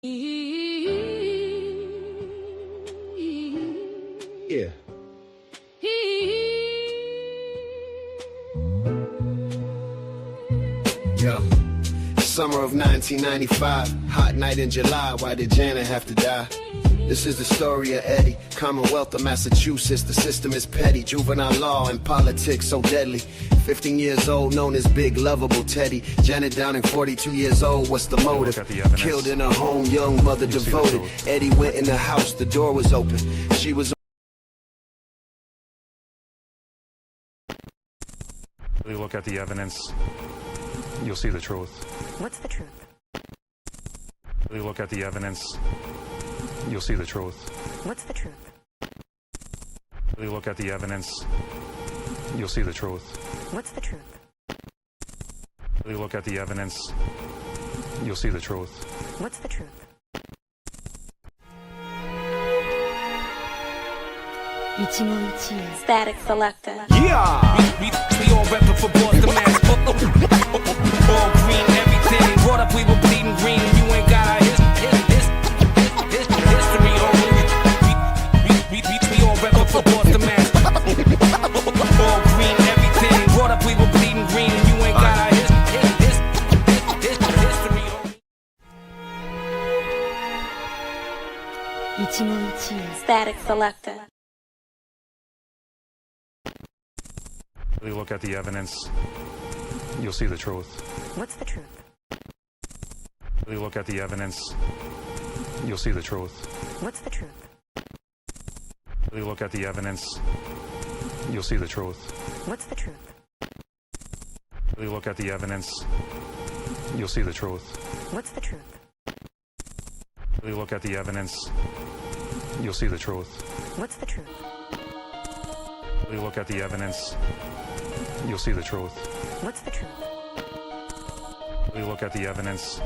Yeah. Yo. Summer of 1995, hot night in July. Why did Janet have to die? This is the story of Eddie, Commonwealth of Massachusetts. The system is petty, juvenile law and politics so deadly. 15 years old, known as Big Lovable Teddy. Janet Downing, 42 years old, what's the motive? Killed in her home, young mother devoted. Eddie went in the house, the door was open. She was... Really look at the evidence, you'll see the truth. What's the truth? Really look at the evidence, you'll see the truth. What's the truth? Really look at the evidence, you'll see the truth. What's the truth? Really look at the evidence, you'll see the truth. What's the truth? Static Selector. Yeah! We all reppin' for Boston, Mass. All green, everything. Brought up, we were bleeding green. You ain't got our history on. We all reppin' for Boston, Mass. All green, everything. Brought up, we were bleeding green. You ain't got our history on. Static Selector. Really look at the evidence, you'll see the truth. What's the truth? Really look at the evidence, you'll see the truth. What's the truth? Really look at the evidence, you'll see the truth. What's the truth? Really look at the evidence, you'll see the truth. What's the truth? Really look at the evidence, you'll see the truth. What's the truth? Really look at the evidence, you'll see the truth. What's the truth? Really look at the evidence.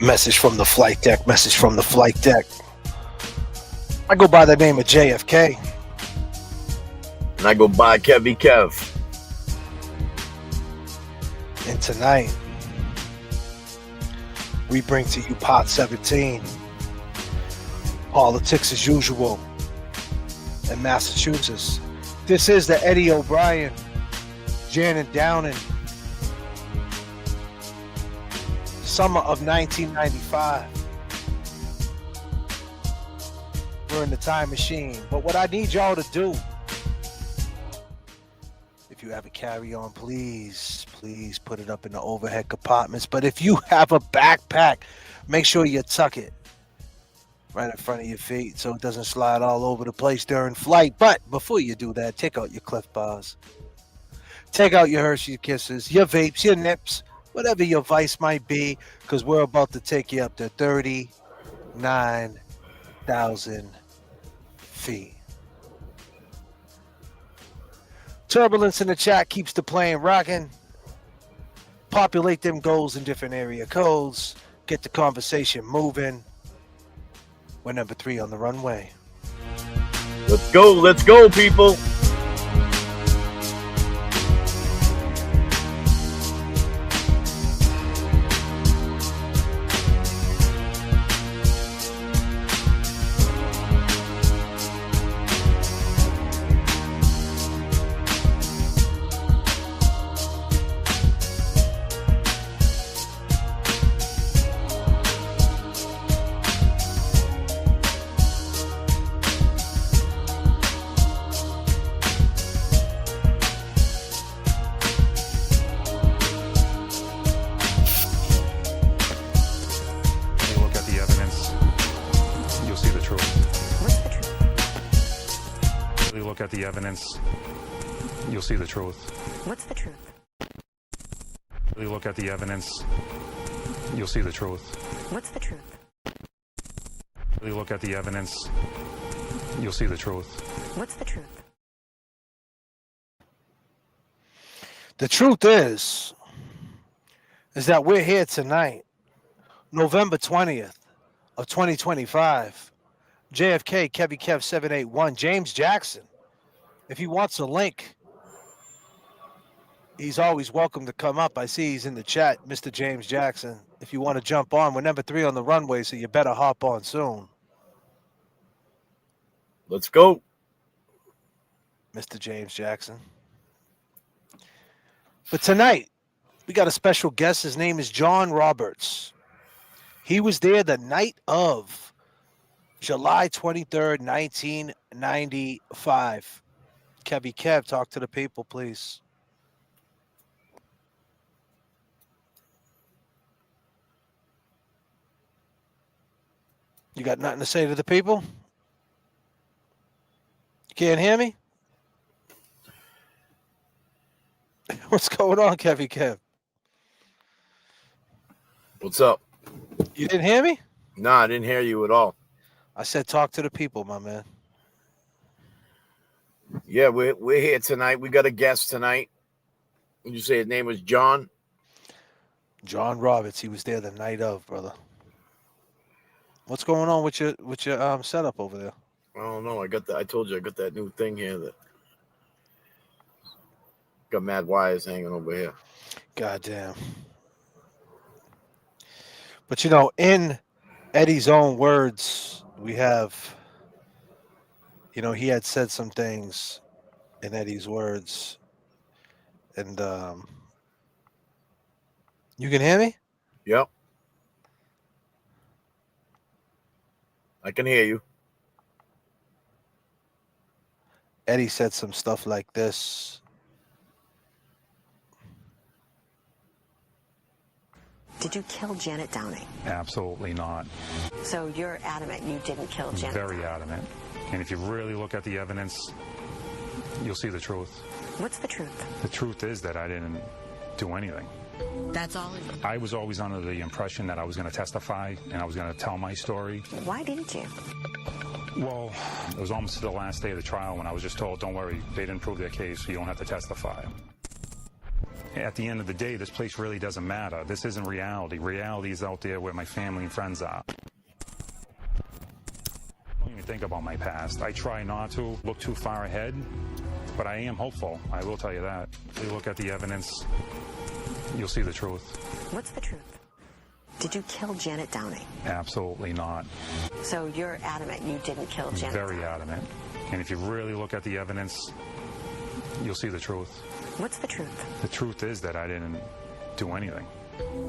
Message from the flight deck, message from the flight deck. I go by the name of J.F.K. And I go by Kevy Kev. And tonight, we bring to you Part 17. Politics as usual in Massachusetts. This is the Eddie O'Brien, Janet Downing, summer of 1995. We're in the time machine. But what I need y'all to do, if you have a carry-on, please put it up in the overhead compartments. But if you have a backpack, make sure you tuck it right in front of your feet so it doesn't slide all over the place during flight. But before you do that, take out your Cliff Bars. Take out your Hershey Kisses, your vapes, your nips, whatever your vice might be, because we're about to take you up to 39,000 feet. Turbulence in the chat keeps the plane rocking. Populate them goals in different area codes. Get the conversation moving. We're number 3 on the runway. Let's go, people. Look at the evidence, you'll see the truth. What's the truth? Really look at the evidence, you'll see the truth. What's the truth? Really look at the evidence, you'll see the truth. What's the truth? The truth is that we're here tonight, November 20th of 2025. J.F.K, Kevy Kev 781, James Jackson. If he wants a link, he's always welcome to come up. I see he's in the chat, Mr. James Jackson. If you want to jump on, we're number 3 on the runway, so you better hop on soon. Let's go. Mr. James Jackson. But tonight, we got a special guest. His name is John Roberts. He was there the night of July 23rd, 1995. Kevy Kev, talk to the people, please. You got nothing to say to the people? You can't hear me? What's going on, Kevy Kev? What's up? You didn't hear me? Nah, I didn't hear you at all. I said talk to the people, my man. Yeah, we're here tonight. We got a guest tonight. Did you say his name was John? John Roberts. He was there the night of, brother. What's going on with your setup over there? I don't know. I told you I got that new thing here that got mad wires hanging over here. Goddamn. But you know, in Eddie's own words, we have, you know, he had said some things in Eddie's words. And you can hear me? Yep. I can hear you. Eddie said some stuff like this. Did you kill Janet Downing? Absolutely not. So you're adamant you didn't kill Janet Very Downing? adamant. And if you really look at the evidence, you'll see the truth. What's the truth? The truth is that I didn't do anything. That's all it is. I was always under the impression that I was going to testify and I was going to tell my story. Why didn't you? Well, it was almost to the last day of the trial when I was just told, don't worry, they didn't prove their case, so you don't have to testify. At the end of the day, this place really doesn't matter. This isn't reality. Reality is out there where my family and friends are. I don't even think about my past. I try not to look too far ahead, but I am hopeful. I will tell you that. If you look at the evidence, you'll see the truth. What's the truth? Did you kill Janet Downing? Absolutely not. So you're adamant you didn't kill Janet Very Downing? adamant. And if you really look at the evidence, you'll see the truth. What's the truth? The truth is that I didn't do anything.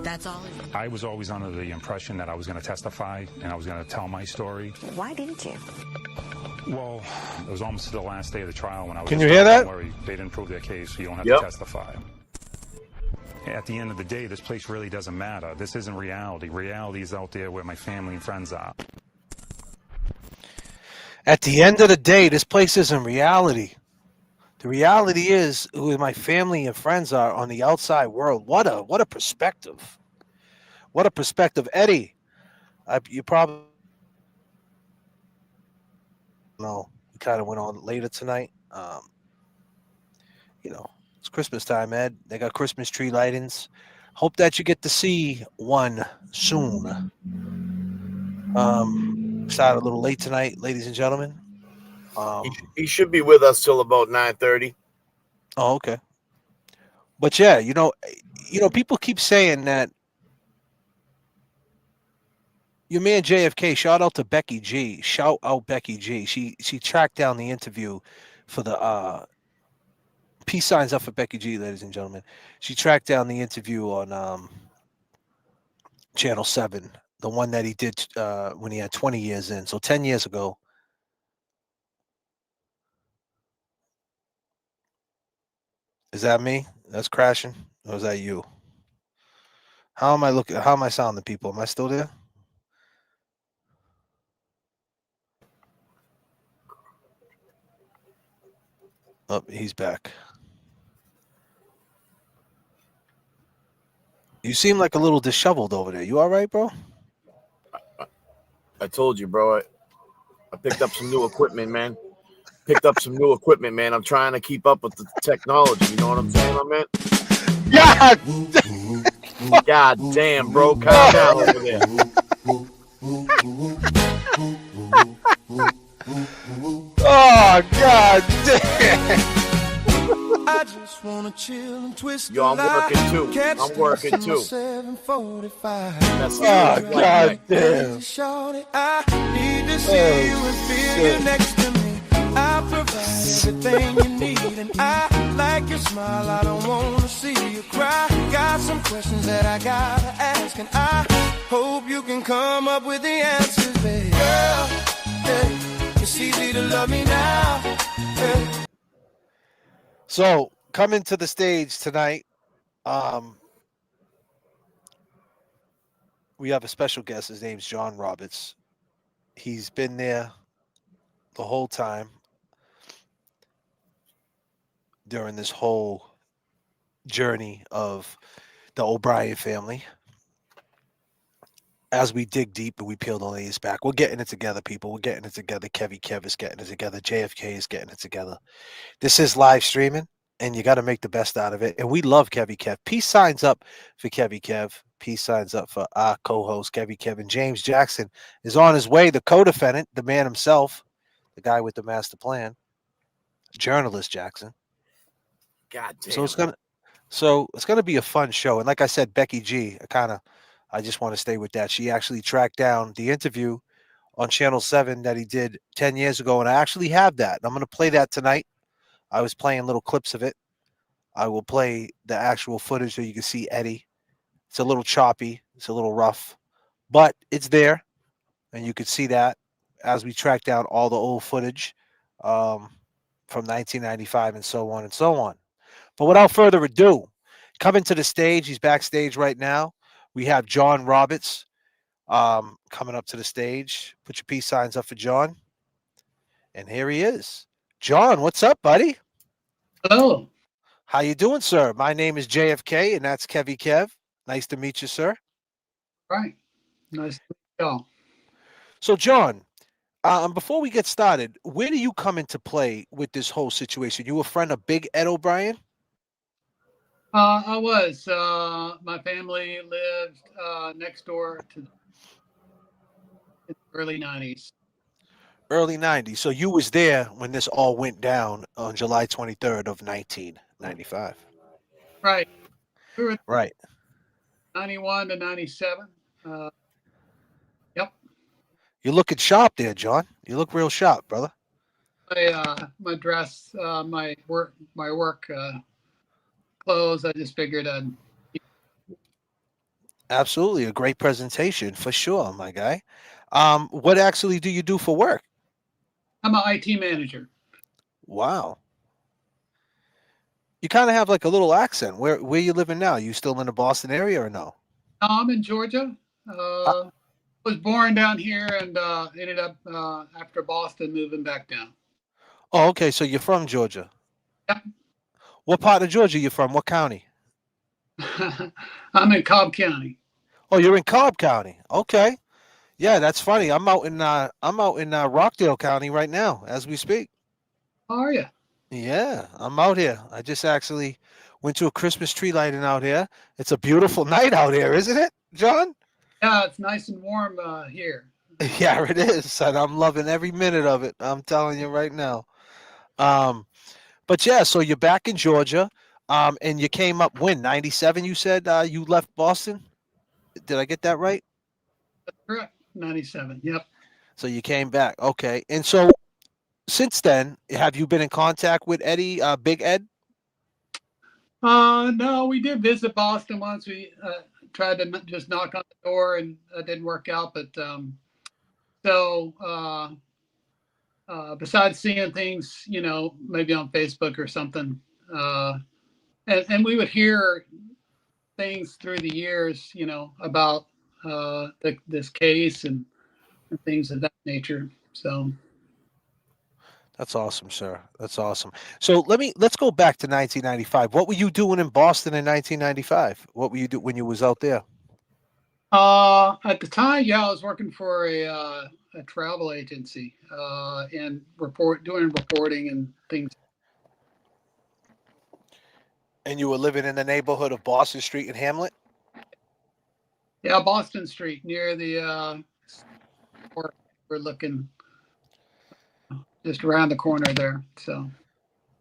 That's all it is. I was always under the impression that I was going to testify and I was going to tell my story. Why didn't you? Well, it was almost to the last day of the trial when I was Can just you hear told, that? don't worry, they didn't prove their case, so you don't have Yep. to testify. At the end of the day, this place really doesn't matter. This isn't reality. Reality is out there where my family and friends are. At the end of the day, this place isn't reality. The reality is who my family and friends are on the outside world. What a perspective. What a perspective. Eddie, you probably know we kind of went on later tonight. You know, it's Christmas time, Ed. They got Christmas tree lightings. Hope that you get to see one soon. Started a little late tonight, ladies and gentlemen. He should be with us till about 9:30. Oh, okay. But yeah, you know, people keep saying that your man JFK, shout out to Becky G. Shout out Becky G. She tracked down the interview for the peace signs up for Becky G, ladies and gentlemen. She tracked down the interview on Channel 7, the one that he did when he had 20 years in. So 10 years ago. Is that me? That's crashing? Or is that you? How am I looking? How am I sounding, people? Am I still there? Oh, he's back. You seem like a little disheveled over there. You all right, bro? I told you, bro. I picked up some new equipment, man. I'm trying to keep up with the technology. You know what I'm saying, my man? God, God damn, bro. Calm down over there. oh God damn! I just wanna chill and twist Yo, I'm working too. I'm working too. 745. That's Oh like God me. damn! Shorty, I need to see Oh you and feel shit! you next to me. I provide everything you need, and I like your smile. I don't wanna see you cry. Got some questions that I gotta ask, and I hope you can come up with the answers, baby. Girl, yeah, it's easy to love me now. Yeah. So coming to the stage tonight, we have a special guest. His name's John Roberts. He's been there the whole time during this whole journey of the O'Brien family. As we dig deep and we peel the layers back, we're getting it together, people. We're getting it together. Kev is getting it together. J.F.K. is getting it together. This is live streaming, and you got to make the best out of it. And we love Kev. Peace signs up for Kev. Peace signs up for our co-host Kev. And James Jackson is on his way. The co-defendant, the man himself, the guy with the master plan, journalist Jackson. God damn. So it's gonna be a fun show. And like I said, Becky G, I just want to stay with that. She actually tracked down the interview on Channel 7 that he did 10 years ago, and I actually have that. And I'm gonna play that tonight. I was playing little clips of it. I will play the actual footage so you can see Eddie. It's a little choppy, it's a little rough, but it's there, and you can see that as we track down all the old footage from 1995 and so on and so on. But without further ado, coming to the stage, he's backstage right now. We have John Roberts coming up to the stage. Put your peace signs up for John. And here he is. John, what's up, buddy? Hello. How you doing, sir? My name is JFK, and that's Kev. Nice to meet you, sir. Right. Nice to meet y'all. So, John, before we get started, where do you come into play with this whole situation? You a friend of Big Ed O'Brien? I was. My family lived next door to the early 90s. Early 90s. So you was there when this all went down on July 23rd of 1995. Right. We were Right. 91 to 97. Yep. You're looking sharp there, John. You look real sharp, brother. My dress, my work clothes. I just figured I'd. Absolutely. A great presentation for sure, my guy. What actually do you do for work? I'm an IT manager. Wow. You kind of have like a little accent. Where you living now? You still in the Boston area or no? I'm in Georgia. Was born down here and ended up after Boston moving back down. Oh, okay. So you're from Georgia. Yep. What part of Georgia you from? What county? I'm in Cobb County. Oh, you're in Cobb County. Okay. Yeah, that's funny. I'm out in Rockdale County right now as we speak. How are you? Yeah, I'm out here. I just actually went to a Christmas tree lighting out here. It's a beautiful night out here, isn't it, John? Yeah, it's nice and warm here. Yeah, it is, and I'm loving every minute of it. I'm telling you right now. But yeah, so you're back in Georgia, and you came up when 97. You said you left Boston. Did I get that right? That's correct. 97. Yep. So you came back. Okay, and so since then, have you been in contact with Eddie, Big Ed? No, we did visit Boston once. We tried to just knock on the door, and it didn't work out. But besides seeing things, maybe on Facebook or something, and we would hear things through the years, about this case and things of that nature. So That's awesome, sir. That's awesome. So let's go back to 1995. What were you doing in Boston in 1995? What were you doing when you was out there? At the time, yeah, I was working for a travel agency, and doing reporting and things. And you were living in the neighborhood of Boston Street in Hamlet? Yeah, Boston Street near the park. We're looking just around the corner there. So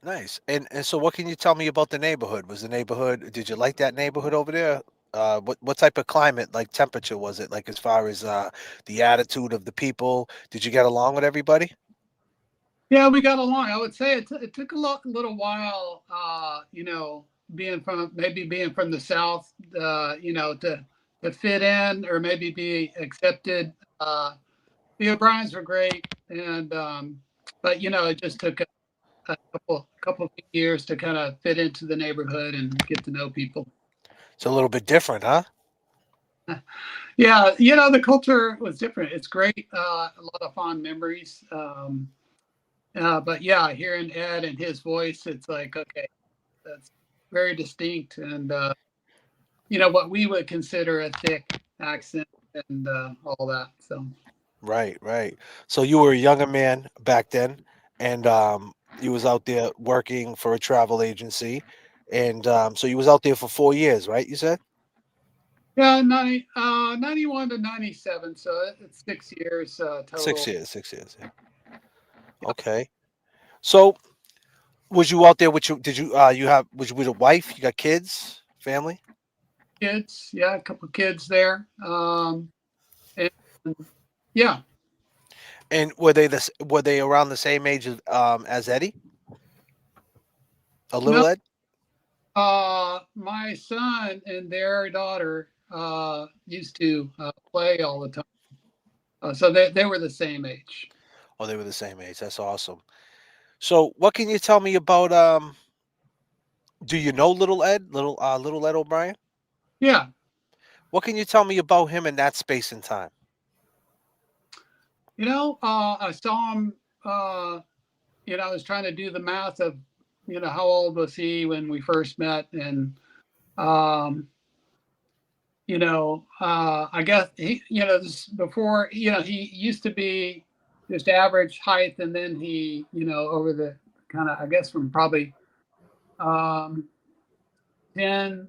Nice. And so what can you tell me about the neighborhood? Was the neighborhood, did you like that neighborhood over there? What type of climate, like temperature was it? Like as far as the attitude of the people? Did you get along with everybody? yeah, we got along. I would say it took little while, being from the South, to fit in or maybe be accepted. The O'Briens were great, and but it just took a couple of years to kind of fit into the neighborhood and get to know people. It's a little bit different, huh? Yeah, the culture was different. It's great. A lot of fond memories. But yeah, hearing Ed and his voice, it's like, okay, that's very distinct, and what we would consider a thick accent and all that. So Right, right. So you were a younger man back then, and you was out there working for a travel agency, and so you was out there for 4 years, right? You said yeah, 91 to 97. So it's 6 years total. 6 years, 6 years. Yeah. Okay. So was you out there with you? Did you you have was you with a wife? You got kids, family, Kids, yeah, a couple of kids there. And yeah, and were they around the same age as Eddie? A no, little Ed? my son and their daughter used to play all the time. So they were the same age. Oh, they were the same age. That's awesome. So what can you tell me about do you know little Ed, little Ed O'Brien? Yeah. What can you tell me about him in that space and time? I saw him, I was trying to do the math of, how old was he when we first met. And, I guess this before, he used to be just average height. And then he, over the kind of, I guess from probably, 10 or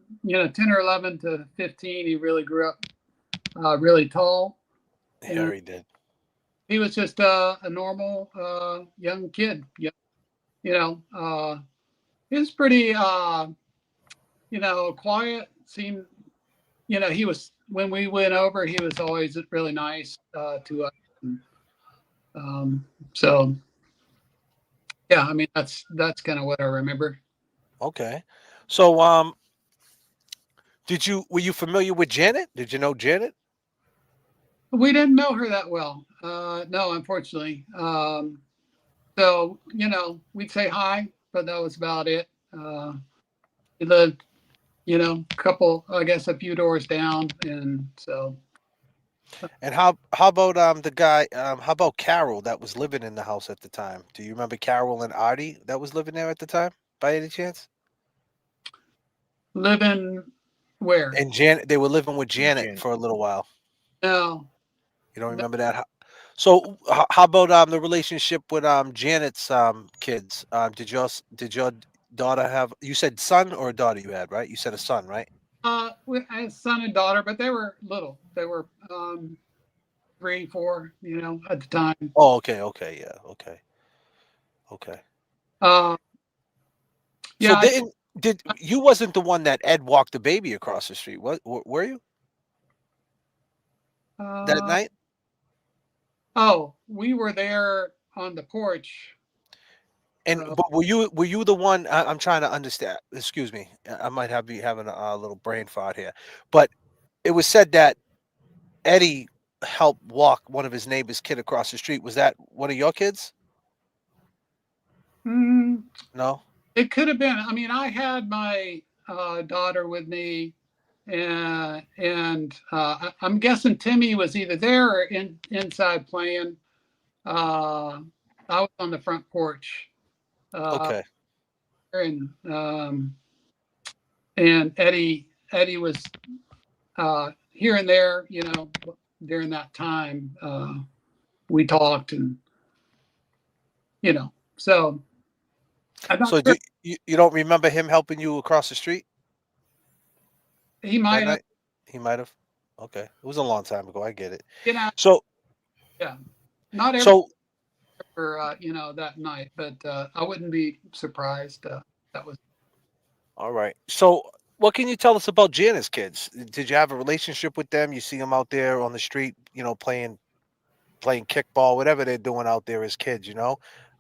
11 to 15, he really grew up, really tall. Yeah, he did. He was just a normal young kid. Yeah, he was pretty quiet. Seemed he was when we went over. He was always really nice to us. So yeah, I mean that's kind of what I remember. Okay. So were you familiar with Janet? Did you know Janet? We didn't know her that well. No, unfortunately. So we'd say hi, but that was about it. We lived a few doors down. And so, And how about the guy how about Carol that was living in the house at the time? Do you remember Carol and Artie that was living there at the time by any chance? living where? And Janet, they were living with Janet Janet. for a little while. No. You don't remember that? So how about the relationship with Janet's kids? Did your daughter have, you said son or a daughter you had, right? You said a son, right? I had son and daughter, but they were little. They were 3, 4, at the time. Oh, okay, okay, yeah, okay, okay. Uh, So yeah. did you wasn't the one that Ed walked the baby across the street? What were you that uh, night? oh, we were there on the porch. And but were you the one? I'm trying to understand. Excuse me, I might be having a little brain fart here, but it was said that Eddie helped walk one of his neighbor's kid across the street. Was that one of your kids? Mm, No. it could have been. I mean, I had my daughter with me, and I'm guessing Timmy was either there or inside playing. I was on the front porch. Okay. And Eddie was here and there, during that time. We talked, and so I'm not So sure. you don't remember him helping you across the street He that might have, night? He might have. Okay, it was a long time ago. I get it. you know, So yeah, not every so that night, but I wouldn't be surprised. That was. all right. So what can you tell us about Janice kids? Did you have a relationship with them? You see them out there on the street, playing kickball, whatever they're doing out there as kids,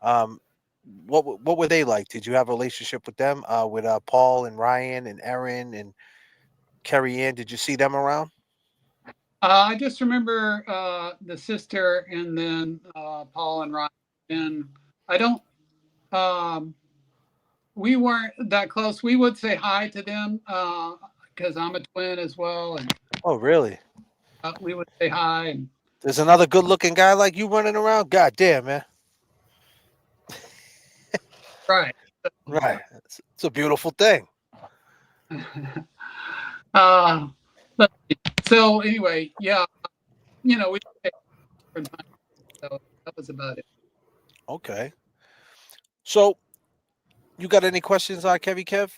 Um, what were they like? Did you have a relationship with them? With Paul and Ryan and Erin and Carrie Ann? Did you see them around? I just remember the sister, and then Paul and Ryan, and I don't. We weren't that close. We would say hi to them because I'm a twin as well, and Oh, really? we would say hi. And There's another good-looking guy like you running around. God damn, man! right. Right, it's a beautiful thing. uh, so anyway, yeah, we different times, so that was about it. Okay. So, you got any questions on Kevy Kev?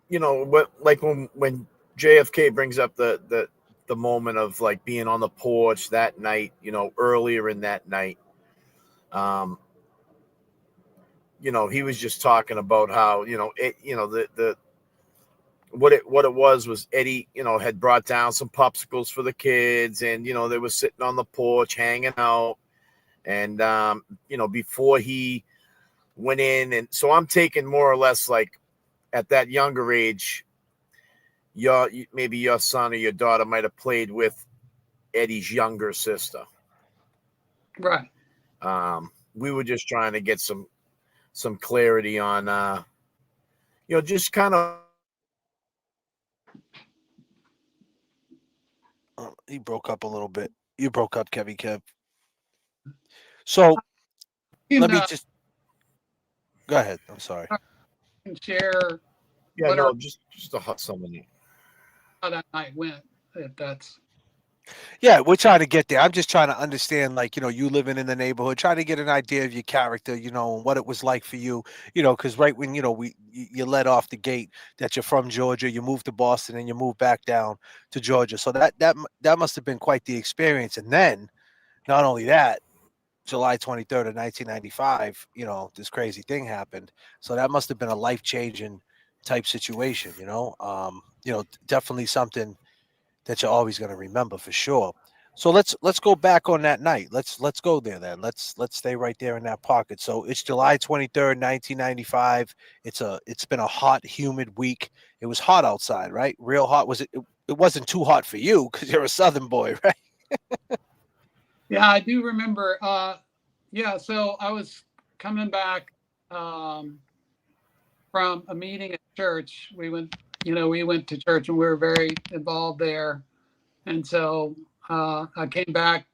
What, like when JFK brings up the moment of like being on the porch that night, earlier in that night, he was just talking about how, the what it was Eddie, had brought down some popsicles for the kids, and they were sitting on the porch hanging out, and before he went in, and so I'm taking more or less like at that younger age, maybe your son or your daughter might have played with Eddie's younger sister. Right. We were just trying to get some clarity on just kind of. He broke up a little bit. You broke up, Kevy Kev. So let me just go ahead. I'm sorry. Share. Yeah, no, just a hot summer night. How that night went, if that's. Yeah, we're trying to get there. I'm just trying to understand, like, you living in the neighborhood, trying to get an idea of your character, and what it was like for you, because right when, you let off the gate that you're from Georgia, you moved to Boston and you moved back down to Georgia. So that must have been quite the experience. And then not only that, July 23rd of 1995, this crazy thing happened. So that must have been a life-changing type situation, definitely something that you're always going to remember for sure. So let's go back on that night. Let's go there then. Let's stay right there in that pocket. So it's July 23rd, 1995. It's been a hot, humid week. It was hot outside, right? Real hot. It wasn't too hot for you because you're a Southern boy, right? Yeah, I do remember. Yeah, so I was coming back from a meeting at church. We went to church, and we were very involved there. And so I came back,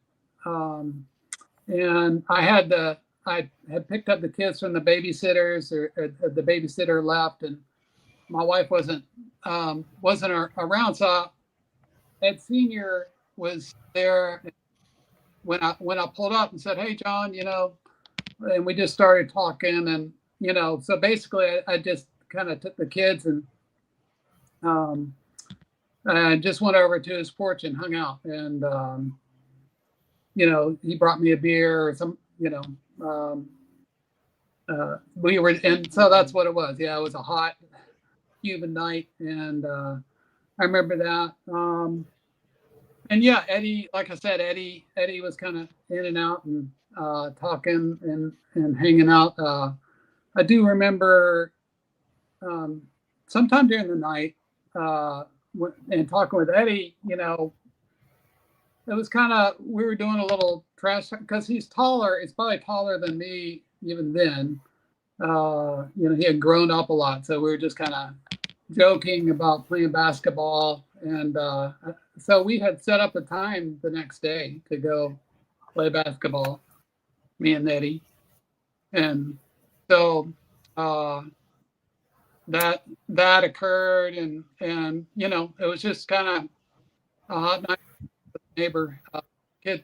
and I had picked up the kids from the babysitters, or the babysitter left, and my wife wasn't around. So Ed Senior was there when I pulled up and said, "Hey, John," and we just started talking, and so basically I just kind of took the kids and I just went over to his porch and hung out, and he brought me a beer or some, we were, and so that's what it was. Yeah, it was a hot, humid night, and I remember that. And yeah, Eddie, like I said, Eddie was kind of in and out and talking and hanging out. I do remember sometime during the night and talking with Eddie, it was kind of, we were doing a little trash because he's taller. It's probably taller than me even then. He had grown up a lot. So we were just kind of joking about playing basketball. And so we had set up a time the next day to go play basketball, me and Eddie. And so that occurred, and you know, it was just kind of a hot night with the neighbor kid.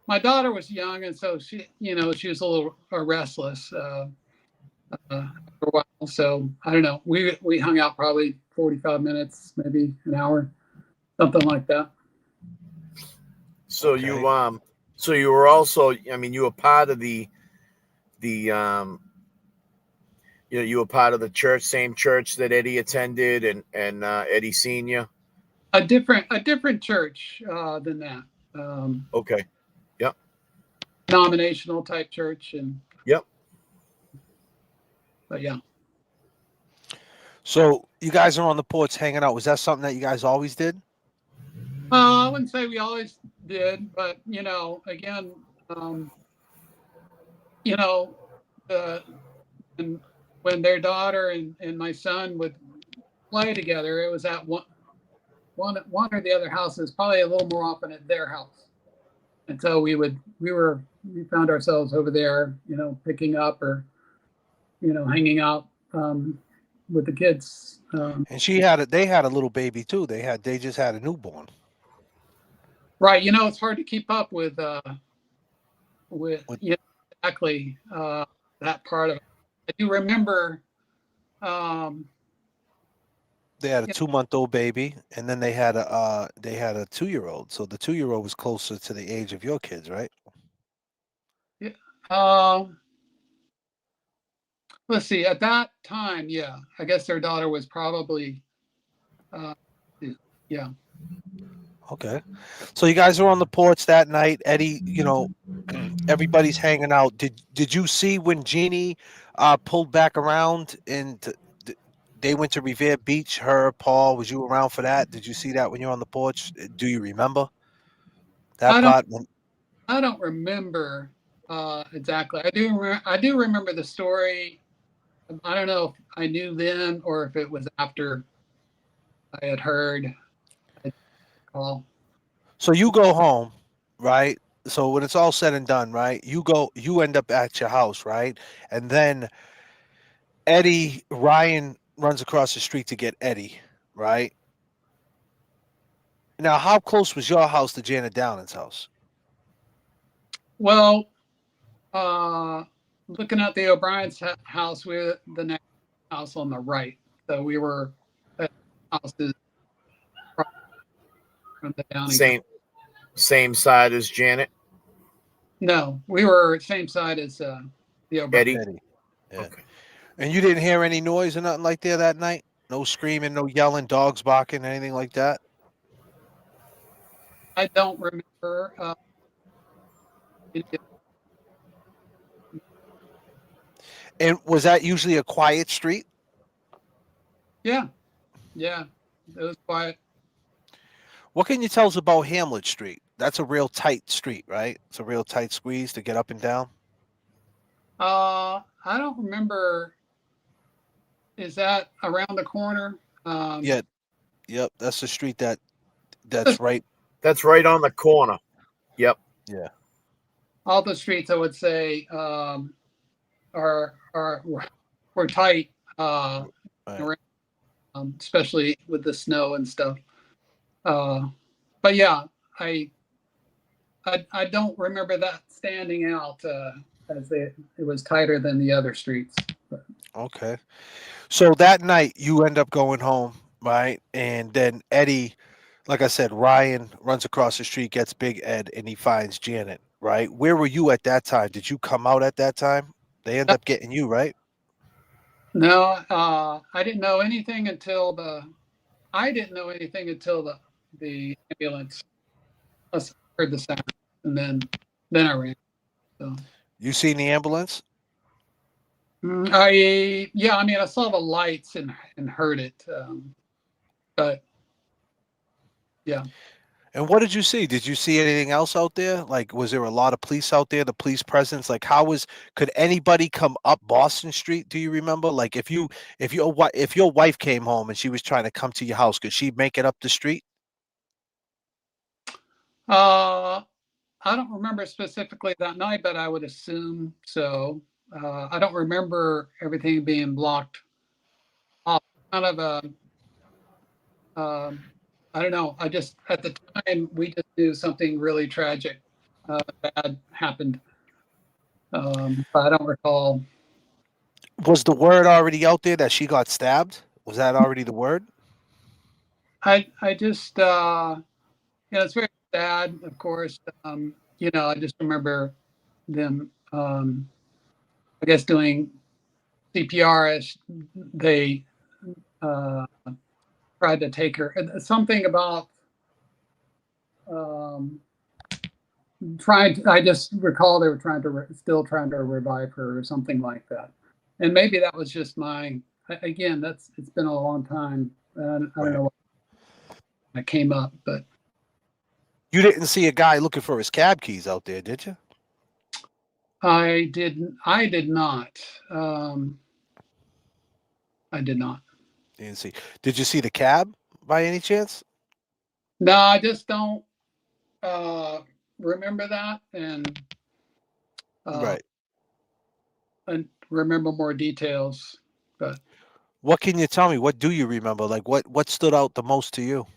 My daughter was young, and so she, you know, she was a little restless for a while. So I don't know. We hung out probably 45 minutes, maybe an hour, something like that. So Okay. you were also, I mean, you were part of the you know, you were part of the church, same church that Eddie attended, and Eddie Senior. A different church than that. Okay. Yep. Denominational type church, and Yep. but yeah. So you guys are on the porch hanging out. Was that something that you guys always did? I wouldn't say we always did, but you know, again, you know, and when their daughter and my son would play together, it was at one or the other houses, probably a little more often at their house. And so we found ourselves over there, you know, picking up or, you know, hanging out with the kids. And they had a little baby too. They just had a newborn. Right. You know, it's hard to keep up with you know, exactly that part of it. I do remember. They had a 2-month-old baby, and then they had a 2-year-old. So the 2-year-old was closer to the age of your kids, right? Yeah. Let's see. At that time, yeah, I guess their daughter was probably, yeah. Okay. So you guys are on the porch that night, Eddie. You know, everybody's hanging out. Did you see when Jeannie pulled back around and they went to Revere Beach? Her, Paul, was you around for that? Did you see that when you were on the porch? Do you remember that part? I don't remember exactly. I do remember the story. I don't know if I knew then or if it was after I had heard. Call. So you go home, right? So when it's all said and done, right? You end up at your house, right? And then Ryan runs across the street to get Eddie, right? Now, how close was your house to Janet Downing's house? Well, looking at the O'Brien's house, we're the next house on the right. So we were at houses from the Downing. Same side as Janet. No, we were same side as the O'Brien. Eddie. Yeah. Okay. And you didn't hear any noise or nothing like that night? No screaming, no yelling, dogs barking, anything like that? I don't remember. And was that usually a quiet street? Yeah. It was quiet. What can you tell us about Hamlet Street? That's a real tight street, right? It's a real tight squeeze to get up and down. I don't remember. Is that around the corner? Yeah. Yep. That's the street that's right. That's right on the corner. Yep. Yeah. All the streets, I would say, were tight, Right. around, especially with the snow and stuff. But yeah, I don't remember that standing out as it was tighter than the other streets. Okay. So that night you end up going home, right? And then Eddie, like I said, Ryan runs across the street, gets Big Ed, and he finds Janet, right? Where were you at that time? Did you come out at that time? They end up getting you, right? No, I didn't know anything until the ambulance. I heard the sound, and then I ran. So You seen the ambulance? I saw the lights and heard it, but yeah. And what did you see? Did you see anything else out there? Like, was there a lot of police out there? The police presence? Like, could anybody come up Boston Street? Do you remember? Like, if your wife came home and she was trying to come to your house, could she make it up the street? I I don't remember specifically that night, but I would assume so. I don't remember everything being blocked off. Kind of a, I don't know. I just at the time we just knew something really tragic, bad happened. But I don't recall. Was the word already out there that she got stabbed? Was that already the word? I just it's very sad, of course. I just remember them. I guess doing CPR as they uh, tried to take her. Something about um, I just recall they were still trying to revive her or something like that. And maybe that was just again, it's been a long time. I don't know what that came up, but You didn't see a guy looking for his cab keys out there, did you? I did not. I did not. You didn't see. Did you see the cab by any chance? No, I just don't uh, remember that uh, Right. and remember more details. But What can you tell me? What do you remember? Like what stood out the most to you?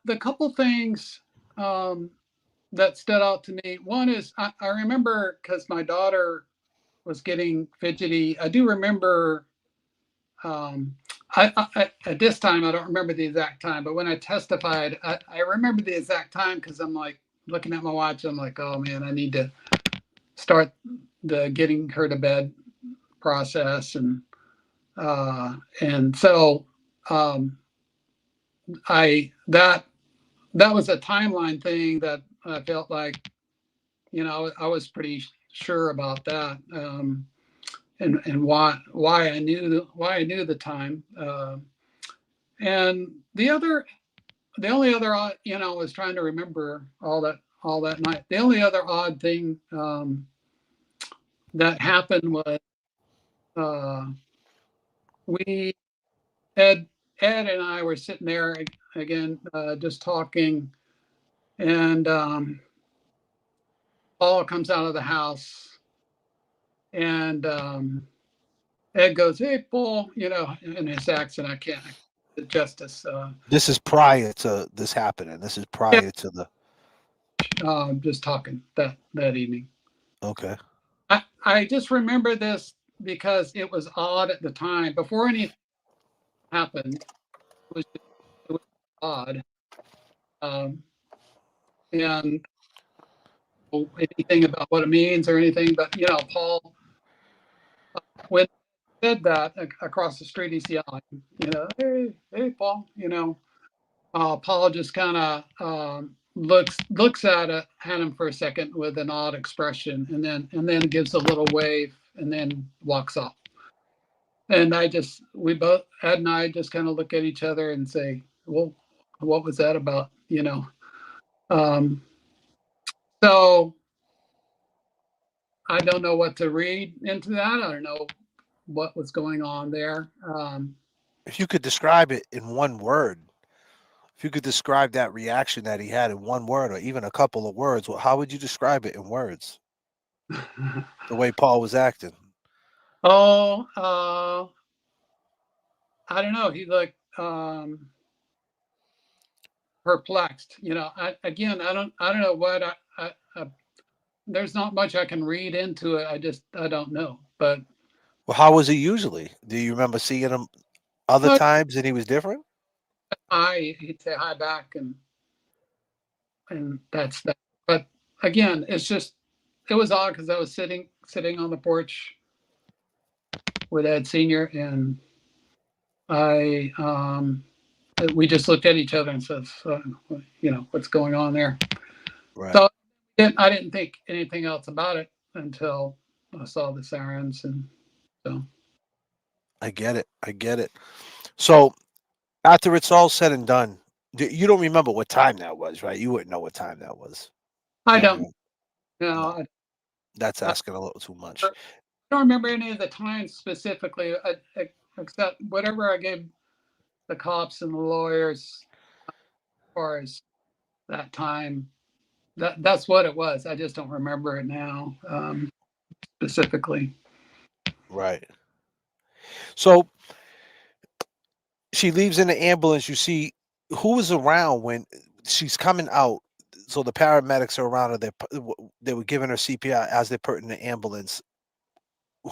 the couple things that stood out to me. One is I remember because my daughter was getting fidgety. I do remember. Um, at this time I don't remember the exact time, but when I testified, I remember the exact time because I'm like looking at my watch. I'm like, oh man, I need to start the getting her to bed process, and so um, I that was a timeline thing that I felt like I was pretty sure about that, and why I knew the time, and the only other was trying to remember all that night. The only other odd thing that happened was uh, we Ed Ed and I were sitting there again, just talking, and Paul comes out of the house, and Ed goes, "Hey, Paul," in his accent. I can't justice. This is prior to this happening. This is Yeah, prior to the just talking that evening. okay. I just remember this because it was odd at the time. Before anything happened, it was odd. Um, and anything about what it means or anything, but Paul, when he said that across the street, he's yelling, hey, Paul, Paul just kind of looks at him for a second with an odd expression, and then gives a little wave, and then walks off. And we both, Ed and I, just kind of look at each other and say, "Well, what was that about?" Um, so I don't know what to read into that. I don't know what was going on there. If you could describe it in one word, if you could describe that reaction that he had in one word or even a couple of words, well, how would you describe it in words? The way Paul was acting. oh, I don't know. He looked perplexed. I don't know what there's not much I can read into it. I don't know. But Well, how was he usually? Do you remember seeing him other times and he was different? he'd say hi back, and that's that. But again, it was odd because I was sitting on the porch with Ed Senior, and I we just looked at each other and said, what's going on there? Right. So I didn't think anything else about it until I saw the sirens, and so. I get it. I get it. So after it's all said and done, you don't remember what time that was, right? You wouldn't know what time that was. I You don't don't remember. know. No, that's asking a little too much. I don't remember any of the times specifically, except whatever I gave the cops and the lawyers as far as that time. That's what it was. I just don't remember it now specifically. Right. So she leaves in the ambulance. You see who was around when she's coming out. So the paramedics are around her. They were giving her CPR as they're putting the ambulance.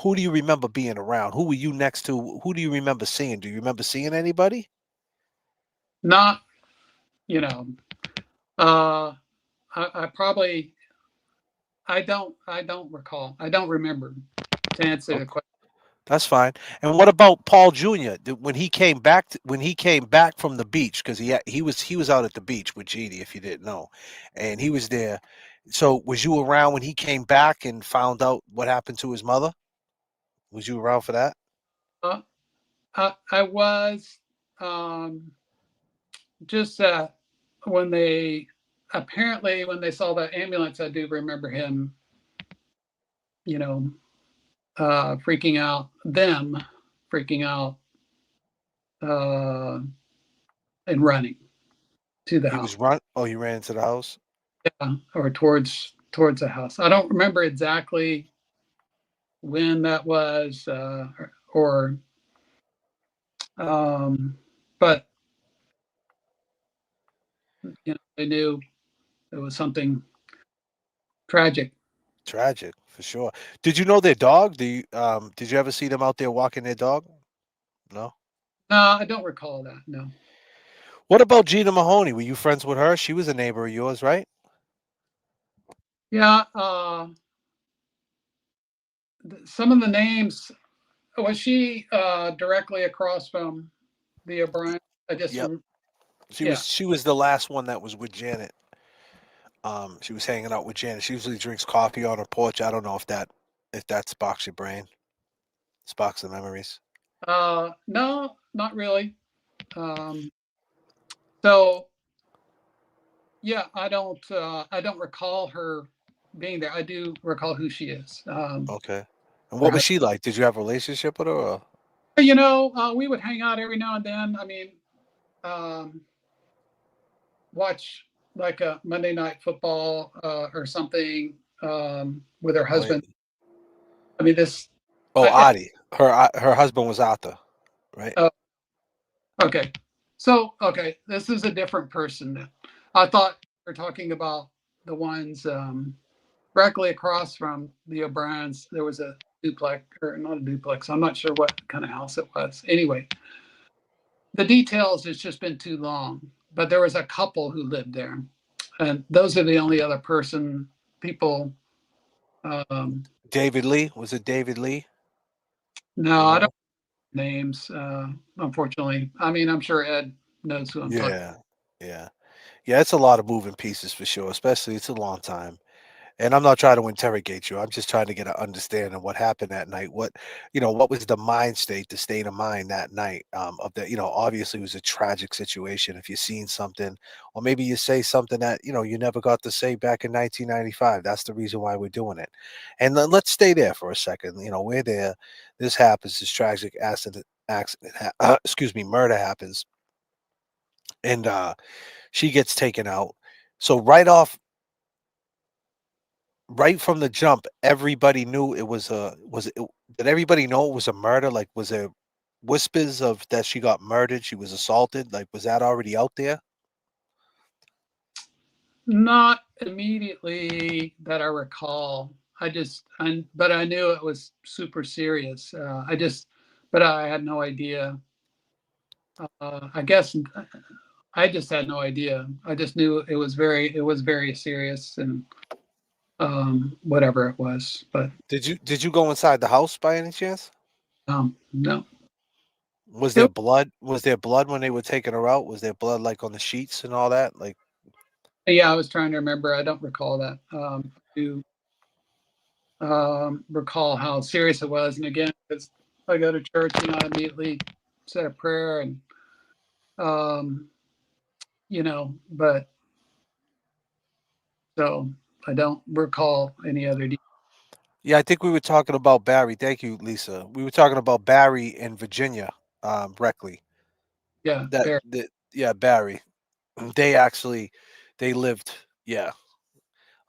Who do you remember being around? Who were you next to? Who do you remember seeing? Do you remember seeing anybody? Not, you know, uh, I probably I don't recall. I don't remember to answer the Okay, question. that's fine. And what about Paul Jr. When he came back? When he came back from the beach, because he was out at the beach with Jeannie, if you didn't know, and he was there. So was you around when he came back and found out what happened to his mother? Was you around for that? Uh, I was um, just when they apparently when they saw the ambulance, I do remember him, you know, freaking out, them freaking out uh, and running to the He house. was run. Oh, he ran into the house. Yeah, or towards the house. I don't remember exactly when that was, or but they knew it was something tragic. Tragic for sure. Did you know their dog? Did you ever see them out there walking their dog? No. No, I don't recall that. No. What about Gina Mahoney? Were you friends with her? She was a neighbor of yours, right? Yeah, some of the names. Was she directly across from the O'Brien? I just Yep. yeah. She was the last one that was with Janet. She was hanging out with Janet. She usually drinks coffee on her porch. I don't know if that sparks your brain, sparks the memories. No, not really. Um, so yeah, I don't recall her being there. I do recall who she is. Okay. And Her what was she like? Did you have a relationship with her? Or? we would hang out every now and then. I mean, um, watch like a Monday Night Football or something with her Oh, yeah. husband. I mean, this. Oh, I, Adi. Her husband was Arthur, right? oh, okay, so okay, this is a different person. Then. I thought we are talking about the ones directly across from the O'Briens. There was a duplex, or not a duplex. I'm not sure what kind of house it was. Anyway, the details, it's just been too long. But there was a couple who lived there, and those are the only other people. Um, David Lee. Was it David Lee? no, You I don't know? know names. Unfortunately, I mean, I'm sure Ed knows who I'm talking. Yeah. Yeah. Yeah. It's a lot of moving pieces for sure, especially it's a long time. And I'm not trying to interrogate you. I'm just trying to get an understanding of what happened that night. What was the mind state, the state of mind that night of that, obviously it was a tragic situation. If you've seen something, or maybe you say something that, you never got to say back in 1995. That's the reason why we're doing it. And then let's stay there for a second. We're there. This happens. This tragic excuse me, murder happens. And she gets taken out. So right from the jump, everybody knew it was a was it did everybody know it was a murder? Like, was there whispers of that she got murdered, she was assaulted? Like, was that already out there? Not immediately that I recall. But I knew it was super serious. But I had no idea. I guess I just had no idea. I just knew it was very serious and whatever it was. But Did you go inside the house by any chance? no, Was there it, blood? Was there blood when they were taking her out? Was there blood like on the sheets and all that? Like, yeah, I was trying to remember. I don't recall that. I do recall how serious it was. And again, because I go to church, I immediately said a prayer and um, but so I don't recall any other. yeah, I think we were talking about Barry. Thank you, Lisa. We were talking about Barry in Virginia, Reckley. Yeah, That there. that yeah, Barry. They actually they lived, yeah.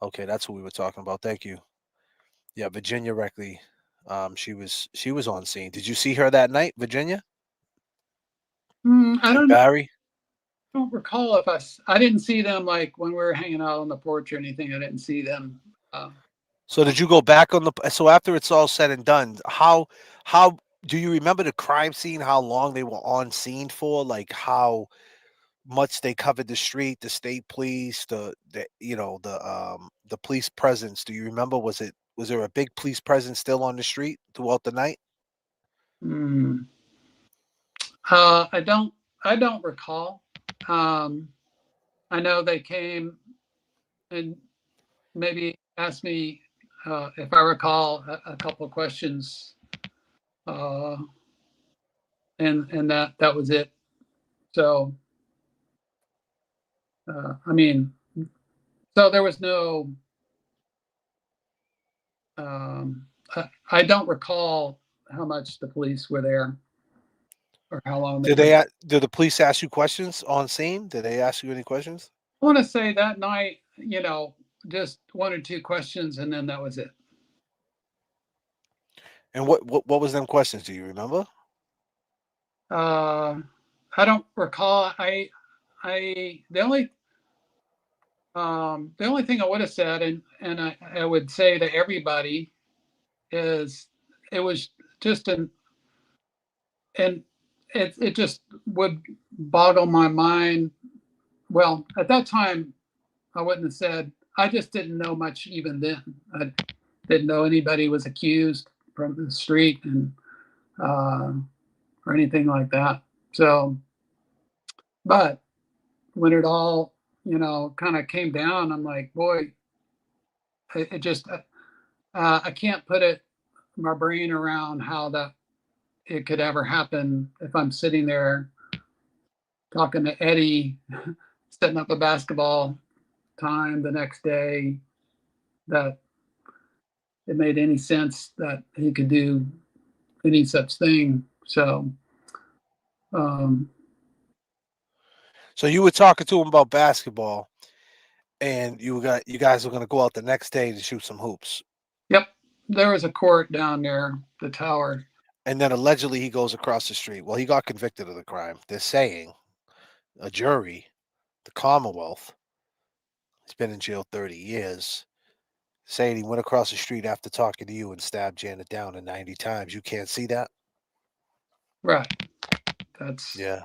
Okay, that's what we were talking about. Thank you. Yeah, Virginia Reckley. She was on scene. Did you see her that night, Virginia I and don't know. Barry? I don't recall if I didn't see them like when we were hanging out on the porch or anything. I didn't see them. Uh, So did you go back on the? So after it's all said and done, how do you remember the crime scene? How long they were on scene for? Like how much they covered the street, the state police, the police presence. Do you remember? Was there a big police presence still on the street throughout the night? hmm. I don't recall. Um, I know they came and maybe asked me if I recall a couple of questions, uh, and that was it. So I mean, so there was no. I don't recall how much the police were there or how long they were. Did the police ask you questions on scene? Did they ask you any questions? I want to say that night, just one or two questions, and then that was it. And what was them questions? Do you remember? Uh, I don't recall. I the only thing I would have said, and I would say to everybody is it was just and it just would boggle my mind. Well, at that time, I wouldn't have said. I just didn't know much even then. I didn't know anybody was accused from the street and uh, or anything like that. So, but when it all kind of came down, I'm like, boy, it just I can't put it my brain around how that it could ever happen if I'm sitting there talking to Eddie, setting up a basketball time the next day, that it made any sense that he could do any such thing. So, um, So you were talking to him about basketball, and you guys were going to go out the next day to shoot some hoops, yep, there was a court down there, the tower. and then allegedly he goes across the street. Well, he got convicted of the crime. They're saying a jury, the Commonwealth, he's been in jail 30 years, saying he went across the street after talking to you and stabbed Janet down in 90 times. You can't see that? Right. That's Yeah.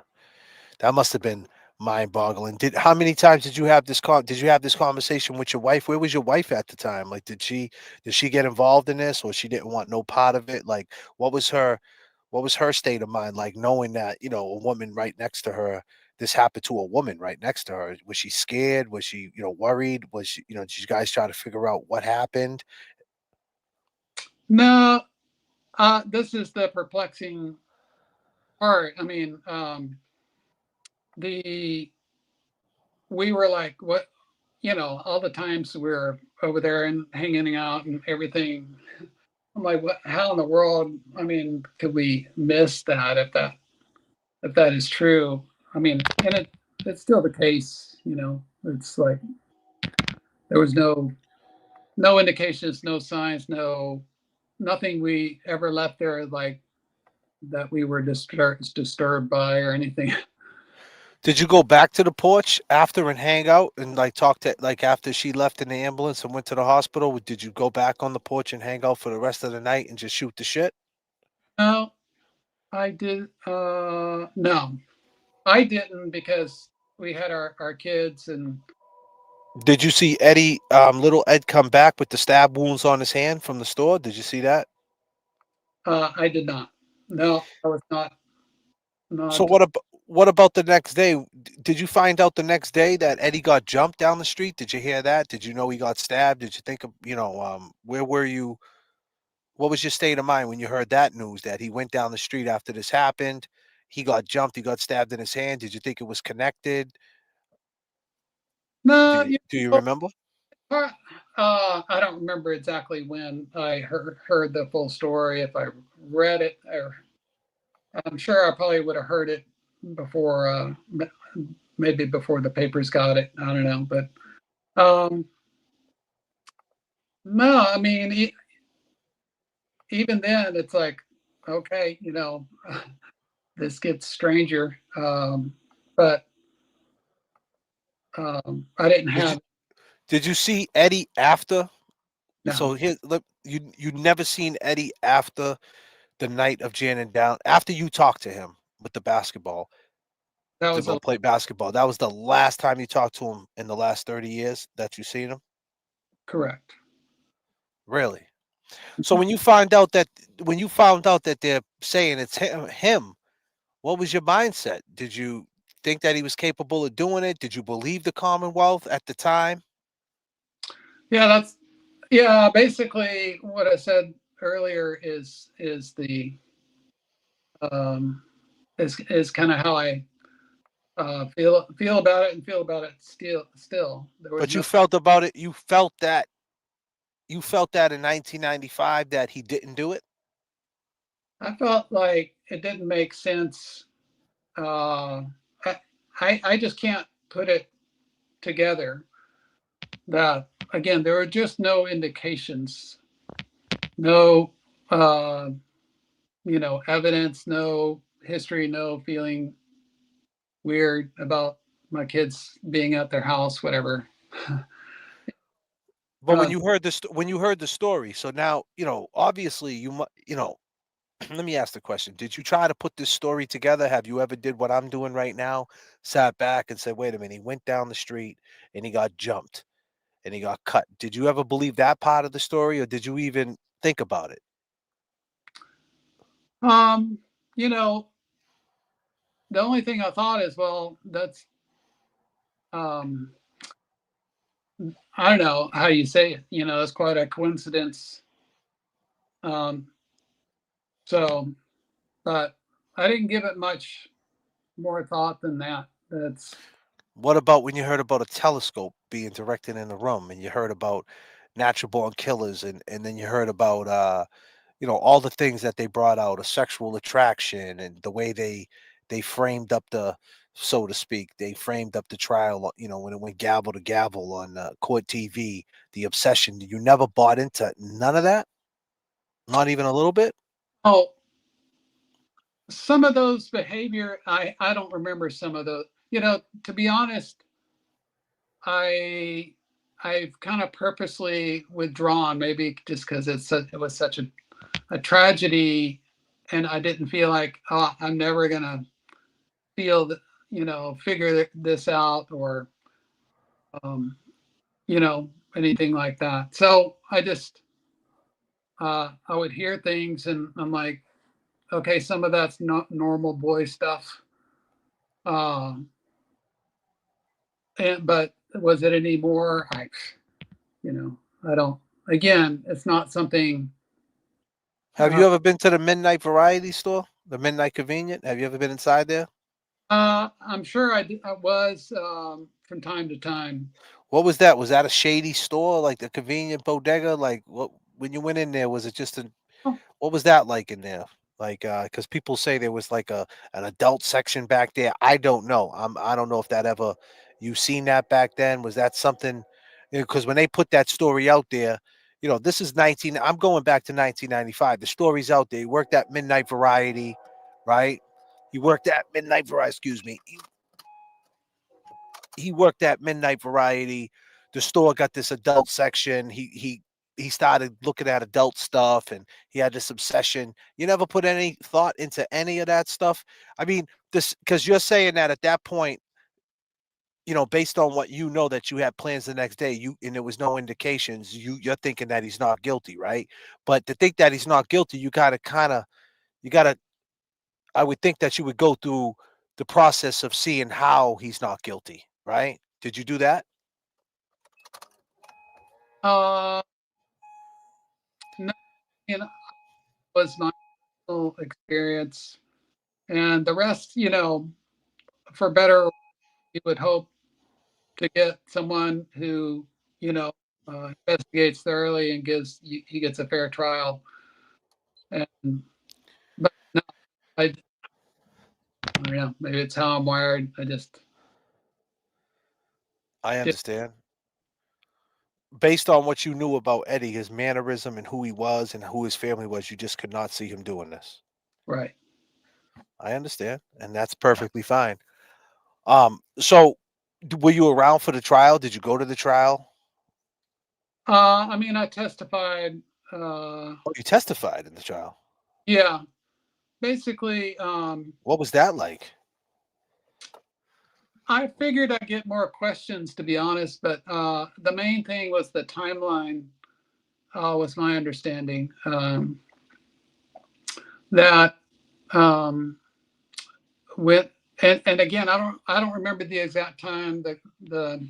That must have been mind-boggling. How many times did you have did you have this conversation with your wife? Where was your wife at the time? Like did she get involved in this, or she didn't want no part of it? Like what was her state of mind like, knowing that, a woman right next to her, this happened to a woman right next to her? Was she scared? Was she, worried? Was she, did you guys try to figure out what happened? no. This is the perplexing part. I mean, the we were like, what, all the times we were over there and hanging out and everything. I'm like, what? How in the world? I mean, could we miss that if that is true? I mean, and it's still the case. It's like there was no indications, no signs, nothing we ever left there like that we were disturbed by or anything. Did you go back to the porch after and hang out and like talk to, like, after she left in the ambulance and went to the hospital? Did you go back on the porch and hang out for the rest of the night and just shoot the shit? No, I did. No, I didn't because we had our kids and Did you see Eddie, little Ed, come back with the stab wounds on his hand from the store? Did you see that? I did not. No, I was So not. what about the next day? Did you find out the next day that Eddie got jumped down the street? Did you hear that? Did you know he got stabbed? Did you think of, where were you? What was your state of mind when you heard that news that he went down the street after this happened? He got jumped, he got stabbed in his hand. Did you think it was connected? No, Do you know, remember? I don't remember exactly when I heard the full story. If I read it, or I'm sure I probably would have heard it before, maybe before the papers got it. I don't know, but um, No, I mean, even then, it's like, okay, this gets stranger. But I didn't Did you have did you see Eddie after? So no. here, look, you never seen Eddie after the night of Janet down. After you talked to him with the basketball That to was go a play basketball. That was the last time you talked to him in the last 30 years that you seen him. correct. Really? So when you found out that they're saying it's him, what was your mindset? Did you think that he was capable of doing it? Did you believe the Commonwealth at the time? Yeah, basically what I said earlier is the um, is kind of how I feel about it and feel about it still. There was But you no. felt about it. You felt that in 1995 that he didn't do it. I felt like it didn't make sense. Uh, I just can't put it together that again there were just no indications, no uh, evidence, no history, no feeling weird about my kids being at their house, whatever. But uh, when you heard the story, so now obviously let me ask the question: did you try to put this story together? Have you ever did what I'm doing right now? Sat back and said, "Wait a minute, he went down the street and he got jumped and he got cut." Did you ever believe that part of the story, or did you even think about it? um, you know, the only thing I thought is, well, that's um, I don't know how you say it. It's quite a coincidence. Um, so, but I didn't give it much more thought than that. That's What about when you heard about a telescope being directed in the room, and you heard about natural born killers, and then you heard about all the things that they brought out, a sexual attraction, and the way they framed up the, so to speak, they framed up the trial, when it went gavel to gavel on court TV, the obsession. You never bought into none of that, not even a little bit. oh, some of those behavior I don't remember some of those. To be honest, I I've kind of purposely withdrawn, maybe just because it was such a tragedy, and I didn't feel like, oh, I'm never gonna feel that, figure this out, or um, anything like that. So I just I would hear things, and I'm like, okay, some of that's not normal boy stuff. Um, but was it any more? I don't. Again, it's not something. Have Uh, you ever been to the midnight variety store, the midnight convenient? Have you ever been inside there? I'm sure I was from time to time. What was that? Was that a shady store, like the convenient bodega? Like what? When you went in there, was it just a Oh, what was that like in there? Like, because people say there was like an adult section back there. I don't know. I don't know if that ever you seen that back then. Was that something? Because when they put that story out there, this is 19. I'm going back to 1995. The story's out there. He worked at Midnight Variety, right? He worked at Midnight Variety. Excuse me. He worked at Midnight Variety. The store got this adult section. He started looking at adult stuff, and he had this obsession. You never put any thought into any of that stuff. I mean, this because you're saying that at that point, based on what that you had plans the next day, and there was no indications. You're thinking that he's not guilty, right? But to think that he's not guilty, you gotta. I would think that you would go through the process of seeing how he's not guilty, right? Did you do that? uh, no, was my little experience, and the rest, for better, you would hope to get someone who investigates thoroughly and he gets a fair trial. And but no, I don't know. Maybe it's how I'm wired. I just I did. understand. based on what you knew about Eddie, his mannerism and who he was and who his family was, you just could not see him doing this. Right. I understand, and that's perfectly fine. So were you around for the trial? Did you go to the trial? I mean, I testified. Oh, you testified in the trial. Yeah, basically, What was that like? I figured I'd get more questions, to be honest, but the main thing was the timeline. Was my understanding that with and again, I don't remember the exact time. The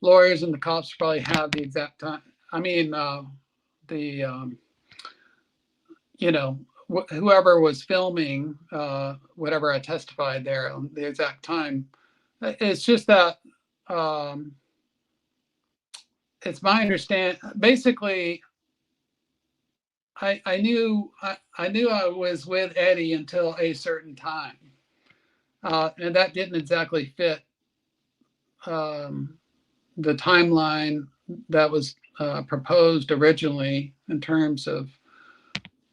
lawyers and the cops probably have the exact time. I mean, the whoever was filming whatever I testified there on the exact time. It's just that it's my understand. Basically, I knew I was with Eddie until a certain time, and that didn't exactly fit the timeline that was proposed originally in terms of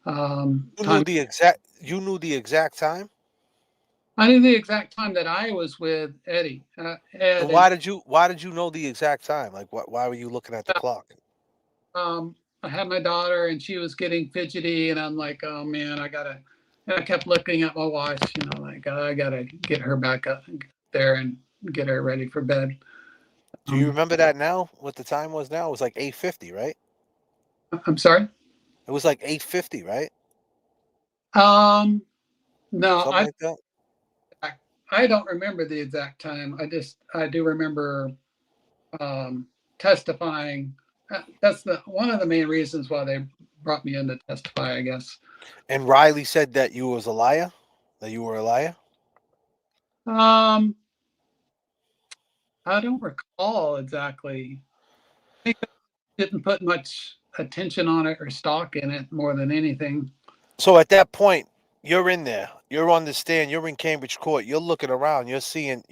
You knew time. the exact. You knew the exact time. I knew the exact time that I was with Eddie, And Ed, and why did you know the exact time? Like, why were you looking at the clock? I had my daughter, and she was getting fidgety, and I'm like, oh man, And I kept looking at my watch, like I gotta get her back up there and get her ready for bed. Do you remember that now? What the time was now? It was like 8:50, right? I'm sorry. It was like 8:50, right? Um, no, Something like that. I don't remember the exact time. I do remember testifying. That's the one of the main reasons why they brought me in to testify, I guess. And Riley said that you was a liar. That you were a liar. Um, I don't recall exactly. I think I didn't put much attention on it or stock in it more than anything. So at that point, you're in there. You're on the stand. You're in Cambridge court. You're looking around. You're seeing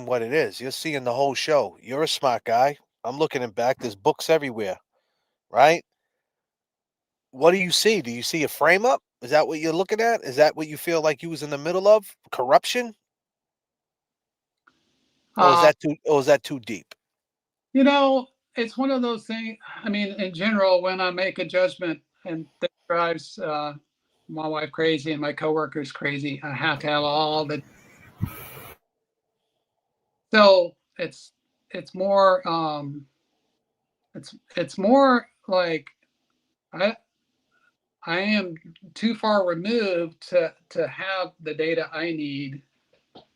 what it is. You're seeing the whole show. You're a smart guy. I'm looking in back. There's books everywhere, right? What do you see? Do you see a frame up? Is that what you're looking at? Is that what you feel like you was in the middle of? Corruption? Or is Uh, that too deep? you know, it's one of those things. I mean, in general, when I make a judgment and that drives my wife crazy and my coworkers crazy, I have to have all the. So it's more it's more like I I am too far removed to have the data I need.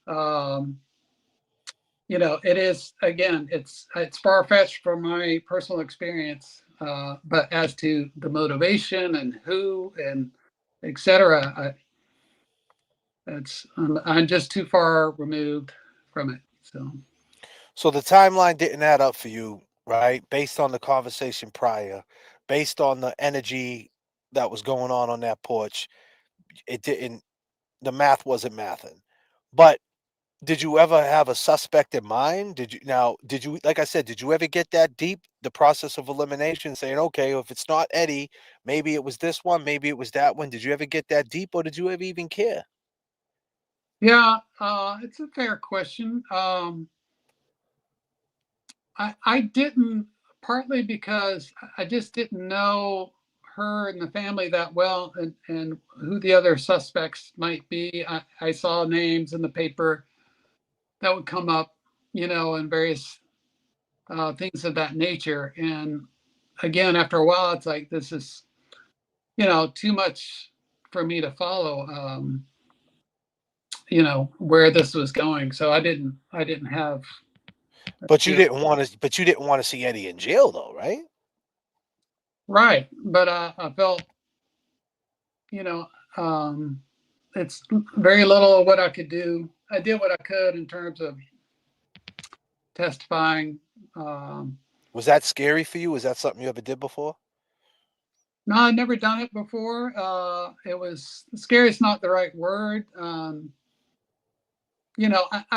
Um, it is again, it's far fetched from my personal experience, but as to the motivation and who and etc., I'm just too far removed from it. So the timeline didn't add up for you, right? Based on the conversation prior, based on the energy that was going on that porch, it didn't. The math wasn't mathing. But did you ever have a suspect in mind? Did you, like I said, did you ever get that deep? The process of elimination, saying, okay, if it's not Eddie, maybe it was this one, maybe it was that one. Did you ever get that deep, or did you ever even care? Yeah, it's a fair question. I didn't, partly because I just didn't know her and the family that well, and who the other suspects might be. I saw names in the paper that would come up, and various things of that nature. And again, after a while, it's like this is, too much for me to follow. Where this was going. So I didn't have. But you Yeah. didn't want to. But you didn't want to see Eddie in jail, though, right? Right, but I felt, you know, um, it's very little of what I could do. I did what I could in terms of testifying. Um, Was that scary for you? Was that something you ever did before? no, I'd never done it before. It was scary. Is not the right word. I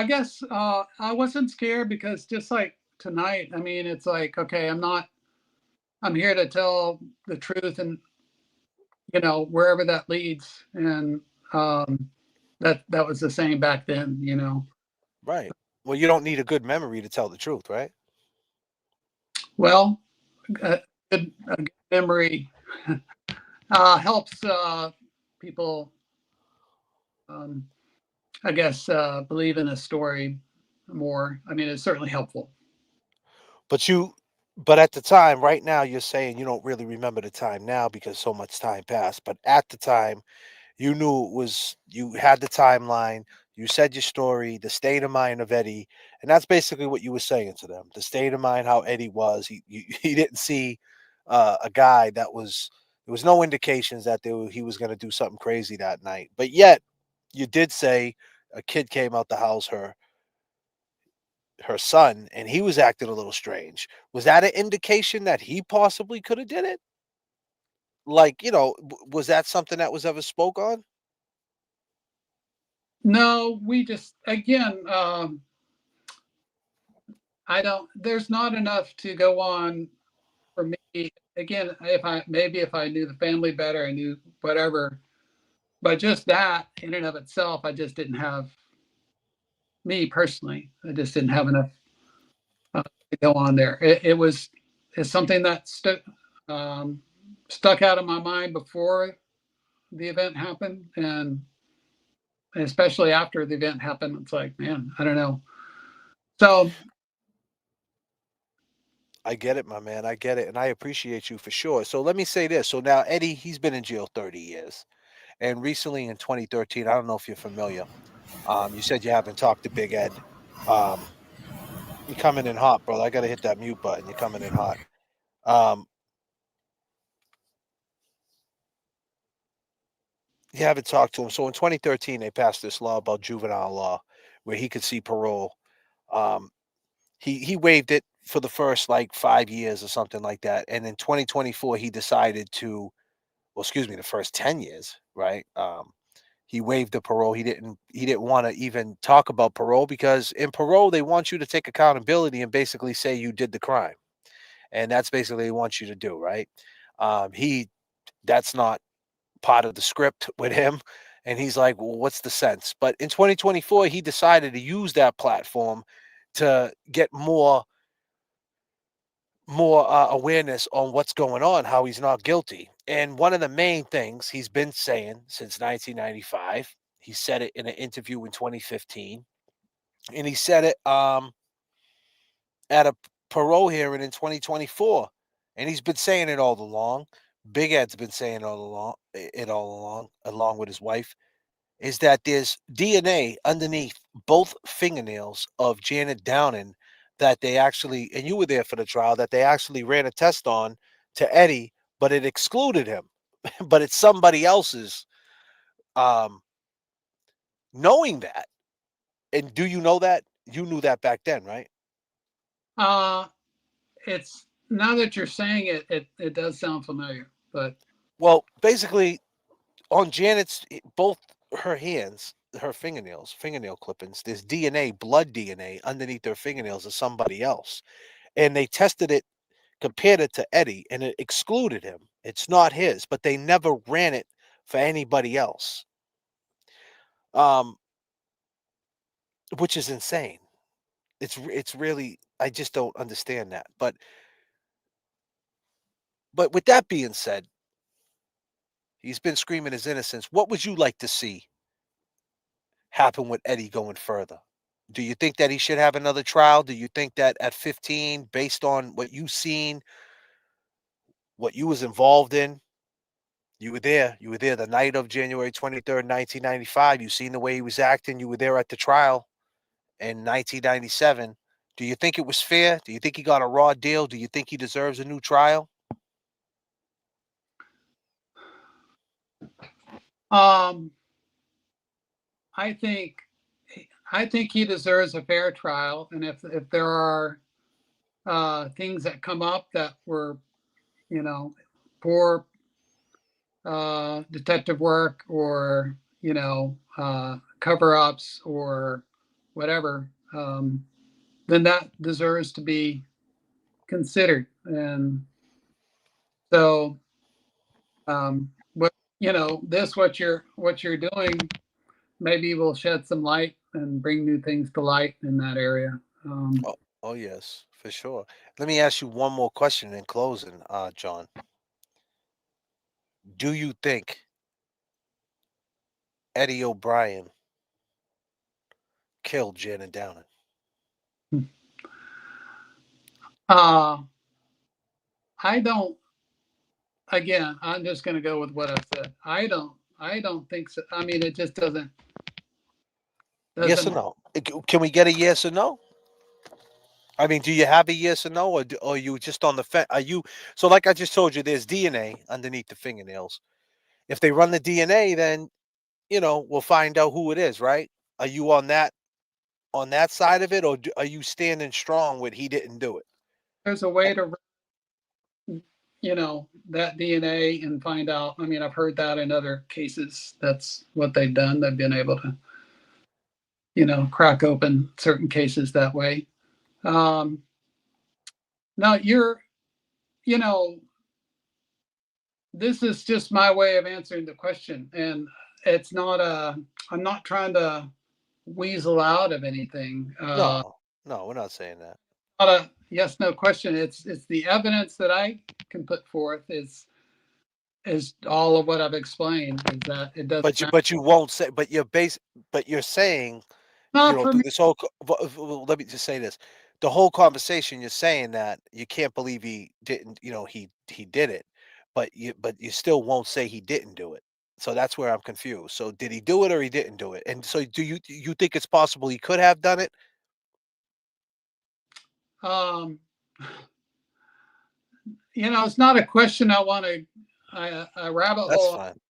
guess I wasn't scared because just like tonight, I mean, it's like, okay, I'm not. I'm here to tell the truth, and wherever that leads. And that was the same back then. Right. Well, you don't need a good memory to tell the truth, right? Well, a good memory helps people, um, I guess, believe in a story more. I mean, it's certainly helpful. But but at the time, right now, you're saying you don't really remember the time now because so much time passed. But at the time, you knew you had the timeline, you said your story, the state of mind of Eddie, and that's basically what you were saying to them. The state of mind, how Eddie was. He didn't see a guy that was. There was no indications that he was going to do something crazy that night. But yet, you did say a kid came out the house, her son, and he was acting a little strange. Was that an indication that he possibly could have did it? Like, was that something that was ever spoke on? No, we just, again, I don't. There's not enough to go on for me. Again, if I knew the family better, I knew whatever. But just that in and of itself, I just didn't have, me personally. I just didn't have enough to go on there. It's something that stuck out of my mind before the event happened, and especially after the event happened. It's like, man, I don't know. So, I get it, my man. I get it. And I appreciate you for sure. So let me say this. So now Eddie, he's been in jail 30 years. And recently in 2013, I don't know if you're familiar. You said you haven't talked to Big Ed. Um, you're coming in hot, brother. I gotta hit that mute button. You're coming in hot. Um, you haven't talked to him. So in 2013, they passed this law about juvenile law where he could see parole. Um, he waived it for the first like 5 years or something like that. And in 2024, he decided to, well, excuse me, the first 10 years, right? He waived the parole. He didn't want to even talk about parole because in parole they want you to take accountability and basically say you did the crime. And that's basically what they want you to do, right? He That's not part of the script with him. And he's like, well, what's the sense? But in 2024, he decided to use that platform to get more awareness on what's going on, how he's not guilty. And one of the main things he's been saying since 1995, he said it in an interview in 2015, and he said it at a parole hearing in 2024, and he's been saying it all along. Big Ed's been saying it all along, along with his wife, is that there's DNA underneath both fingernails of Janet Downing that they actually, and you were there for the trial, that they actually ran a test on to Eddie, but it excluded him. But it's somebody else's um, knowing that. And do you know that? You knew that back then, right? uh, it's now that you're saying it, it does sound familiar, but Well, basically, on Janet's, both her hands, her fingernail clippings, there's DNA, blood DNA underneath their fingernails of somebody else. And they tested it, compared it to Eddie, and it excluded him. It's not his, but they never ran it for anybody else. Um, which is insane. It's really, I just don't understand that. But with that being said, he's been screaming his innocence. What would you like to see happen with Eddie going further? Do you think that he should have another trial? Do you think that at 15, based on what you've seen, what you was involved in, you were there. You were there the night of January 23rd, 1995. You seen the way he was acting. You were there at the trial in 1997. Do you think it was fair? Do you think he got a raw deal? Do you think he deserves a new trial? um, I think I think he deserves a fair trial, and if there are things that come up that were, you know, poor detective work, or cover ups or whatever, then that deserves to be considered. And So, what what you're doing, maybe will shed some light and bring new things to light in that area. Oh yes, for sure. Let me ask you one more question in closing, John. Do you think Eddie O'Brien killed Janet Downing? Uh, I don't. Again, I'm just going to go with what I said. I don't think so. I mean, it just doesn't. Yes or no? Can we get a yes or no? I mean, do you have a yes or no, or are you just on the fence? Are you so? Like I just told you, there's DNA underneath the fingernails. If they run the DNA, then we'll find out who it is, right? Are you on that side of it, or are you standing strong with he didn't do it? There's a way to that DNA and find out. I mean, I've heard that in other cases. That's what they've done. They've been able to, crack open certain cases that way. Now you know, this is just my way of answering the question, and it's not I'm not trying to weasel out of anything. No, we're not saying that. Not a yes no question. It's the evidence that I can put forth is all of what I've explained. Is that it doesn't matter. But you won't say. But you're saying, Not for through me. this whole. Well, let me just say this: the whole conversation, you're saying that you can't believe he didn't. He did it, but you still won't say he didn't do it. So that's where I'm confused. So did he do it or he didn't do it? And so do you think it's possible he could have done it? Um, it's not a question I want to. I rabbit That's hole. fine.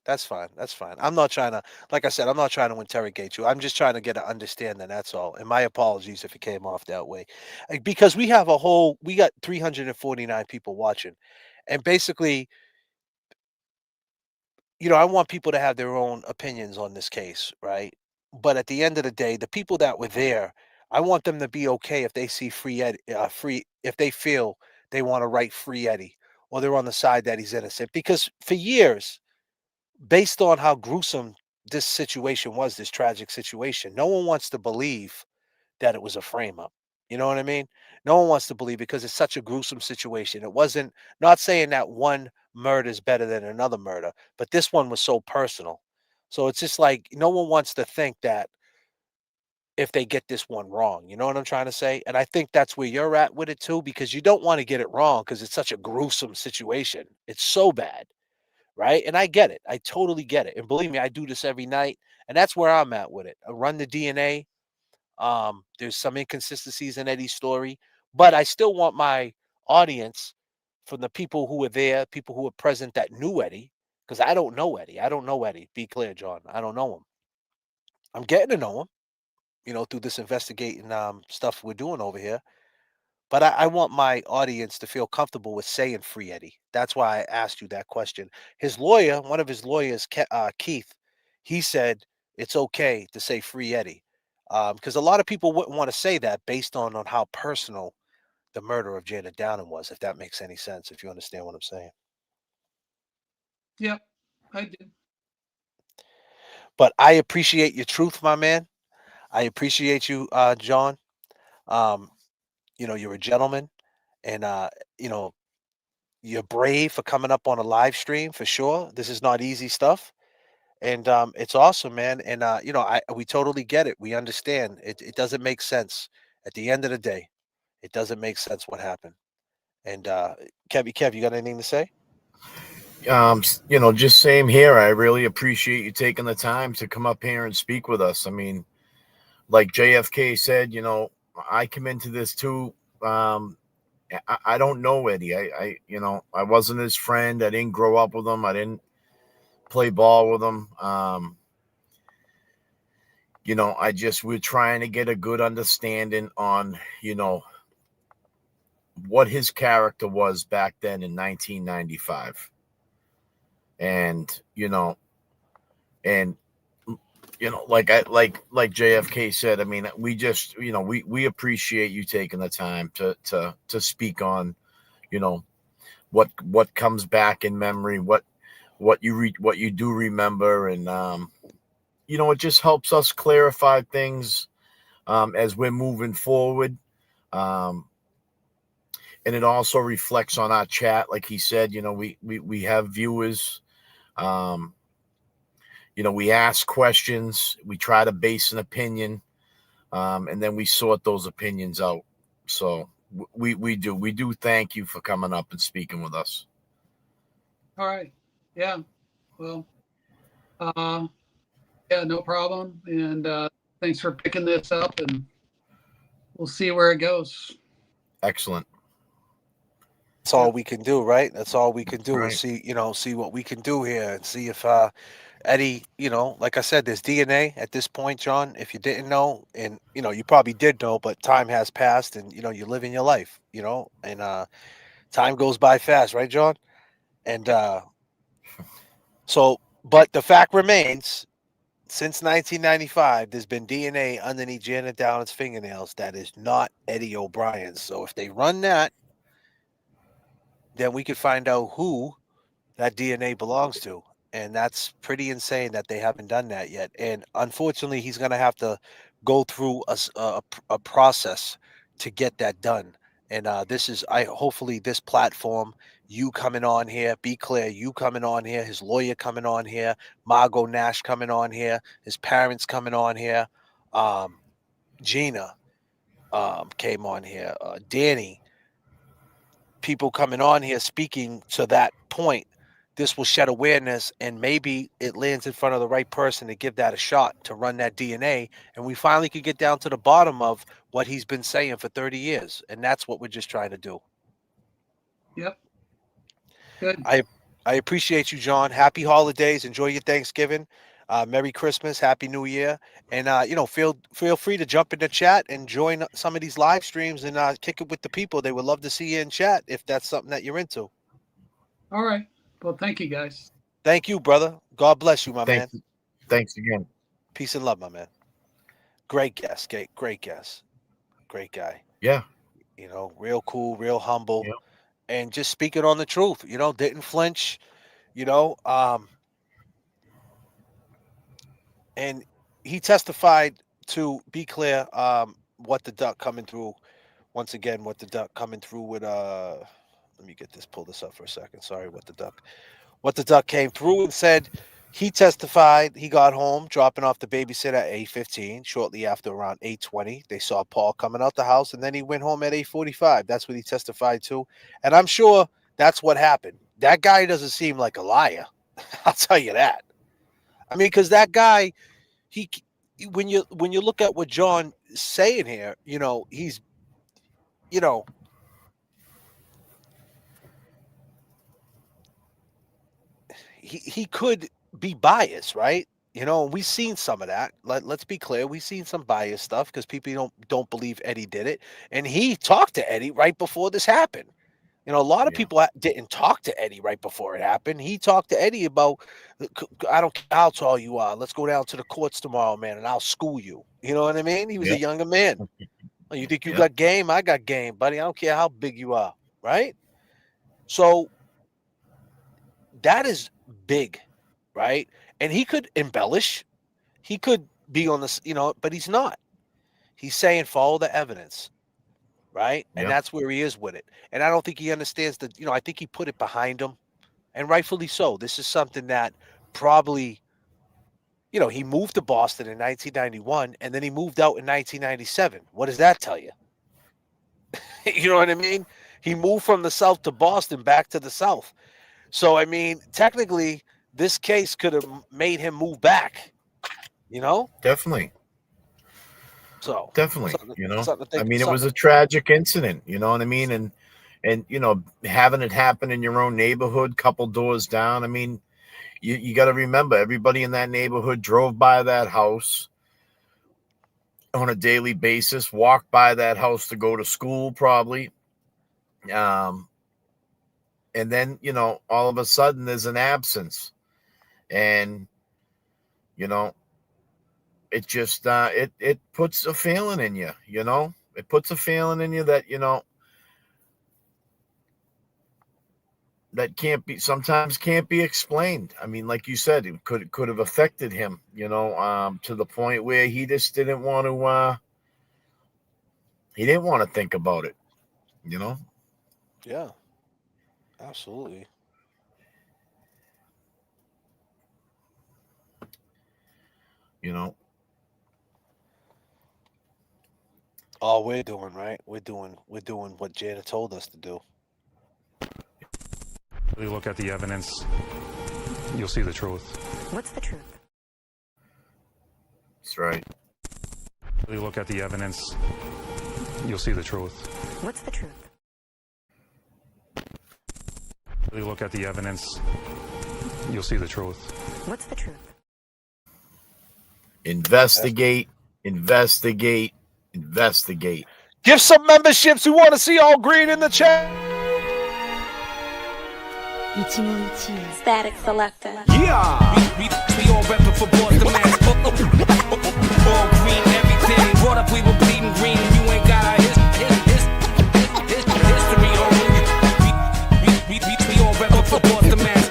That's fine. That's fine. I'm not trying to, like I said, I'm not trying to interrogate you. I'm just trying to get an understanding. That's all. And my apologies if it came off that way, because we got 349 people watching, and basically, I want people to have their own opinions on this case, right? But at the end of the day, the people that were there, I want them to be okay if they see if they feel they want to write free Eddie, or they're on the side that he's innocent, because for years, based on how gruesome this situation was, this tragic situation, no one wants to believe that it was a frame up. You know what I mean? No one wants to believe, because it's such a gruesome situation. It wasn't, not saying that one murder is better than another murder, but this one was so personal. So it's just like no one wants to think that if they get this one wrong, you know what I'm trying to say? And I think that's where you're at with it too, because you don't want to get it wrong because it's such a gruesome situation. It's so bad. Right? And I get it. I totally get it. And believe me, I do this every night. And that's where I'm at with it. I run the DNA. There's some inconsistencies in Eddie's story, but I still want my audience, from the people who were there, people who were present that knew Eddie, because I don't know Eddie. I don't know Eddie. Be clear, John. I don't know him. I'm getting to know him, through this investigating stuff we're doing over here. But I want my audience to feel comfortable with saying free Eddie. That's why I asked you that question. His lawyer, one of his lawyers, Keith, he said it's okay to say free Eddie, because a lot of people wouldn't want to say that based on how personal the murder of Janet Downing was, if that makes any sense, if you understand what I'm saying. Yep, I do. But I appreciate your truth, my man. I appreciate you, John. Um, you're a gentleman, and you know, you're brave for coming up on a live stream for sure. This is not easy stuff. And it's awesome, man. And we totally get it. We understand. It doesn't make sense at the end of the day. It doesn't make sense what happened. And Kev, you got anything to say? Just same here. I really appreciate you taking the time to come up here and speak with us. I mean, like JFK said, I come into this too. I don't know Eddie. I wasn't his friend. I didn't grow up with him. I didn't play ball with him. We're trying to get a good understanding on, what his character was back then in 1995. And, like JFK said, I mean, we just, we appreciate you taking the time to speak on, what comes back in memory, what you do remember, and it just helps us clarify things as we're moving forward. And it also reflects on our chat, like he said. We have viewers. We ask questions, we try to base an opinion, and then we sort those opinions out. So we do thank you for coming up and speaking with us. All right. Yeah. Well, yeah, no problem. And thanks for picking this up, and we'll see where it goes. Excellent. That's all we can do, right? That's all we can do Right. is see what we can do here and see if Eddie, like I said, there's DNA at this point, John. If you didn't know, and you probably did know, but time has passed, and you're living your life, and time goes by fast, right, John? And but the fact remains, since 1995, there's been DNA underneath Janet Downard's fingernails that is not Eddie O'Brien's. So if they run that, then we could find out who that DNA belongs to. And that's pretty insane that they haven't done that yet. And unfortunately, he's going to have to go through a process to get that done. And hopefully this platform, you coming on here, Be Clear, you coming on here, his lawyer coming on here, Margot Nash coming on here, his parents coming on here, Gina came on here, Danny, people coming on here speaking to that point. This will shed awareness, and maybe it lands in front of the right person to give that a shot to run that DNA, and we finally could get down to the bottom of what he's been saying for 30 years, and that's what we're just trying to do. Yep. Good. I appreciate you, John. Happy holidays. Enjoy your Thanksgiving. Merry Christmas. Happy New Year. And feel free to jump in the chat and join some of these live streams and kick it with the people. They would love to see you in chat if that's something that you're into. All right. Well, thank you, guys. Thank you, brother. God bless you, my man. Thanks again. Peace and love, my man. Great guest. Great guest. Great guy. Yeah. Real cool, real humble. Yeah. And just speaking on the truth, didn't flinch, and he testified to Be Clear, what the duck coming through, once again, what the duck coming through with, let me pull this up for a second. Sorry, what the duck came through and said he testified he got home, dropping off the babysitter at 8:15. Shortly after, around 8:20, they saw Paul coming out the house, and then he went home at 8:45. That's what he testified to. And I'm sure that's what happened. That guy doesn't seem like a liar. I'll tell you that. I mean, because that guy, when you look at what John is saying here, he's, he could be biased, right? We've seen some of that. Let's be clear, we've seen some biased stuff because people don't believe Eddie did it, and he talked to Eddie right before this happened. A lot of people didn't talk to Eddie right before it happened. He talked to Eddie about, I don't care how tall you are. Let's go down to the courts tomorrow, man, and I'll school you. You know what I mean? He was a younger man. You think you got game? I got game, buddy. I don't care how big you are, right? So that is big, right? And he could embellish. He could be on this, but he's not. He's saying follow the evidence. Right. And that's where he is with it. And I don't think he understands that, I think he put it behind him, and rightfully so. This is something that probably, he moved to Boston in 1991 and then he moved out in 1997. What does that tell you? You know what I mean? He moved from the South to Boston, back to the South. So, I mean, technically, this case could have made him move back, Definitely. So definitely, I mean, it was a something. tragic incident, you know what I mean? And having it happen in your own neighborhood, couple doors down. I mean, you got to remember, everybody in that neighborhood drove by that house on a daily basis, walked by that house to go to school, probably. And then, all of a sudden there's an absence, and, it just it puts a feeling in you, it puts a feeling in you that, that sometimes can't be explained. I mean, like you said, it could have affected him, to the point where he just didn't want to. He didn't want to think about it, you know. Yeah, absolutely. You know. All we're doing, right? We're doing what Jada told us to do. Really look at the evidence, you'll see the truth. What's the truth? That's right. Really look at the evidence, you'll see the truth. What's the truth? Really look at the evidence, you'll see the truth. What's the truth? Investigate, investigate, investigate. Give some memberships. We want to see all green in the chat. Static selector. Yeah, we all reppin' for Boston, Mass. All green, everything. Brought up, we were bleeding green. You ain't got our history on you. We all reppin' for Boston, Mass.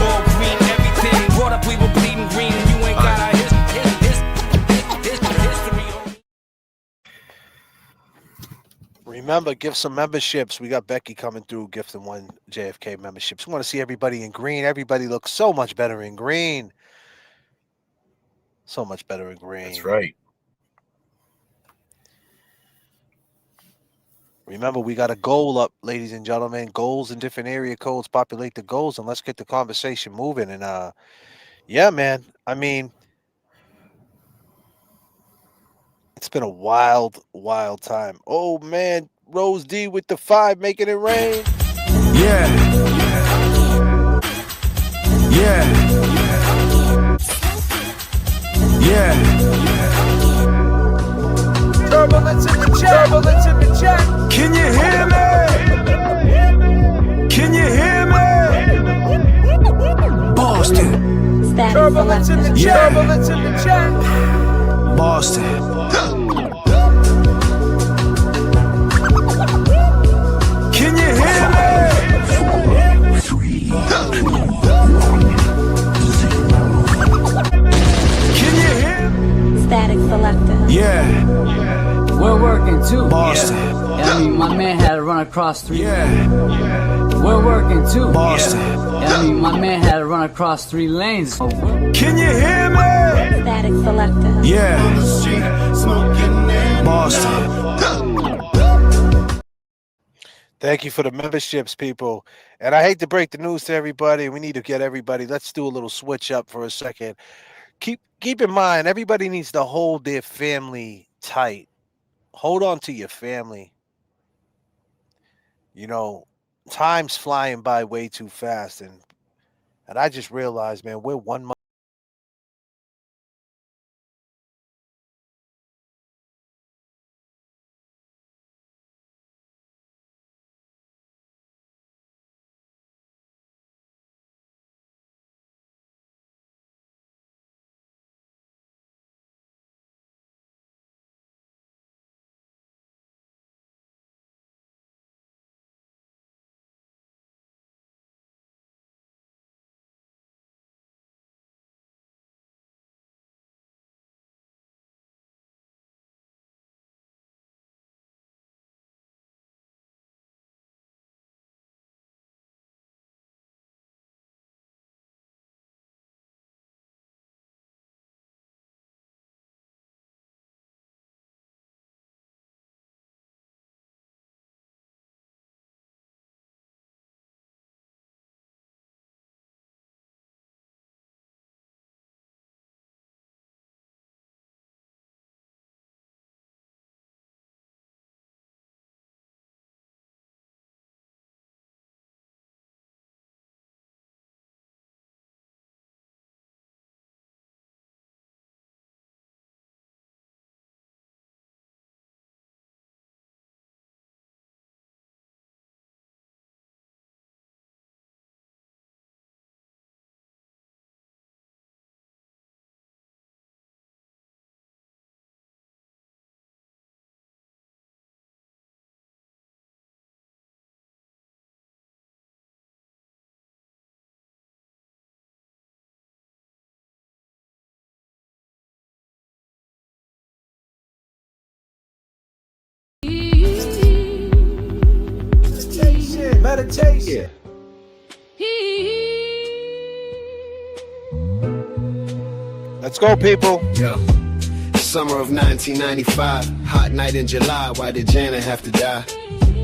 All green, everything. Brought up, we were bleeding green. You ain't got our history on you. Remember, give some memberships. We got Becky coming through, gifting 1 JFK memberships. We want to see everybody in green. Everybody looks so much better in green. So much better in green. That's right. Remember, we got a goal up, ladies and gentlemen. Goals in different area codes. Populate the goals, and let's get the conversation moving. And yeah, man. I mean, it's been a wild, wild time. Oh man, Rose D with the 5, making it rain. Yeah. Yeah. Yeah. Turbulence in the chat. Turbulence in the chat. Can you hear me? Can you hear me? Boston. Static Turbulence in the selector. chat. Turbulence in the chat. Boston. Can you hear me? Can you hear me? Static selector. Yeah. We're working too. Boston. I mean, my man had to run across 3 Yeah. We're working too. Boston. I mean, my man had to run across 3 lanes. Can you hear me? Static selector. Yeah. Boston. Thank you for the memberships, people. And I hate to break the news to everybody. We need to get everybody. Let's do a little switch up for a second. Keep in mind, everybody needs to hold their family tight. Hold on to your family. You know, time's flying by way too fast, and I just realized, man, we're 1 month. reputation. Let's go, people. Yeah. Summer of 1995, hot night in July. Why did Janet have to die?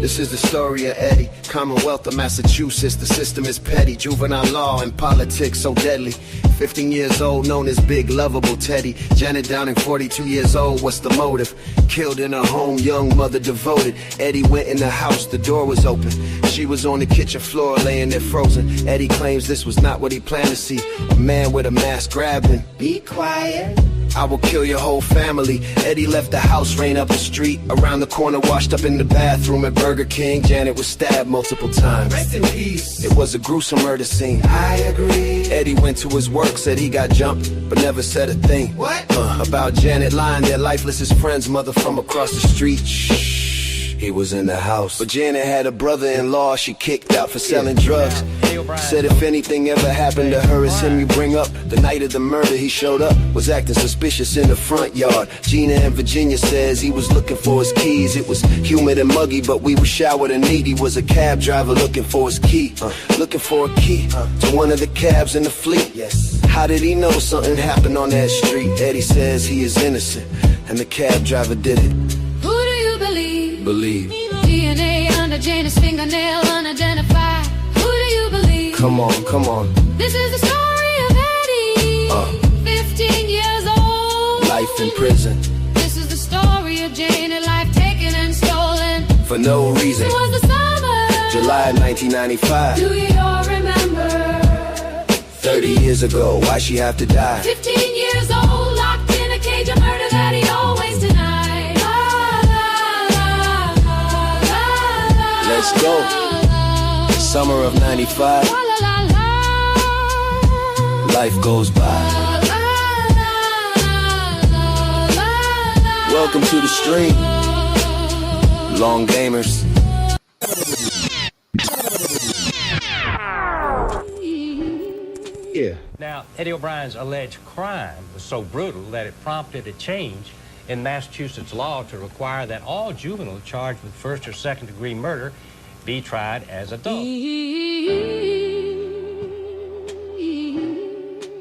This is the story of Eddie, Commonwealth of Massachusetts. The system is petty, juvenile law and politics so deadly. 15 years old, known as Big Lovable Teddy. Janet Downing, 42 years old, what's the motive? Killed in her home, young mother devoted. Eddie went in the house, the door was open. She was on the kitchen floor, laying there frozen. Eddie claims this was not what he planned to see. A man with a mask grabbed him. Be quiet. I will kill your whole family. Eddie left the house, ran up the street. Around the corner, washed up in the bathroom at Burger King. Janet was stabbed multiple times. Rest in peace. It was a gruesome murder scene. I agree. Eddie went to his work, said he got jumped, but never said a thing. What? About Janet lying there lifeless. His friend's mother from across the street. Shh. He was in the house. But Janet had a brother-in-law she kicked out for selling drugs. Said if anything ever happened to her, it's him you bring up. The night of the murder he showed up, was acting suspicious in the front yard. Gina in Virginia says he was looking for his keys. It was humid and muggy, but we were showered and neat. He was a cab driver looking for his key. Looking for a key to one of the cabs in the fleet. Yes. How did he know something happened on that street? Eddie says he is innocent, and the cab driver did it. Who do you believe? Believe. DNA under Janet's fingernail unidentified. Who do you believe? Come on, come on. This is the story of Eddie, 15 years old. Life in prison. This is the story of Janet, life taken and stolen. For no reason. It was the summer. July 1995. Do you all remember? 30 years ago, why she have to die? 15 years old, locked in a cage of murder that he always denied. Let's go. Summer of 95. Life goes by. Welcome to the stream, long gamers. Yeah. Now, Eddie O'Brien's alleged crime was so brutal that it prompted a change in Massachusetts law to require that all juveniles charged with first or second degree murder be tried as adults.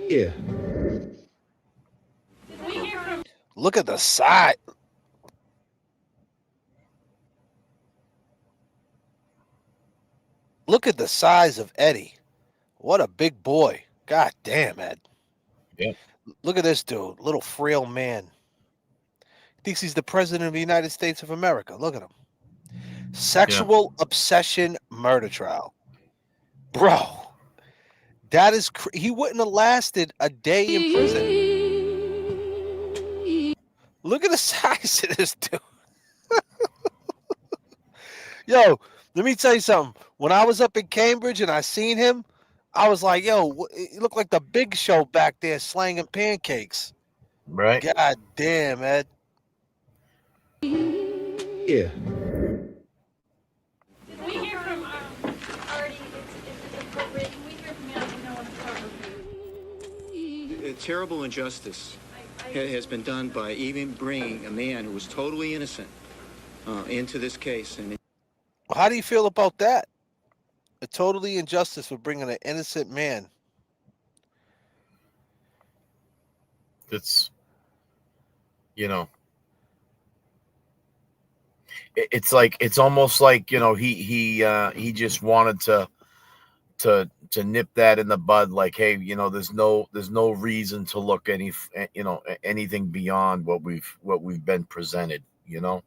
Yeah. Look at the side. Look at the size of Eddie. What a big boy. God damn, Ed. Yeah. Look at this dude, little frail man. Thinks he's the president of the United States of America. Look at him. Sexual obsession murder trial. Bro, that is he wouldn't have lasted a day in prison. Look at the size of this dude. Yo, let me tell you something. When I was up in Cambridge and I seen him, I was like, yo, he looked like the Big Show back there slanging pancakes. Right. God damn, Ed. Yeah. We hear from Artie, it's appropriate. We hear from you, I don't know what to start with. A terrible injustice has been done by even bringing a man who was totally innocent into this case. And How do you feel about that? A totally injustice for bringing an innocent man. It's, you know, it's like, it's almost like, you know, he just wanted to nip that in the bud. Like, hey, you know, there's no reason to look anything beyond what we've been presented, you know.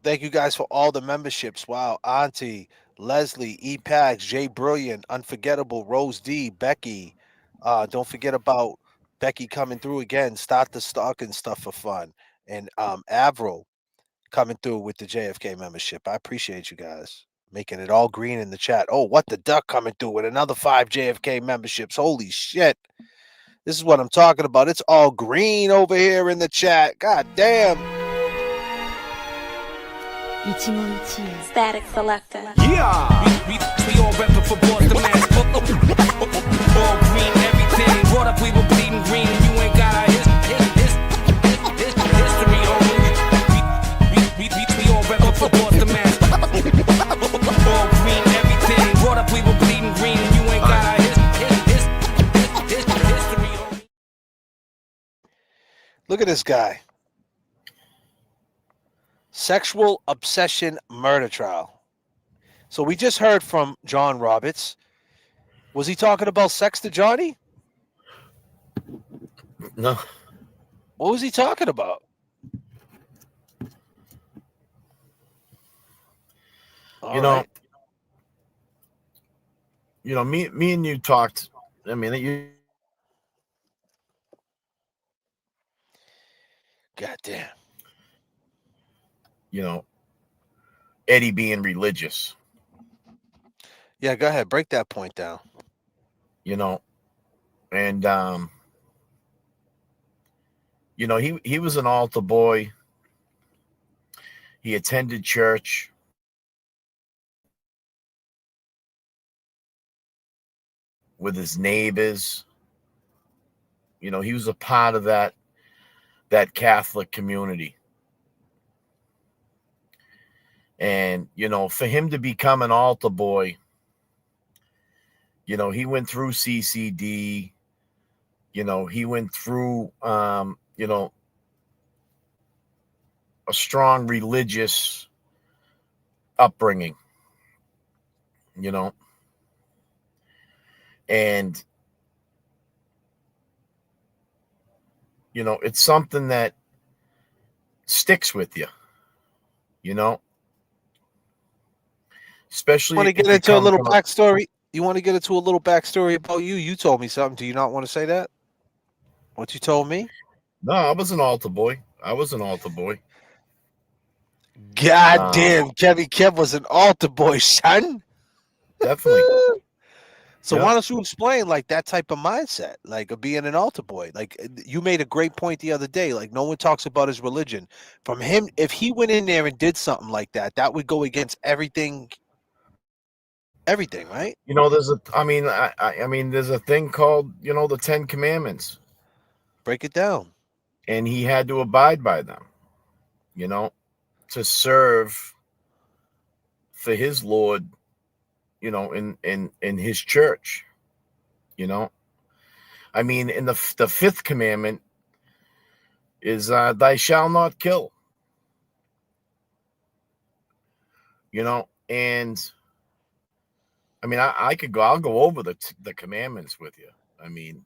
Thank you guys for all the memberships. Wow. Auntie, Leslie, E-Pags, Jay Brilliant, Unforgettable, Rose D, Becky. Don't forget about Becky coming through again. Start the stocking stuff for fun. And Avril coming through with the JFK membership. I appreciate you guys making it all green in the chat. Oh, What the Duck coming through with another 5 JFK memberships. Holy shit. This is what I'm talking about. It's all green over here in the chat. God damn. Static Selector. Yeah. We all reppin' for Boston, man. All green, everything. Brought up, we were bleeding green. You ain't got our history, homie. We all reppin' Look at this guy. Sexual obsession murder trial. So we just heard from John Roberts. Was he talking about sex to Johnny? No. What was he talking about? You know, me and you talked. I mean, goddamn. Eddie being religious. Yeah, go ahead. Break that point down. And he was an altar boy. He attended church. With his neighbors. He was a part of that Catholic community. And, for him to become an altar boy, he went through CCD, he went through, a strong religious upbringing, and, it's something that sticks with you, especially. Want to get into a little backstory? You want to get into a little backstory about you? You told me something. Do you not want to say that? What you told me? No, I was an altar boy. God damn, Kevy Kev was an altar boy, son. Definitely. So why don't you explain like that type of mindset, like of being an altar boy? Like you made a great point the other day. Like no one talks about his religion. From him, if he went in there and did something like that, that would go against everything, right? There's there's a thing called, the 10 Commandments. Break it down. And he had to abide by them, to serve for his Lord, in his church, I mean, in the fifth commandment is thou shalt not kill, and I mean, I'll go over the commandments with you. I mean,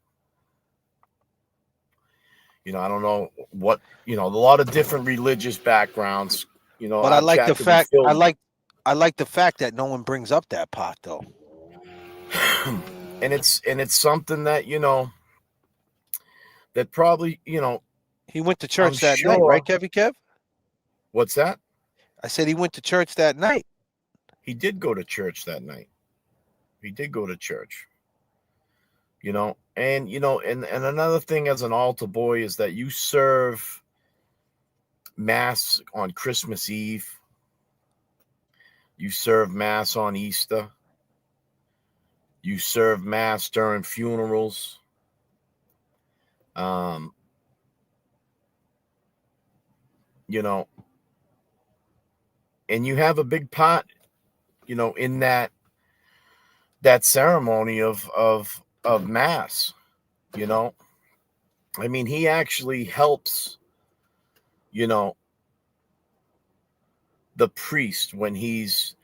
I don't know what, a lot of different religious backgrounds, but I like the fact I like the fact that no one brings up that part though. and it's something that, that probably, he went to church that night, right, Kevy Kev? What's that? I said he went to church that night. He did go to church that night. He did go to church. And another thing as an altar boy is that you serve mass on Christmas Eve. You serve mass on Easter. You serve mass during funerals. And you have a big part, in that ceremony of mass, I mean, he actually helps, the priest when he's,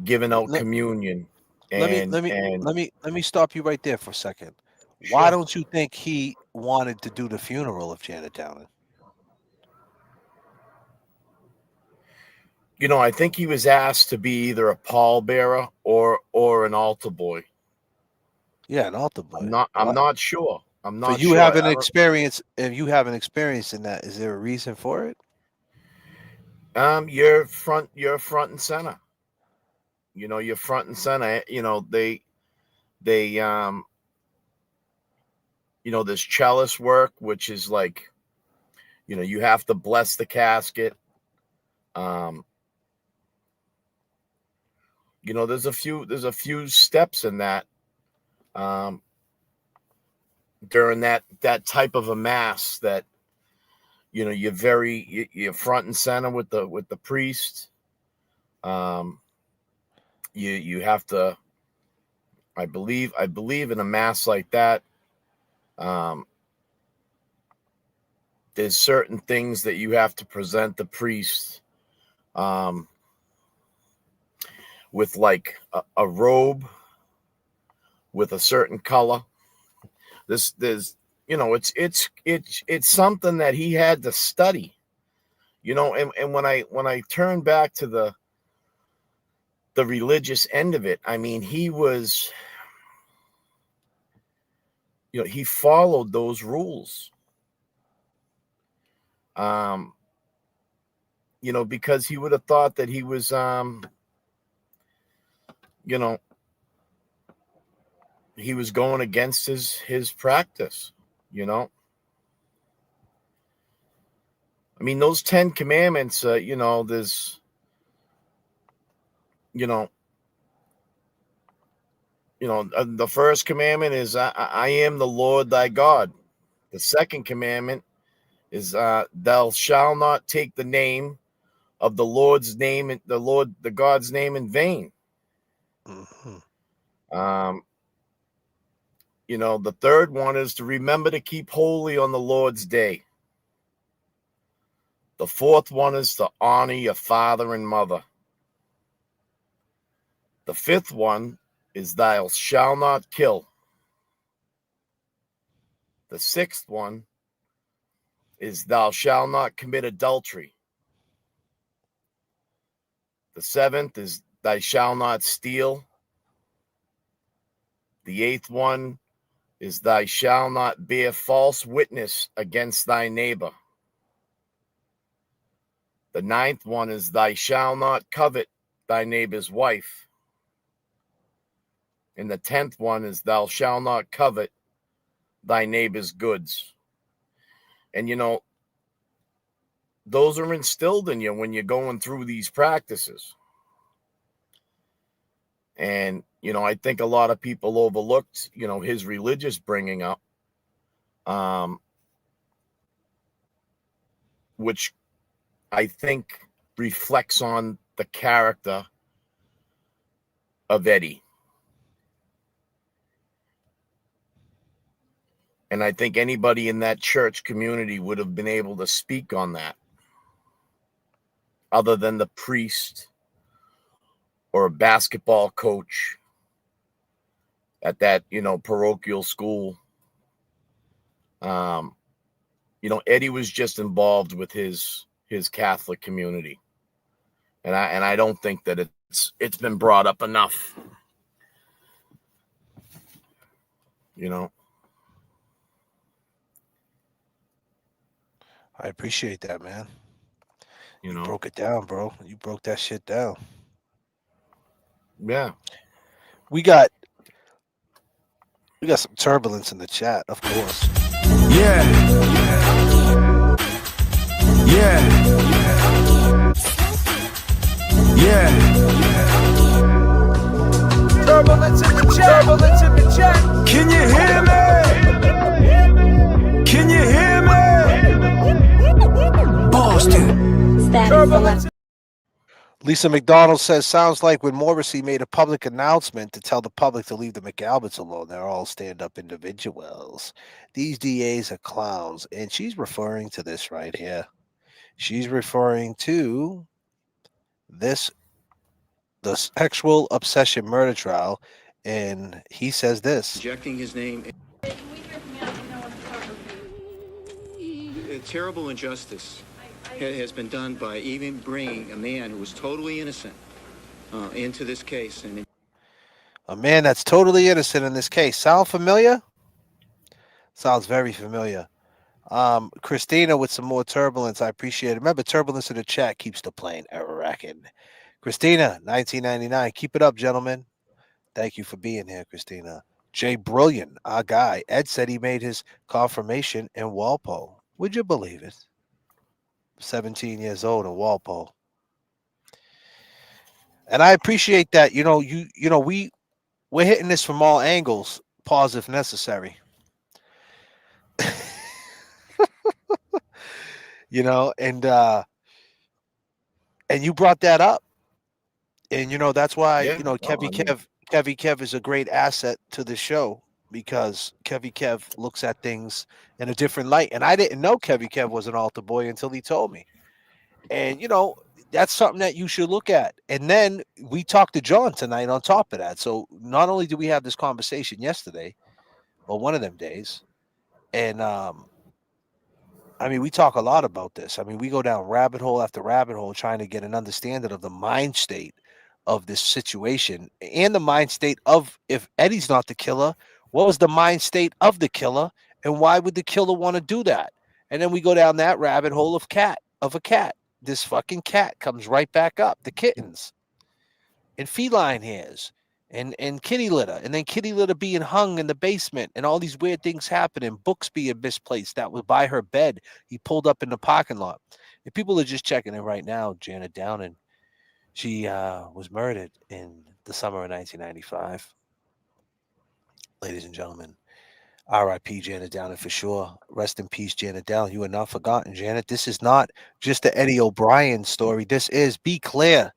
giving out communion. And let me stop you right there for a second. Sure. Why don't you think he wanted to do the funeral of Janet Downing? I think he was asked to be either a pallbearer or an altar boy. Yeah, an altar boy. I'm not sure. I'm not sure. You have an experience. If you have an experience in that, is there a reason for it? You're front and center. You're front and center. They there's chalice work, which is like, you have to bless the casket. There's a few steps in that, during that type of a mass that, you're front and center with the priest. You have to, I believe in a mass like that, There's certain things that you have to present the priest with, like a robe with a certain color. There's it's something that he had to study, and when I turn back to the religious end of it, I mean, he was, he followed those rules, because he would have thought that he was, he was going against his practice, I mean, those 10 commandments, there's, the first commandment is, I am the Lord thy God. The second commandment is, thou shalt not take the name of the Lord's name, the God's name in vain. Mm-hmm. The third one is to remember to keep holy on the Lord's day. The fourth one is to honor your father and mother. The fifth one is thou shalt not kill. The sixth one is thou shalt not commit adultery. The seventh is thou shalt not steal. The eighth one is thou shalt not bear false witness against thy neighbor. The ninth one is thou shalt not covet thy neighbor's wife. And the 10th one is thou shalt not covet thy neighbor's goods. And those are instilled in you when you're going through these practices. And I think a lot of people overlooked his religious bringing up, which I think reflects on the character of Eddie. And I think anybody in that church community would have been able to speak on that, other than the priest or a basketball coach at that, parochial school. Eddie was just involved with his Catholic community. And I don't think that it's been brought up enough. I appreciate that, man. You broke it down, bro. You broke that shit down. Yeah. We got some turbulence in the chat, of course. Yeah. Turbulence in the chat. Turbulence in the chat. Can you hear me? Can you hear me? Boston. Turbulence. Lisa McDonald says, sounds like when Morrissey made a public announcement to tell the public to leave the McAlberts alone, they're all stand-up individuals. These DAs are clowns. And she's referring to this right here. She's referring to the sexual obsession murder trial. And he says this. Injecting his name. A terrible injustice has been done by even bringing a man who was totally innocent into this case. And a man that's totally innocent in this case. Sound familiar? Sounds very familiar. Christina with some more turbulence. I appreciate it. Remember, turbulence in the chat keeps the plane a-racking. Christina, 1999. Keep it up, gentlemen. Thank you for being here, Christina. Jay Brilliant, our guy. Ed said he made his confirmation in Walpole. Would you believe it? 17 years old in Walpole. And I appreciate that. We're hitting this from all angles. Pause if necessary. And you brought that up. And that's why, Kevy Kev is a great asset to the show. because Kevy Kev looks at things in a different light. And I didn't know Kevy Kev was an altar boy until he told me. And, that's something that you should look at. And then we talked to John tonight on top of that. So not only did we have this conversation yesterday, or one of them days, and we talk a lot about this. We go down rabbit hole after rabbit hole trying to get an understanding of the mind state of this situation and the mind state of, if Eddie's not the killer, what was the mind state of the killer, and why would the killer want to do that? And then we go down that rabbit hole of a cat. This fucking cat comes right back up. The kittens and feline hairs and kitty litter, and then kitty litter being hung in the basement, and all these weird things happening, books being misplaced that was by her bed. He pulled up in the parking lot. And people are just checking in right now. Janet Downing, she was murdered in the summer of 1995. Ladies and gentlemen, R.I.P. Janet Downing for sure. Rest in peace, Janet Downing. You are not forgotten, Janet. This is not just the Eddie O'Brien story. This is, be clear,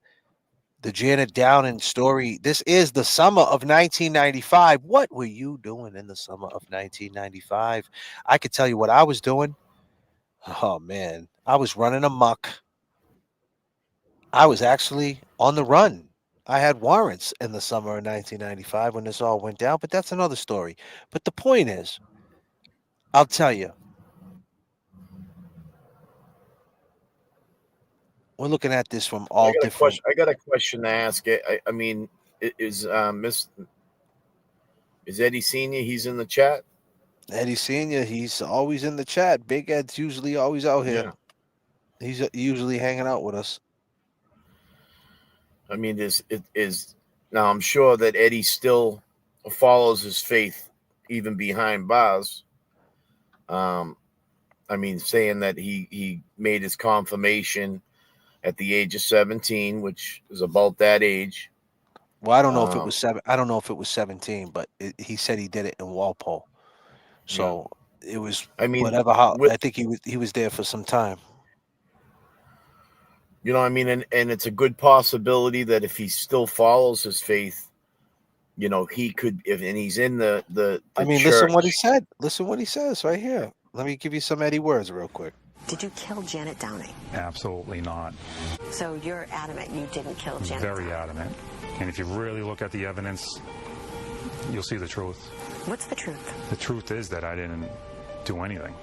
the Janet Downing story. This is the summer of 1995. What were you doing in the summer of 1995? I could tell you what I was doing. Oh, man. I was running amok. I was actually on the run. I had warrants in the summer of 1995 when this all went down, but that's another story. But the point is, I'll tell you, we're looking at this from all different. I got a question to ask. Is Eddie Senior? He's in the chat. Eddie Senior, he's always in the chat. Big Ed's usually always out here. Yeah. He's usually hanging out with us. Now I'm sure that Eddie still follows his faith even behind bars. Saying that he made his confirmation at the age of 17, which is about that age. Well, I don't know if it was 7. I don't know if it was 17, but he said he did it in Walpole. So it was. Whatever. I think he was there for some time. And it's a good possibility that if he still follows his faith, he could. And he's in the church. Listen what he said. Listen what he says right here. Let me give you some Eddie words real quick. Did you kill Janet Downing? Absolutely not. So you're adamant you didn't kill Janet Very Downing? adamant. And if you really look at the evidence, you'll see the truth. What's the truth? The truth is that I didn't do anything.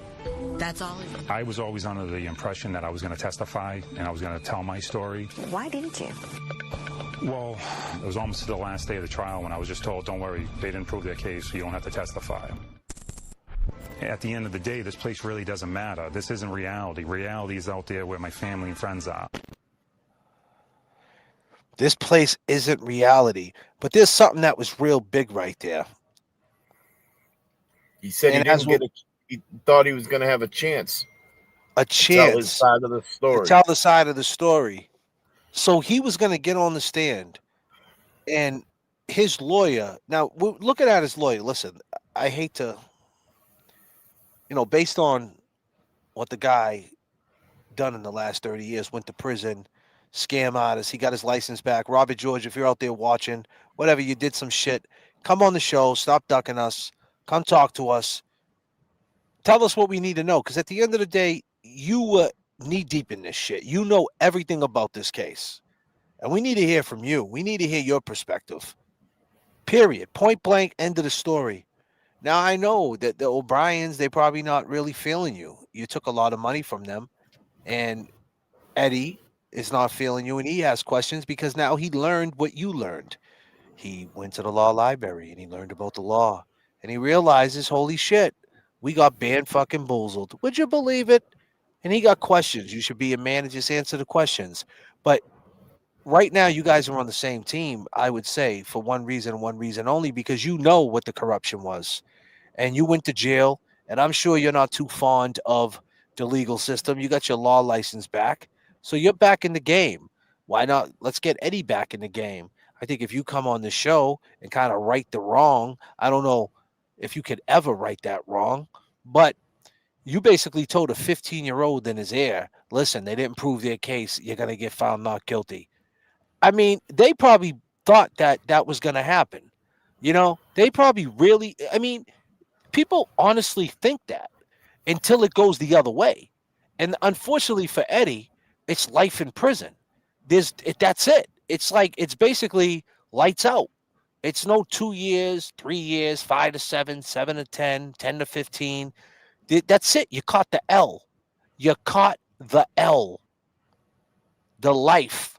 That's all? I was always under the impression that I was going to testify and I was going to tell my story. Why didn't you? Well, it was almost the last day of the trial when I was just told, don't worry, they didn't prove their case, so you don't have to testify. At the end of the day, this place really doesn't matter. This isn't reality. Reality is out there where my family and friends are. This place isn't reality, but there's something that was real big right there. He said he thought he was going to have a chance. A chance. To tell his side of the story. To tell the side of the story. So he was going to get on the stand, and his lawyer. Now, we're looking at his lawyer. Listen, I hate to, based on what the guy done in the last 30 years, went to prison, scam artist, he got his license back. Robert George, if you're out there watching, whatever, you did some shit, come on the show, stop ducking us, come talk to us, tell us what we need to know, because at the end of the day, you were knee deep in this shit. You know everything about this case, and we need to hear from you. We need to hear your perspective. Period. Point blank, end of the story. Now, I know that the O'Briens, they probably not really feeling you. You took a lot of money from them, and Eddie is not feeling you, and he has questions because now he learned what you learned. He went to the law library, and he learned about the law, and he realizes, holy shit, we got banned fucking boozled. Would you believe it? And he got questions. You should be a man and just answer the questions. But right now, you guys are on the same team, I would say, for one reason only, because you know what the corruption was. And you went to jail, and I'm sure you're not too fond of the legal system. You got your law license back, so you're back in the game. Why not? Let's get Eddie back in the game. I think if you come on the show and kind of right the wrong, I don't know if you could ever right that wrong, but you basically told a 15-year-old in his ear, listen, they didn't prove their case. You're going to get found not guilty. I mean, they probably thought that was going to happen. You know, they probably really, I mean, people honestly think that until it goes the other way. And unfortunately for Eddie, it's life in prison. That's it. It's like it's basically lights out. It's no 2 years, 3 years, 5 to 7, 7 to 10, 10 to 15. That's it. You caught the L. You caught the L, the life.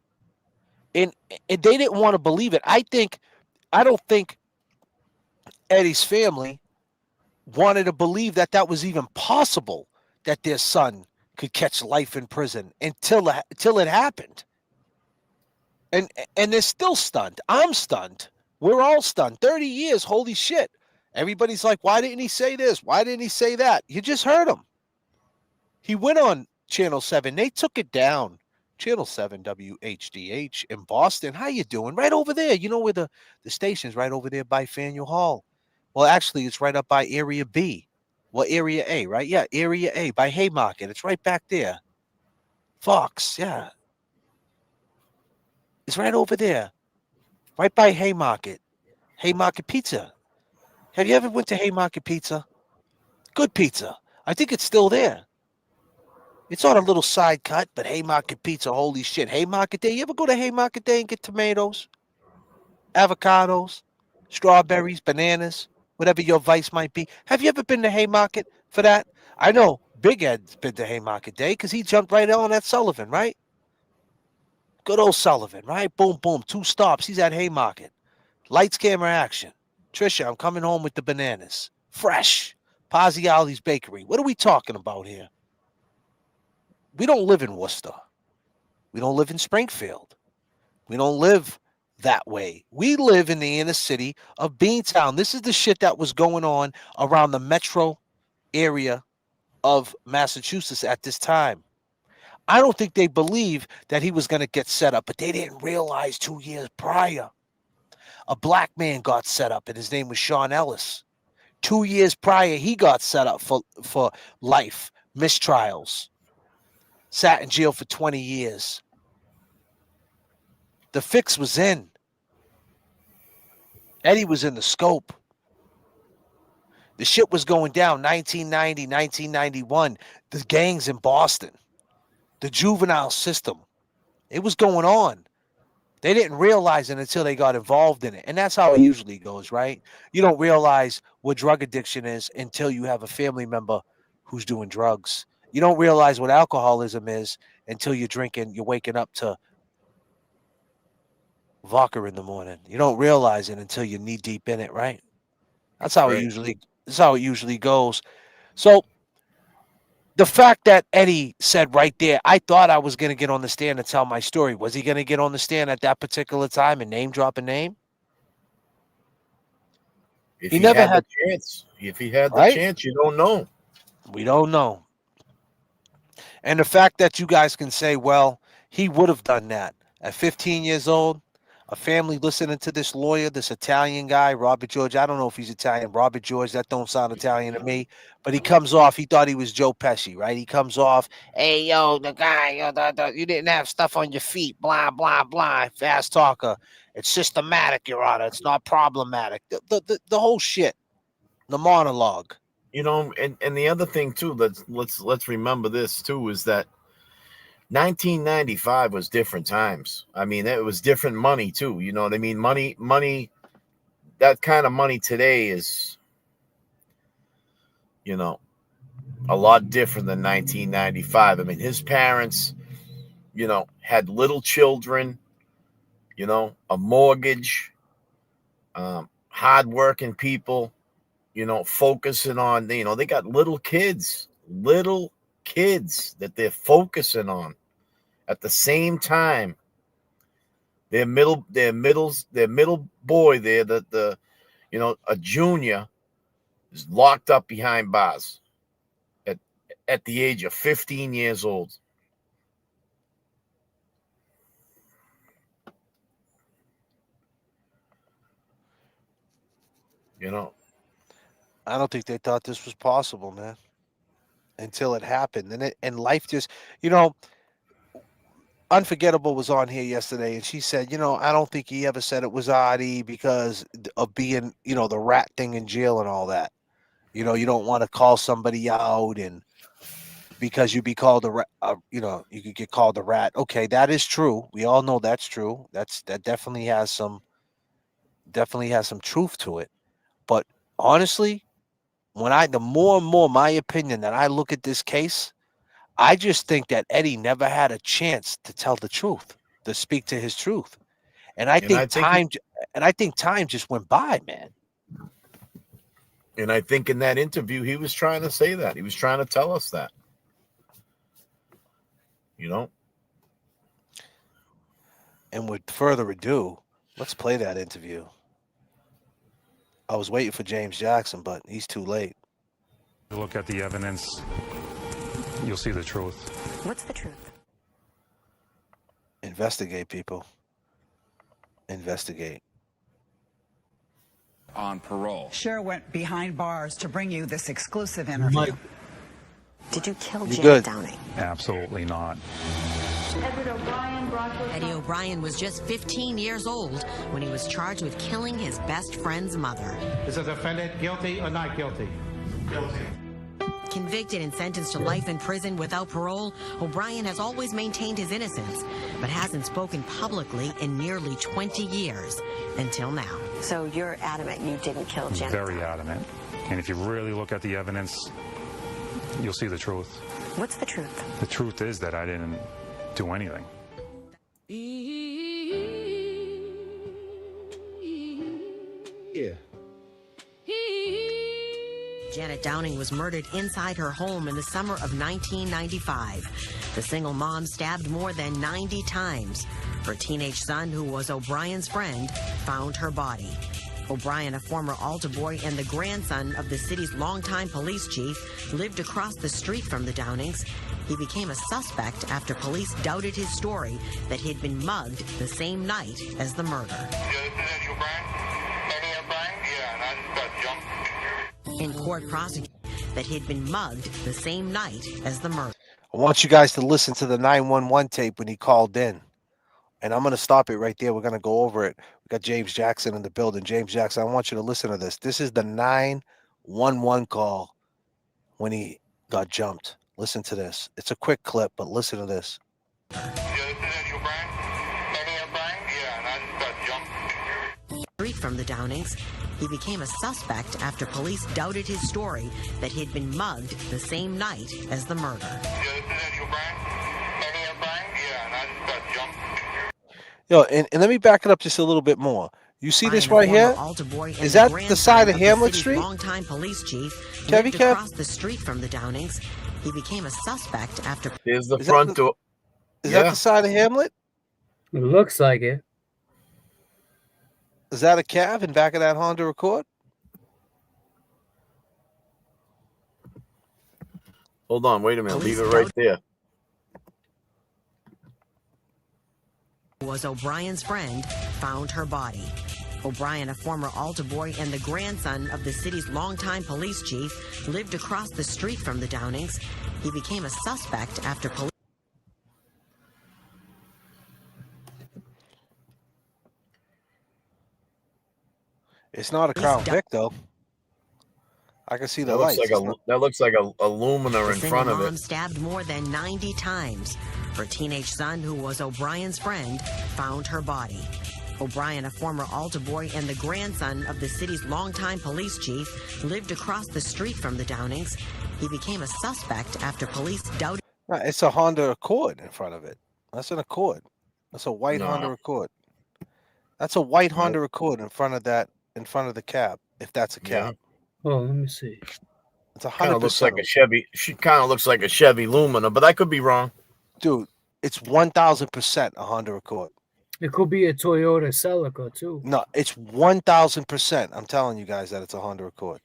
And, and they didn't want to believe it. I don't think Eddie's family wanted to believe that that was even possible that their son could catch life in prison until it happened. And and they're still stunned. I'm stunned. We're all stunned. 30 years, holy shit. Everybody's like, why didn't he say this? Why didn't he say that? You just heard him. He went on Channel 7. They took it down. Channel 7 WHDH in Boston. How you doing? Right over there. You know where the station's right over there by Faneuil Hall. Well, actually, it's right up by Area B. Well, Area A, right? Yeah, Area A by Haymarket. It's right back there. Fox, yeah. It's right over there. Right by Haymarket. Haymarket Pizza. Have you ever went to Haymarket Pizza? Good pizza. I think it's still there. It's on a little side cut, but Haymarket Pizza, holy shit. Haymarket Day. You ever go to Haymarket Day and get tomatoes, avocados, strawberries, bananas, whatever your vice might be? Have you ever been to Haymarket for that? I know Big Ed's been to Haymarket Day because he jumped right on at Sullivan, right? Good old Sullivan, right? Boom, boom. 2 stops. He's at Haymarket. Lights, camera, action. Trisha, I'm coming home with the bananas. Fresh. Pazziali's Bakery. What are we talking about here? We don't live in Worcester. We don't live in Springfield. We don't live that way. We live in the inner city of Beantown. This is the shit that was going on around the metro area of Massachusetts at this time. I don't think they believe that he was going to get set up, but they didn't realize 2 years prior, a black man got set up, and his name was Sean Ellis. 2 years prior, he got set up for life, mistrials, sat in jail for 20 years. The fix was in. Eddie was in the scope. The shit was going down 1990, 1991. The gangs in Boston, the juvenile system. It was going on. They didn't realize it until they got involved in it. And that's how it usually goes, right? You don't realize what drug addiction is until you have a family member who's doing drugs. You don't realize what alcoholism is until you're drinking, you're waking up to vodka in the morning. You don't realize it until you're knee deep in it, right? That's how it usually goes. So the fact that Eddie said right there, I thought I was going to get on the stand and tell my story. Was he going to get on the stand at that particular time and name drop a name? If he he never had had the chance, if he had the right? chance, you don't know. We don't know. And the fact that you guys can say, well, he would have done that at 15 years old, a family listening to this lawyer, this Italian guy, Robert George. I don't know if he's Italian. Robert George, that don't sound Italian to me. But he comes off, he thought he was Joe Pesci, right? He comes off, hey, yo, the guy, yo, you didn't have stuff on your feet, blah, blah, blah. Fast talker. It's systematic, Your Honor. It's not problematic. The whole shit, the monologue. You know, and the other thing too, let's remember this too, is that 1995 was different times. I mean, it was different money too. You know what I mean? Money, that kind of money today is, you know, a lot different than 1995. I mean, his parents, you know, had little children, you know, a mortgage, hardworking people, you know, focusing on, you know, they got little kids that they're focusing on at the same time. Their middle boy there, the you know, a junior is locked up behind bars at the age of 15 years old. You know, I don't think they thought this was possible, man, until it happened. And life just, you know, Unforgettable was on here yesterday, and she said, I don't think he ever said it was Artie because of being, the rat thing in jail and all that. You don't want to call somebody out, and because you'd be called a rat, you could get called a rat. Okay, that is true. We all know that's true. That definitely has some truth to it. But honestly, the more and more my opinion that I look at this case, I just think that Eddie never had a chance to tell the truth, to speak to his truth. And I think time just went by, man. And I think in that interview, he was trying to say that. He was trying to tell us that. And with further ado, let's play that interview. I was waiting for James Jackson, but he's too late. Look at the evidence. You'll see the truth. What's the truth? Investigate, people. Investigate. On parole. Cher went behind bars to bring you this exclusive interview. Did you kill You Janet good? Downing? Absolutely not. Eddie O'Brien was just 15 years old when he was charged with killing his best friend's mother. Is the defendant guilty or not guilty? Guilty. Convicted and sentenced to life in prison without parole, O'Brien has always maintained his innocence, but hasn't spoken publicly in nearly 20 years, until now. So you're adamant you didn't kill Janet? Very adamant. And if you really look at the evidence, you'll see the truth. What's the truth? The truth is that I didn't do anything. Yeah. Janet Downing was murdered inside her home in the summer of 1995. The single mom stabbed more than 90 times. Her teenage son, who was O'Brien's friend, found her body. O'Brien, a former altar boy and the grandson of the city's longtime police chief, lived across the street from the Downings. He became a suspect after police doubted his story that he'd been mugged the same night as the murder. In court, prosecutors that he'd been mugged the same night as the murder. I want you guys to listen to the 911 tape when he called in. And I'm going to stop it right there. We're going to go over it. We got James Jackson in the building. James Jackson, I want you to listen to this. This is the 911 call when he got jumped. Listen to this. It's a quick clip, but listen to this. Street from the Downings, he became a suspect after police doubted his story that he'd been mugged the same night as the murder. And let me back it up just a little bit more. You see this right here? Is that the side of Hamlet Street? Longtime police chief Kevy lived across the street from the Downings. He became a suspect after. Here's the front door. Is that the side of Hamlet? It looks like it. Is that a cab in back of that Honda Accord? Hold on, wait a minute. Leave it right there. Was O'Brien's friend, found her body. O'Brien, a former altar boy and the grandson of the city's longtime police chief, lived across the street from the Downings. He became a suspect after police. It's not a Crown Vic, though. I can see the lights. That looks like a Lumina in front of Mom it. stabbed more than 90 times. Her teenage son, who was O'Brien's friend, found her body. O'Brien, a former altar boy and the grandson of the city's longtime police chief, lived across the street from the Downings. He became a suspect after police doubted. No, it's a Honda Accord in front of it. That's an Accord. That's a white Honda Accord. That's a white Honda Accord in front of the cab, if that's a cab. Oh, let me see. It's 100%. Kind of looks like a Chevy. She kind of looks like a Chevy Lumina, but I could be wrong. Dude, it's 1,000% a Honda Accord. It could be a Toyota Celica too. No, it's 1,000%. I'm telling you guys that it's a Honda Accord.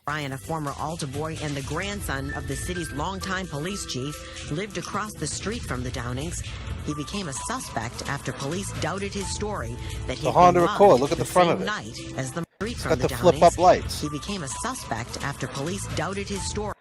Brian, a former altar boy and the grandson of the city's longtime police chief, lived across the street from the Downings. He became a suspect after police doubted his story that he The Honda Accord. Look at the front of it. Night as the street It's from got the Downings. flip-up lights. He became a suspect after police doubted his story.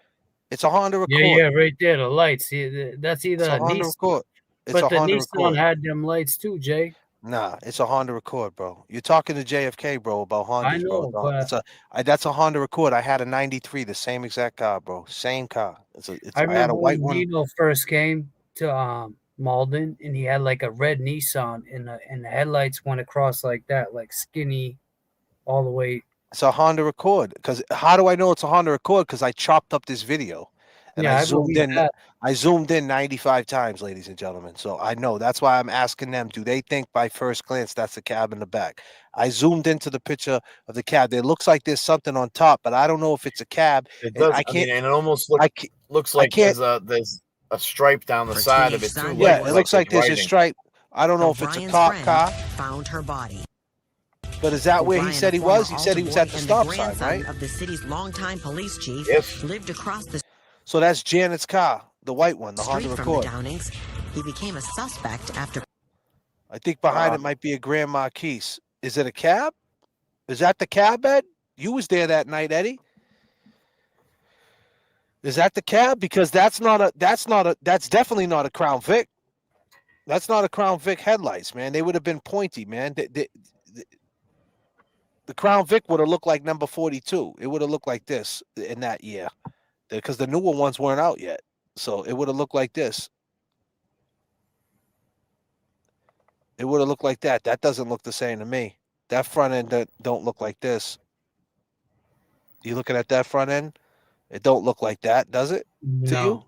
It's a Honda Accord. Yeah, right there, the lights. That's either It's a a Honda Nissan. Accord. It's But a the Honda Nissan Accord. had them lights too, Jay. Nah, it's a Honda Accord, bro. You're talking to JFK, bro, about Hondas, know, bro. but That's a Honda Accord. I had a '93, the same exact car, bro. Same car. I I had a remember white when one. Dino first came to Malden, and he had like a red Nissan, and the headlights went across like that, like skinny, all the way. It's a Honda Accord. Because how do I know it's a Honda Accord? Because I chopped up this video, and Yeah, I I zoomed believe in. that. I zoomed in 95 times, ladies and gentlemen. So I know that's why I'm asking them. Do they think by first glance that's the cab in the back? I zoomed into the picture of the cab. It looks like there's something on top, but I don't know if it's a cab. It And does. I I can't. mean, and it almost looks I like can't. there's a stripe down the Her side of teenage it too. son, Yeah, who it was looks like there's a writing. stripe. I don't know if it's a O'Brien's cop friend, car, found her body. but is that where he O'Brien, said a he was? former He said he was altar at boy the and stop the sign, grandson right? of the city's longtime police chief, Yes. lived across the So that's Janet's car, the white one, the street Honda from the Accord. Downings. He became a suspect after I think behind it might be a Grand Marquise. Is it a cab? Is that the cab, Ed? You was there that night, Eddie. Is that the cab? Because that's definitely not a Crown Vic. That's not a Crown Vic headlights, man. They would have been pointy, man. The Crown Vic would have looked like number 42. It would have looked like this in that year. Because the newer ones weren't out yet. So it would have looked like this. It would have looked like that. That doesn't look the same to me. That front end don't look like this. You looking at that front end? It don't look like that, does it? To you?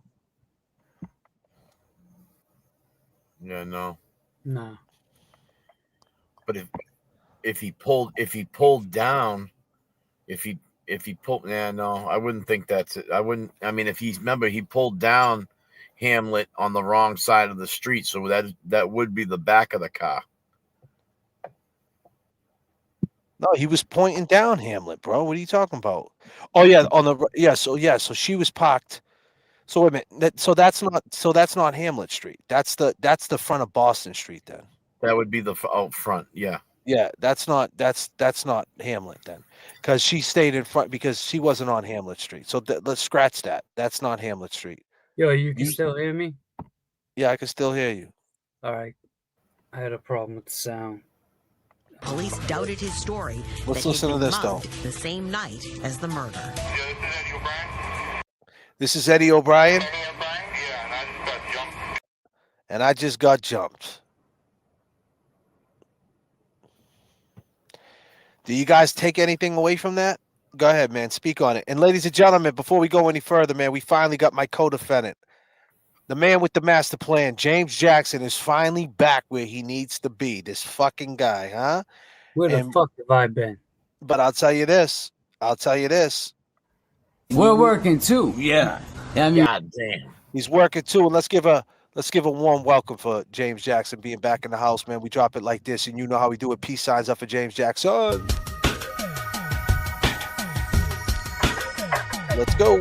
Yeah, no. No. But if he pulled down, if he pulled, yeah, no, I wouldn't think that's it. I wouldn't. I mean, if he's remember, he pulled down Hamlet on the wrong side of the street, so that would be the back of the car. No, he was pointing down Hamlet, bro. What are you talking about? Oh yeah, so she was parked. So wait a minute. So that's not Hamlet Street. That's the front of Boston Street then. That would be the out front, yeah. Yeah, that's not Hamlet then, because she stayed in front because she wasn't on Hamlet Street. So let's scratch that. That's not Hamlet Street. Yo, you can still hear me? Yeah, I can still hear you. All right. I had a problem with the sound. police doubted his story. Let's that listen he'd to been this, though. mugged the same night as the murder. This is Eddie O'Brien. And I just got jumped. Do you guys take anything away from that? Go ahead, man. Speak on it. And ladies and gentlemen, before we go any further, man, we finally got my co-defendant. The man with the master plan, James Jackson, is finally back where he needs to be. This fucking guy, huh? Where the fuck have I been? But I'll tell you this. We're working too. Yeah. I mean, God damn. He's working too. And let's give a warm welcome for James Jackson being back in the house, man. We drop it like this, and you know how we do it. Peace signs up for James Jackson. Let's go.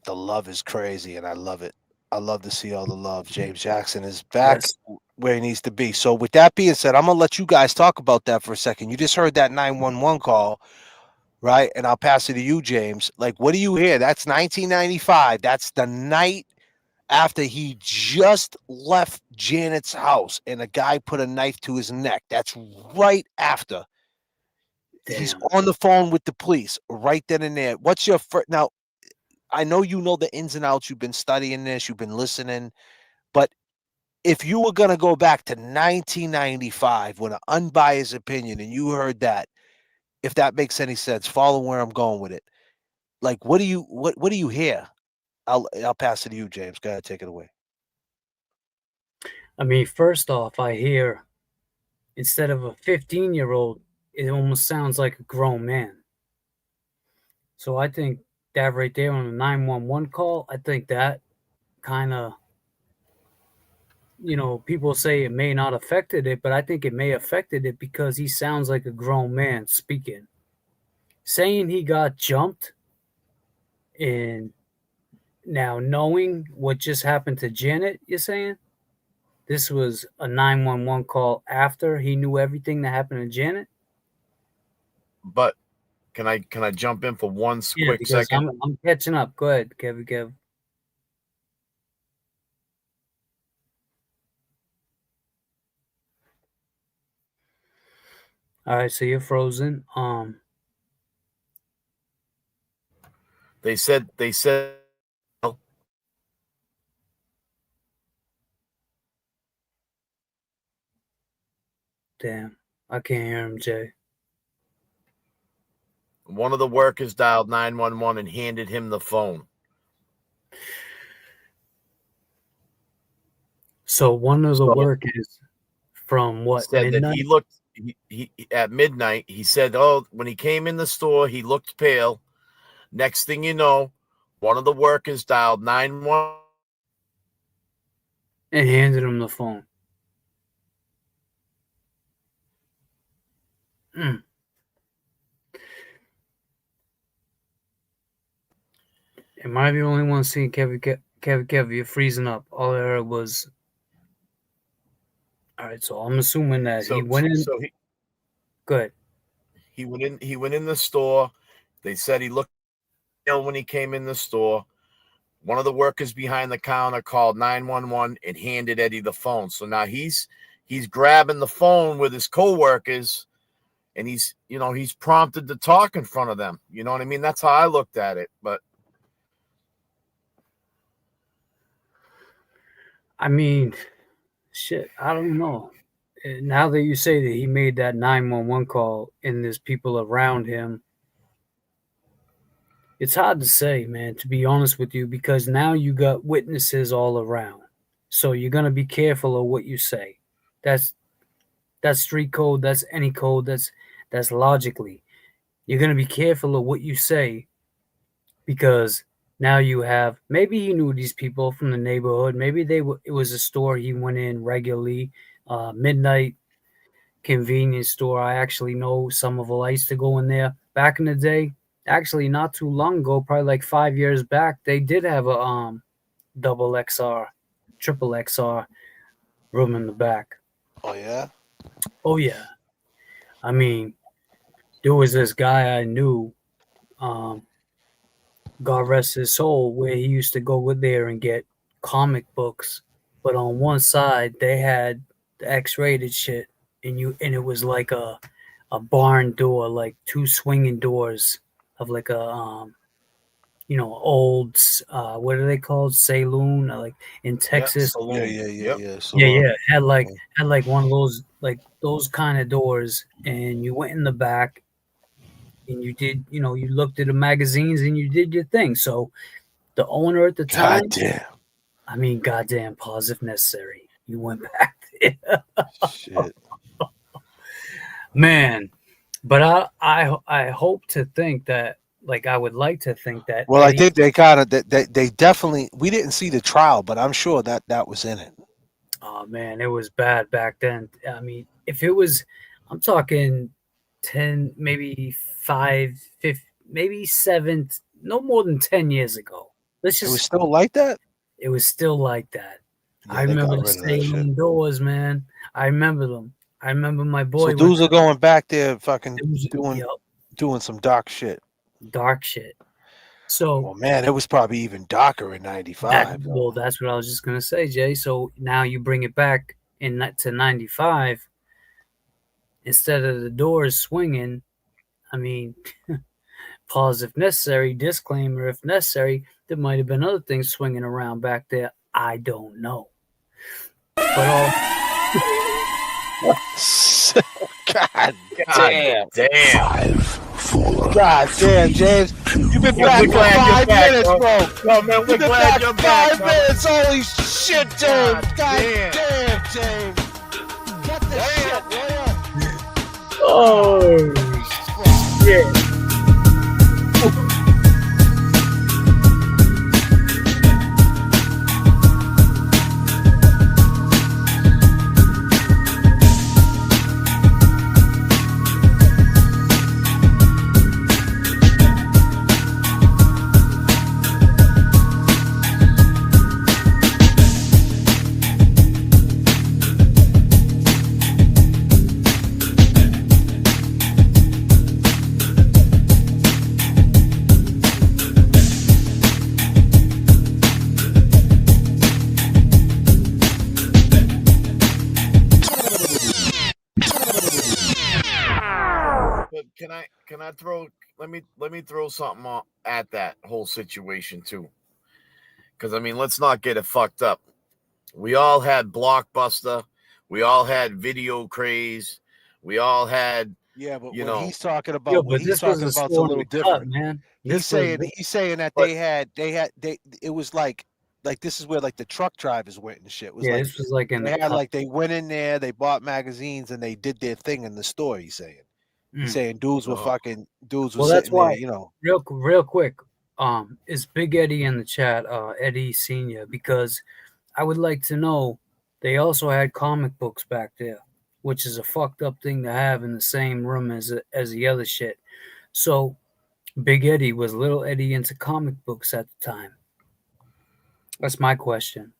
The love is crazy, and I love it. I love to see all the love. James Jackson is back where he needs to be. So with that being said, I'm going to let you guys talk about that for a second. You just heard that 911 call, right? And I'll pass it to you, James. Like, what do you hear? That's 1995. That's the night after he just left Janet's house, and a guy put a knife to his neck. That's right after. Damn. He's on the phone with the police right then and there. What's your first... Now, I know you know the ins and outs. You've been studying this. You've been listening. But if you were going to go back to 1995 with an unbiased opinion and you heard that, if that makes any sense, follow where I'm going with it. Like, what do you hear? I'll pass it to you, James. Go ahead, take it away. I mean, first off, I hear instead of a 15-year-old, it almost sounds like a grown man. So I think that right there on the 911 call, I think that kind of, people say it may not affected it, but I think it may affected it because he sounds like a grown man speaking. Saying he got jumped, and now knowing what just happened to Janet, you're saying? This was a 911 call after he knew everything that happened to Janet? But can I jump in for one quick because second? I'm catching up. Go ahead, Kev. All right, so you're frozen. They said damn, I can't hear him, Jay. one of the workers dialed 911 and handed him the phone. So one of the workers from what, said midnight? that he looked he at midnight. He said, "Oh, when he came in the store, he looked pale." Next thing you know, one of the workers dialed 911 and handed him the phone. Mm. Am I the only one seeing Kev? You're freezing up. All I heard was. All right, so I'm assuming that he went in. Good. He went in the store. They said he looked ill when he came in the store. One of the workers behind the counter called 911 and handed Eddie the phone. So now he's grabbing the phone with his coworkers, and he's prompted to talk in front of them. You know what I mean? That's how I looked at it. But I mean, shit, I don't know. Now that you say that he made that 911 call and there's people around him, it's hard to say, man, to be honest with you, because now you got witnesses all around. So you're going to be careful of what you say. That's street code. That's any code. That's logically. You're going to be careful of what you say because now you have, maybe he knew these people from the neighborhood. Maybe it was a store he went in regularly, midnight convenience store. I actually know some of them. I used to go in there back in the day. Actually, not too long ago, probably like 5 years back, they did have a double XR, triple XR room in the back. Oh yeah. Oh yeah. I mean, there was this guy I knew, God rest his soul, where he used to go there and get comic books, but on one side they had the X-rated shit, and it was like a barn door, like two swinging doors of like a old what are they called, saloon, like in Texas. Yeah. Had like one of those, like those kind of doors, and you went in the back and you did, you looked at the magazines and you did your thing. So the owner at the time, goddamn, pause if necessary, you went back there. Shit. Man, but I hope to think that, like, I would like to think that. Well, I think they they definitely. We didn't see the trial, but I'm sure that was in it. Oh man, it was bad back then. I mean, if it was, I'm talking 10, maybe 5, 5, maybe 7, no more than 10 years ago. It was still like that. It was still like that. Yeah, I remember the saloon doors, man. I remember them. I remember my boy. So dudes are going back there, fucking doing some dark shit. Dark shit. So, well, man, it was probably even darker in '95. Well, that's what I was just gonna say, Jay. So now you bring it back to '95. Instead of the doors swinging, I mean, pause if necessary, disclaimer if necessary. There might have been other things swinging around back there. I don't know. But God damn. 5, 4. God damn, James. You've been back for 5 minutes, bro. No, man, we're glad you're back. 5 minutes. Holy shit, James. God damn, James. Cut this shit, man. oh shit. But can I throw let me throw something at that whole situation too. Because I mean, let's not get it fucked up. We all had Blockbuster. We all had video craze. We all had, Yeah, but you what know, he's talking Yo, about, but this was a it's a store in little the cut, different. man. He's saying that but it was like this is where like the truck drivers went and shit. It was Yeah, like this was like in they the had cut. like they went in there, they bought magazines and they did their thing in the store, he's saying. He's Mm. saying dudes were Oh. dudes were Well, that's sitting there, why. you know. Real quick. Is Big Eddie in the chat? Eddie Senior, because I would like to know. They also had comic books back there, which is a fucked up thing to have in the same room as the other shit. So, Big Eddie, was Little Eddie into comic books at the time? That's my question.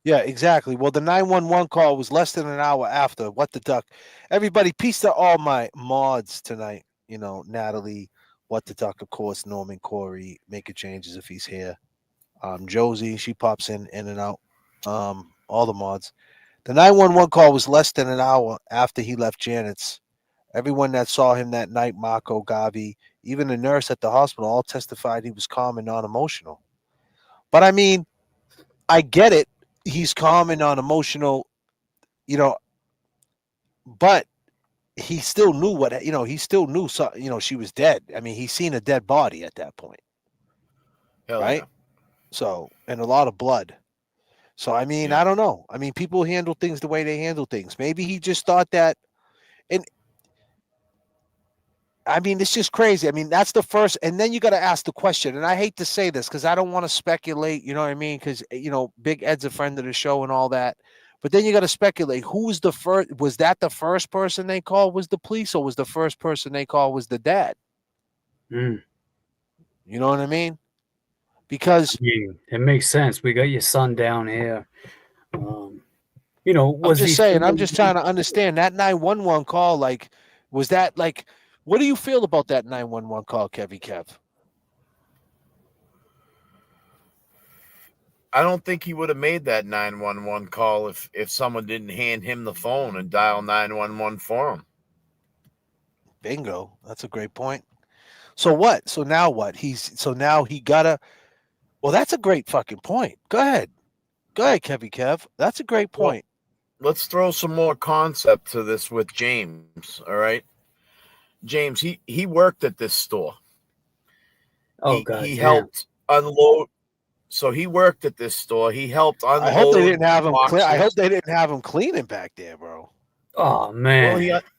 Yeah, exactly. Well, the 911 call was less than an hour after. What the duck? Everybody, peace to all my mods tonight. You know, Natalie, what the duck, of course, Norman, Corey, making changes if he's here. Josie, she pops in and out. All the mods. The 911 call was less than an hour after he left Janet's. Everyone that saw him that night, Marco, Gavi, even the nurse at the hospital, all testified he was calm and non-emotional. But I mean, I get it. He's calm and non-emotional, you know, but he still knew what, you know, he still knew, you know, she was dead. I mean, he's seen a dead body at that point. Hell right? yeah. So, and a lot of blood. So, I mean, I don't know. I mean, people handle things the way they handle things. Maybe he just thought that, and I mean, it's just crazy. I mean, that's the first, and then you got to ask the question. And I hate to say this because I don't want to speculate, you know what I mean? Because, you know, Big Ed's a friend of the show and all that. But then you got to speculate who's the first, was that the first person they called was the police, or was the first person they called was the dad? Mm. You know what I mean? Because it makes sense. We got your son down here. You know, I'm was just he saying, I'm feeling? just trying to understand that 911 call. Like, was that like, what do you feel about that 911 call, Kevy Kev? I don't think he would have made that 911 call if someone didn't hand him the phone and dial 911 for him. Bingo. That's a great point. So what? So now what? So now he gotta. Well, that's a great fucking point. Go ahead, Kevy Kev. That's a great point. Well, let's throw some more concept to this with James. All right, James. He worked at this store. Oh God, he helped unload. So he worked at this store. He helped unload. I hope they didn't have him. boxes. I hope they didn't have him cleaning back there, bro. Oh man. Well,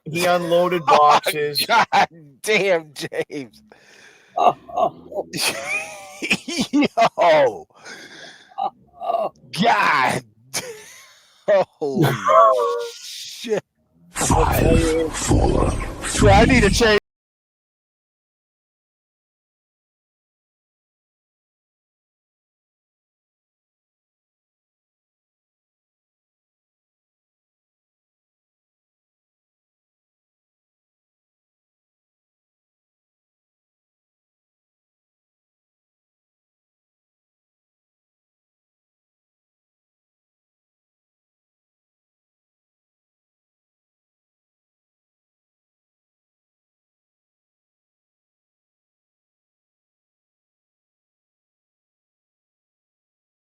he unloaded boxes. Oh, God damn, James. Yo. God. Holy shit. So I need to change.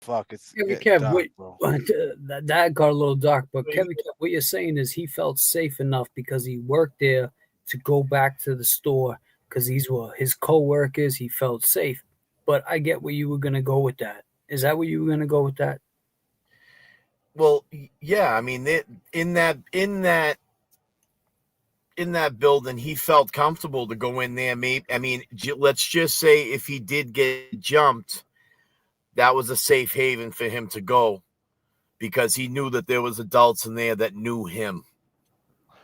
Fuck, it's Kevin getting Kev, dark, bro. that got a little dark, but Kevin Kev, what you're saying is he felt safe enough because he worked there to go back to the store because these were his co-workers. He felt safe. But I get where you were going to go with that. Is that where you were going to go with that? Well, yeah. I mean, in that in that building, he felt comfortable to go in there. Maybe, I mean, let's just say if he did get jumped, that was a safe haven for him to go because he knew that there was adults in there that knew him.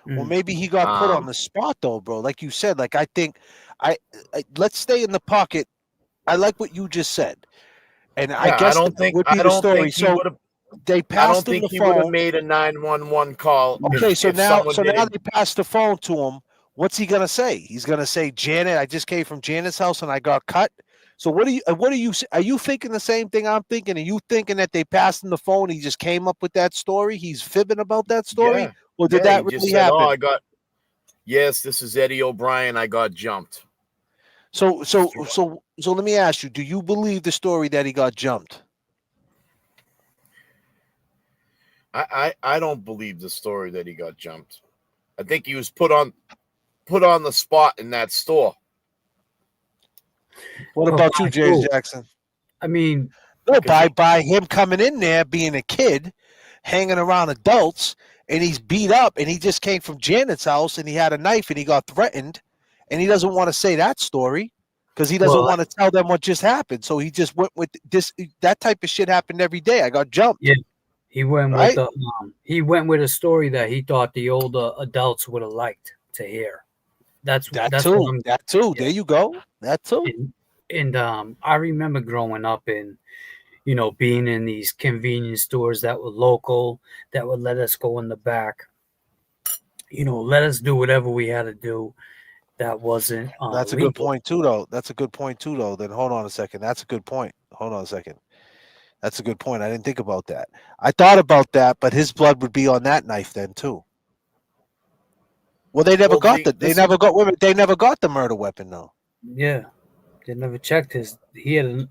Well, maybe he got put on the spot though, bro. Like you said, like I think I let's stay in the pocket. I like what you just said. And I Yeah, guess that would be the story. he So would have. they I don't passed him think the he would have phone. made a 911 call. Okay, so if now someone so now did. they passed the phone to him. What's he gonna say? He's gonna say, Janet, I just came from Janet's house and I got cut. So what are you thinking the same thing I'm thinking? Are you thinking that they passed him the phone? He just came up with that story. He's fibbing about that story, Yeah, or did yeah. that He just really said, "Oh, happen? I got." Yes, this is Eddie O'Brien. I got jumped. So let me ask you: do you believe the story that he got jumped? I don't believe the story that he got jumped. I think he was put on the spot in that store. What about you, James Jackson? I mean, no, by him coming in there being a kid, hanging around adults, and he's beat up, and he just came from Janet's house, and he had a knife, and he got threatened, and he doesn't want to say that story because he doesn't want to tell them what just happened. So he just went with this. That type of shit happened every day. I got jumped. Yeah, he went right? with a story that he thought the older adults would have liked to hear. That's That what too. I'm, That too. There you go. That too. And I remember growing up and being in these convenience stores that were local, that would let us go in the back, let us do whatever we had to do. That wasn't That's a good point too, though. That's a good point too, though. Then hold on a second. That's a good point. Hold on a second. That's a good point. I didn't think about that. I thought about that, but his blood would be on that knife then too. Well, they never got they never got the murder weapon though. Yeah, they never checked he had.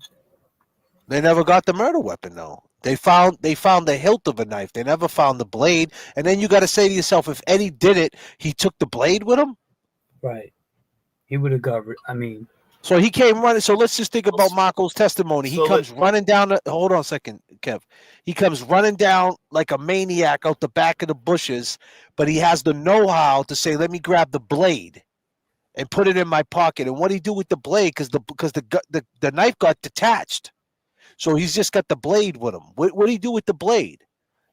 They never got the murder weapon though. They found the hilt of a knife. They never found the blade. And then you got to say to yourself, if Eddie did it, he took the blade with him. Right. He would have got. So he came running. So let's just think about Marco's testimony. He comes running down. Hold on a second, Kev. He comes running down like a maniac out the back of the bushes, but he has the know-how to say, "Let me grab the blade and put it in my pocket." And what do he do with the blade? Because the knife got detached, so he's just got the blade with him. What do you do with the blade?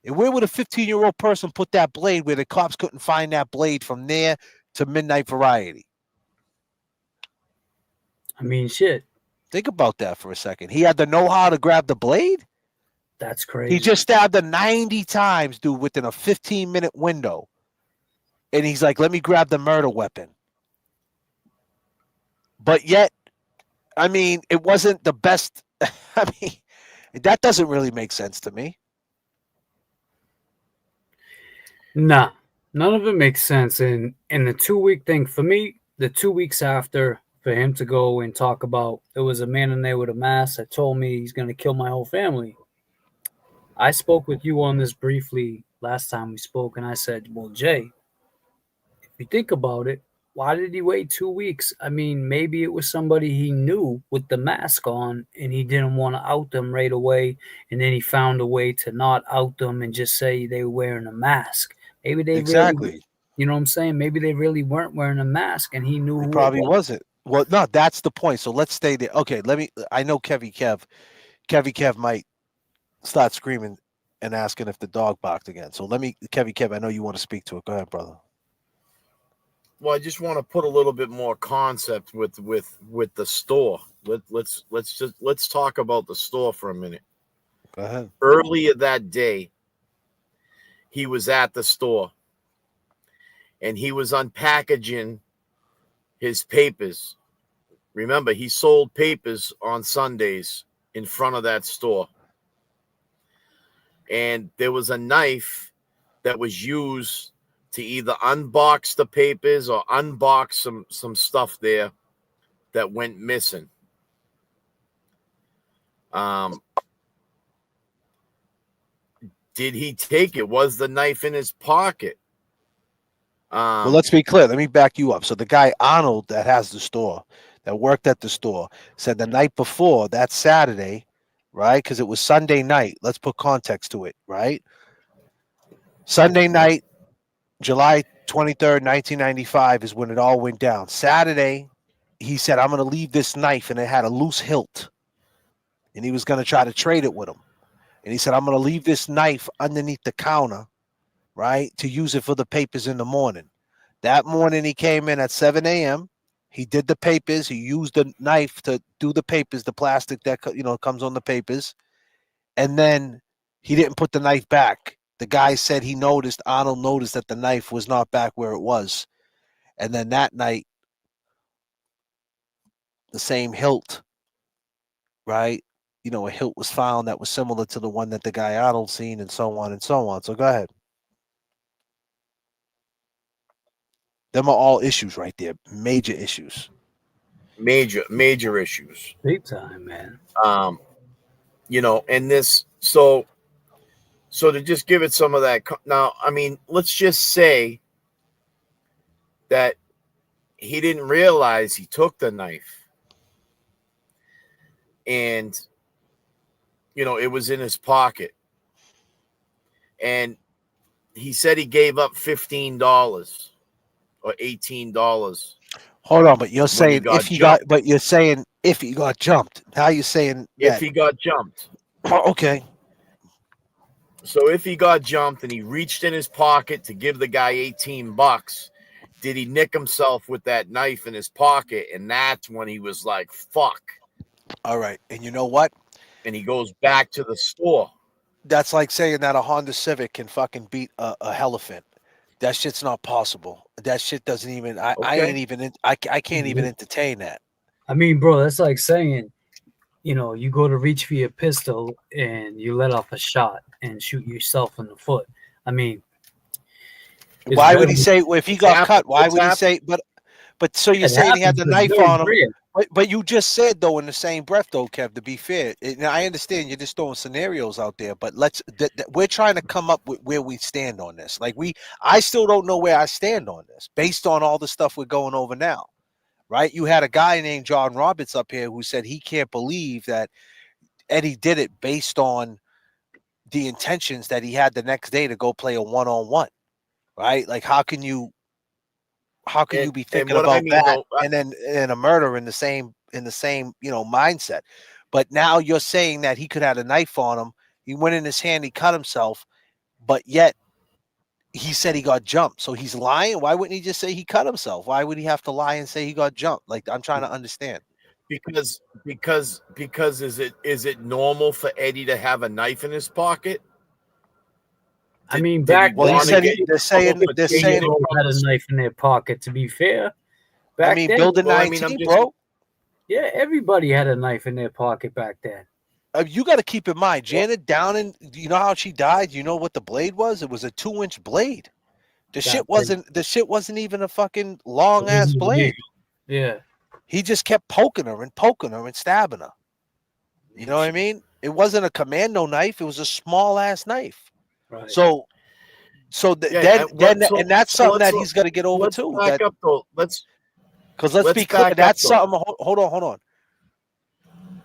And where would a 15-year-old person put that blade where the cops couldn't find that blade from there to Midnight Variety? I mean, shit. Think about that for a second. He had the know-how to grab the blade? That's crazy. He just stabbed her 90 times, dude, within a 15-minute window. And he's like, let me grab the murder weapon. But yet, I mean, it wasn't the best. I mean, that doesn't really make sense to me. Nah, none of it makes sense. And the 2-week thing, for me, the 2 weeks after, for him to go and talk about there was a man in there with a mask that told me he's going to kill my whole family. I spoke with you on this briefly last time we spoke, and I said, well, Jay, if you think about it, why did he wait 2 weeks? I mean, maybe it was somebody he knew with the mask on, and he didn't want to out them right away, and then he found a way to not out them and just say they were wearing a mask. Maybe they really, you know what I'm saying? Maybe they really weren't wearing a mask, and he knew who probably it was. wasn't. Well, no, that's the point. So let's stay there. Okay, I know Kevy Kev might start screaming and asking if the dog barked again. So Kevy Kev, I know you want to speak to it. Go ahead, brother. Well, I just want to put a little bit more concept with the store. Let's talk about the store for a minute. Go ahead. Earlier that day, he was at the store and he was unpackaging his papers. Remember, he sold papers on Sundays in front of that store. And there was a knife that was used to either unbox the papers or unbox some stuff there that went missing. Did he take it? Was the knife in his pocket? Well, let's be clear. Let me back you up. So the guy Arnold that has the store, that worked at the store, said the night before, that Saturday, right? Because it was Sunday night. Let's put context to it, right? Sunday night, July 23rd, 1995 is when it all went down. Saturday, he said, I'm going to leave this knife, and it had a loose hilt. And he was going to try to trade it with him. And he said, I'm going to leave this knife underneath the counter, right, to use it for the papers in the morning. That morning, he came in at 7 a.m. He did the papers. He used the knife to do the papers, the plastic that comes on the papers. And then he didn't put the knife back. The guy said Arnold noticed that the knife was not back where it was. And then that night, the same hilt, right? A hilt was found that was similar to the one that the guy Arnold seen, and so on and so on. So go ahead. Them are all issues right there. Major issues. Major issues. Big time, man. And this, so to just give it some of that. Now, I mean, let's just say that he didn't realize he took the knife, and it was in his pocket, and he said he gave up $15 or $18. Hold on, but you're saying you're saying if he got jumped. Now you're saying that if he got jumped. Oh, okay. So if he got jumped and he reached in his pocket to give the guy $18, did he nick himself with that knife in his pocket? And that's when he was like, fuck. All right. And you know what? And he goes back to the store. That's like saying that a Honda Civic can fucking beat a elephant. That shit's not possible. That shit doesn't even. I can't even entertain that. I mean, bro, that's like saying, you go to reach for your pistol and you let off a shot and shoot yourself in the foot. I mean, why would he say if he got cut? Why would he say? But so you're saying he had the knife on him? But you just said though in the same breath though, Kev. To be fair, now I understand you're just throwing scenarios out there, but we're trying to come up with where we stand on this. Like I still don't know where I stand on this based on all the stuff we're going over now, right? You had a guy named John Roberts up here who said he can't believe that Eddie did it based on the intentions that he had the next day to go play a one-on-one, right? Like how can you be thinking about that and then a murder in the same mindset? But now you're saying that he could have a knife on him. He went in his hand, he cut himself, but yet he said he got jumped. So he's lying. Why wouldn't he just say he cut himself? Why would he have to lie and say he got jumped? Like I'm trying to understand. Because is it normal for Eddie to have a knife in his pocket? I mean, back then they're saying had a knife in their pocket. To be fair, back then, building 19, bro. Yeah, everybody had a knife in their pocket back then. You got to keep in mind, Janet Downing. You know how she died? You know what the blade was? It was a 2-inch blade. The shit wasn't even a fucking long ass blade. Yeah, he just kept poking her and stabbing her. You know what I mean? It wasn't a commando knife. It was a small ass knife. Right. So that's something that he's going to get over too. Back up though. Let's be clear. That's something. Hold on.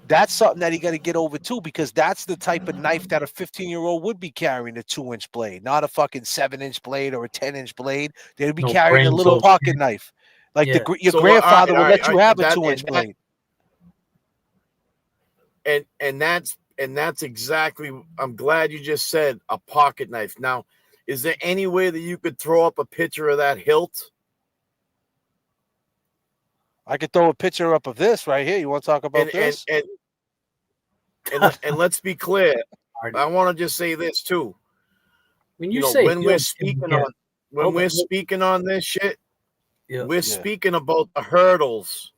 That's something that he got to get over too, because that's the type of knife that a 15-year-old would be carrying, a 2-inch blade, not a fucking 7-inch blade or a 10-inch blade. They'd be carrying a little pocket knife, like your grandfather would let you have a 2-inch blade. And that's exactly. I'm glad you just said a pocket knife. Now, is there any way that you could throw up a picture of that hilt? I could throw a picture up of this right here. You want to talk about this? And let's be clear. I want to just say this too. When we're speaking on this shit, we're speaking about the hurdles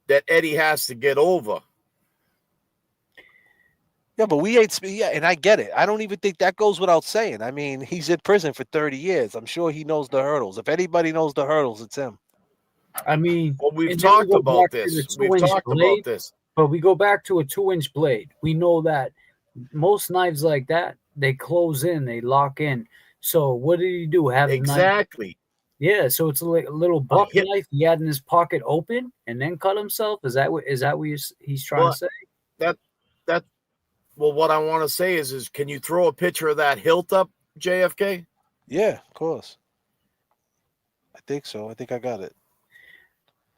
that Eddie has to get over. Yeah, but we ain't. Yeah, and I get it. I don't even think that goes without saying. I mean, he's in prison for 30 years. I'm sure he knows the hurdles. If anybody knows the hurdles, it's him. I mean, we've talked about this. But we go back to a 2-inch blade. We know that most knives like that, they close in, they lock in. So what did he do? Have exactly. A knife? Yeah, so it's like a little buck knife he had in his pocket open and then cut himself. Is that what he's trying to say? Well, what I want to say is can you throw a picture of that hilt up, JFK? Yeah, of course. I think so. I think I got it.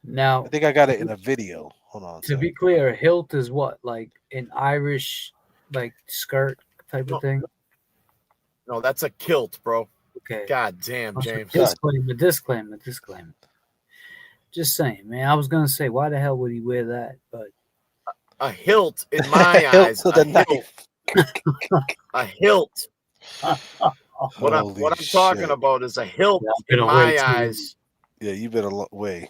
Now, I think I got it in a video. Hold on. to be clear, a hilt is what, like an Irish, like skirt type of No, thing. no, that's a kilt, bro. Okay. God damn, James. Disclaimer. Just saying, man. I was gonna say, why the hell would he wear that? But A hilt, in my eyes, to a the hilt, knife. a hilt. What Holy I'm talking shit. about is a hilt, Yeah, I've in been away my too. eyes. Yeah, you better way.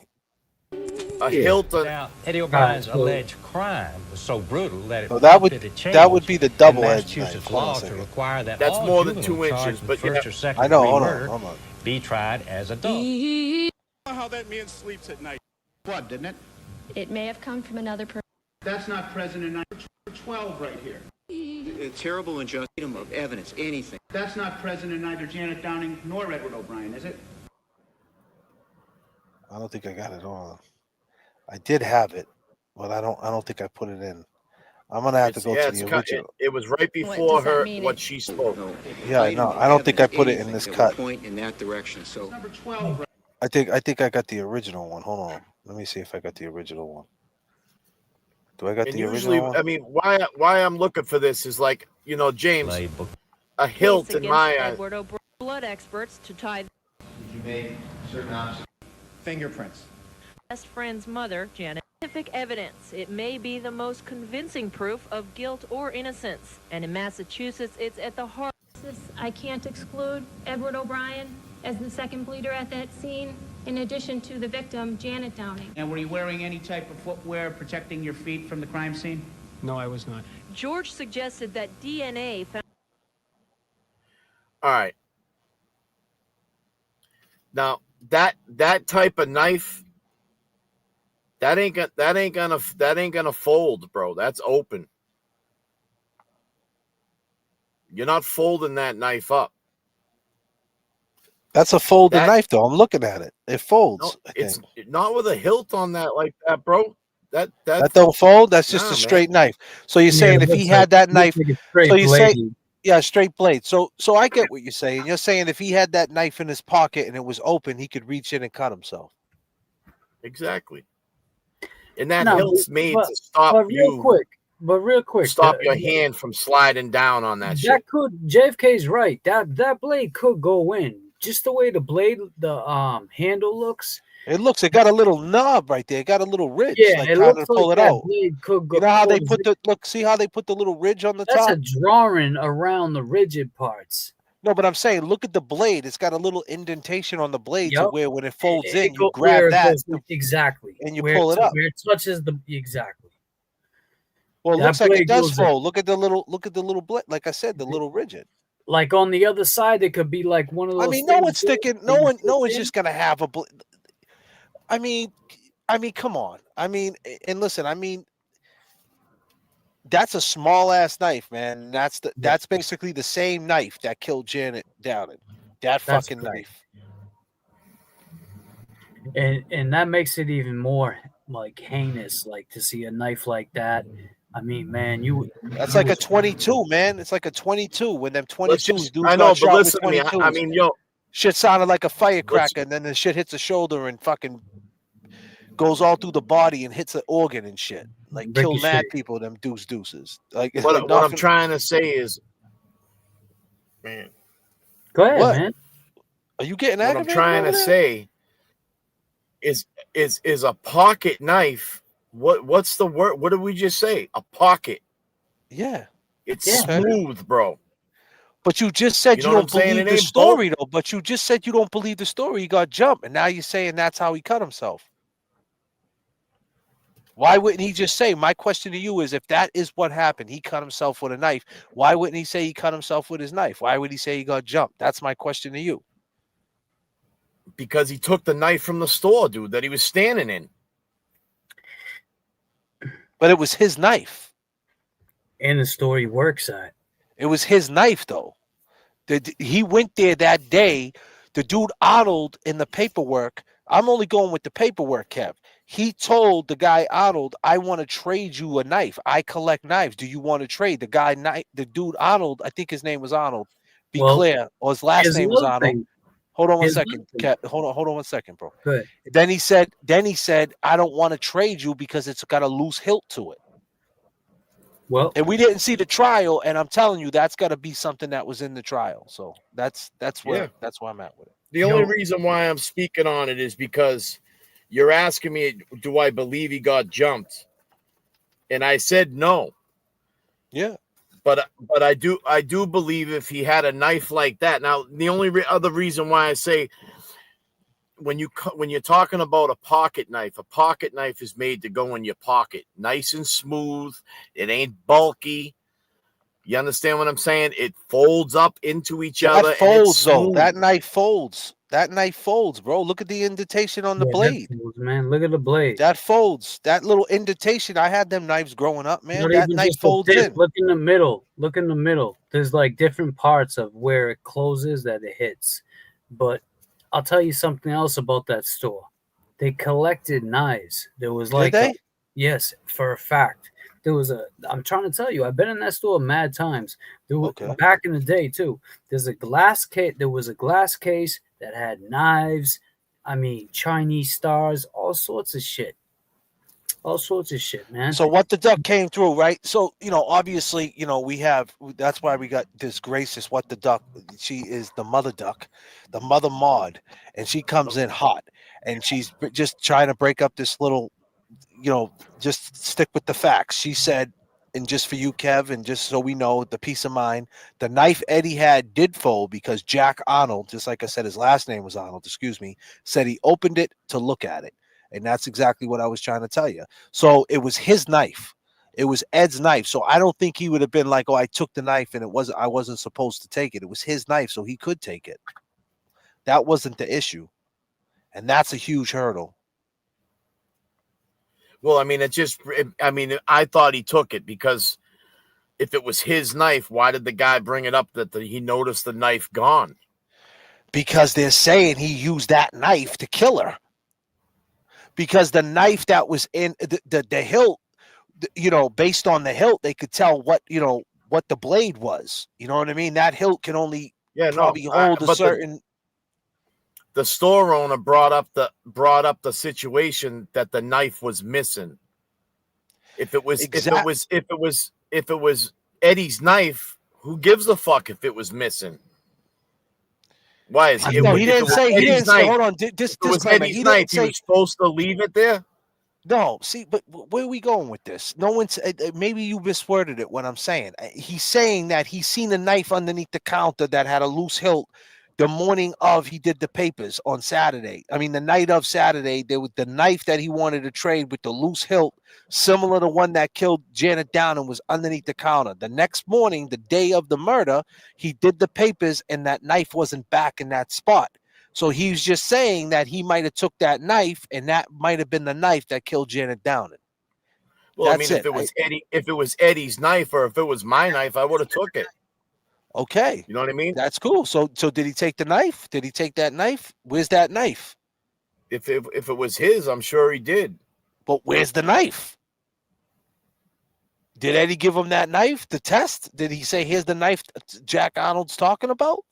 A hilt. Now, Eddie O'Brien's so- alleged crime was so brutal that it So that would prompted a change that would be the in double-edged knife. Massachusetts Hold on a law to second. require that That's all more than juvenile 2 charged inches, with but first yeah. or second I know. degree Hold murder on. be tried as adults. How that man sleeps at night. Blood, didn't it? It may have come from another person. That's not present in number 12 right here. A terrible injustice of evidence, anything. That's not present in either Janet Downing nor Edward O'Brien, is it? I don't think I got it on. I did have it, but I don't think I put it in. I'm gonna have to go to the original. It was right before does that her mean what it- she spoke. No. Yeah, I Item know. of I don't think I evidence, put it in anything this that would cut. point in that direction. So Number 12. I think I got the original one. Hold on. Let me see if I got the original one. Do I got And the usually, original one? I mean, why I'm looking for this is like, James, a hilt in my eyes. Edward O'Brien blood experts to tie You made certain fingerprints. best friend's mother, Janet. Scientific evidence. It may be the most convincing proof of guilt or innocence. And in Massachusetts, it's at the heart. I can't exclude Edward O'Brien as the second bleeder at that scene, in addition to the victim, Janet Downing. And were you wearing any type of footwear protecting your feet from the crime scene? No, I was not. George suggested that DNA found. All right. Now that type of knife, that ain't gonna fold, bro. That's open. You're not folding that knife up. That's a folded knife, though. I'm looking at it. It folds. No, I it's think. not with a hilt on that like that, bro. That don't fold. That's just Nah, a straight man. knife. So you're saying if he had that knife, so you say, yeah, straight blade. So I get what you're saying. You're saying if he had that knife in his pocket and it was open, he could reach in and cut himself. Exactly. And that No, hilt's but- made but- to stop but real you. quick, Stop your hand from sliding down on that shit. That could JFK's right. That blade could go in. Just the way the blade, the handle looks. It got a little knob right there. It got a little ridge. Yeah, like it kind looks of pull like it that out. blade could go. You know how they goes put the look? See how they put the little ridge on the That's top? a drawing around the rigid parts. No, but I'm saying, look at the blade. It's got a little indentation on the blade to Yup. where when it folds It in, you go- grab where it that goes- exactly, and you where pull it up. Where it touches the exactly. Well, it That looks like it blade does goes in. fold. Look at the little blade. Like I said, the little rigid. Like on the other side, it could be like one of those. I mean, no things one's sticking. that you No put one's in. just gonna have a. I mean, come on. I mean, and listen. I mean, that's a small ass knife, man. That's basically the same knife that killed Janet Downing. That That's fucking correct. knife. And that makes it even more like heinous, like to see a knife like that. I mean, man, That's like a 22, man. It's like a 22. When them 22s, dudes I know, got but shot listen to with me. 22s. I mean, yo, shit sounded like a firecracker, and then the shit hits the shoulder and fucking goes all through the body and hits an organ and shit. Like kill mad Ricochet. people. Them deuces. Like what I'm nothing- trying to say is, man. Go ahead, What? man. Are you getting What I'm aggravated trying over to that? say is a pocket knife. What's the word? What did we just say? A pocket. Yeah. It's Yeah. smooth, bro. But you just said You you, know what don't I'm saying? believe It the ain't story, though. But you just said you don't believe the story. He got jumped, and now you're saying that's how he cut himself. Why wouldn't he just say? My question to you is, if that is what happened, he cut himself with a knife. Why wouldn't he say he cut himself with his knife? Why would he say he got jumped? That's my question to you. Because he took the knife from the store, dude, that he was standing in. But it was his knife. And the story works at. It was his knife, though. He went there that day. The dude Arnold in the paperwork. I'm only going with the paperwork, Kev. He told the guy Arnold, "I want to trade you a knife. I collect knives. Do you want to trade?" The dude Arnold, I think his name was Arnold, Be Well, clear. Or his last here's name was another Arnold. thing. Hold on one Here's second. another thing. Hold on one second, bro. Good. Then he said, I don't want to trade you because it's got a loose hilt to it. Well, and we didn't see the trial, and I'm telling you, that's got to be something that was in the trial. So that's where I'm at with it. The only reason why I'm speaking on it is because you're asking me, do I believe he got jumped? And I said no. Yeah. But I do believe if he had a knife like that. Now, the only other reason why I say when you're talking about a pocket knife is made to go in your pocket, nice and smooth. It ain't bulky. You understand what I'm saying? It folds up into each other. That folds, though. Smooth. That knife folds. That knife folds, bro. Look at the indentation on the blade. Folds, man. Look at the blade. That folds. That little indentation. I had them knives growing up, man. Not That even knife just folds a dip. in. Look in the middle. Look in the middle. There's like different parts of where it closes that it hits. But I'll tell you something else about that store. They collected knives. There was like Did they? Yes, for a fact. I'm trying to tell you, I've been in that store mad times. There was, back in the day too. There was a glass case that had knives. I mean, Chinese stars, all sorts of shit. All sorts of shit, man. So what the duck came through, right? So, obviously, that's why we got this gracious what the duck. She is the mother duck, the mother Maud, and she comes in hot, and she's just trying to break up this little, just stick with the facts. She said, and just for you, Kev, and just so we know, the peace of mind, the knife Eddie had did fold because Jack Arnold, just like I said, his last name was Arnold, said he opened it to look at it. And that's exactly what I was trying to tell you. So it was his knife. It was Ed's knife. So I don't think he would have been like, oh, I took the knife and I wasn't supposed to take it. It was his knife, so he could take it. That wasn't the issue. And that's a huge hurdle. Well, I mean, I thought he took it because if it was his knife, why did the guy bring it up that he noticed the knife gone? Because they're saying he used that knife to kill her. Because the knife that was in the hilt, based on the hilt, they could tell what the blade was. You know what I mean? That hilt can only probably hold a certain. The store owner brought up the situation that the knife was missing. If it was Eddie's knife, who gives a fuck if it was missing? Why is he didn't say? Hold on, disclaimer. He didn't say he was supposed to leave it there. No, see, but where are we going with this? No one's. Maybe you misworded it. What I'm saying, he's saying that he's seen a knife underneath the counter that had a loose hilt. The morning of he did the papers on Saturday. I mean, the night of Saturday, there was the knife that he wanted to trade with the loose hilt, similar to one that killed Janet Downham, was underneath the counter. The next morning, the day of the murder, he did the papers and that knife wasn't back in that spot. So he's just saying that he might have took that knife and that might have been the knife that killed Janet Downham. Well, I mean, if it was Eddie's knife or if it was my knife, I would have took it. Okay. You know what I mean? That's cool. So did he take the knife? Did he take that knife? Where's that knife? If it was his, I'm sure he did. But where's the knife? Did Eddie give him that knife to test? Did he say, here's the knife Jack Arnold's talking about?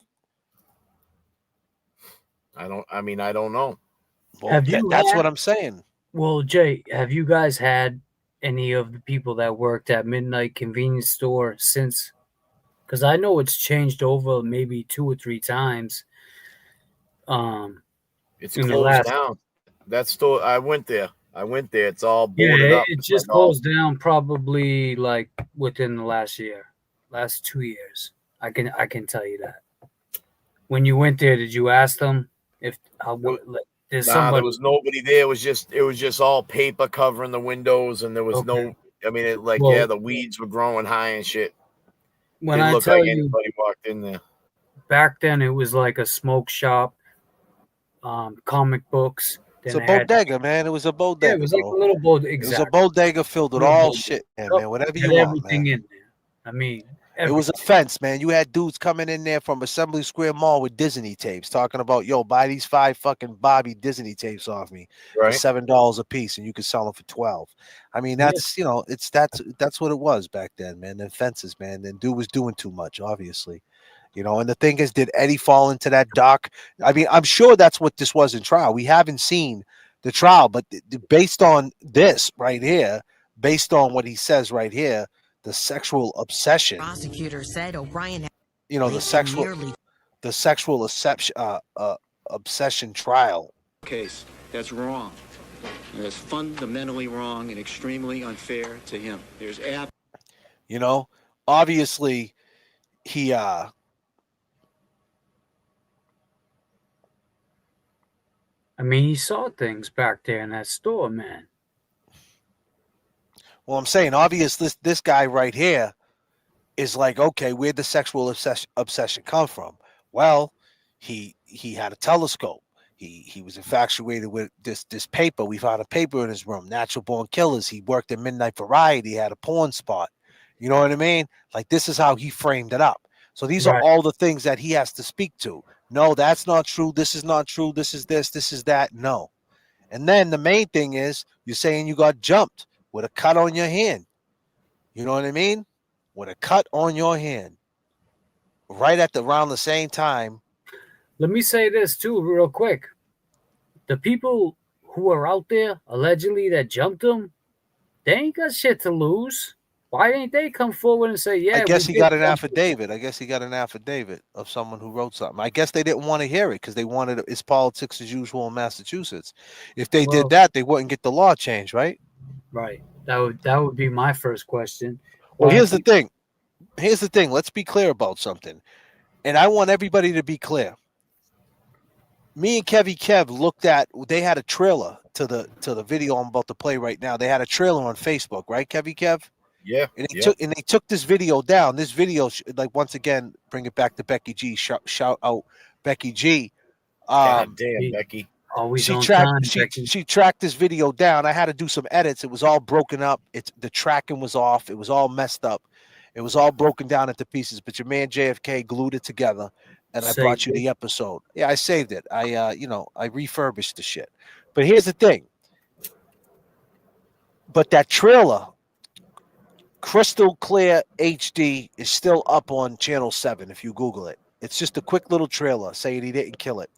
I don't know. Well, that's what I'm saying. Well, Jay, have you guys had any of the people that worked at Midnight Convenience Store since? Because I know it's changed over maybe 2 or 3 times. It's closed down. That store, I went there. It's all boarded up. It just closed down probably like within the last 2 years. I can tell you that. When you went there, did you ask them if there's somebody? There was nobody there. It was just all paper covering the windows, and there was no. I mean, the weeds were growing high and shit. When I tell you, anybody walked in there. Back then, it was like a smoke shop, comic books. It's a bodega, man. It was a bodega. Yeah, it was like a little bodega. Exactly. It was a bodega filled with all shit, man. Whatever you want, everything man. in there. I mean, it was a fence, man. You had dudes coming in there from Assembly Square Mall with Disney tapes, talking about, yo, buy these 5 fucking Bobby Disney tapes off me for $7 a piece, and you could sell them for $12. I mean, that's that's what it was back then, man. The fences, man. And dude was doing too much, obviously. And the thing is, did Eddie fall into that dock? I mean, I'm sure that's what this was in trial. We haven't seen the trial, but based on this right here, based on what he says right here, the sexual obsession. Prosecutors said O'Brien had the sexual obsession trial. Case. That's wrong. That's fundamentally wrong and extremely unfair to him. There's Obviously he I mean, he saw things back there in that store, man. Well, I'm saying, obviously, this guy right here is like, okay, where'd the sexual obsession come from? Well, he had a telescope. He was infatuated with this paper. We found a paper in his room, Natural Born Killers. He worked at Midnight Variety. He had a porn spot. You know what I mean? Like, this is how he framed it up. So these are all the things that he has to speak to. No, that's not true. This is not true. This is this. This is that. No. And then the main thing is, you're saying you got jumped with a cut on your hand. You know what I mean? With a cut on your hand. Right at around the same time. Let me say this too, real quick. The people who are out there allegedly that jumped him, they ain't got shit to lose. Why ain't they come forward and say, yeah, I guess he got an affidavit. I guess he got an affidavit of someone who wrote something. I guess they didn't want to hear it because they wanted it's politics as usual in Massachusetts. If they did that, they wouldn't get the law changed, right? Right. That would be my first question. Well, here's the thing. Here's the thing. Let's be clear about something. And I want everybody to be clear. Me and Kev looked at, they had a trailer to the video I'm about to play right now. They had a trailer on Facebook, right, Kev? Yeah. And they took this video down. This video, like, once again, bring it back to Becky G. Shout out Becky G. God damn, Becky. Always she tracked this video down. I had to do some edits. It was all broken up. The tracking was off. It was all messed up. It was all broken down into pieces. But your man J.F.K. glued it together, and I brought you the episode. Yeah, I saved it. I refurbished the shit. But here's the thing. But that trailer, Crystal Clear HD, is still up on Channel 7 if you Google it. It's just a quick little trailer saying he didn't kill it.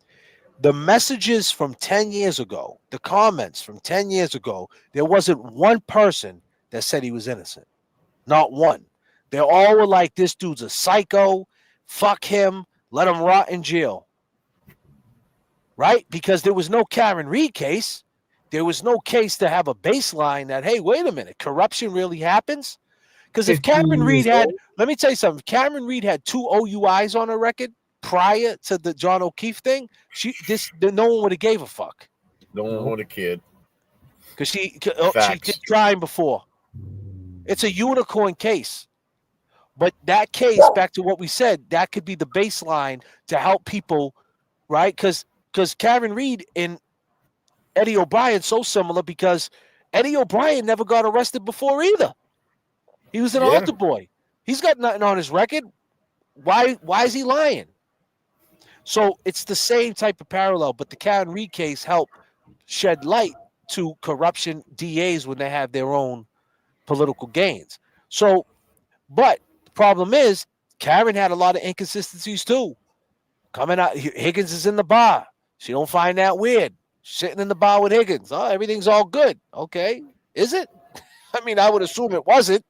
The messages from 10 years ago, the comments from 10 years ago, there wasn't one person that said he was innocent. Not one. They all were like, this dude's a psycho. Fuck him. Let him rot in jail. Right? Because there was no Karen Reed case. There was no case to have a baseline that, hey, wait a minute, corruption really happens? Because if Karen Reed had, let me tell you something, if Karen Reed had 2 OUIs on her record prior to the John O'Keefe thing, no one would have gave a fuck. No one would have cared. Because she did crime before. It's a unicorn case. But that case, back to what we said, that could be the baseline to help people, right? Because Karen Reed and Eddie O'Brien so similar because Eddie O'Brien never got arrested before either. He was an altar boy. He's got nothing on his record. Why is he lying? So it's the same type of parallel, but the Karen Reed case helped shed light to corruption DAs when they have their own political gains. So, but the problem is Karen had a lot of inconsistencies too. Coming out, Higgins is in the bar. She don't find that weird. Sitting in the bar with Higgins. Oh, everything's all good. Okay. Is it? I mean, I would assume it wasn't,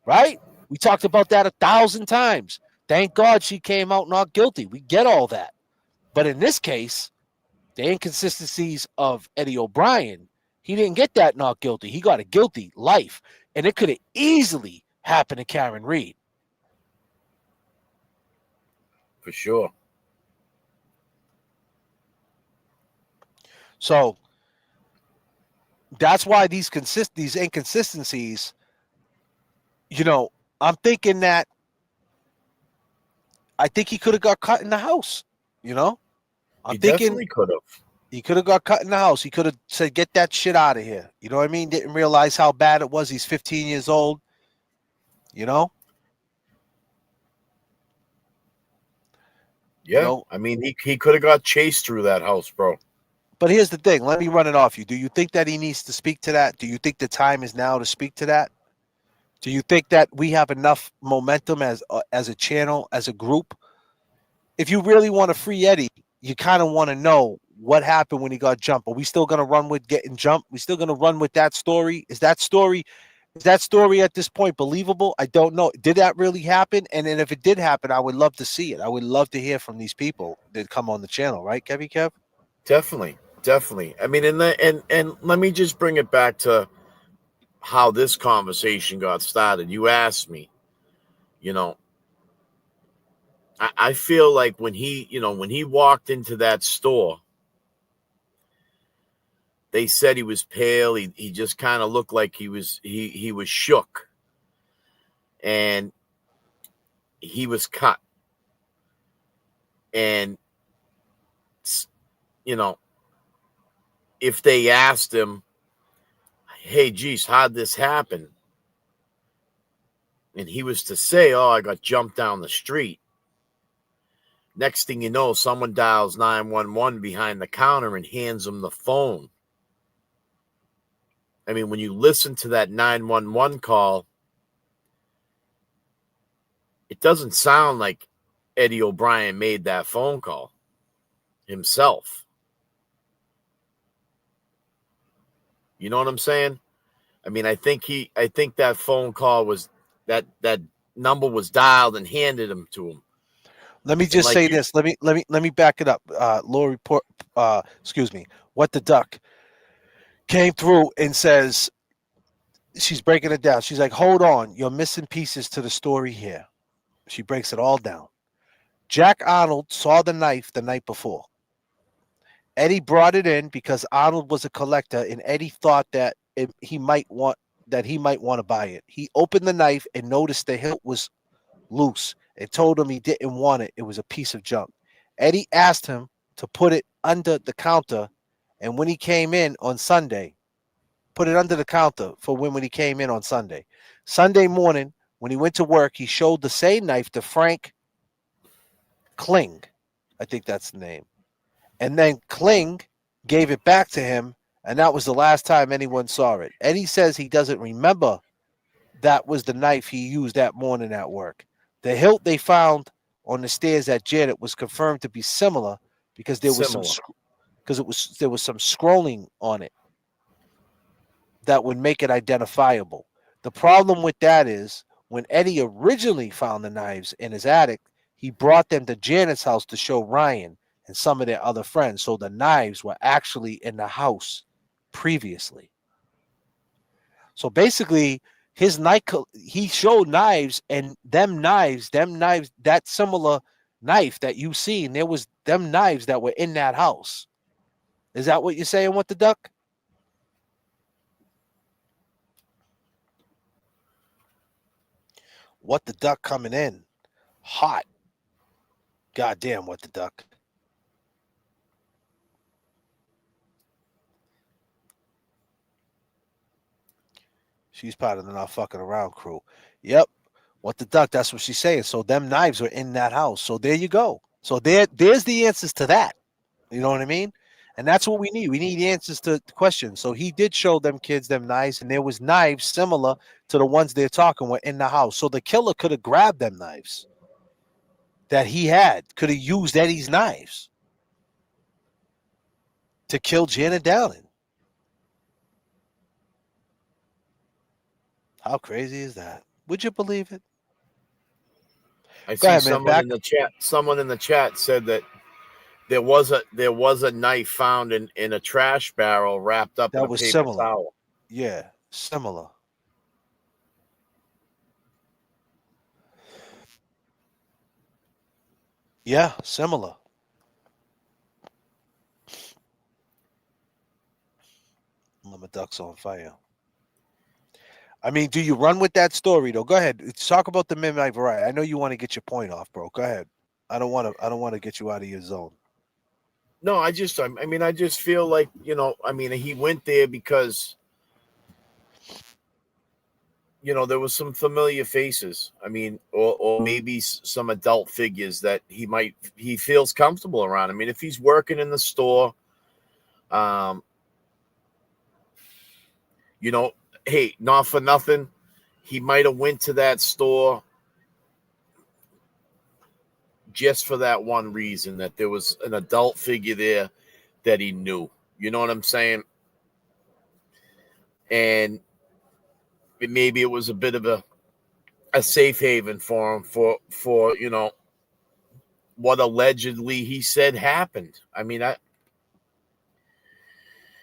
right? We talked about that 1,000 times. Thank God she came out not guilty. We get all that. But in this case, the inconsistencies of Eddie O'Brien, he didn't get that not guilty. He got a guilty life. And it could have easily happened to Karen Reed. For sure. So that's why these inconsistencies, I'm thinking that I think he could have got cut in the house, He definitely could have. He could have got cut in the house. He could have said, get that shit out of here. You know what I mean? Didn't realize how bad it was. He's 15 years old, Yeah. I mean, he could have got chased through that house, bro. But here's the thing. Let me run it off you. Do you think that he needs to speak to that? Do you think the time is now to speak to that? Do you think that we have enough momentum as a channel, as a group, if you really want to free Eddie, you kind of want to know what happened when he got jumped. Are we still going to run with getting jumped? We still going to run with that story? Is that story at this point believable? I don't know. Did that really happen? And then if it did happen, I would love to see it. I would love to hear from these people that come on the channel, right, Kevy Kev? Definitely. I mean, and let me just bring it back to how this conversation got started. You asked me, you know, I feel like when he walked into that store, they said he was pale. He just kind of looked like he was shook, and he was cut. And you know, if they asked him, "Hey, geez, how'd this happen?" and he was to say, "Oh, I got jumped down the street." Next thing you know, someone dials 911 behind the counter and hands him the phone. I mean, when you listen to that 911 call, it doesn't sound like Eddie O'Brien made that phone call himself. You know what I'm saying? I mean, I think that phone call was that number was dialed and handed him to him. Let me just say this. Let me back it up. Lori, excuse me. What the Duck came through and says she's breaking it down. She's like, "Hold on, you're missing pieces to the story here." She breaks it all down. Jack Arnold saw the knife the night before. Eddie brought it in because Arnold was a collector, and Eddie thought that he might want to buy it. He opened the knife and noticed the hilt was loose and told him he didn't want it. It was a piece of junk. Eddie asked him to put it under the counter, and when he came in on Sunday, put it under the counter for when he came in on Sunday. Sunday morning, when he went to work, he showed the same knife to Frank Kling. I think that's the name. And then Kling gave it back to him, and that was the last time anyone saw it. Eddie says he doesn't remember that was the knife he used that morning at work. The hilt they found on the stairs at Janet was confirmed to be similar because there was some scrolling on it that would make it identifiable. The problem with that is when Eddie originally found the knives in his attic, he brought them to Janet's house to show Ryan and some of their other friends. So the knives were actually in the house previously. So basically, his knife, he showed knives, and them knives, that similar knife that you seen, there was them knives that were in that house. Is that what you're saying, What the Duck? What the Duck coming in hot. Goddamn, What the Duck. She's part of the Not Fucking Around crew. Yep. What the Duck, that's what she's saying. So them knives were in that house. So there you go. So there's the answers to that. You know what I mean? And that's what we need. We need answers to the questions. So he did show them kids them knives, and there was knives similar to the ones they're talking were in the house. So the killer could have grabbed them knives that he had, could have used Eddie's knives to kill Janet Downing. How crazy is that? Would you believe it? I see someone in the chat. Someone in the chat said that there was a knife found in a trash barrel wrapped up in a paper towel. Yeah, similar. Yeah, similar. Mama Duck's on fire. I mean, do you run with that story though? Go ahead. Talk about the Midnight Variety. I know you want to get your point off, bro. Go ahead. I don't want to get you out of your zone. No, I just feel like, he went there because, there was some familiar faces. I mean, or maybe some adult figures that he feels comfortable around. I mean, if he's working in the store, hey, not for nothing, he might have went to that store just for that one reason, that there was an adult figure there that he knew. You know what I'm saying? And maybe it was a bit of a safe haven for him for you know, what allegedly he said happened. I mean,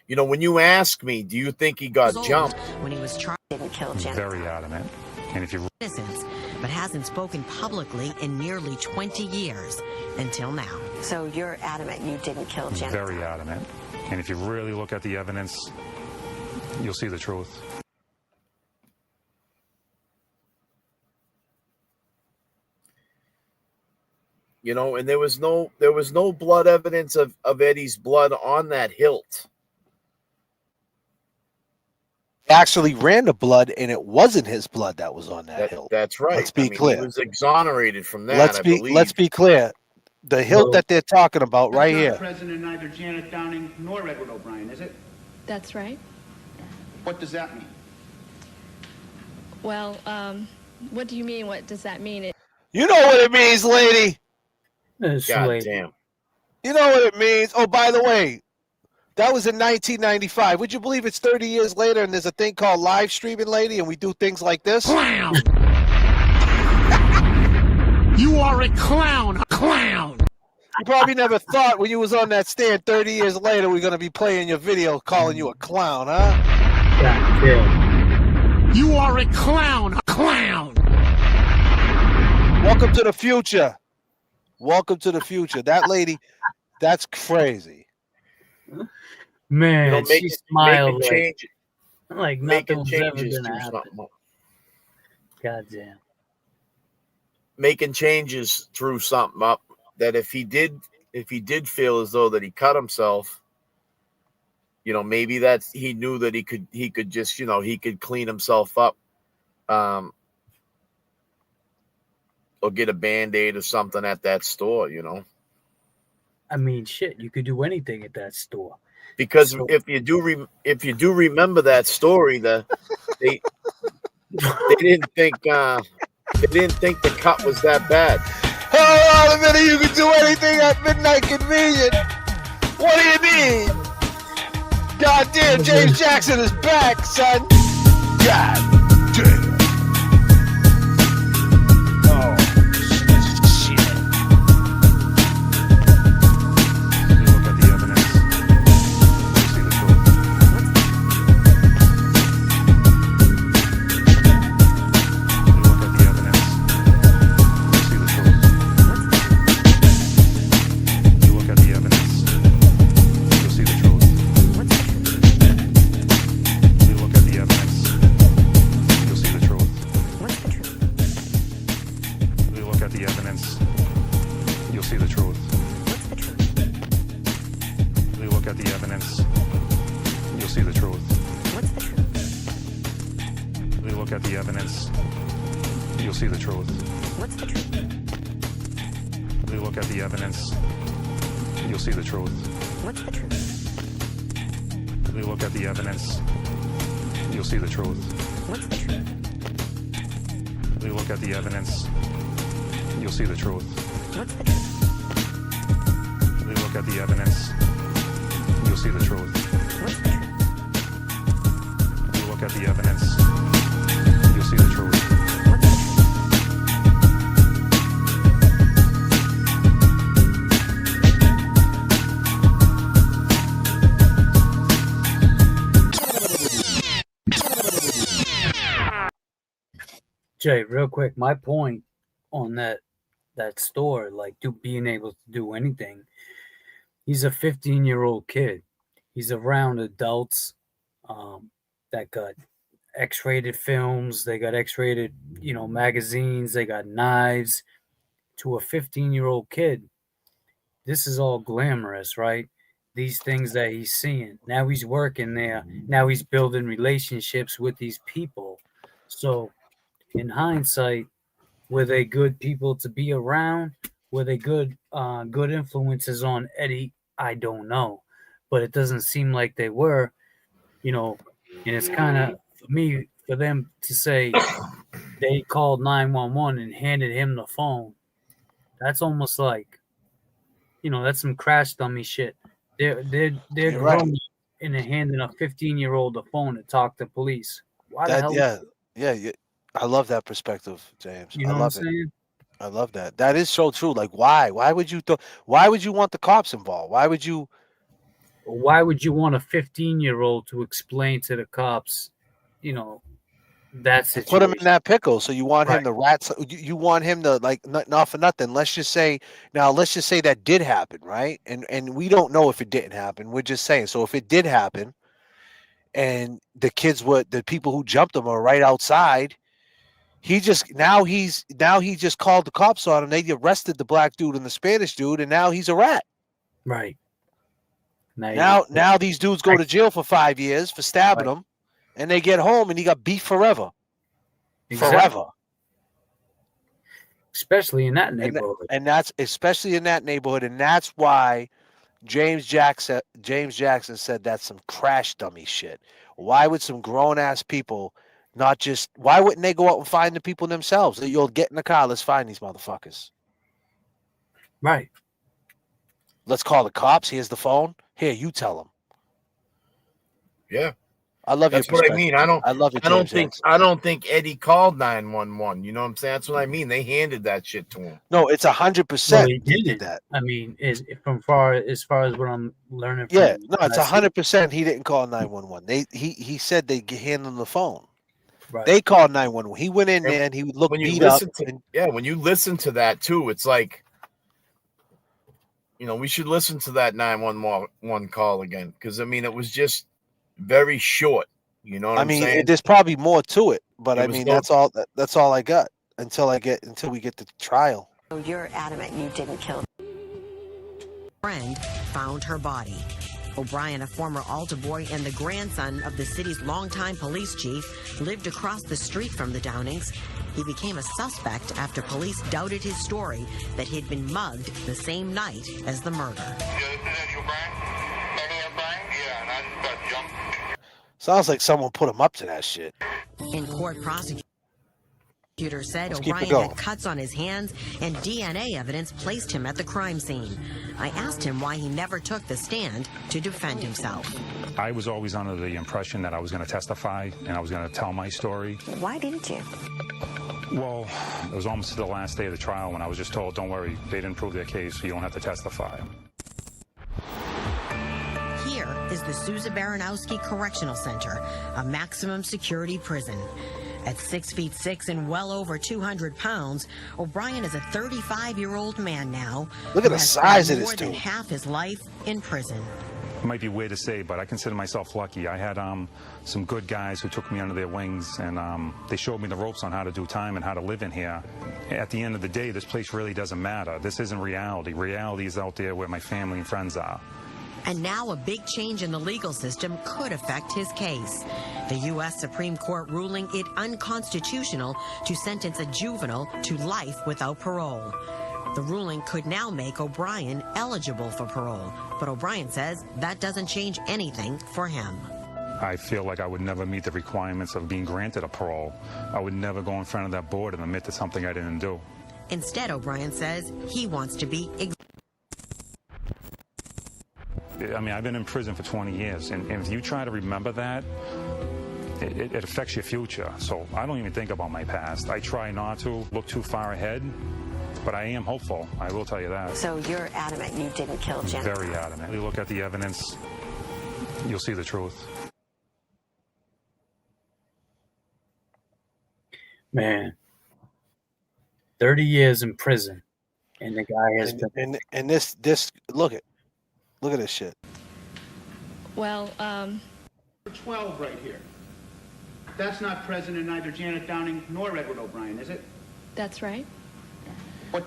you know, when you ask me, do you think he got jumped? When he was charged, Didn't kill Janet. Very adamant. And if you innocence, but hasn't spoken publicly in nearly 20 years until now. So you're adamant you didn't kill Janet. very adamant. And if you really look at the evidence, you'll see the truth. You know, and there was no blood evidence of Eddie's blood on that hilt. Actually ran the blood, and it wasn't his blood that was on that hilt. That's right. Let's be clear. He was exonerated from that. Let's be clear. The hilt that they're talking about right That's here. not present in neither Janet Downing nor Edward O'Brien, is it? That's right. What does that mean? Well, what do you mean? What does that mean? You know what it means, lady. God damn. You know what it means. Oh, by the way, that was in 1995. Would you believe it's 30 years later and there's a thing called live streaming, lady, and we do things like this? Clown! You are a clown! A clown! You probably never thought when you was on that stand 30 years later we're going to be playing your video calling you a clown, huh? You are a clown! A clown! Welcome to the future. Welcome to the future. That lady, that's crazy. Man, You know, she smiled changes, like nothing was ever gonna happen. Goddamn. Making changes threw something up that if he did feel as though that he cut himself, you know, maybe that's he knew that he could just, you know, he could clean himself up, or get a Band-Aid or something at that store, you know. I mean, shit, you could do anything at that store. Because if you do remember that story, they didn't think the cut was that bad. Hold on a minute, you can do anything at Midnight Convenient. What do you mean? God damn, James Jackson is back, son. God damn. Oh, shit. Look at the evidence. You'll see the truth. Look at the evidence. You'll see the truth. You look at the evidence. You'll see the truth. You look at the evidence. You'll see the truth. What's the truth? You look at the evidence. You'll see the truth. What's the truth? You look at the evidence. You'll see the truth. What's the truth? You look at the evidence. You'll see the truth. What's the truth? You look at the evidence. You'll see the truth. What's the truth? You look at the evidence. You'll see the truth. What's the truth? You look at the evidence. You'll see the truth. What's the truth? You look at the evidence. You'll see the truth. What's the truth? You look at the evidence. You'll see the truth. Jay, real quick, my point on that store, like being able to do anything, he's a 15-year-old kid. He's around adults that got X-rated films, they got X-rated, magazines, they got knives. To a 15-year-old kid, this is all glamorous, right? These things that he's seeing. Now he's working there. Now he's building relationships with these people. So in hindsight, were they good people to be around? Were they good influences on Eddie? I don't know. But it doesn't seem like they were, and it's kind of, for them to say they called 911 and handed him the phone That's almost like, that's some crash dummy shit. They're You're grown right. and they're handing a 15-year-old a phone to talk to police. Why the That hell? yeah. I love that perspective, James. You I know what I'm love it. saying? I love that. That is so true. Like, why? Why would you? Why would you want the cops involved? Why would you? Why would you want a 15-year-old to explain to the cops, that And put him in situation? that pickle. So you want him Right. to rat? You want him to like not for nothing. Let's just say that did happen, right? And we don't know if it didn't happen. We're just saying. So if it did happen, and the people who jumped him are right outside. He just called the cops on him. They arrested the black dude and the Spanish dude, and now he's a rat. Right. Now these dudes go to jail for 5 years for stabbing him, and they get home and he got beef forever. Exactly. Forever. Especially in that neighborhood. And that's especially in that neighborhood, and that's why James Jackson said that's some crash dummy shit. Why would some grown ass people why wouldn't they go out and find the people themselves? You'll get in the car, let's find these motherfuckers. Right. Let's call the cops. Here's the phone. Here, you tell them. Yeah. I love That's your what I mean. I don't think Eddie called 911. You know what I'm saying? That's what I mean. They handed that shit to him. No, it's 100%. He did that. I mean, as far as what I'm learning. Yeah, no, it's 100%. He didn't call 911. He said they hand him the phone. Right. They called 911. He went in there and he looked beat up. When you listen to that too, it's like, we should listen to that 911 call again, because I mean, it was just very short. You know what I'm saying? There's probably more to it, but that's all I got until we get to trial. So you're adamant you didn't kill. Friend found her body. O'Brien, a former altar boy and the grandson of the city's longtime police chief, lived across the street from the Downings. He became a suspect after police doubted his story that he'd been mugged the same night as the murder. Sounds like someone put him up to that shit. In court, prosecutors said Let's keep it O'Brien going. had cuts on his hands and DNA evidence placed him at the crime scene. I asked him why he never took the stand to defend himself. I was always under the impression that I was going to testify and I was going to tell my story. Why didn't you? Well, it was almost the last day of the trial when I was just told, don't worry, they didn't prove their case, so you don't have to testify. Here is the Sousa Baranowski Correctional Center, a maximum security prison. At 6'6" and well over 200 pounds, O'Brien is a 35-year-old man now. Look at the size of this more than dude. half his life in prison. It might be weird to say, but I consider myself lucky. I had some good guys who took me under their wings, and they showed me the ropes on how to do time and how to live in here. At the end of the day, this place really doesn't matter. This isn't reality. Reality is out there where my family and friends are. And now a big change in the legal system could affect his case. The U.S. Supreme Court ruling it unconstitutional to sentence a juvenile to life without parole. The ruling could now make O'Brien eligible for parole, but O'Brien says that doesn't change anything for him. I feel like I would never meet the requirements of being granted a parole. I would never go in front of that board and admit to something I didn't do. Instead, O'Brien says he wants to be I mean, I've been in prison for 20 years, and if you try to remember that, it affects your future. So I don't even think about my past. I try not to look too far ahead, but I am hopeful. I will tell you that. So you're adamant you didn't kill Janet? Very adamant. You look at the evidence, you'll see the truth. Man, 30 years in prison, and the guy has been. And this look at this shit. Well, 12 right here. That's not present in either Janet Downing nor Edward O'Brien, is it? that's right.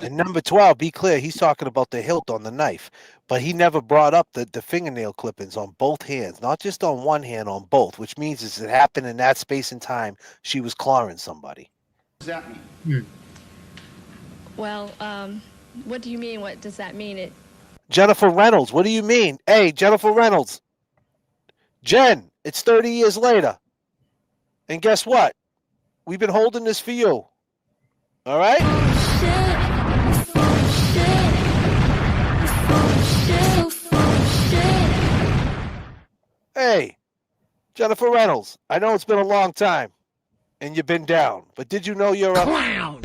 And number 12, be clear, he's talking about the hilt on the knife, but he never brought up the fingernail clippings on both hands, not just on one hand, on both, which means it happened in that space and time she was clawing somebody. What does that mean? Well, what do you mean? What does that mean? Jennifer Reynolds, what do you mean? Hey, Jennifer Reynolds. Jen, it's 30 years later. And guess what? We've been holding this for you. All right? Jennifer Reynolds, I know it's been a long time and you've been down, but did you know you're a clown?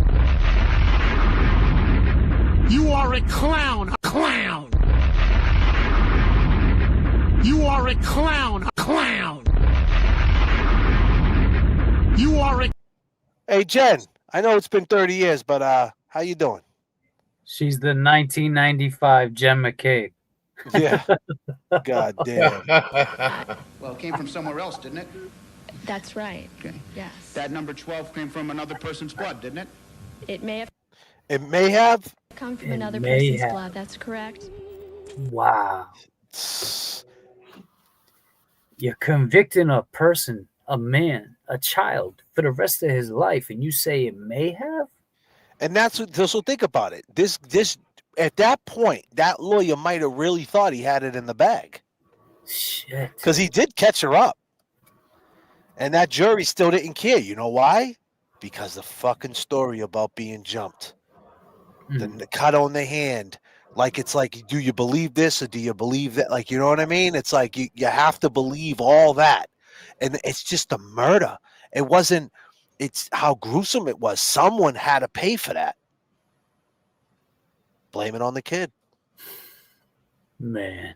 You are a clown, a clown. You are a clown, a clown. You are a... Hey, Jen, I know it's been 30 years, but how you doing? She's the 1995 J.F.K. Yeah. God damn. Well, it came from somewhere else, didn't it? That's right. Okay. Yes. That number 12 came from another person's blood, didn't it? It may have It may have come from It another may person's have. blood. That's correct. Wow. You're convicting a person, a man, a child, for the rest of his life, and you say it may have? And that's what, so think about it. This at that point, that lawyer might have really thought he had it in the bag. Shit. Because he did catch her up. And that jury still didn't care. You know why? Because the fucking story about being jumped. The cut on the hand. Like, it's like, do you believe this or do you believe that? Like, you know what I mean? It's like you have to believe all that. And it's just a murder. It wasn't, it's how gruesome it was. Someone had to pay for that. Blame it on the kid. Man.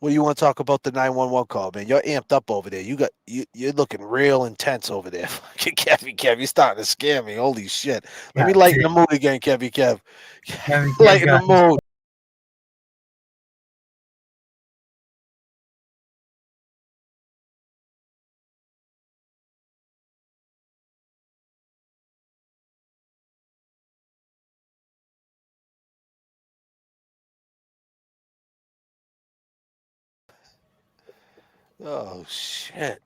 What do you want to talk about the 911 call, man? You're amped up over there. You're looking real intense over there. Fucking Kevy Kev, you're starting to scare me. Holy shit. Let me lighten the mood again, Kevy Kev. Lighten the mood. Oh shit.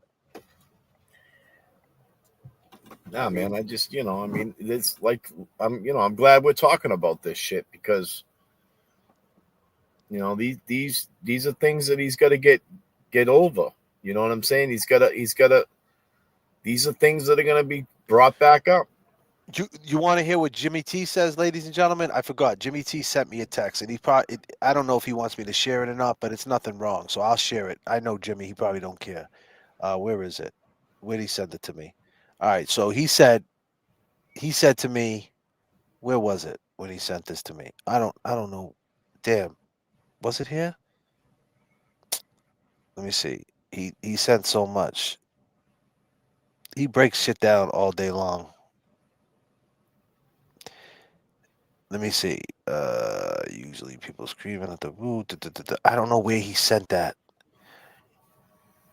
Nah, man, I just, I mean, it's like, I'm glad we're talking about this shit because, these are things that he's got to get over. You know what I'm saying? He's got to, these are things that are going to be brought back up. You want to hear what Jimmy T says, ladies and gentlemen? I forgot. Jimmy T sent me a text, and I don't know if he wants me to share it or not, but it's nothing wrong, so I'll share it. I know Jimmy. He probably don't care. Where is it? Where did he send it to me? All right. So he said to me, where was it when he sent this to me? I don't know. Damn. Was it here? Let me see. He sent so much. He breaks shit down all day long. Let me see. Usually people screaming at the root. I don't know where he sent that.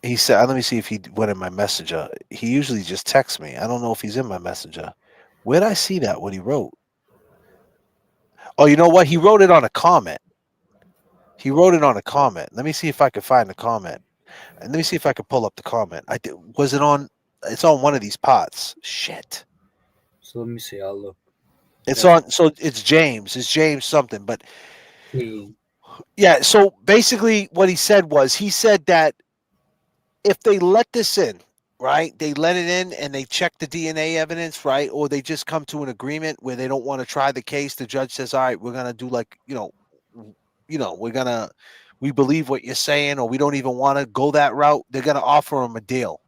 He said, let me see if he went in my messenger. He usually just texts me. I don't know if he's in my messenger. Where'd I see that? What he wrote? Oh, you know what? He wrote it on a comment. He wrote it on a comment. Let me see if I can find the comment. And let me see if I can pull up the comment. Was it on? It's on one of these pots. Shit. So let me see. I'll look. It's on. So it's James. It's James something. But yeah. So basically, what he said that if they let this in, right? They let it in and they check the DNA evidence, right? Or they just come to an agreement where they don't want to try the case. The judge says, "All right, we're gonna do we believe what you're saying, or we don't even want to go that route." They're gonna offer him a deal,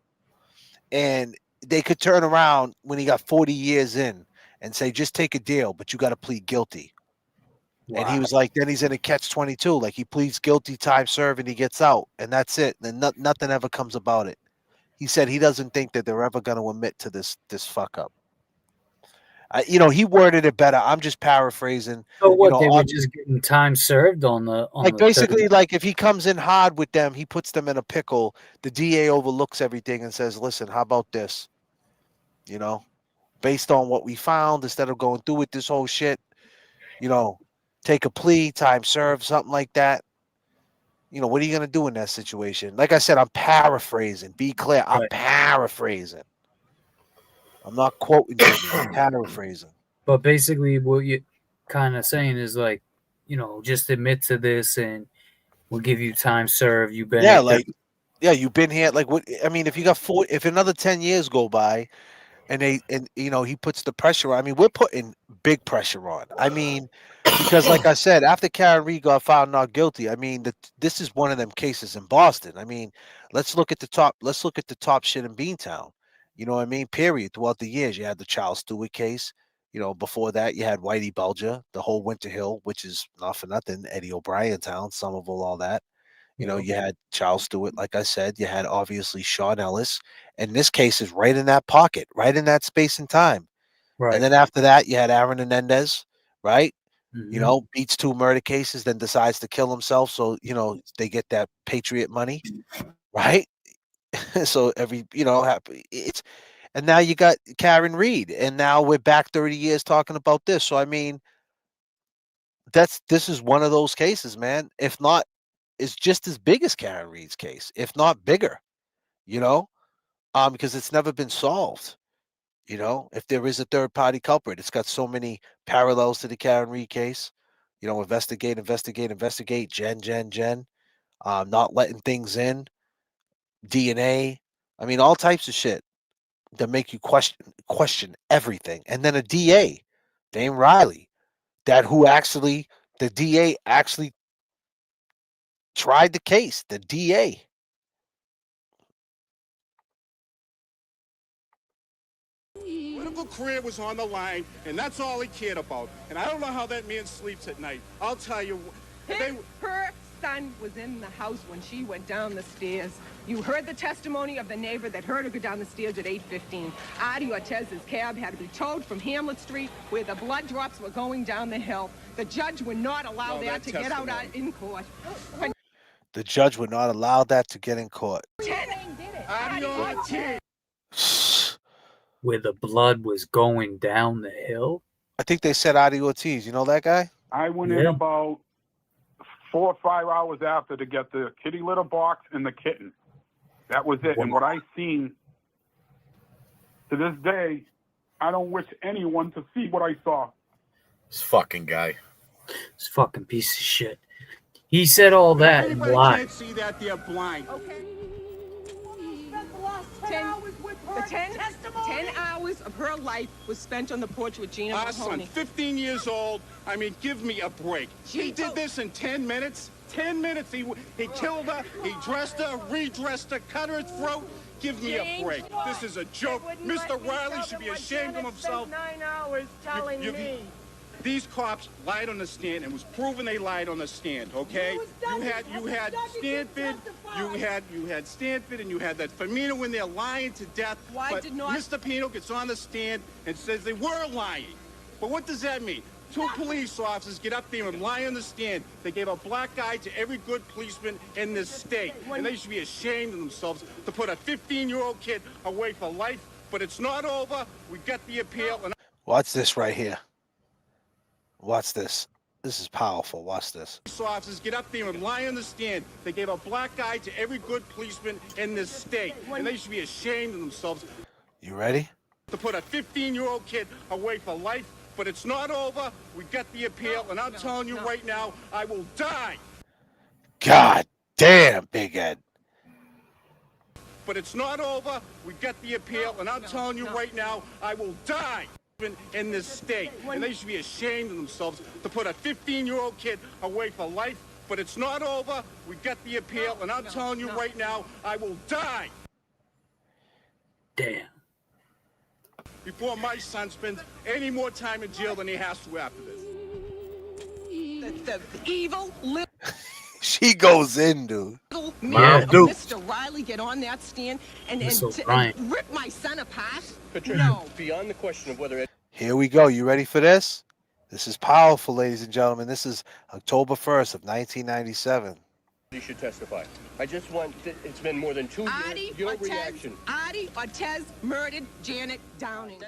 and they could turn around when he got 40 years in and say, "Just take a deal, but you got to plead guilty." Wow. And he was like, then he's in a catch-22. Like, he pleads guilty, time served, and he gets out, and that's it. And nothing ever comes about it. He said he doesn't think that they're ever going to admit to this fuck up. He worded it better. I'm just paraphrasing. So what? They were just getting time served on the basically, like, if he comes in hard with them, he puts them in a pickle. The DA overlooks everything and says, "Listen, how about this? Based on what we found, instead of going through with this whole shit, take a plea, time served, something like that. What are you going to do in that situation?" Like I said, I'm paraphrasing. Be clear. I'm paraphrasing. I'm not quoting Jimmy. I'm paraphrasing. But basically, what you're kind of saying is like, just admit to this and we'll give you time served. You've been you've been here. Like, what? I mean, if you got if another 10 years go by, and he puts the pressure on. I mean, we're putting big pressure on. I mean, Because, like I said, after Karen Reed got found not guilty, I mean, this is one of them cases in Boston. I mean, let's look at the top. Let's look at the top shit in Beantown. You know what I mean? Period. Throughout the years, you had the Charles Stewart case. You know, before that, you had Whitey Bulger, the whole Winter Hill, which is not for nothing. Eddie O'Brien town, Somerville, all that. You know, you had Charles Stewart, like I said. You had obviously Sean Ellis, and this case is right in that pocket, right in that space and time. Right. And then after that, you had Aaron Hernandez, right? Mhm. You know, beats 2 murder cases, then decides to kill himself. So, you know, they get that Patriot money, right? So it's, and now you got Karen Reed, and now we're back 30 years talking about this. So, I mean, this is one of those cases, man. If not, it's just as big as Karen Reed's case, if not bigger, you know, because it's never been solved. You know, if there is a third party culprit, it's got so many parallels to the Karen Reed case. You know, investigate, Jen, not letting things in, DNA. I mean, all types of shit that make you question everything. And then a DA, Dame Riley, the DA actually tried the case. The DA. Political career was on the line, and that's all he cared about. And I don't know how that man sleeps at night. I'll tell you. Her son was in the house when she went down the stairs. You heard the testimony of the neighbor that heard her go down the stairs at 8:15. Artie Ortez's cab had to be towed from Hamlet Street, where the blood drops were going down the hill. The judge would not allow that to get out in court. The judge would not allow that to get in court. Artie Ortez. Where the blood was going down the hill. I think they said Adi Ortiz. You know that guy? I went in about 4 or 5 hours after to get the kitty litter box and the kitten. That was it. And what I seen, to this day, I don't wish anyone to see what I saw. This fucking guy. This fucking piece of shit. He said all that and Anybody lied. can't see that, they're blind. Okay. 10 hours of her life was spent on the porch with Gina Our son, Mahoney. 15 years old. I mean, give me a break. He did this in 10 minutes. 10 minutes. He killed her. He dressed her, redressed her, cut her throat. Give me a break. This is a joke. Mr. Riley should be ashamed of himself. 9 hours telling me. These cops lied on the stand, and it was proven they lied on the stand. Okay, you had Stanford, you had Stanford, and you had that Firmino in there lying to death. But Mr. Pino gets on the stand and says they were lying. But what does that mean? 2 police officers get up there and lie on the stand. They gave a black eye to every good policeman in this state, and they should be ashamed of themselves to put a 15-year-old kid away for life. But it's not over. We got the appeal. And Watch this right here. Watch this. This is powerful. Watch this. Police officers get up there and lie on the stand. They gave a black eye to every good policeman in this state, and they should be ashamed of themselves. You ready? To put a 15-year-old kid away for life, but it's not over. We got the appeal, and I'm telling you right now, I will die. God damn, Big Ed. But it's not over. We got the appeal, and I'm telling you right now, I will die in this state, and they should be ashamed of themselves to put a 15-year-old kid away for life. But it's not over. We got the appeal, and I'm telling you right now, I will die. Damn. Before my son spends any more time in jail than he has to after this. The evil little She goes in, dude. man of Mr. Riley get on that stand and Right. rip my son apart? Patricia, No. beyond the question of whether it Here we go. You ready for this? This is powerful, ladies and gentlemen. This is October 1st of 1997. you should testify. I just want, it's been more than 2 years, your reaction. Artie Ortez murdered Janet Downing.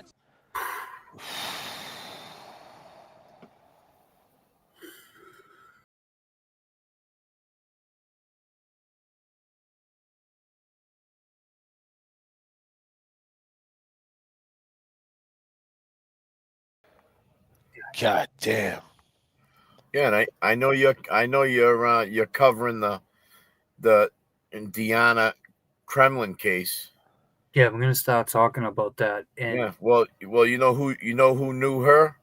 God damn. Yeah, and I know you're covering the Indiana Kremlin case. Yeah, we're gonna start talking about that. And Yeah, well, you know who knew her?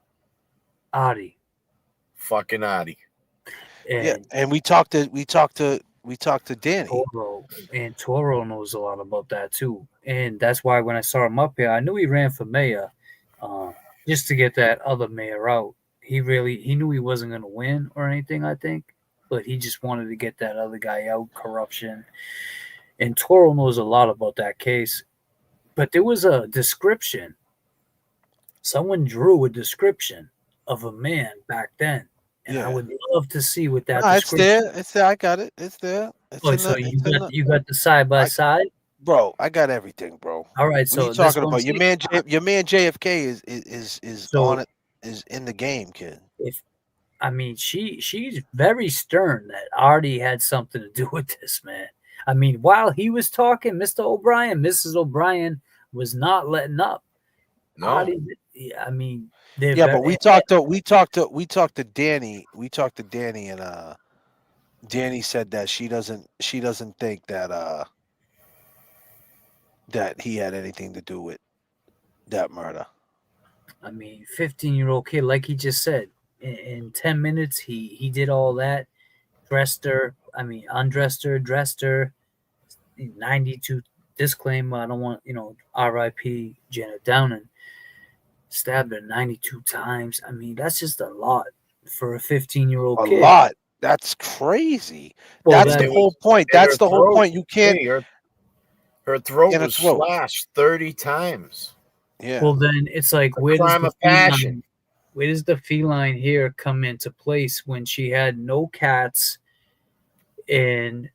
Adi. fucking Adi. And we talked to Danny. Toro knows a lot about that too, and that's why when I saw him up here, I knew he ran for mayor, just to get that other mayor out. He knew he wasn't going to win or anything, I think, but he just wanted to get that other guy out, corruption. And Toro knows a lot about that case. But there was a description. Someone drew a description of a man back then. And I would love to see what that description. It's there. It's there. I got it. It's there. It's you got the side by side? Bro, I got everything, bro. All right, what are you talking about? Your man J.F.K. is on it, is in the game, kid. She's very stern that Artie had something to do with this, man. I mean, while he was talking, Mr. O'Brien, Mrs. O'Brien was not letting up. No, Artie, I mean, but we talked to Danny. We talked to Danny, and Danny said that she doesn't think that that he had anything to do with that murder. I mean, 15-year-old kid, like he just said, in 10 minutes, he did all that, undressed her, dressed her, 92 disclaimer, I don't want, R.I.P. Janet Downing, stabbed her 92 times. I mean, that's just a lot for a 15-year-old kid. A lot. That's crazy. Well, that's the whole point. That's the whole point. You can't. Her throat was slashed 30 times. Yeah. Well, then it's like, where does the feline here come into place when she had no cats? And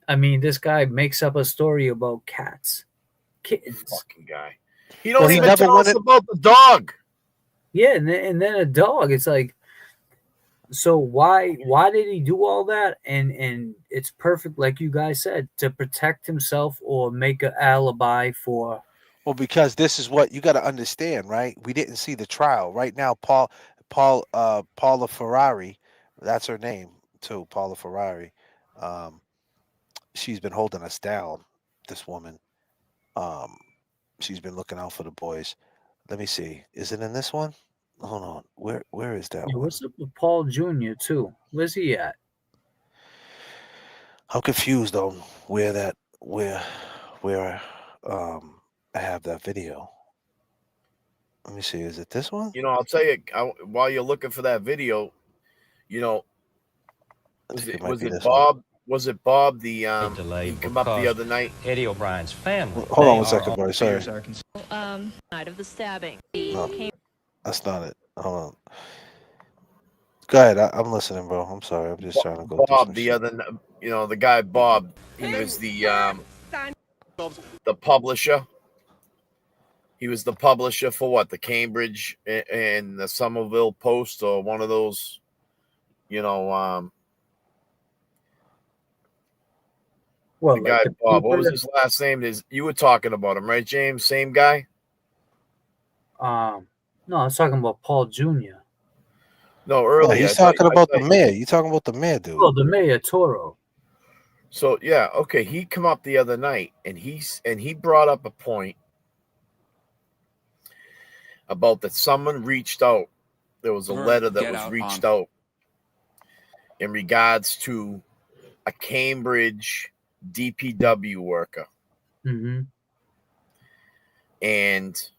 I mean, this guy makes up a story about kittens. Fucking guy. He don't even tell us about the dog. Yeah, and then a dog. It's like, so why did he do all that? And it's perfect, like you guys said, to protect himself or make an alibi for. Well, because this is what you got to understand, right? We didn't see the trial. Right now, Paula Ferrari, that's her name too, Paula Ferrari. She's been holding us down, this woman. She's been looking out for the boys. Let me see. Is it in this one? Hold on. Where is that one? What's up with Paul Jr. too? Where's he at? I'm confused on where I have that video. Let me see. Is it this one? I'll tell you, while you're looking for that video, was it Bob? Was it Bob? He came up the other night. Eddie O'Brien's family. Hold on one second, buddy. Sorry. Night of the stabbing. No, that's not it. Hold on. Go ahead. I'm listening, bro. I'm sorry. I'm just trying to go. Bob, the guy Bob. He was the publisher. He was the publisher for what? The Cambridge and the Somerville Post, or one of those, Well, the guy Bob. What was his last name? You were talking about him, right, James? Same guy? No, I was talking about Paul Jr. No, earlier. He's talking about the mayor. You talking about the mayor, dude? Oh, the mayor, Toro. So yeah, okay. He come up the other night, and he brought up a point about that someone reached out. There was a letter that was reached out in regards to a Cambridge DPW worker. Mm-hmm. And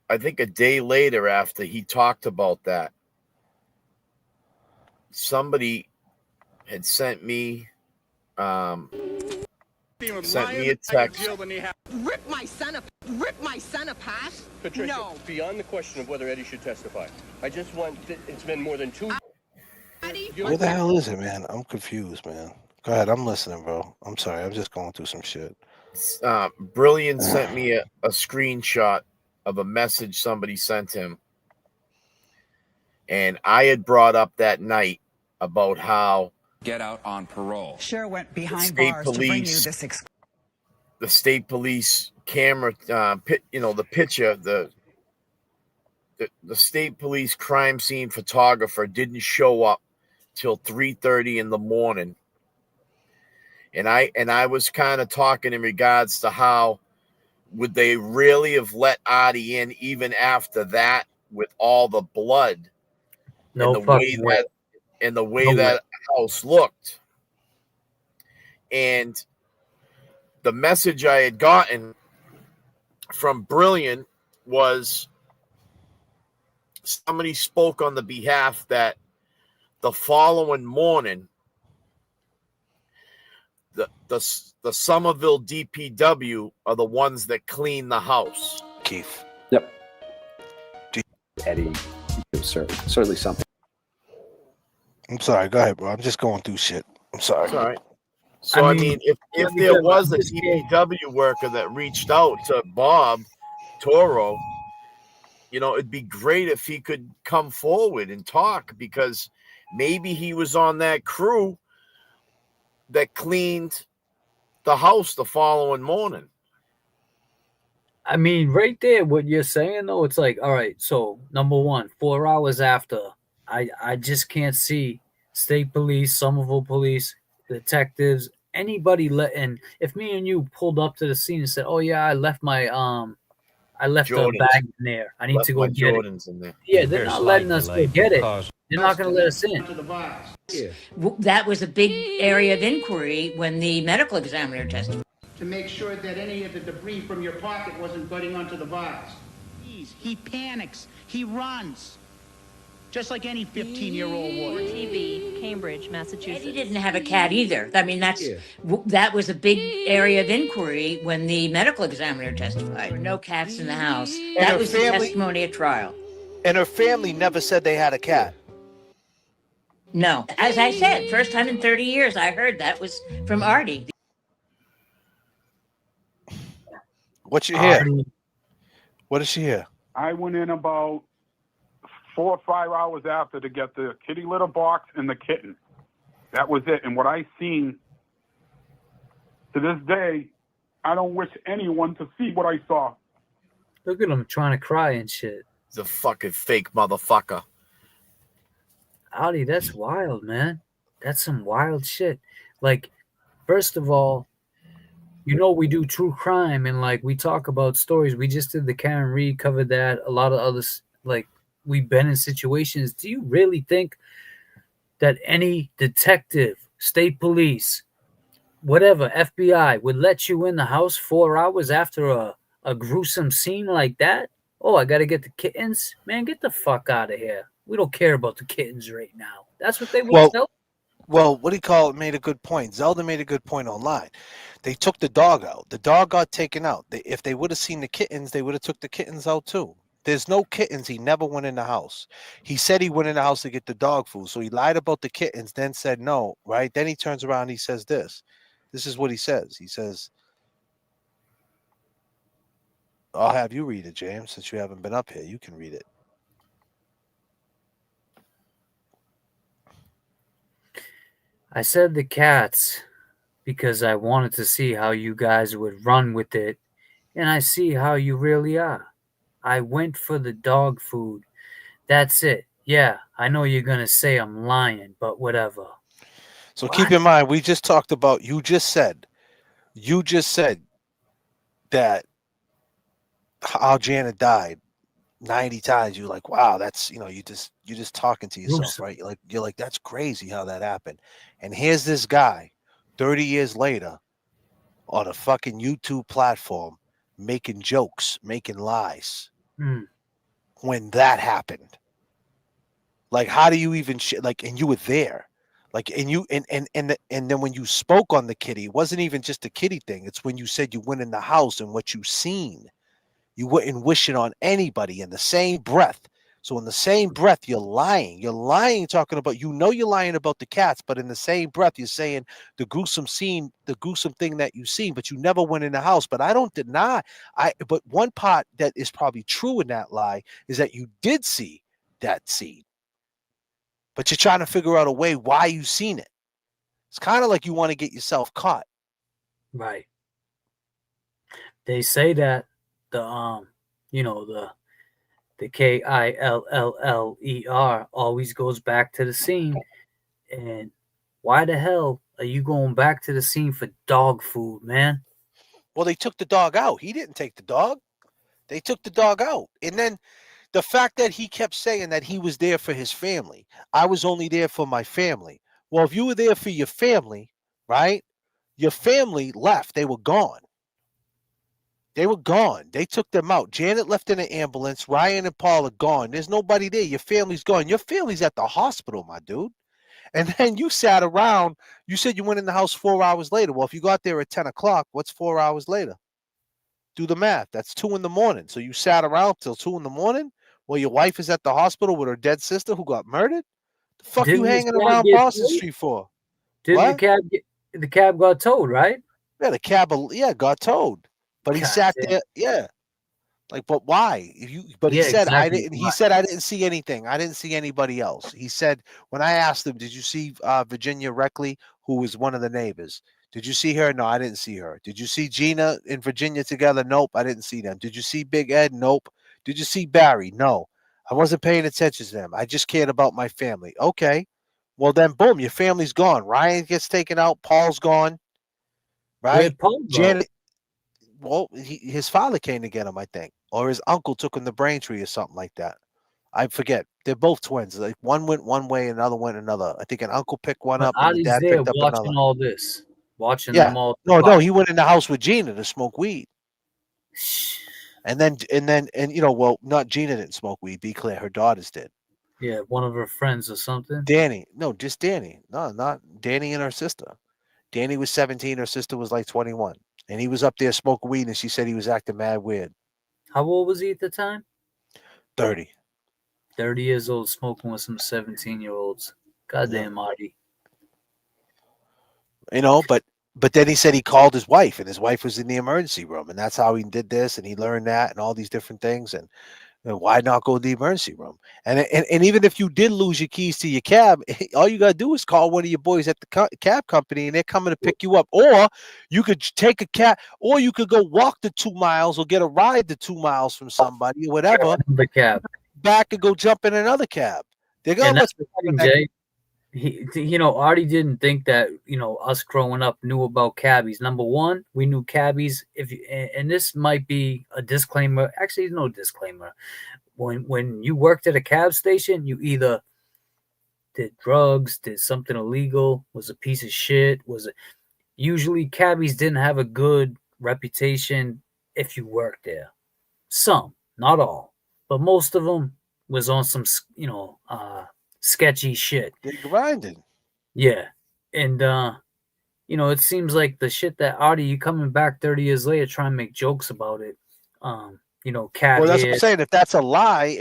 I think a day later, after he talked about that, somebody had sent me a text. Rip my son apart? Patricia, No. beyond the question of whether Eddie should testify, I just want, it's been more than 2 Where the hell is it, man? I'm confused, man. Go ahead. I'm listening, bro. I'm sorry. I'm just going through some shit. Brilliant sent me a screenshot of a message somebody sent him. And I had brought up that night about how get out on parole. Sure went behind bars to bring you this the state police camera, the picture, the state police crime scene photographer didn't show up till 3:30 in the morning. And I was kind of talking in regards to how would they really have let Adi in even after that with all the blood No fucking way. And the way No that house looked. And the message I had gotten from Brilliant was somebody spoke on the behalf that the following morning, the Somerville DPW are the ones that clean the house. Keith. Yep. Eddie, certainly something. I'm sorry. Go ahead, bro. I'm just going through shit. I'm sorry. It's all right. So, I mean if there was a DPW worker that reached out to Bob Toro, you know, it'd be great if he could come forward and talk, because maybe he was on that crew that cleaned the house the following morning. I mean, right there, what you're saying, though, it's like, all right, so number one, 4 hours after, I just can't see state police, Somerville police, detectives, anybody letting, if me and you pulled up to the scene and said, oh, yeah, I left a bag in there. I need to go get Jordans in there. it. Yeah, they're not letting us go get it. They're not going to let us in. That was a big area of inquiry when the medical examiner testified. To make sure that any of the debris from your pocket wasn't butting onto the vase. He panics. He runs. Just like any 15-year-old would. TV, Cambridge, Massachusetts. He didn't have a cat either. I mean, that was a big area of inquiry when the medical examiner testified. There were no cats in the house. That was the testimony at trial. And her family never said they had a cat. No. As I said, first time in 30 years I heard that was from Artie. What you hear? What did she hear? I went in about 4 or 5 hours after to get the kitty litter box and the kitten. That was it. And what I seen, to this day, I don't wish anyone to see what I saw. Look at him trying to cry and shit. He's a fucking fake motherfucker. Audi, that's wild, man. That's some wild shit. Like, first of all, you know, we do true crime and like we talk about stories. We just did the Karen Reed, covered that. A lot of others, like we've been in situations. Do you really think that any detective, state police, whatever, FBI would let you in the house 4 hours after a gruesome scene like that? Oh, I got to get the kittens? Man, get the fuck out of here. We don't care about the kittens right now. That's what they want to tell. Well, what do you call it? Made a good point. Zelda made a good point online. They took the dog out. The dog got taken out. If they would have seen the kittens, they would have took the kittens out too. There's no kittens. He never went in the house. He said he went in the house to get the dog food. So he lied about the kittens, then said no, right? Then he turns around and he says this. This is what he says. He says, I'll have you read it, James, since you haven't been up here. You can read it. I said the cats because I wanted to see how you guys would run with it, and I see how you really are. I went for the dog food. That's it. Yeah, I know you're going to say I'm lying, but whatever. So keep in mind, we just talked about, you just said that how Janet died 90 times. You're like, wow, that's, you know, you're just talking to yourself, right? You're like, that's crazy how that happened. And here's this guy 30 years later on a fucking YouTube platform making jokes, making lies when that happened. Like, how do you even like, and you were there, like, and you, and then when you spoke on the kitty, it wasn't even just a kitty thing. It's when you said you went in the house and what you seen, you wouldn't wish it on anybody in the same breath. So in the same breath, you're lying. You're lying, talking about, you know, you're lying about the cats, but in the same breath, you're saying the gruesome scene, the gruesome thing that you seen, but you never went in the house. But I don't deny, but one part that is probably true in that lie is that you did see that scene, but you're trying to figure out a way why you seen it. It's kind of like you want to get yourself caught. Right. They say that the you know, the KILLLER always goes back to the scene. And why the hell are you going back to the scene for dog food, man? Well, they took the dog out. He didn't take the dog. They took the dog out. And then the fact that he kept saying that he was there for his family. I was only there for my family. Well, if you were there for your family, right? Your family left. They were gone. They were gone. They took them out. Janet left in an ambulance. Ryan and Paul are gone. There's nobody there. Your family's gone. Your family's at the hospital, my dude. And then you sat around. You said you went in the house 4 hours later. Well, if you got there at 10 o'clock, what's 4 hours later? Do the math. That's 2 in the morning. So you sat around till 2 in the morning while your wife is at the hospital with her dead sister who got murdered? The fuck Didn't you this hanging cab around get Boston towed? Street for? Didn't What? the cab got towed, right? Yeah, the cab, got towed. But he God sat damn. there. Yeah. Like, but why? But he Yeah, said I exactly. didn't. He said I didn't see anything. I didn't see anybody else. He said when I asked him, "Did you see Virginia Reckley, who was one of the neighbors? Did you see her? No, I didn't see her. Did you see Gina and Virginia together? Nope, I didn't see them. Did you see Big Ed? Nope. Did you see Barry? No, I wasn't paying attention to them. I just cared about my family. Okay, well then, boom, your family's gone. Ryan gets taken out. Paul's gone. Right? Where'd Paul go? Janet. Well, his father came to get him, I think, or his uncle took him to Braintree or something like that. I forget. They're both twins. Like one went one way, another went another. I think an uncle picked one But up, and the Adi's dad there picked up watching another. all this, watching Yeah. them all. No, he went in the house with Gina to smoke weed. And well, not Gina didn't smoke weed. Be clear, her daughters did. Yeah, one of her friends or something. Danny, no, just Danny. No, not Danny and her sister. Danny was 17. Her sister was like 21. And he was up there smoking weed, and she said he was acting mad weird. How old was he at the time? 30. 30 years old, smoking with some 17-year-olds. Goddamn, Marty. But then he said he called his wife, and his wife was in the emergency room, and that's how he did this, and he learned that, and all these different things, and why not go to the emergency room? And even if you did lose your keys to your cab, all you gotta do is call one of your boys at the cab company, and they're coming to pick you up. Or you could take a cab, or you could go walk the 2 miles, or get a ride the 2 miles from somebody, or whatever. The cab back and go jump in another cab. They're gonna. And that's the thing, Jay. Artie didn't think that us growing up knew about cabbies. Number one, we knew cabbies. And this might be a disclaimer. Actually, no disclaimer. When you worked at a cab station, you either did drugs, did something illegal, was a piece of shit. Usually cabbies didn't have a good reputation if you worked there. Some, not all, but most of them was on some sketchy shit. They grinded. Yeah. And it seems like the shit that Artie, you coming back 30 years later trying to make jokes about it. Cat. Well, that's what I'm saying. If that's a lie,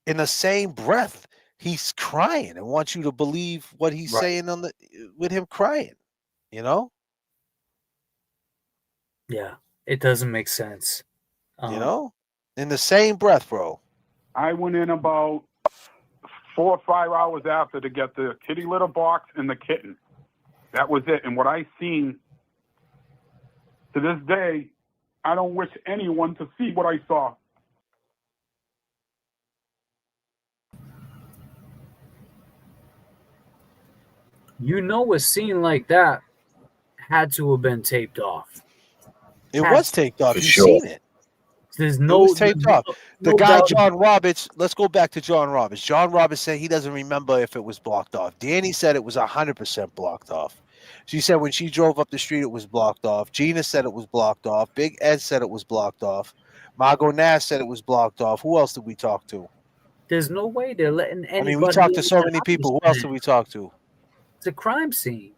in the same breath, he's crying and wants you to believe what he's saying with him crying. Yeah, it doesn't make sense. In the same breath, bro. I went in about 4 or 5 hours after to get the kitty litter box and the kitten. That was it. And what I seen, to this day, I don't wish anyone to see what I saw. A scene like that had to have been taped off. It was taped off. You've seen it. There's It no was taped off. The guy, doubt. John Roberts, let's go back to John Roberts. John Roberts said he doesn't remember if it was blocked off. Danny said it was 100% blocked off. She said when she drove up the street, it was blocked off. Gina said it was blocked off. Big Ed said it was blocked off. Margot Nash said it was blocked off. Who else did we talk to? There's no way they're letting anybody. We talked to so in the many house, people. Who else man. did we talk to? It's a crime scene.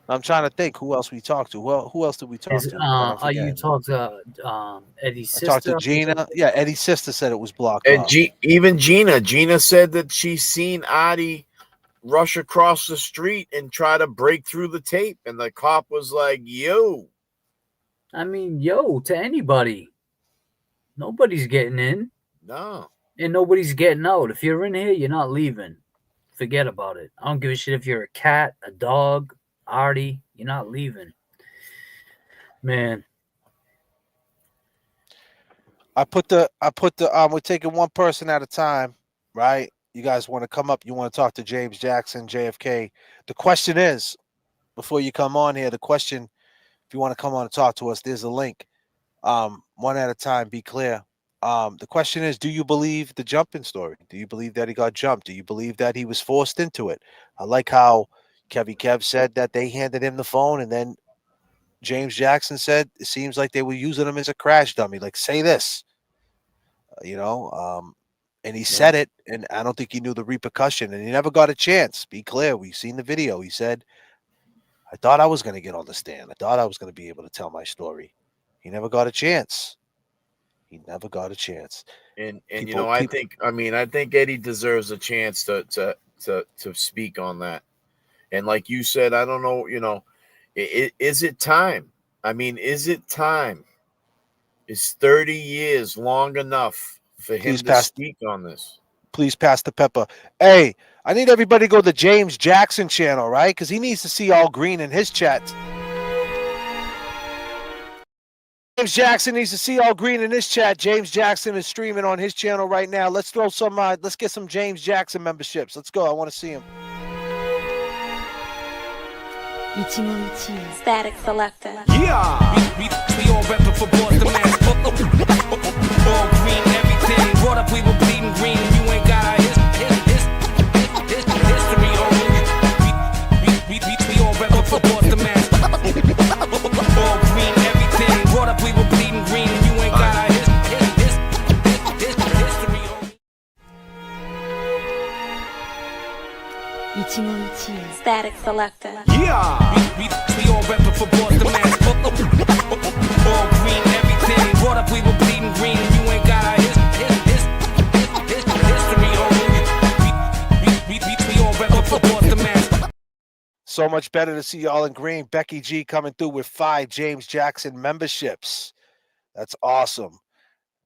I'm trying to think who else we talked to. Well, who else did we talk to? Are you talking to Eddie's sister? I talked to Gina. Yeah, Eddie's sister said it was blocked And off. even Gina said that she's seen Adi rush across the street and try to break through the tape, and the cop was like, "Yo." I mean, to anybody. Nobody's getting in. No. And nobody's getting out. If you're in here, you're not leaving. Forget about it. I don't give a shit if you're a cat, a dog, Artie. You're not leaving. Man. We're taking one person at a time, right? You guys want to come up, you want to talk to James Jackson, J.F.K. The question is, before you come on here, if you want to come on and talk to us, there's a link. One at a time, be clear. The question is, do you believe the jumping story? Do you believe that he got jumped? Do you believe that he was forced into it? I like how Kev said that they handed him the phone, and then James Jackson said it seems like they were using him as a crash dummy. Like, say this, and he said it, and I don't think he knew the repercussion, and he never got a chance. Be clear, we've seen the video. He said, I thought I was going to get on the stand. I thought I was going to be able to tell my story. He never got a chance. He never got a chance. And I think Eddie deserves a chance to speak on that. And like you said, I don't know, is it time? I mean, is it time? Is 30 years long enough for him to speak on this? Please pass the pepper. Hey, I need everybody to go to the James Jackson channel, right? Because he needs to see all green in his chat. James Jackson needs to see all green in his chat. James Jackson is streaming on his channel right now. Let's throw some. Let's get some James Jackson memberships. Let's go. I want to see him. Static Selector. Yeah. We all reppin' for Boston, man. All green, everything. Brought up, we were bleeding green. You ain't got our history on we all reppin' for Boston, man. All green, everything. Brought up, we were bleeding green. You ain't got our history on Static Selector. Yeah. We all reppin' for Boston, man. All green, everything. Brought up, we were bleeding green. You ain't got our history on we all reppin' for Boston, man. So much better to see y'all in green. Becky G coming through with 5 James Jackson memberships. That's awesome.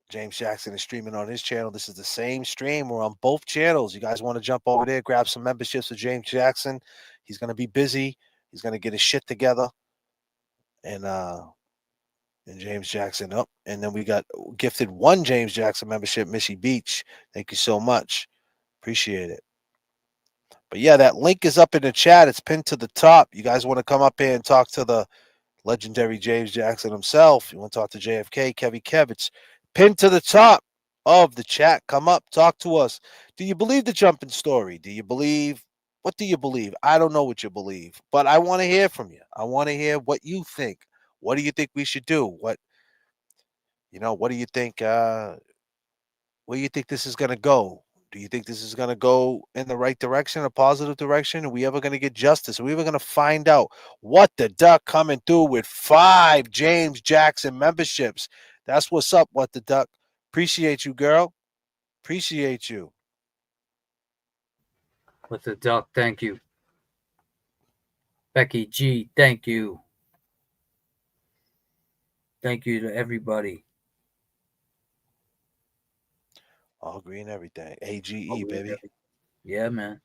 James Jackson is streaming on his channel. This is the same stream. We're on both channels. You guys want to jump over there, grab some memberships with James Jackson. He's going to be busy. He's going to get his shit together. And James Jackson up. And then we got gifted 1 James Jackson membership, Missy Beach. Thank you so much. Appreciate it. But yeah, that link is up in the chat. It's pinned to the top. You guys want to come up here and talk to the legendary James Jackson himself. You want to talk to J.F.K, Kev. It's pinned to the top of the chat. Come up, talk to us. Do you believe the jumping story? What do you believe? I don't know what you believe, but I want to hear from you. I want to hear what you think. What do you think we should do? What do you think? Where do you think this is going to go? Do you think this is going to go in the right direction, a positive direction? Are we ever going to get justice? Are we ever going to find out? What the Duck coming through with 5 James Jackson memberships. That's what's up, What the Duck. Appreciate you, girl. Appreciate you. What the Duck, thank you. Becky G, thank you. Thank you to everybody. All green, everything. AGE, baby. Yeah, man.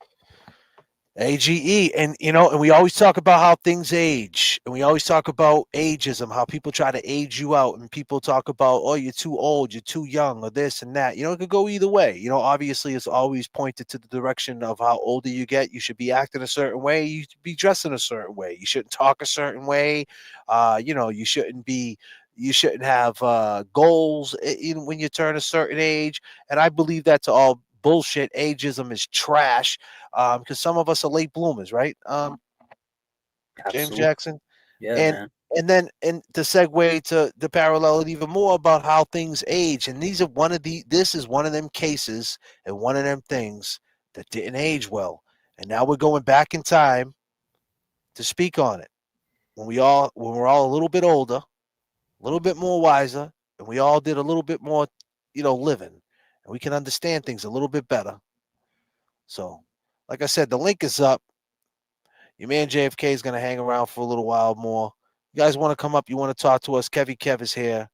AGE. And, and we always talk about how things age. And we always talk about ageism, how people try to age you out. And people talk about, oh, you're too old, you're too young, or this and that. It could go either way. Obviously, it's always pointed to the direction of how older you get. You should be acting a certain way. You should be dressing a certain way. You shouldn't talk a certain way. You shouldn't have goals when you turn a certain age. And I believe that's all bullshit. Ageism is trash because some of us are late bloomers, right? James Jackson. Yeah, and man. And to segue to the parallel it even more about how things age. And this is one of them cases and one of them things that didn't age well. And now we're going back in time to speak on it. When we're all a little bit older, a little bit more wiser, and we all did a little bit more, living, and we can understand things a little bit better. So, like I said, the link is up. Your man J.F.K. is going to hang around for a little while more. You guys want to come up? You want to talk to us? Kev is here.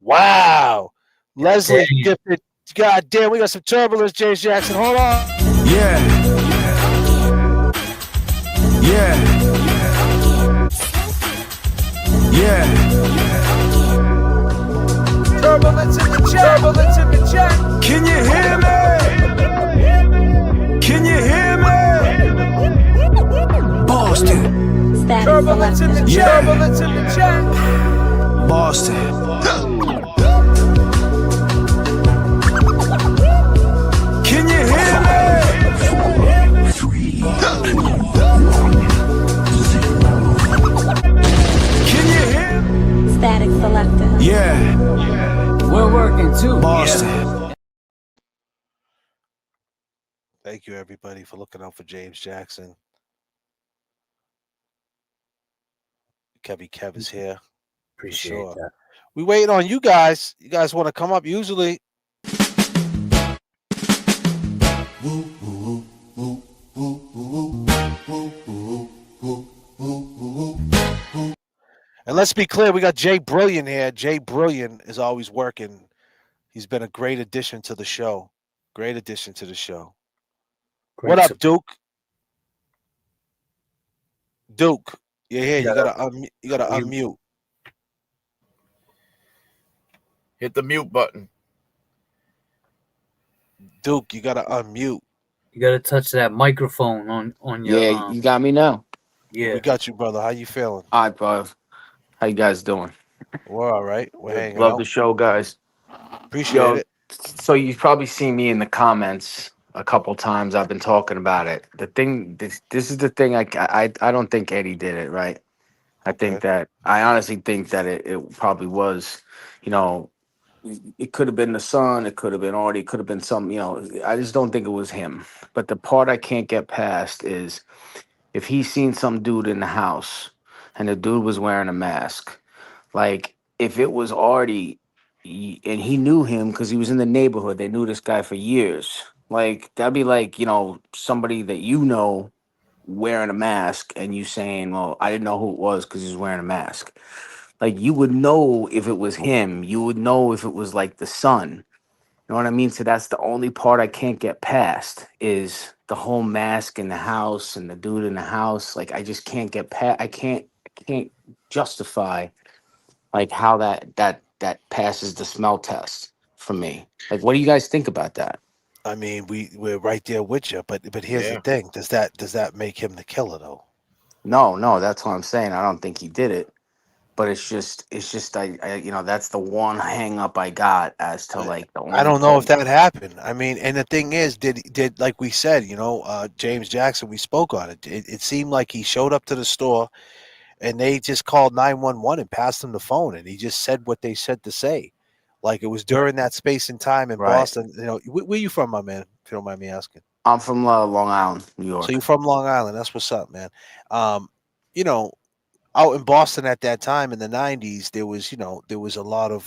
Wow. Leslie gifted. God damn, we got some turbulence, James Jackson. Hold on. Yeah. Turbulence in the chat. Can you hear me? Can you hear me? Boston. Turbulence in the chat. Boston. Thank you, everybody, for looking out for James Jackson. Kev is here. Appreciate for sure. that. We waiting on you guys. You guys want to come up? Usually. And let's be clear, we got Jay Brilliant here. Jay Brilliant is always working. He's been a great addition to the show. Great addition to the show. Great What up, support. Duke? Duke, you're here. You Yeah. gotta unmute. Hit the mute button. Duke, you gotta unmute. You got to touch that microphone on your. Yeah, you got me now. Yeah. We got you, brother. How you feeling? All right, bro. How you guys doing? We're all right. We're hanging Love out. the show, guys. Appreciate it. So you've probably seen me in the comments a couple times. I've been talking about it. The thing, this is the thing. I don't think Eddie did it, right? I honestly think that it probably was, you know, it could have been the son, it could have been Artie, it could have been some, you know, I just don't think it was him. But the part I can't get past is if he's seen some dude in the house and the dude was wearing a mask, like if it was Artie and he knew him because he was in the neighborhood, they knew this guy for years. Like that'd be like, you know, somebody that you know wearing a mask and you saying, well, I didn't know who it was because he was wearing a mask. Like you would know if it was him. You would know if it was like the son. You know what I mean? So that's the only part I can't get past is the whole mask in the house and the dude in the house. Like I just can't get past. I can't justify like how that passes the smell test for me. Like, what do you guys think about that? I mean, we're right there with you, but here's the thing: does that make him the killer though? No, that's what I'm saying. I don't think he did it. But it's just I you know that's the one hang up I got as to like the I only don't know if part. that happened. I mean, and the thing is, did like we said, James Jackson, we spoke on it. It seemed like he showed up to the store, and they just called 911 and passed him the phone, and he just said what they said to say, like it was during that space and time in Right. Boston. Where you from, my man? If you don't mind me asking. I'm from Long Island, New So York. you're from Long Island. That's what's up, man. You know, out in Boston at that time in the 90s, there was a lot of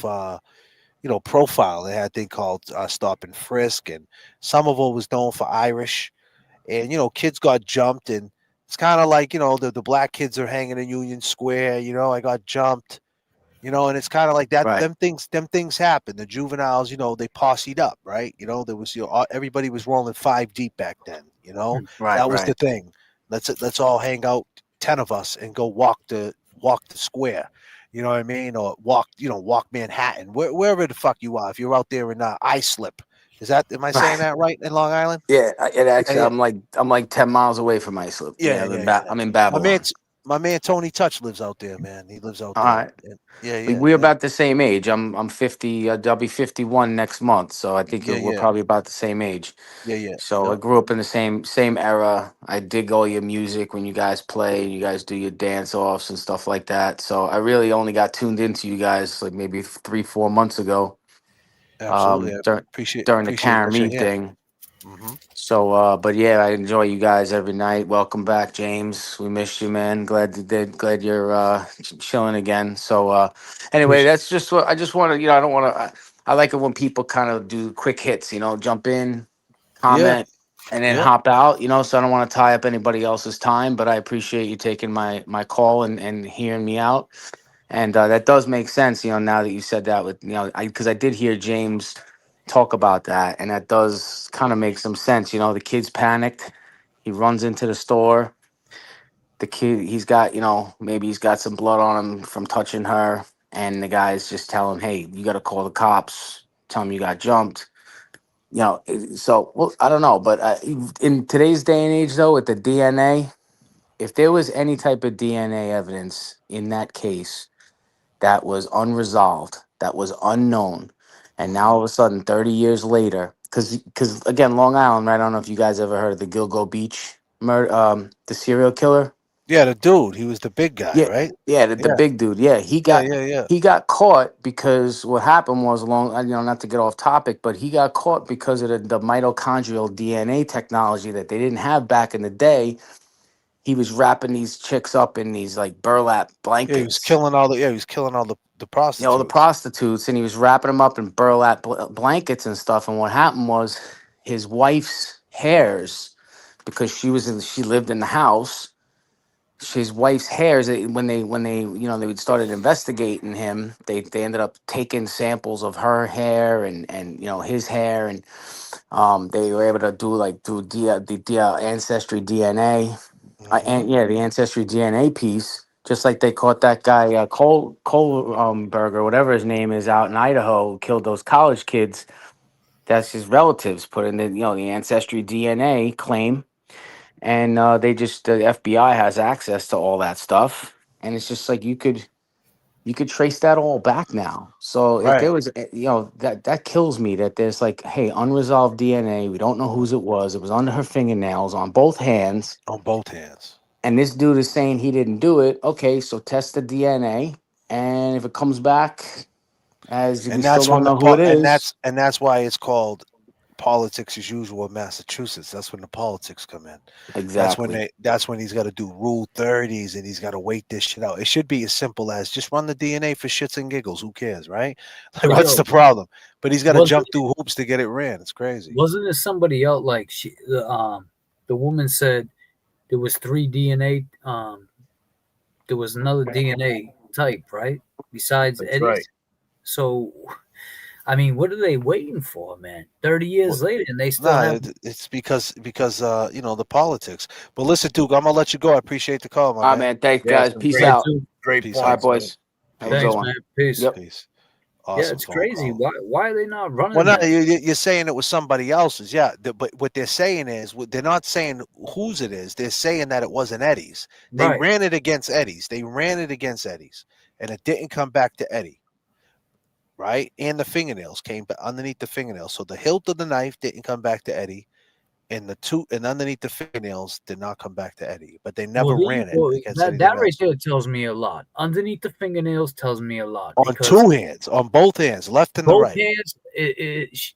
profile. They had a thing called Stop and Frisk, and Somerville was known for Irish, and kids got jumped, and it's kind of like the black kids are hanging in Union Square. I got jumped. And it's kind of like that. Right. Them things happen. The juveniles, they posseed up, right? There was, everybody was rolling 5 deep back then. Right, That was the right. thing. Let's all hang out, 10 of us, and go walk the square. You know what I mean? Or walk Manhattan, wherever the fuck you are. If you're out there in Islip, am I saying that right in Long Island? Yeah, it actually Yeah, I'm like 10 miles away from Islip. yeah, I'm in yeah. I'm in My man, Babylon. my man Tony Touch lives out there, man. He lives out All there. right. Yeah. We're about the same age. I'm 50. I'll be 51 next month, so I think we're Yeah. probably about the same age. Yeah. So I grew up in the same era. I dig all your music when you guys play. You guys do your dance offs and stuff like that. So I really only got tuned into you guys like maybe 3-4 months ago. Absolutely. During the Appreciate Karen that you're Reed here. thing. Mm-hmm. So, but yeah, I enjoy you guys every night. Welcome back, James. We missed you, man. Glad you're chilling again. So, anyway, that's just what I just want to. I don't want to. I like it when people kind of do quick hits. Jump in, Yeah. comment, and then Yeah. hop out. So I don't want to tie up anybody else's time. But I appreciate you taking my call and hearing me out. And that does make sense. Now that you said that with because I did hear James talk about that, and that does kind of make some sense. The kid's panicked. He runs into the store. The kid, he's got, maybe he's got some blood on him from touching her, and the guy's just telling him, "Hey, you got to call the cops. Tell him you got jumped." So well, I don't know, but in today's day and age, though, with the DNA, if there was any type of DNA evidence in that case that was unresolved, that was unknown, and now all of a sudden, 30 years later, because again, Long Island, right? I don't know if you guys ever heard of the Gilgo Beach murder, the serial killer. Yeah, the dude. He was the big guy, Yeah, right? yeah, the Yeah. big dude. Yeah, Yeah. he got caught because what happened was not to get off topic, but he got caught because of the mitochondrial DNA technology that they didn't have back in the day. He was wrapping these chicks up in these like burlap Yeah, he was blankets, killing all the. Yeah, he was killing all the the prostitutes. prostitutes, and he was wrapping them up in burlap blankets and stuff. And what happened was his wife's hairs, because she lived in the house. His wife's hairs, when they they started investigating him, they ended up taking samples of her hair and his hair, and they were able to do the ancestry DNA, and yeah, the ancestry DNA piece, just like they caught that guy Cole Berger, whatever his name is, out in Idaho, who killed those college kids. That's his relatives put in the ancestry DNA claim, and the FBI has access to all that stuff, and it's just like you could trace that all back now. So if Right. there was that kills me, that there's like, hey, unresolved DNA, we don't know whose it was under her fingernails on both hands, On both hands. and this dude is saying he didn't do it. Okay, so test the DNA, and if it comes back as we And still that's don't when know who it is. and that's why it's called politics as usual in Massachusetts. That's when the politics come in. Exactly. That's when he's got to do Rule 30s and he's got to wait this shit out. It should be as simple as just run the DNA for shits and giggles. Who cares, right? Like, Right. what's the problem? But he's got to Wasn't jump through hoops to get it ran. It's crazy. Wasn't there somebody else like the woman said there was 3 DNA there was another DNA type, right? Besides That's Eddie's. right. So I mean, what are they waiting for, man? 30 years later and they still Nah, have it's because the politics. But listen, Duke, I'm gonna let you go. I appreciate the call, my All right, man. man. Thanks, Yeah, guys. some Peace great, out. great Peace All right, points, man. boys. Have a good Thanks, one. man. Peace. Yep. Peace. Yeah, Awesome it's phone crazy. call. Why are they not running Well, no, that? you're saying it was somebody else's, yeah. But what they're saying is, they're not saying whose it is. They're saying that it wasn't Eddie's. They Right. ran it against Eddie's. And it didn't come back to Eddie, right? And the fingernails came underneath the fingernails. So the hilt of the knife didn't come back to Eddie, and underneath the fingernails did not come back to Eddie. But they never ran it against anything that right else. there tells me a lot. Underneath the fingernails tells me a lot. On Because two hands, on both hands, left and the both right. hands,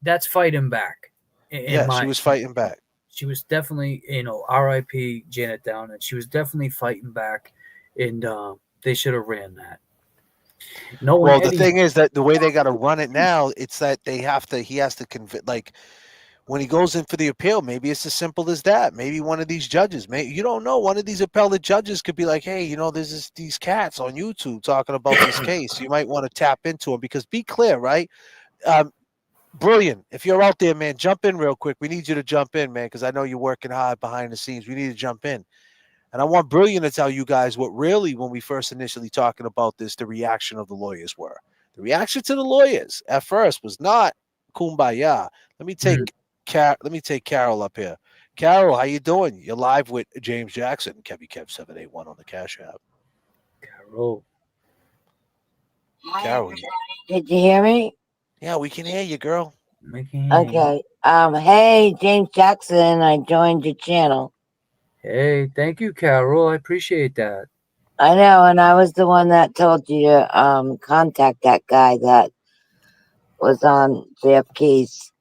that's fighting back. Yeah, she was fighting back. She was definitely, R.I.P. Janet Down, and she was definitely fighting back, and they should have ran that. No one. Well, the thing is that the way they got to run it now, it's that he has to convince, like when he goes in for the appeal, maybe it's as simple as that. Maybe one of these judges, you don't know, one of these appellate judges could be like, hey, there's these cats on YouTube talking about this case. You might want to tap into them because be clear, right? Brilliant. If you're out there, man, jump in real quick. We need you to jump in, man, because I know you're working hard behind the scenes. We need to jump in. And I want Brilliant to tell you guys what really, when we first initially talking about this, the reaction of the lawyers were. The reaction to the lawyers at first was not kumbaya. Let me take Carol up here. Carol, how you doing? You're live with James Jackson, Kevy Kev 781 on the Cash App. Carol. Carol. Did you hear me? Yeah, we can hear you, girl. Okay. Hey, James Jackson, I joined your channel. Hey, thank you, Carol. I appreciate that. I know, and I was the one that told you to contact that guy that was on J.F.K's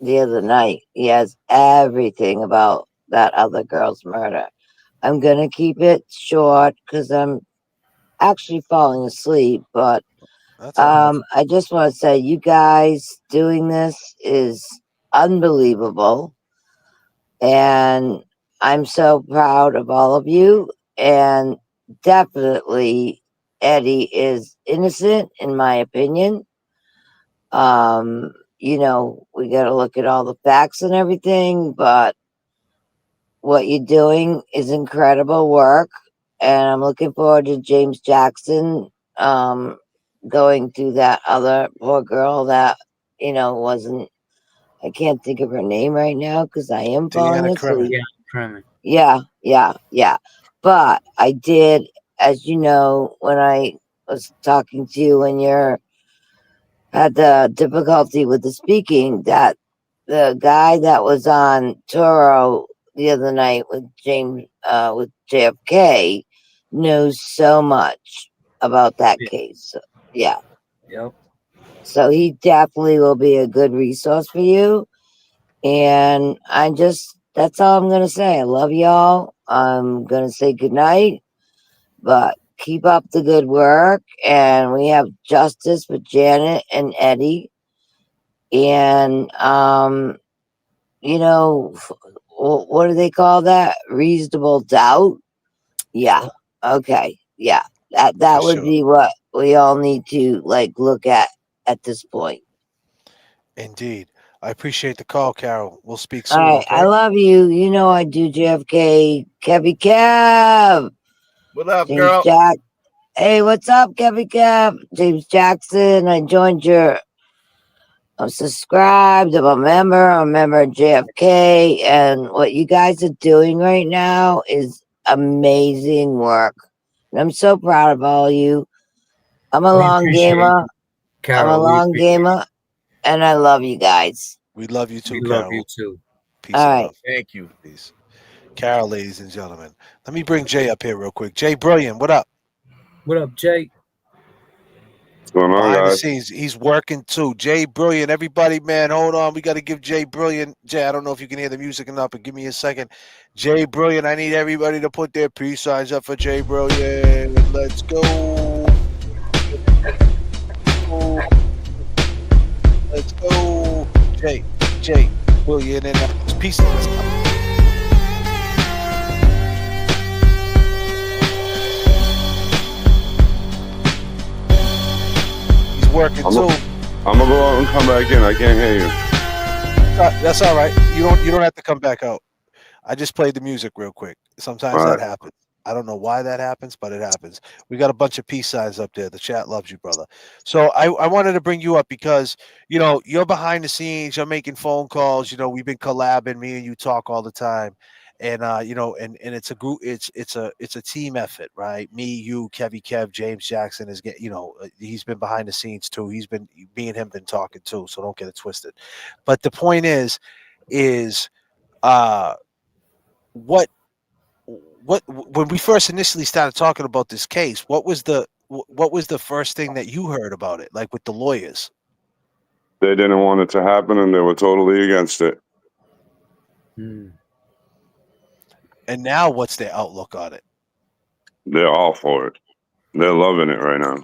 the other night. He has everything about that other girl's murder. I'm gonna keep it short because I'm actually falling asleep, but I just want to say you guys doing this is unbelievable, and I'm so proud of all of you. And definitely, Eddie is innocent, in my opinion. We got to look at all the facts and everything, but what you're doing is incredible work, and I'm looking forward to James Jackson going through that other poor girl that wasn't. I can't think of her name right now because I am falling asleep. Yeah. But I did, as you know, when I was talking to you when you had the difficulty with the speaking, that the guy that was on Toro the other night with with JFK, knows so much about that case. Yeah. Yep. So he definitely will be a good resource for you. And that's all I'm going to say. I love y'all. I'm going to say goodnight, but keep up the good work. And we have justice with Janet and Eddie. And, what do they call that? Reasonable doubt? Yeah. Okay. Yeah. That would be what we all need to look at this point. Indeed. I appreciate the call, Carol. We'll speak All soon, right. okay? I love you. You know I do, JFK. Kevy Kev. What up, James girl? Jack. Hey, what's up, Kevy Kev? James Jackson. I joined I'm subscribed. I'm a member of JFK. And what you guys are doing right now is amazing work. And I'm so proud of all you. I'm a We long appreciate gamer. you, Carol. And I love you guys. We love you too, We Carol. love you too. Peace All and right. love. Thank you. Peace. Carol, ladies and gentlemen. Let me bring Jay up here real quick. Jay Brilliant, what up? What up, Jay? What's going on, Behind the guys? scenes, he's working too. Jay Brilliant, everybody, man, hold on. We got to give Jay Brilliant. Jay, I don't know if you can hear the music enough, but give me a second. Jay Brilliant, I need everybody to put their peace signs up for Jay Brilliant. Let's go. Let's go. Jay Brilliant, and peace signs up. Working too. I'm gonna go out and come back in. I can't hear you. That's all right. You don't have to come back out. I just played the music real quick. Sometimes that happens. I don't know why that happens, but it happens. We got a bunch of peace signs up there. The chat loves you, brother. So I wanted to bring you up because you're behind the scenes. You're making phone calls. We've been collabing. Me and you talk all the time. And and it's a group. It's a team effort, right? Me, you, Kev, James Jackson is he's been behind the scenes too. Me and him been talking too. So don't get it twisted. But the point is what when we first initially started talking about this case, what was the first thing that you heard about it, like with the lawyers? They didn't want it to happen, and they were totally against it. And now what's their outlook on it? They're all for it. They're loving it right now.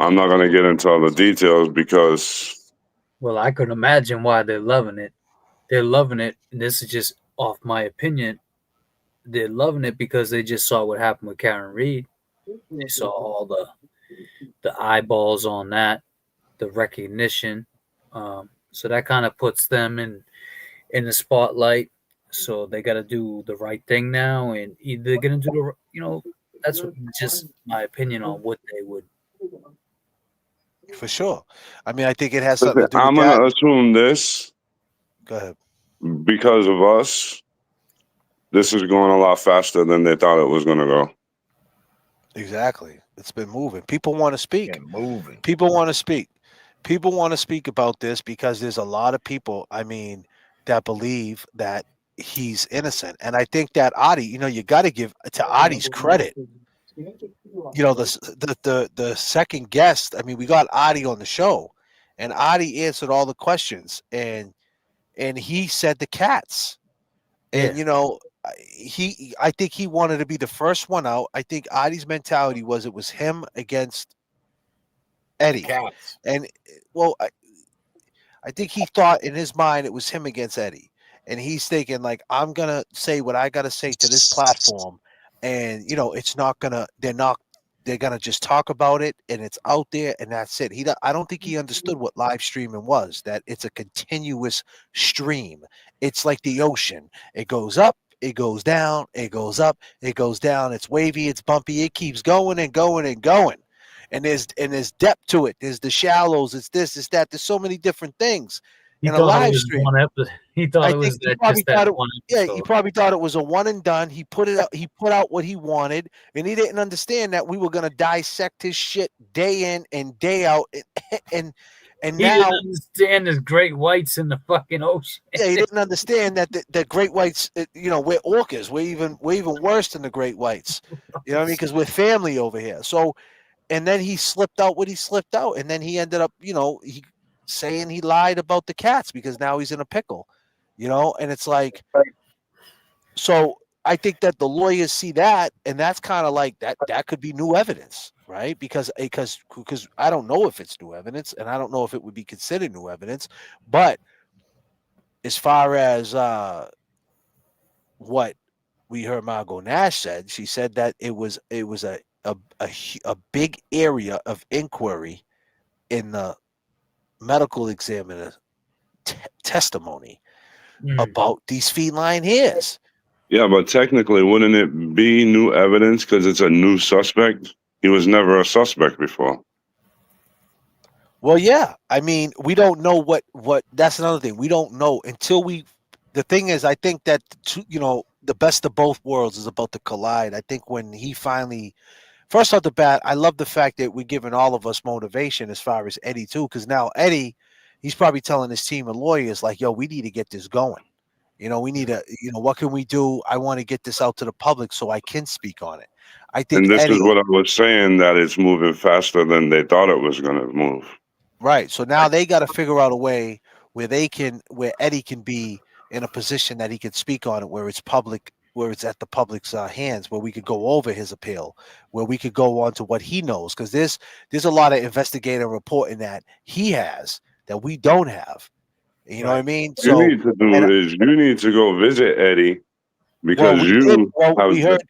I'm not going to get into all the details because... Well, I can imagine why they're loving it. They're loving it, and this is just off my opinion. They're loving it because they just saw what happened with Karen Reed. They saw all the eyeballs on that, the recognition. So that kind of puts them in the spotlight. So they got to do the right thing now, and either they're going to do that's just my opinion on what they would. For sure. I mean, I think it has something to do with I'm going to assume this. Go ahead. Because of us, this is going a lot faster than they thought it was going to go. Exactly. It's been moving. People want to speak. People want to speak. People want to speak about this because there's a lot of people, that believe that he's innocent. And I think that Adi, you got to give to Adi's credit. The second guest, we got Adi on the show, and Adi answered all the questions, and he said the cats. And I think he wanted to be the first one out. I think Adi's mentality was it was him against Eddie. Cats. And I think he thought in his mind it was him against Eddie. And he's thinking like, I'm gonna say what I gotta say to this platform, and it's not gonna they're gonna just talk about it, and it's out there, and that's it. I don't think he understood what live streaming was, that it's a continuous stream. It's like the ocean. It goes up, it goes down, it goes up, it goes down. It's wavy, it's bumpy, it keeps going and going and going. And there's depth to it. There's the shallows, it's this, it's that. There's so many different things. He In a thought live it was stream. one episode. He thought it was He probably thought it was a one and done. He put out what he wanted, and he didn't understand that we were gonna dissect his shit day in and day out, and And he now, didn't understand there's great whites in the fucking ocean. yeah, he didn't understand that the great whites, we're orcas. We're even worse than the great whites. You know what I mean? Because we're family over here. So, and then he slipped out what he slipped out, and then he ended up, he saying he lied about the cats because now he's in a pickle. And it's like, so I think that the lawyers see that, and that's kind of like that could be new evidence, right? Because I don't know if it's new evidence, and I don't know if it would be considered new evidence, but as far as what we heard Margot Nash said, she said that it was a big area of inquiry in the medical examiner testimony about these feline hairs. Yeah, but technically, wouldn't it be new evidence because it's a new suspect? He was never a suspect before. Well, yeah. I mean, we don't know what that's another thing. We don't know until the thing is, I think that, the best of both worlds is about to collide. I think when he finally, first off the bat, I love the fact that we're giving all of us motivation as far as Eddie too, because now Eddie, he's probably telling his team of lawyers like, yo, we need to get this going. We need to, what can we do? I want to get this out to the public so I can speak on it. I think And this Eddie, is what I was saying, that it's moving faster than they thought it was going to move. right. So now they got to figure out a way where Eddie can be in a position that he can speak on it, where it's public, where it's at the public's hands, where we could go over his appeal, where we could go on to what he knows. Because there's a lot of investigative reporting that he has that we don't have. You know what I mean? So you need to you need to go visit Eddie because we heard.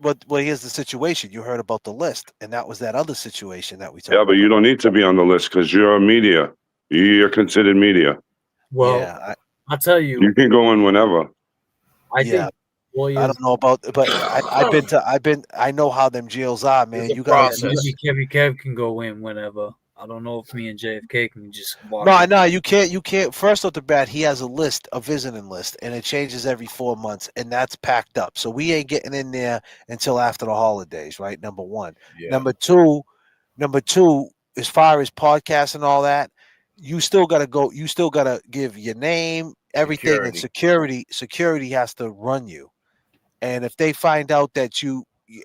Well, here's the situation. You heard about the list, and that was that other situation that we talked about. Yeah, but you don't need to be on the list because you're a media. You're considered media. Well, yeah, I'll tell you. You can go in whenever. I don't know about, but I know how them jails are, man. You got Kevy Kev can go in whenever. I don't know if me and JFK can just walk. No, you can't. First off the bat, he has a visiting list, and it changes every 4 months, and that's packed up. So we ain't getting in there until after the holidays, right? Number one. Yeah. Number two, as far as podcasts and all that, you still gotta go. You still gotta give your name, everything, and security has to run you. And if they find out that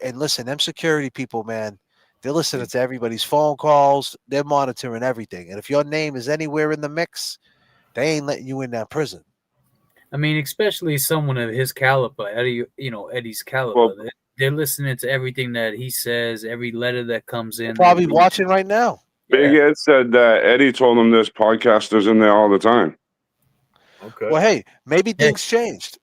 and listen, them security people, man. They're listening to everybody's phone calls. They're monitoring everything. And if your name is anywhere in the mix, they ain't letting you in that prison. I mean, especially someone of his caliber, Eddie's caliber. Well, they're listening to everything that he says, every letter that comes in. Probably watching right now. Big Ed said that Eddie told him there's podcasters in there all the time. Okay. Well, hey, maybe things changed.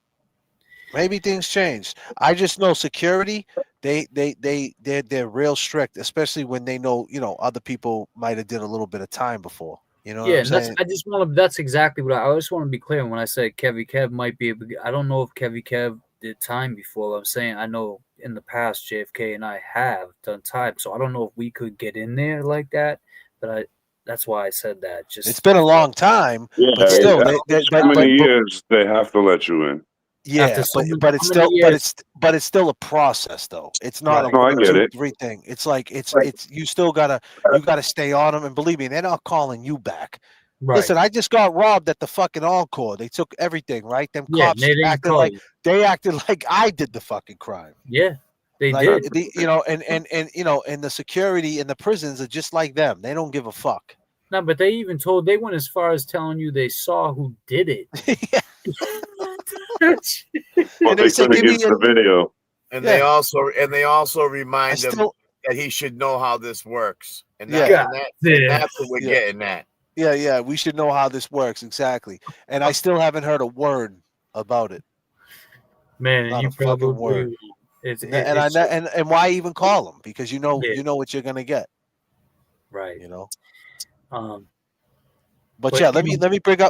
Maybe things changed. I just know security. They're real strict, especially when they know other people might have did a little bit of time before. You know, yeah, that's exactly what I just want to be clear when I say Kevy Kev might be. I don't know if Kevy Kev did time before. I'm saying I know in the past JFK and I have done time, so I don't know if we could get in there like that. But that's why I said that. Just it's been a long time, but still, how many years they have to let you in? Yeah, but it's still a process though. It's not a 1, 2, 3 thing. It's like it's you gotta stay on them, and believe me, they're not calling you back. Right. Listen, I just got robbed at the fucking Encore. They took everything, right? Them cops acted like I did the fucking crime. Yeah, they did. And the security in the prisons are just like them. They don't give a fuck. No, but they went as far as telling you they saw who did it. Well, they couldn't get the video. And they also remind him that he should know how this works. And that's what we're getting at. Yeah, we should know how this works exactly. And I still haven't heard a word about it. Man, not you a fucking word. And why even call them? Because you know what you're gonna get. Right. But yeah, let me bring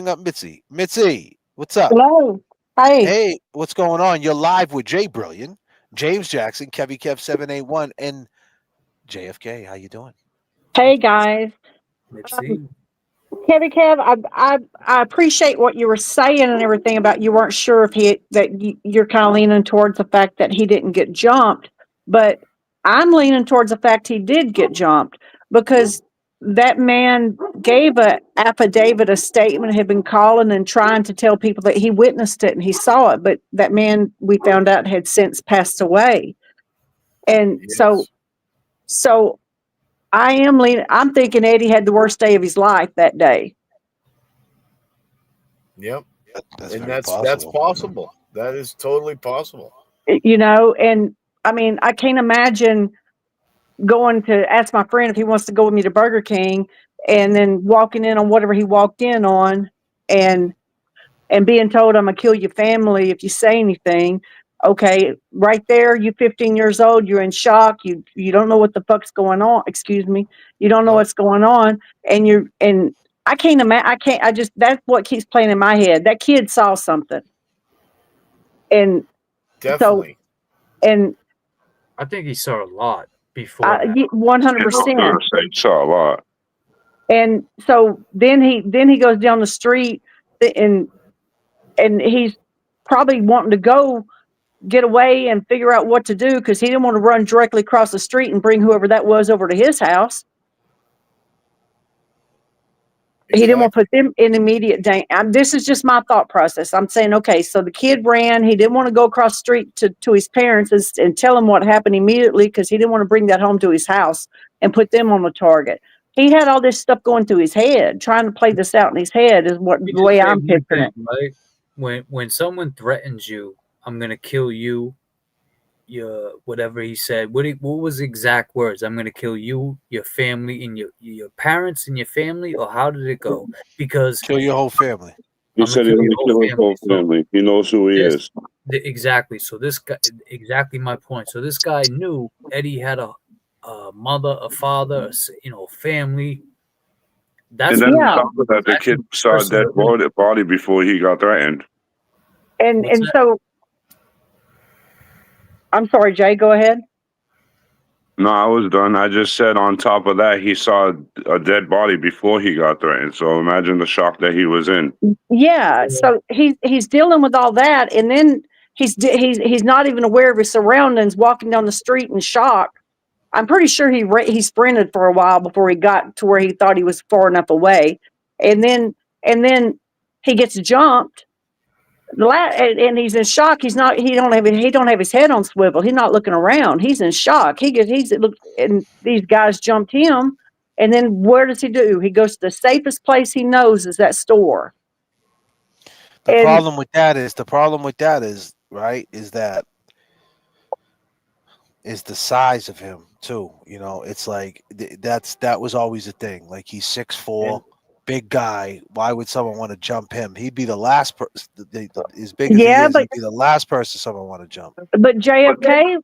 up Mitzi. Mitzi, what's up? Hello. Hi. Hey, what's going on? You're live with Jay Brilliant, James Jackson, Kevy Kev 781, and JFK. How you doing? Hey guys. Kevy Kev, I appreciate what you were saying and everything about you weren't sure if you're kind of leaning towards the fact that he didn't get jumped, but I'm leaning towards the fact he did get jumped because that man gave a affidavit, a statement, had been calling and trying to tell people that he witnessed it and he saw it, but that man, we found out, had since passed away. And so I'm thinking Eddie had the worst day of his life that day. Yep. That's And very that's possible. That is totally possible. You know, and I mean, I can't imagine going to ask my friend if he wants to go with me to Burger King and then walking in on whatever he walked in on and being told I'm gonna kill your family if you say anything. Okay, right there, you 15 years old, you're in shock, you don't know what the fuck's going on. Excuse me. You don't know what's going on, and I can't imagine. That's what keeps playing in my head. That kid saw something. And definitely. So, and I think he saw a lot before that. 100%. He saw a lot. And so then he goes down the street and he's probably wanting to go get away and figure out what to do because he didn't want to run directly across the street and bring whoever that was over to his house. He didn't want to put them in immediate danger. This is just my thought process. I'm saying, okay, so the kid ran. He didn't want to go across the street to his parents and tell them what happened immediately because he didn't want to bring that home to his house and put them on the target. He had all this stuff going through his head, trying to play this out in his head is the way I'm picturing it. Right? When someone threatens you, I'm gonna kill you, whatever he said. What was the exact words? I'm gonna kill you, your family, and your parents and your family, or how did it go? Because kill your whole family. He said he's gonna kill his whole family. He knows who he is. Exactly. So this guy, exactly my point. So this guy knew Eddie had a mother, a father, family. That's and then on top of that, the kid saw a dead body before he got threatened. And so, I'm sorry, Jay, go ahead. No, I was done. I just said on top of that, he saw a dead body before he got threatened. So imagine the shock that he was in. Yeah. So he's dealing with all that, and then he's not even aware of his surroundings, walking down the street in shock. I'm pretty sure he sprinted for a while before he got to where he thought he was far enough away, and then he gets jumped. And he's in shock. He don't have his head on swivel. He's not looking around. He's in shock. And these guys jumped him. And then where does he do? He goes to the safest place he knows is that store. The problem with that is right, is that is the size of him too. You know, it's like that was always a thing. Like he's 6'4". Big guy. Why would someone want to jump him? He'd be the last person. As big as he is, he'd be the last person someone want to jump. But J.F.K.,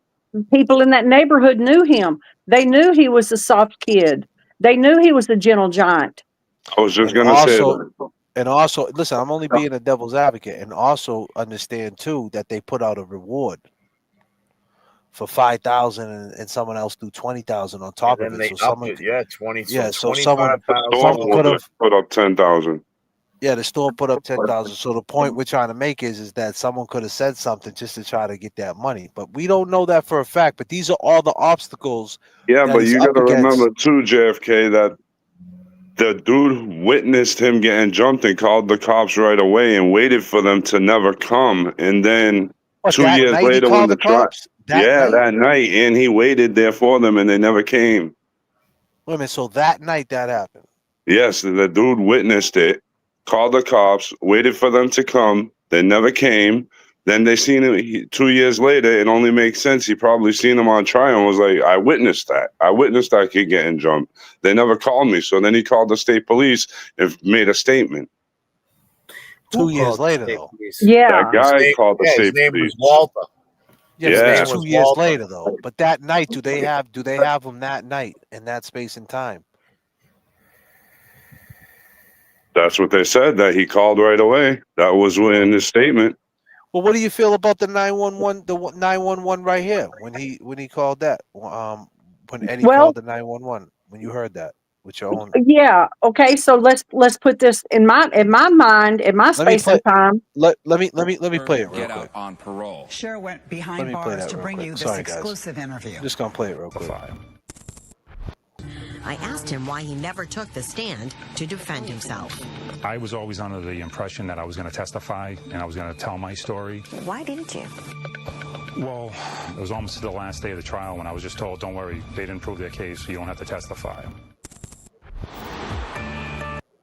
people in that neighborhood knew him. They knew he was a soft kid. They knew he was a gentle giant. I was just going to say that. And also, listen, I'm only being a devil's advocate, and also understand too that they put out a reward for 5,000 and someone else do 20,000 on top of it. So someone, 20. Yeah, so 25,000. someone could have put up 10,000. Yeah, the store put up 10,000. So the point we're trying to make is that someone could have said something just to try to get that money, but we don't know that for a fact. But these are all the obstacles. Yeah, but you got to remember too, JFK, that the dude witnessed him getting jumped and called the cops right away and waited for them to never come, and then 2 years later when the cops. That night, and he waited there for them, and they never came. Wait a minute, so that night that happened? Yes, the dude witnessed it, called the cops, waited for them to come, they never came. Then they seen him 2 years later. It only makes sense. He probably seen him on trial and was like, I witnessed that. I witnessed that kid getting jumped. They never called me. So then he called the state police and made a statement. 2 years later, though. Yeah. That guy called the state his name police. was Walter. Yeah, 2 years later though. But that night, do they have him that night in that space and time? That's what they said, that he called right away. That was in his statement. Well, what do you feel about the 911? The 911 right here when he called that? When Eddie called the 911. When you heard that with your own? Yeah. Okay. So let's put this in my mind, in my space and time. Let me play it real quick. on parole. Cher went behind bars to bring you this exclusive interview. I'm just gonna play it real quick. I asked him why he never took the stand to defend himself. I was always under the impression that I was going to testify and I was going to tell my story. Why didn't you? Well, it was almost the last day of the trial when I was just told, don't worry, they didn't prove their case, so you don't have to testify.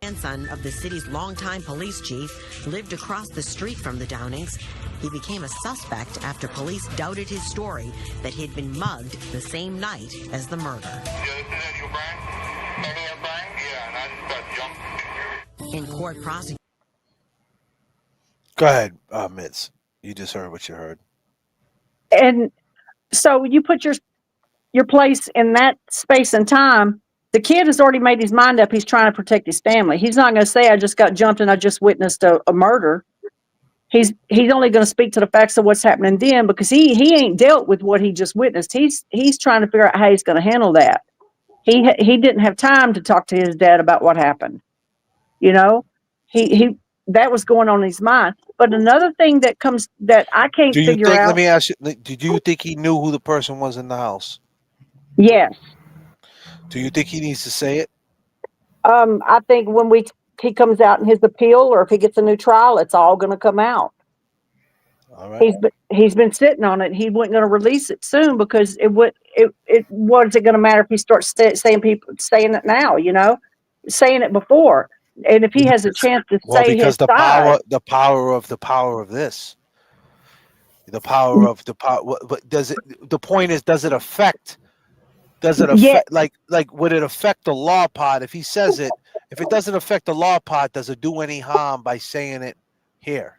Grandson of the city's longtime police chief lived across the street from the Downings. He became a suspect after police doubted his story that he'd been mugged the same night as the murder. In court, prosecutors. Go ahead, Mitz. You just heard what you heard. And so you put your place in that space and time. The kid has already made his mind up. He's trying to protect his family. He's not going to say, I just got jumped and I just witnessed a murder. He's only going to speak to the facts of what's happening then, because he ain't dealt with what he just witnessed. He's trying to figure out how he's going to handle that. He didn't have time to talk to his dad about what happened. You know, he that was going on in his mind. But another thing that I can't figure out. Let me ask you, did you think he knew who the person was in the house? Yes. Do you think he needs to say it? I think when he comes out in his appeal, or if he gets a new trial, it's all going to come out. All right. He's been sitting on it. He wasn't going to release it soon, because it what's it going to matter if he starts saying it now? You know, saying it before, and if he has a chance to say because his side, the power of this, the power of the power. What does it? The point is, does it affect? Does it affect, like would it affect the law part if he says it? If it doesn't affect the law part, does it do any harm by saying it here?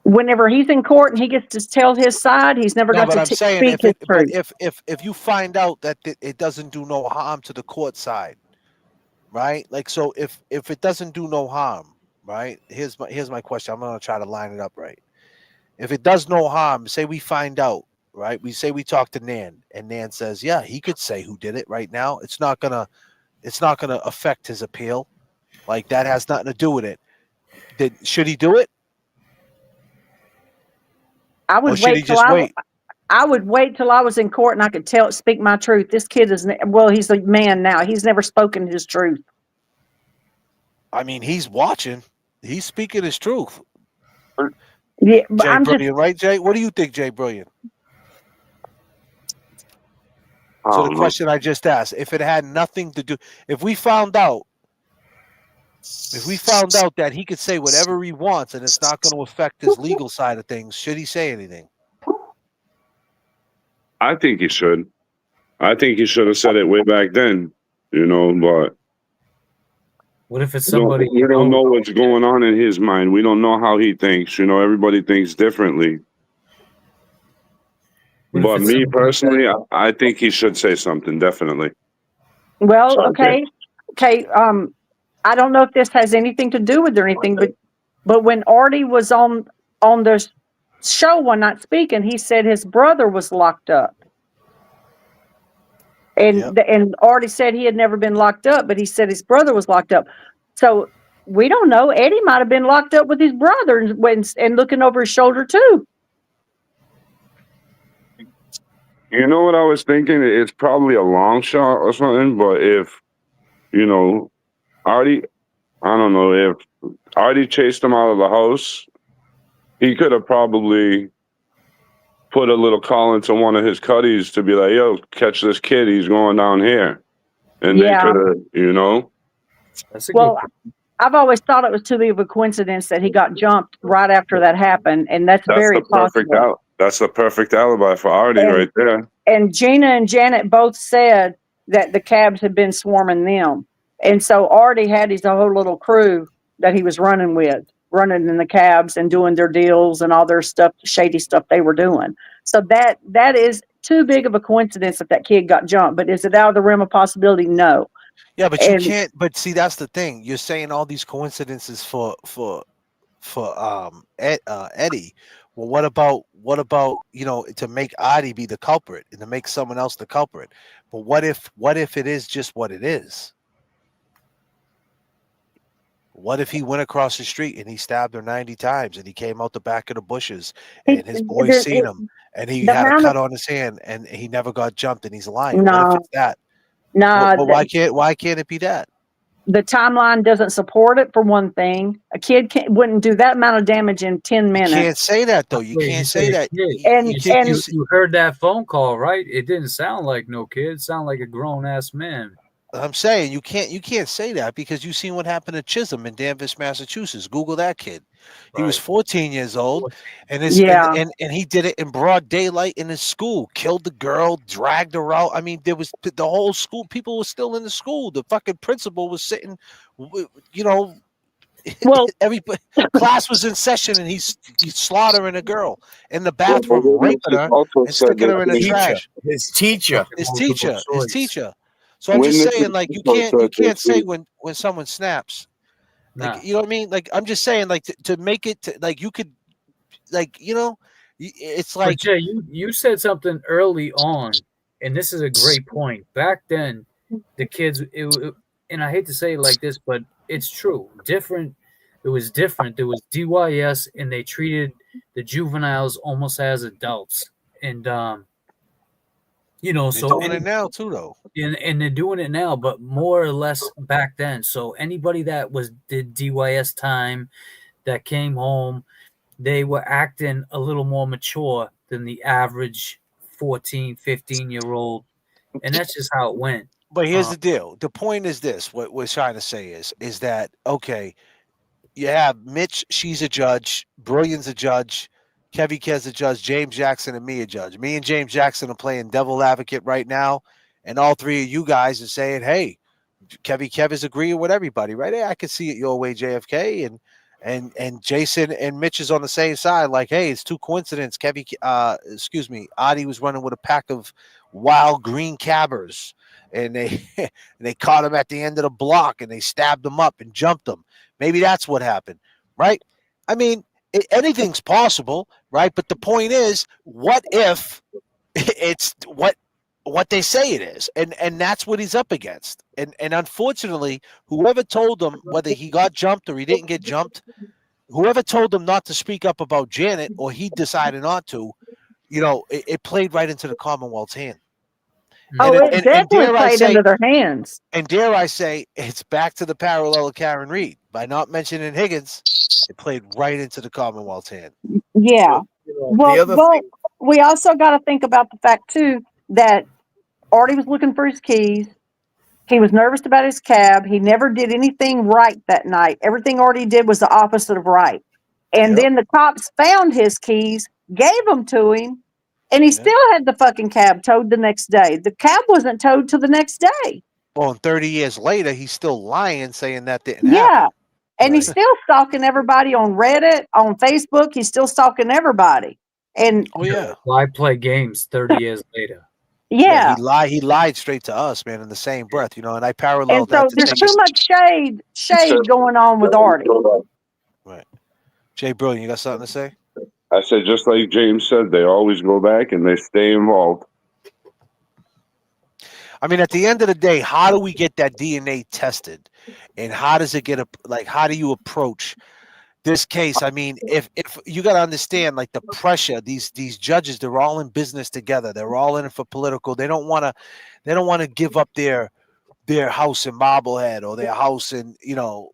whenever he's in court and he gets to tell his side, he's never got to speak his truth. If you find out that it doesn't do no harm to the court side, right? Like, so if it doesn't do no harm, right? Here's my question. I'm gonna try to line it up right. If it does no harm, say we find out, right? We say we talk to Nan, and Nan says, yeah, he could say who did it right now. It's not gonna affect his appeal. Like, that has nothing to do with it. Should he do it? I would wait till I would wait till I was in court and I could speak my truth. This kid he's a man now. He's never spoken his truth. I mean, he's watching. He's speaking his truth. Yeah, but Jay Brilliant, right, Jay? What do you think, Jay Brilliant? So the question I just asked, if it had nothing to do, if we found out that he could say whatever he wants and it's not going to affect his legal side of things, should he say anything? I think he should. I think he should have said it way back then, but what if it's somebody we don't know what's going on in his mind. We don't know how he thinks. Everybody thinks differently. But me personally, I think he should say something, definitely. Well, okay. I don't know if this has anything to do with it or anything, but when Artie was on the show one night speaking, he said his brother was locked up. And Artie said he had never been locked up, but he said his brother was locked up. So we don't know. Eddie might have been locked up with his brother and looking over his shoulder too. You know what I was thinking? It's probably a long shot or something, but if, Artie, I don't know, if Artie chased him out of the house, he could have probably put a little call into one of his cuddies to be like, yo, catch this kid, he's going down here. And they could have, That's well, I've always thought it was too big of a coincidence that he got jumped right after that happened, and that's very possible. That's the perfect alibi for Artie right there. And Gina and Janet both said that the cabs had been swarming them. And so Artie had his whole little crew that he was running in the cabs and doing their deals and all their stuff, shady stuff they were doing. So that is too big of a coincidence that kid got jumped. But is it out of the realm of possibility? No. Yeah, but you can't. But see, that's the thing. You're saying all these coincidences for Eddie. Well, what about to make Artie be the culprit and to make someone else the culprit? But what if it is just what it is? What if he went across the street and he stabbed her 90 times and he came out the back of the bushes and his boys seen him and he The had a amount cut of on his hand, and he never got jumped, and he's lying. What if no, it's that? no. Well, why can't it be that? The timeline doesn't support it for one thing. A kid wouldn't do that amount of damage in 10 You minutes. can't say that though. You Wait, can't you say say that. kid. And You heard that phone call, right? It didn't sound like no kid. It sounded like a grown ass man. I'm saying you can't say that because you seen what happened to Chisholm in Danvers, Massachusetts. Google that kid. He was 14 years old, and Yeah. and he did it in broad daylight in his school. Killed the girl, dragged her out. I mean, there was the whole school. People were still in the school. The fucking principal was sitting, you know. Well, every class was in session, and he's slaughtering a girl in the bathroom, raping her, and sticking her in the trash. His teacher. His teacher. So I'm just saying, like, you can't say when someone snaps, like, Nah. you know what I mean? Like, I'm just saying, like, to make it like you could, like, you know, it's like But Jay, you said something early on, and this is a great point. Back then, the kids, and I hate to say it like this, but it's true. Different. It was different. There was DYS, and they treated the juveniles almost as adults, and you know, they're so doing it now too, though. and they're doing it now, but more or less back then. So anybody that did DYS time, that came home, they were acting a little more mature than the average 14, 15-year-old. And that's just how it went. But here's the deal. The point is this: what we're trying to say is that okay? You have Mitch, she's a judge. Brilliant's a judge. Kevy Kez a judge. James Jackson and me a judge. Me and James Jackson are playing devil advocate right now, and all three of you guys are saying, "Hey, Kev is agreeing with everybody, right? Hey, I can see it your way, JFK, and Jason and Mitch is on the same side. Like, hey, it's two coincidence. Adi was running with a pack of wild green cabbers, and they caught him at the end of the block, and they stabbed him up and jumped him. Maybe that's what happened, right? I mean, anything's possible, right? But the point is, what if it's what they say it is, and that's what he's up against. And unfortunately, whoever told him whether he got jumped or he didn't get jumped, whoever told him not to speak up about Janet or he decided not to, you know, it played right into the Commonwealth's hand. Oh, it definitely played into their hands. And dare I say, it's back to the parallel of Karen Reed. By not mentioning Higgins, it played right into the Commonwealth's hand. Yeah. Well, we also got to think about the fact, too, that Artie was looking for his keys. He was nervous about his cab. He never did anything right that night. Everything Artie did was the opposite of right. And then the cops found his keys, gave them to him, and he still had the fucking cab towed the next day. The cab wasn't towed till the next day. Well, and 30 years later, he's still lying, saying that didn't happen. Yeah. And he's still stalking everybody on Reddit, on Facebook. He's still stalking everybody. And why play games 30 years later? Yeah. He lied straight to us, man, in the same breath, you know, and I And paralleled so that to there's take too much shade going on with Artie. Right. Jay Brilliant, you got something to say? I said, just like James said, they always go back and they stay involved. I mean, at the end of the day, how do we get that DNA tested, and how does it get how do you approach this case? I mean, if you got to understand, like, the pressure, these judges, they're all in business together. They're all in it for political. They don't want to give up their house in Marblehead or their house in, you know,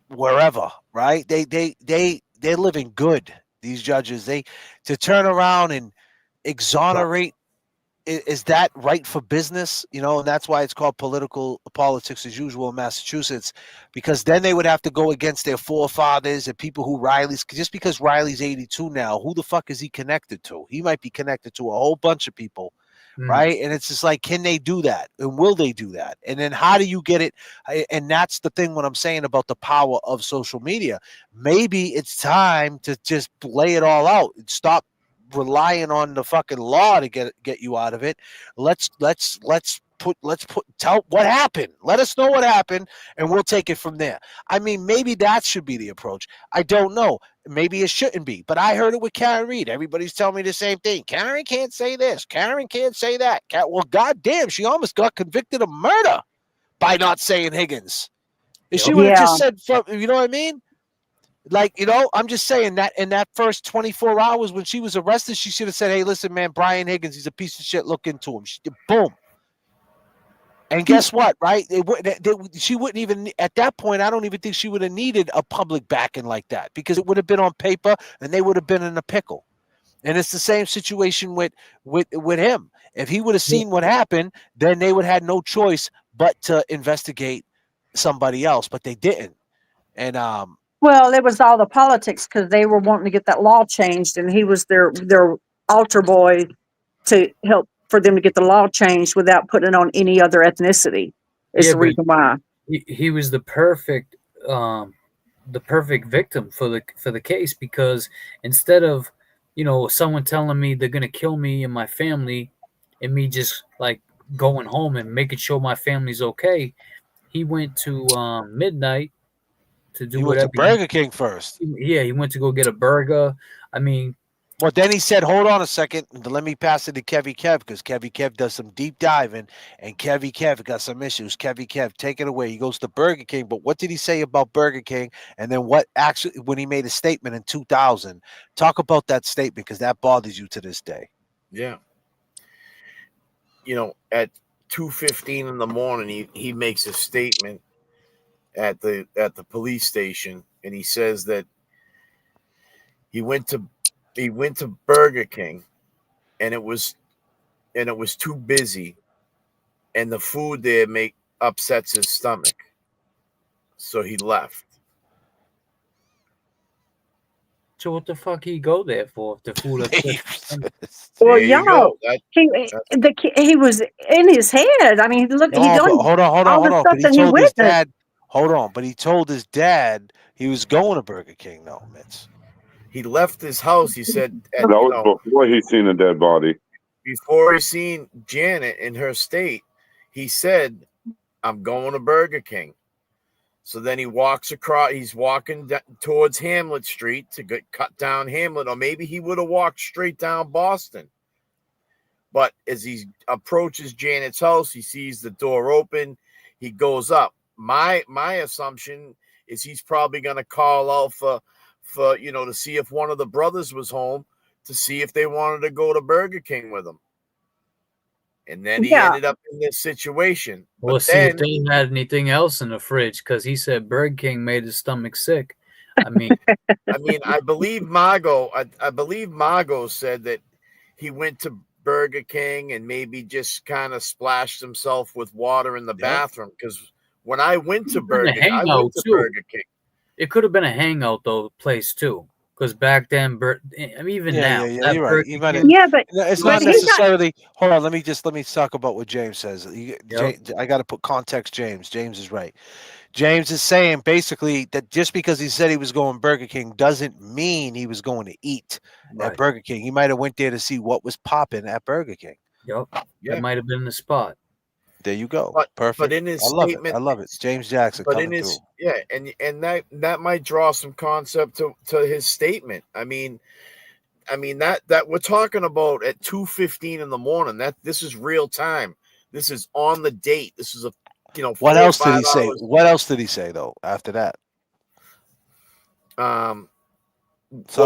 wherever, right? They're living good. These judges, to turn around and exonerate. Is that right for business? You know, and that's why it's called politics as usual in Massachusetts, because then they would have to go against their forefathers and people who just because Riley's 82 now, who the fuck is he connected to? He might be connected to a whole bunch of people, right? And it's just like, can they do that? And will they do that? And then how do you get it? And that's the thing, what I'm saying about the power of social media. Maybe it's time to just lay it all out and stop relying on the fucking law to get you out of it. Let's tell what happened. Let us know what happened, and we'll take it from there. I mean, maybe that should be the approach. I don't know. Maybe it shouldn't be. But I heard it with Karen Reed. Everybody's telling me the same thing. Karen can't say this. Karen can't say that. Well, goddamn, she almost got convicted of murder by not saying Higgins. If she would have just said, you know what I mean? Like, you know, I'm just saying that in that first 24 hours when she was arrested, she should have said, hey, listen, man, Brian Higgins, he's a piece of shit. Look into him. Boom. And guess what, right? She wouldn't even, at that point, I don't even think she would have needed a public backing like that because it would have been on paper and they would have been in a pickle. And it's the same situation with him. If he would have seen what happened, then they would have had no choice but to investigate somebody else, but they didn't. And Well, it was all the politics because they were wanting to get that law changed, and he was their altar boy to help for them to get the law changed without putting it on any other ethnicity. Is Yeah, the but reason why. he was the perfect victim for the case, because instead of, you know, someone telling me they're gonna kill me and my family, and me just like going home and making sure my family's okay, he went to midnight to do he went to whatever. Burger King first. Yeah, he went to go get a burger. I mean, well, then he said, hold on a second. Let me pass it to Kevy Kev because Kevy Kev does some deep diving and Kevy Kev got some issues. Kevy Kev, take it away. He goes to Burger King. But what did he say about Burger King? And then what actually, when he made a statement in 2000, talk about that statement because that bothers you to this day. Yeah. You know, at 2:15 in the morning, he makes a statement at the police station, and he says that he went to Burger King, and it was too busy, and the food there upsets his stomach, so he left. so what the fuck he go there for if the food Well, There you y'all, go. he was in his head. I mean, look, he No, done but hold on. all the But stuff he that he told his witnessed. dad, hold on. But he told his dad he was going to Burger King, though, Mitz. He left his house. He said, That was before he seen a dead body. Before he seen Janet in her state, he said, I'm going to Burger King. So then he walks across, he's walking towards Hamlet Street to get cut down Hamlet, or maybe he would have walked straight down Boston. But as he approaches Janet's house, he sees the door open. He goes up. My assumption is he's probably going to call out for to see if one of the brothers was home, to see if they wanted to go to Burger King with him. And then he ended up in this situation. We'll But see then, if they had anything else in the fridge, because he said Burger King made his stomach sick. I mean, I believe Margot. I believe Margot said that he went to Burger King and maybe just kind of splashed himself with water in the bathroom. Because when I went to Burger King. It could have been a hangout though place too, because back then, I mean, even now, you're right. But it's not necessarily. Hold on, let me talk about what James says. I got to put context. James is right. James is saying basically that just because he said he was going Burger King doesn't mean he was going to eat at Burger King. He might have went there to see what was popping at Burger King. Yep, that might have been the spot. There you go. But Perfect. in his I love statement, it. I love it. James Jackson coming through. and that might draw some concept to his statement. I mean that we're talking about at 2:15 in the morning. That this is real time. This is on the date. This is What else did he say? What else did he say though after that? Something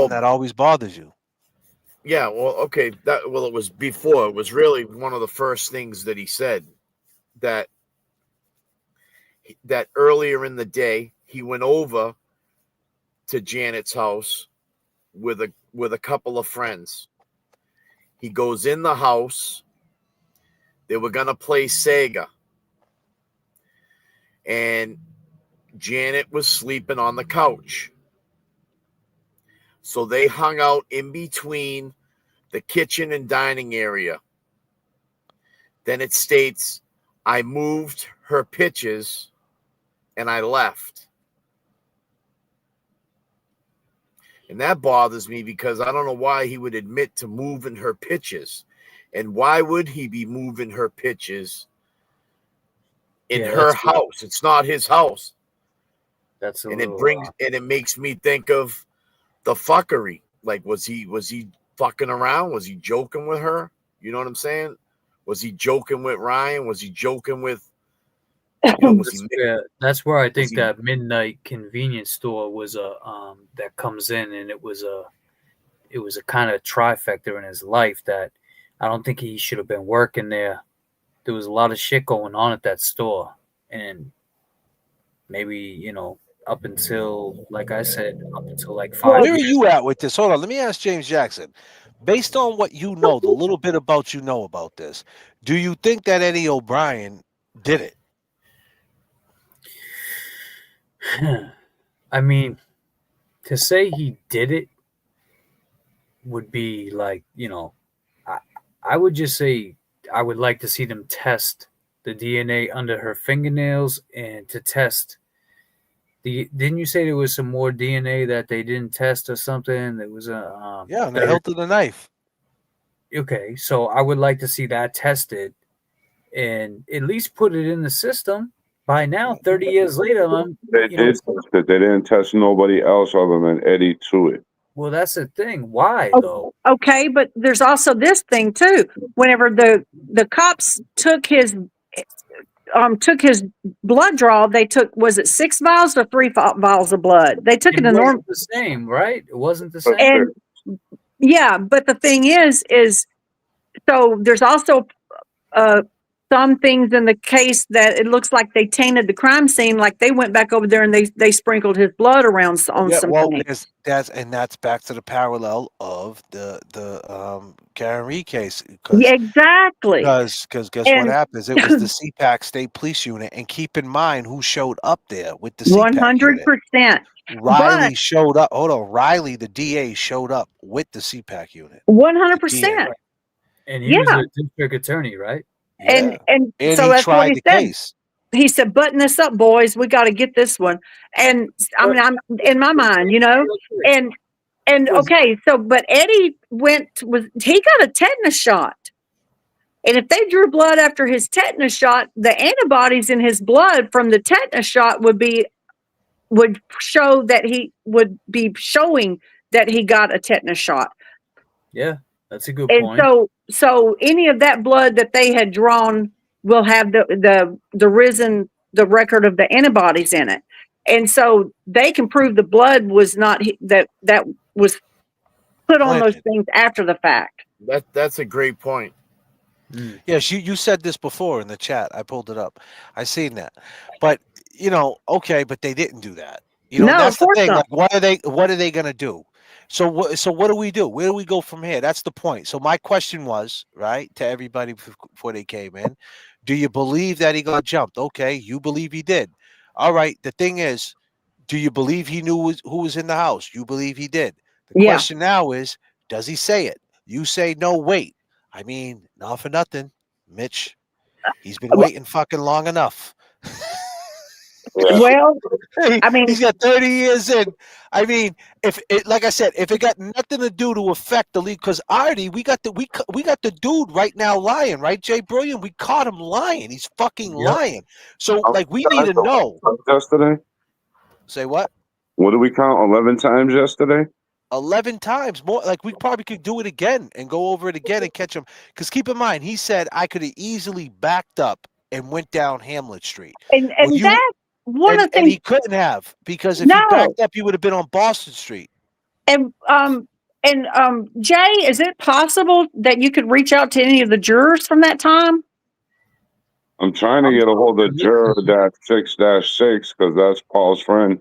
that always bothers you. Yeah, well, okay. It was before. It was really one of the first things that he said, that earlier in the day he went over to Janet's house with a couple of friends. He goes in the house. They were gonna play Sega, and Janet was sleeping on the couch. So they hung out in between the kitchen and dining area. Then it states, I moved her pitches and I left. And that bothers me because I don't know why he would admit to moving her pitches. And why would he be moving her pitches in her house? It's not his house. That's it makes me think of the fuckery. Like, was he fucking around? Was he joking with her? You know what I'm saying? Was he joking with Ryan? Was he joking with That's where I think that midnight convenience store was that comes in, and it was a kind of trifecta in his life that I don't think he should have been working there. There was a lot of shit going on at that store, and maybe up until, like I said, up until like 5 Where are years. you at with this? Hold on, let me ask James Jackson. Based on what you know, the little bit about this, do you think that Eddie O'Brien did it? I mean, to say he did it would be like, I would just say I would like to see them test the DNA under her fingernails and to test didn't you say there was some more DNA that they didn't test or something? There was a on the hilt of the knife. Okay, so I would like to see that tested and at least put it in the system. By now, 30 years later, They did test it. They didn't test nobody else other than Eddie to it. Well, that's the thing. Why though? Okay, but there's also this thing too. Whenever the cops took his blood draw, they took, was it 6 vials or 3 vials of blood? They took an enormous. The same, right? It wasn't the same. And yeah, but the thing is so there's also some things in the case that it looks like they tainted the crime scene, like they went back over there and they sprinkled his blood around on some things. That's back to the parallel of the Karen Reed case. Yeah, exactly. Because guess what happens? It was the CPAC State Police Unit, and keep in mind who showed up there with the CPAC 100%. Riley showed up. Hold on, Riley, the DA, showed up with the CPAC unit. 100%. And he was a district attorney, right? And so he that's what tried he the said. case. He said, "Button this up, boys. We got to get this one." And I mean, I'm in my mind, and okay. So, but Eddie he got a tetanus shot, and if they drew blood after his tetanus shot, the antibodies in his blood from the tetanus shot would show that he would be showing that he got a tetanus shot. Yeah, that's a good And point. so any of that blood that they had drawn will have the record of the antibodies in it. And so they can prove the blood was not that was put on those things after the fact. That's a great point. Yes, you said this before in the chat. I pulled it up. I seen that. But okay, but they didn't do that. No, that's of the course thing. not. Like, what are they gonna do? So what do we do? Where do we go from here? That's the point. So my question was, right, to everybody before they came in, do you believe that he got jumped? Okay, you believe he did. All right. The thing is, do you believe he knew who was in the house? You believe he did. The question now is, does he say it? You say no, wait. I mean, not for nothing, Mitch. He's been waiting fucking long enough. Well, I mean, he's got 30 years in. I mean, like I said, if it got nothing to do to affect the league, because Artie, we got the dude right now lying, right, Jay Brilliant? We caught him lying. He's fucking lying. So, like, we need to know. Yesterday? Say what? What did we count? 11 times yesterday? 11 times more. Like, we probably could do it again and go over it again and catch him. Because keep in mind, he said I could have easily backed up and went down Hamlet Street. And that's one of the things. And he couldn't have, because if he backed up, he would have been on Boston Street. And Jay, is it possible that you could reach out to any of the jurors from that time? I'm trying to get a hold of juror -6 because that's Paul's friend.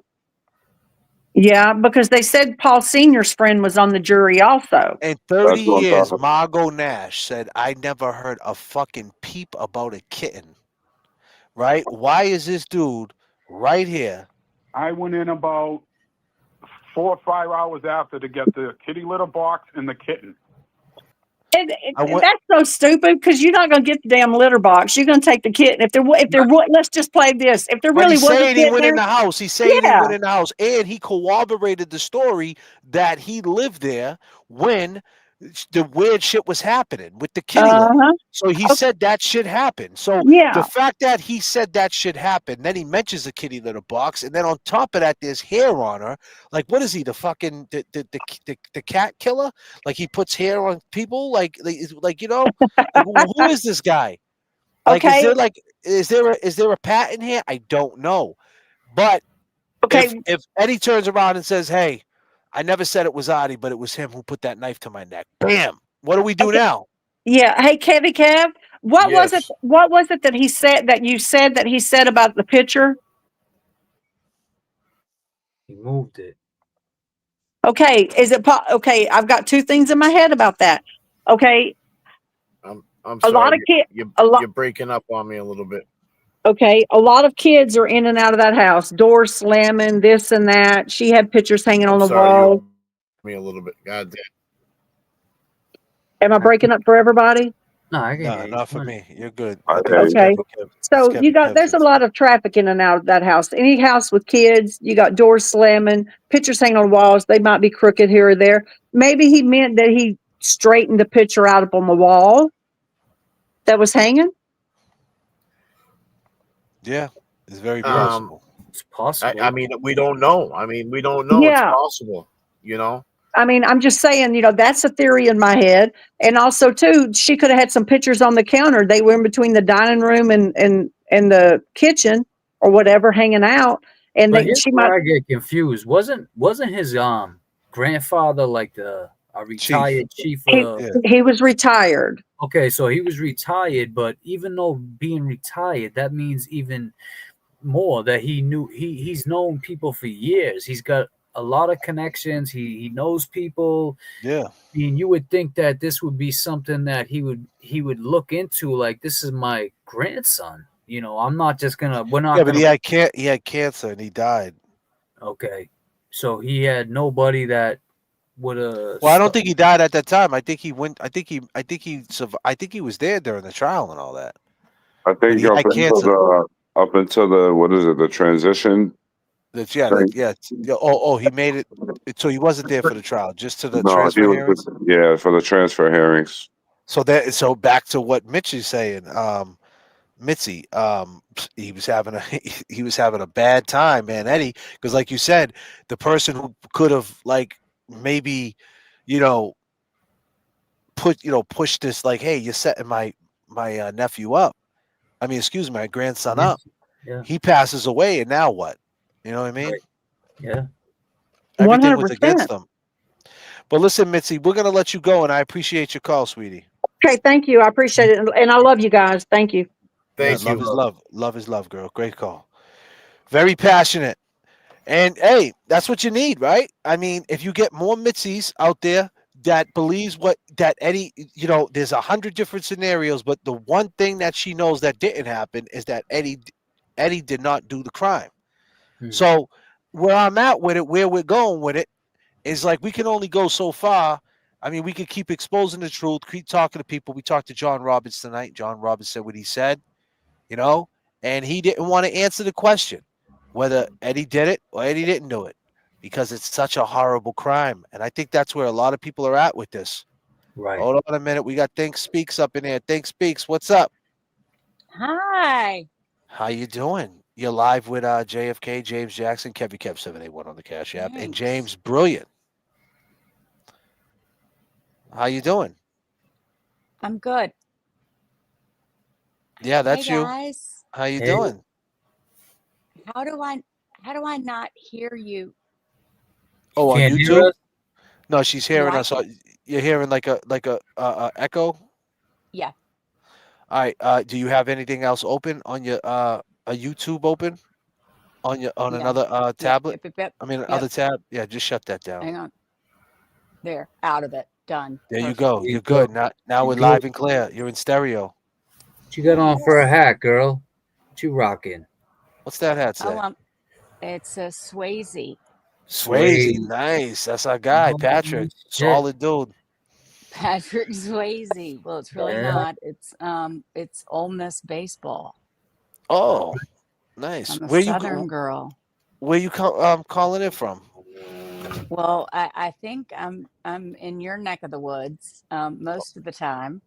Yeah, because they said Paul Sr.'s friend was on the jury also. In 30 years, Margot Nash said, I never heard a fucking peep about a kitten. Right? Why is this dude right here? I went in about 4 or 5 hours after to get the kitty litter box and the kitten. And that's so stupid, because you're not going to get the damn litter box. You're going to take the kitten. If there, let's just play this. If there really wasn't, he went in the house. He's saying he went in the house, and he corroborated the story that he lived there when the weird shit was happening with the kitty litter. So he said that shit happened. So the fact that he said that shit happened, then he mentions the kitty litter box, and then on top of that, there's hair on her. Like, what is he? The fucking the cat killer? Like, he puts hair on people? Like who is this guy? Like, is there like is there a pattern here? I don't know. But if Eddie turns around and says, "Hey, I never said it was Adi, but it was him who put that knife to my neck," bam. What do we do now? Yeah. Hey, Kev, what was it? Yes. What was it that he said that you said that he said about the picture? He moved it. Okay. Okay? I've got two things in my head about that. Okay. I'm A lot sorry. of kids. You're breaking up on me a little bit. Okay, a lot of kids are in and out of that house, doors slamming, this and that. She had pictures hanging on I'm the sorry. You're wall. me a little bit. God damn. Am I breaking up for everybody? No, I can No, hear you. not for me. You're good. I I think hear it's you. Okay. Kev. So you got there's a lot of traffic in and out of that house. Any house with kids, you got doors slamming, pictures hanging on walls. They might be crooked here or there. Maybe he meant that he straightened the picture out up on the wall that was hanging. Yeah, it's very possible. It's possible. I mean, we don't know. We don't know. It's Yeah. possible. You know. I mean, I'm just saying, that's a theory in my head. And also, too, she could have had some pictures on the counter. They were in between the dining room and the kitchen or whatever, hanging out. And But here's she might. where I get confused. Wasn't his grandfather like a retired chief? He was retired. Okay, so he was retired, but even though being retired, that means even more that he's known people for years. He's got a lot of connections. He knows people. Yeah. I mean, you would think that this would be something that he would look into. Like, this is my grandson. I'm not just gonna. We're not Yeah, but gonna. he had cancer and he died. Okay, so he had nobody that would have. Well, I don't think he died at that time. I think he went. I think he was there during the trial and all that. I think he had cancer. up until the what is it? The transition. He made it. So he wasn't there for the trial, just to the No, transfer he was hearings. for the transfer hearings. So back to what Mitch is saying. Mitzi, he was having a bad time, man, Eddie, because like you said, the person who could have maybe, pushed this hey, you're setting my nephew up. I mean, excuse me, my grandson up. Yeah. He passes away, and now what? You know what I mean? Right. Yeah. Everything was 100%. against them. But listen, Mitzi, we're gonna let you go, and I appreciate your call, sweetie. Okay, thank you. I appreciate it, and I love you guys. Thank you. Thank you. Love is love. Love is love, girl. Great call. Very passionate. And hey, that's what you need, right? I mean, if you get more Mitzies out there that believes that Eddie, there's 100 different scenarios, but the one thing that she knows that didn't happen is that Eddie did not do the crime. So where I'm at with it, where we're going with it, is we can only go so far. I mean, we could keep exposing the truth, keep talking to people. We talked to John Roberts tonight. John Roberts said what he said, and he didn't want to answer the question whether Eddie did it or Eddie didn't do it, because it's such a horrible crime. And I think that's where a lot of people are at with this. Right. Hold on a minute. We got Think Speaks up in here. Think Speaks. What's up? Hi. How you doing? You're live with J.F.K, James Jackson, Kevy Kev 781 on the Cash App, and James Brilliant. How you doing? I'm good. Yeah, that's hey you. guys. How you doing? How do I not hear you? Oh, on Can't hear YouTube? us? No, she's hearing I us. You're hearing like a echo. Yeah. All right. Do you have anything else open on your a YouTube open on No. another tablet? Yep. I mean, other tab. Yeah, just shut that down. Hang on. There. Out of it. Done. There you Perfect. go. You're good. Now we're live and clear. You're in stereo. What you got on for a hat, girl? What you rocking? What's that hat say? It's a Swayze. Swayze, nice. That's our guy, Patrick. Solid dude. Patrick Swayze. Well, it's really not. It's Ole Miss baseball. Oh, nice. I'm a Where Southern girl. Where you calling it from? Well, I think I'm in your neck of the woods most of the time.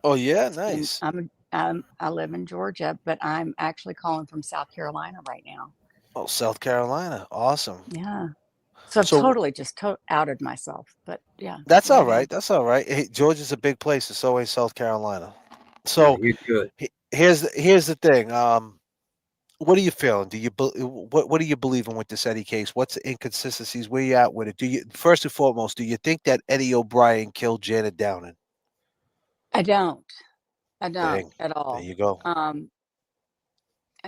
Oh yeah, nice. I live in Georgia, but I'm actually calling from South Carolina right now. Oh, South Carolina, awesome. Yeah. So I've totally just outed myself, but yeah. That's all right. That's all right. Hey, Georgia's a big place. It's always South Carolina. So you're good. here's the thing. What are you feeling? What are you believing with this Eddie case? What's the inconsistencies? Where you at with it? Do you first and foremost, do you think that Eddie O'Brien killed Janet Downing? I don't. I Dang. don't at all. There you go.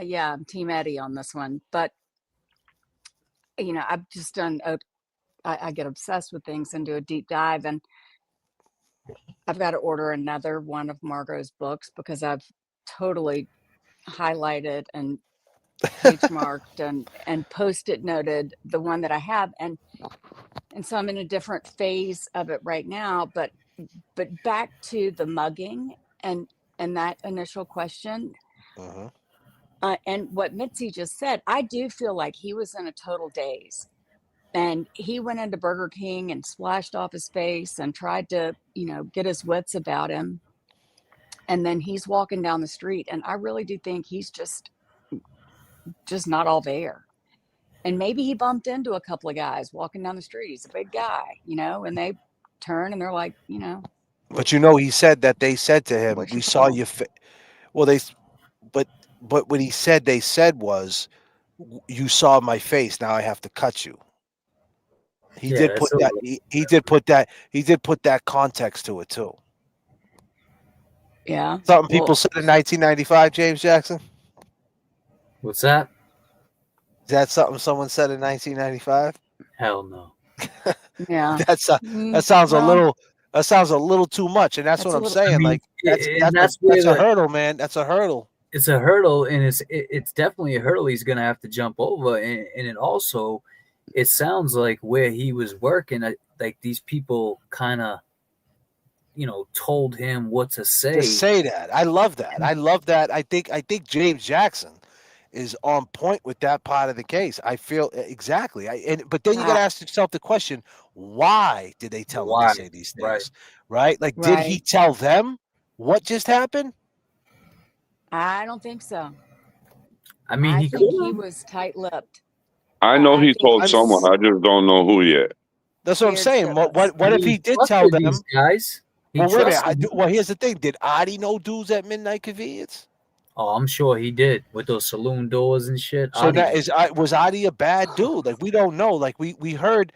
Yeah, I'm Team Eddie on this one, but I've just done. I get obsessed with things and do a deep dive, and I've got to order another one of Margot's books because I've totally highlighted and page marked and post-it noted the one that I have, and so I'm in a different phase of it right now. But back to the mugging and that initial question. And what Mitzi just said, I do feel like he was in a total daze, and he went into Burger King and splashed off his face and tried to, get his wits about him. And then he's walking down the street, and I really do think he's just not all there. And maybe he bumped into a couple of guys walking down the street. He's a big guy, and they turn and they're like, But he said that they said to him, "We saw you." Well, but what he said they said was, "You saw my face. Now I have to cut you." He Yeah, did that's put that. He did put that. He did put that context to it too. Yeah. Something people said in 1995, James Jackson. What's that? Is that something someone said in 1995? Hell no. Yeah. That sounds a little. That sounds a little too much, and that's what I'm saying. Like that's a hurdle, man. That's a hurdle. It's a hurdle, and it's definitely a hurdle he's gonna have to jump over. And it also, it sounds like where he was working, like these people kind of, told him what to say. To say that, I love that. I love that. I think James Jackson is on point with that part of the case. I feel exactly. But then you got to ask yourself the question: why did they tell him to say these things? Right? Like, did he tell them what just happened? I don't think so. I mean, I think he was tight-lipped. I know he told someone. I just don't know who yet. That's what I'm saying. What if he did tell them? These guys. Well, wait a minute. Well, here's the thing. Did Adi know dudes at Midnight Convenience? Oh, I'm sure he did with those saloon doors and shit. So was Adi a bad dude? Like, we don't know. Like we heard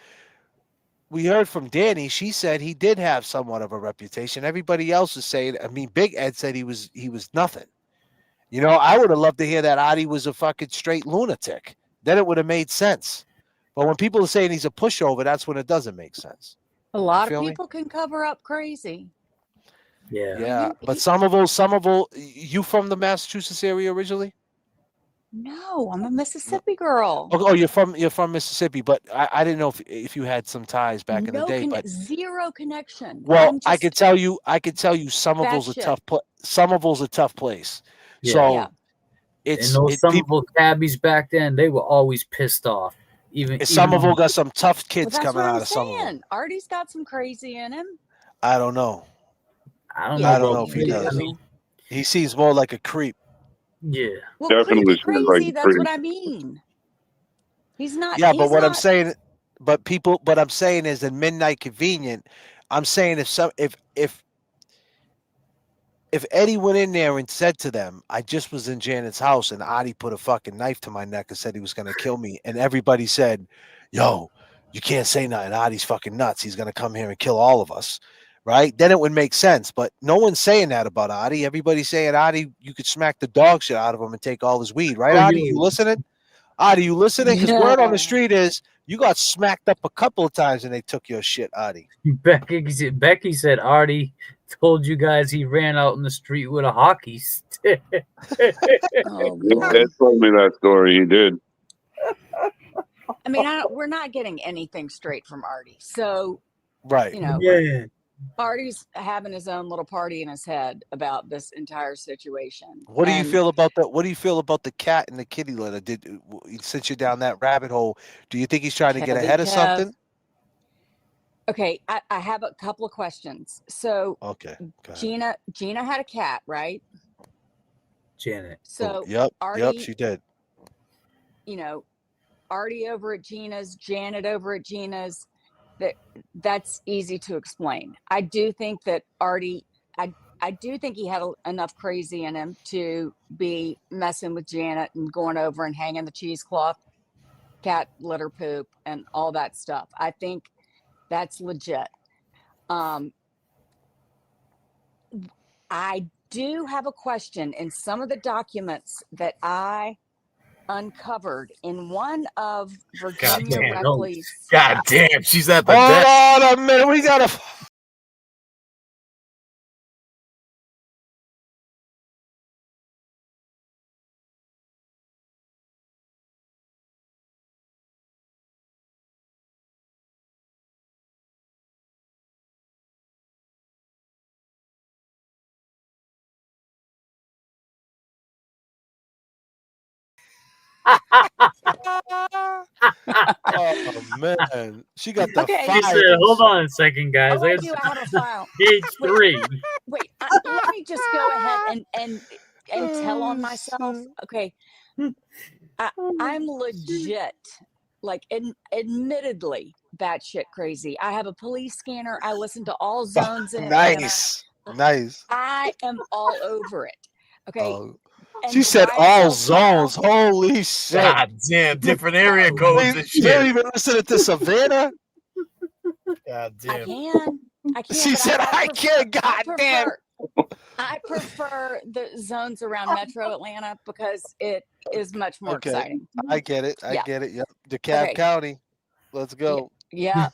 from Danny. She said he did have somewhat of a reputation. Everybody else is saying. I mean, Big Ed said he was nothing. I would have loved to hear that Adi was a fucking straight lunatic. Then it would have made sense. But when people are saying he's a pushover, that's when it doesn't make sense. A lot of people can cover up crazy. Yeah. But some of them, you from the Massachusetts area originally? No, I'm a Mississippi girl. Oh, you're from Mississippi, but I didn't know if you had some ties back in the day. But zero connection. Well, I could tell you, Somerville's a tough place. Somerville's a tough place. Yeah. So and those Somerville cabbies back then, they were always pissed off. Even Somerville got some tough kids coming out of Somerville. Artie's got some crazy in him. I don't know. I don't know if he does. I mean, he seems more like a creep. Yeah. Well, definitely crazy. Like that's what I mean. He's not. Yeah, but what I'm saying, what I'm saying is in Midnight Convenient, I'm saying if Eddie went in there and said to them, I just was in Janet's house and Adi put a fucking knife to my neck and said he was going to kill me. And everybody said, yo, you can't say nothing. Adi's fucking nuts. He's going to come here and kill all of us. Right? Then it would make sense. But no one's saying that about Adi. Everybody's saying, Adi, you could smack the dog shit out of him and take all his weed. Right, Adi? You listening? Adi, you listening? Because word on the street is you got smacked up a couple of times and they took your shit, Adi. Becky said Artie told you guys he ran out in the street with a hockey stick. They told me that story. He did. I mean, we're not getting anything straight from Artie. So, right. Yeah. Artie's having his own little party in his head about this entire situation. What do you feel about that? What do you feel about the cat and the kitty litter? Since you're down that rabbit hole, do you think he's trying to get ahead of something? Okay, I have a couple of questions. So, okay, Gina had a cat, right? Janet. So, yep, Artie, she did. Artie over at Gina's, Janet over at Gina's. That's easy to explain. I do think that Artie, I do think he had enough crazy in him to be messing with Janet and going over and hanging the cheesecloth, cat litter poop, and all that stuff. I think that's legit. I do have a question. In some of the documents that I uncovered in one of Virginia Reckley's. God damn, she's at the Hold desk. on a minute. We got to. Oh man, she got the Okay. She said, "Hold on a second, guys. Oh, I do. I have a file. Page Wait, 3. Wait. Let me just go ahead and tell on myself. Okay. I'm legit, like, admittedly, batshit crazy. I have a police scanner. I listen to all zones in Atlanta. Nice. I am all over it. Okay. And She said why I all feel zones. Holy shit. God damn, different area codes and You don't shit. even listen to Savannah? God I damn. can. She but said, I can't, I goddamn. I prefer the zones around Metro Atlanta because it is much more Okay. exciting. I get it. Yeah. Yep. DeKalb Okay. County. Let's go. Yeah.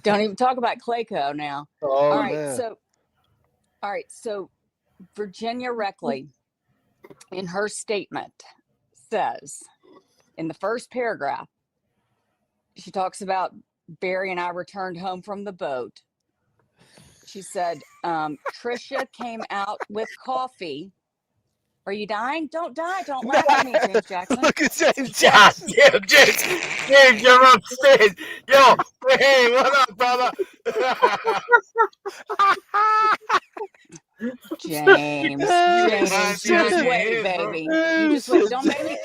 Don't even talk about Clayco now. Oh, all right. man. So Virginia Reckley, in her statement, says in the first paragraph, she talks about Barry and I returned home from the boat. She said, Trisha came out with coffee. Are you dying? Don't die. Don't laugh at me, James Jackson. Look at James Jackson. God damn, James, you're upstairs. Yo, hey, what up, brother? James, you just wait, here, baby. bro. You just wait. Don't make me.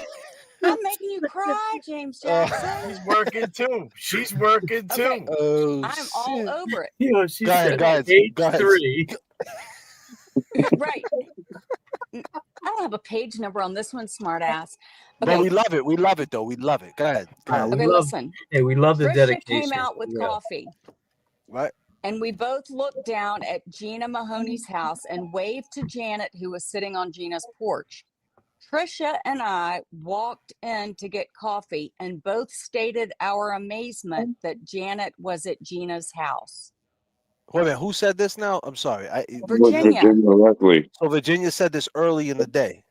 I'm making you cry, James Jackson. She's working too. She's working too. Okay. Oh, I'm all over it. You know, she Go said ahead. page 3. Right. I don't have a page number on this one, smartass. But we love it. We love it, though. We love it. Go ahead. Okay, listen. Hey, we love the Trisha dedication. came out with coffee. Right. And we both looked down at Gina Mahoney's house and waved to Janet, who was sitting on Gina's porch. Trisha and I walked in to get coffee and both stated our amazement that Janet was at Gina's house. Wait a minute. Who said this now? I'm sorry. Virginia. Directly. So Virginia said this early in the day.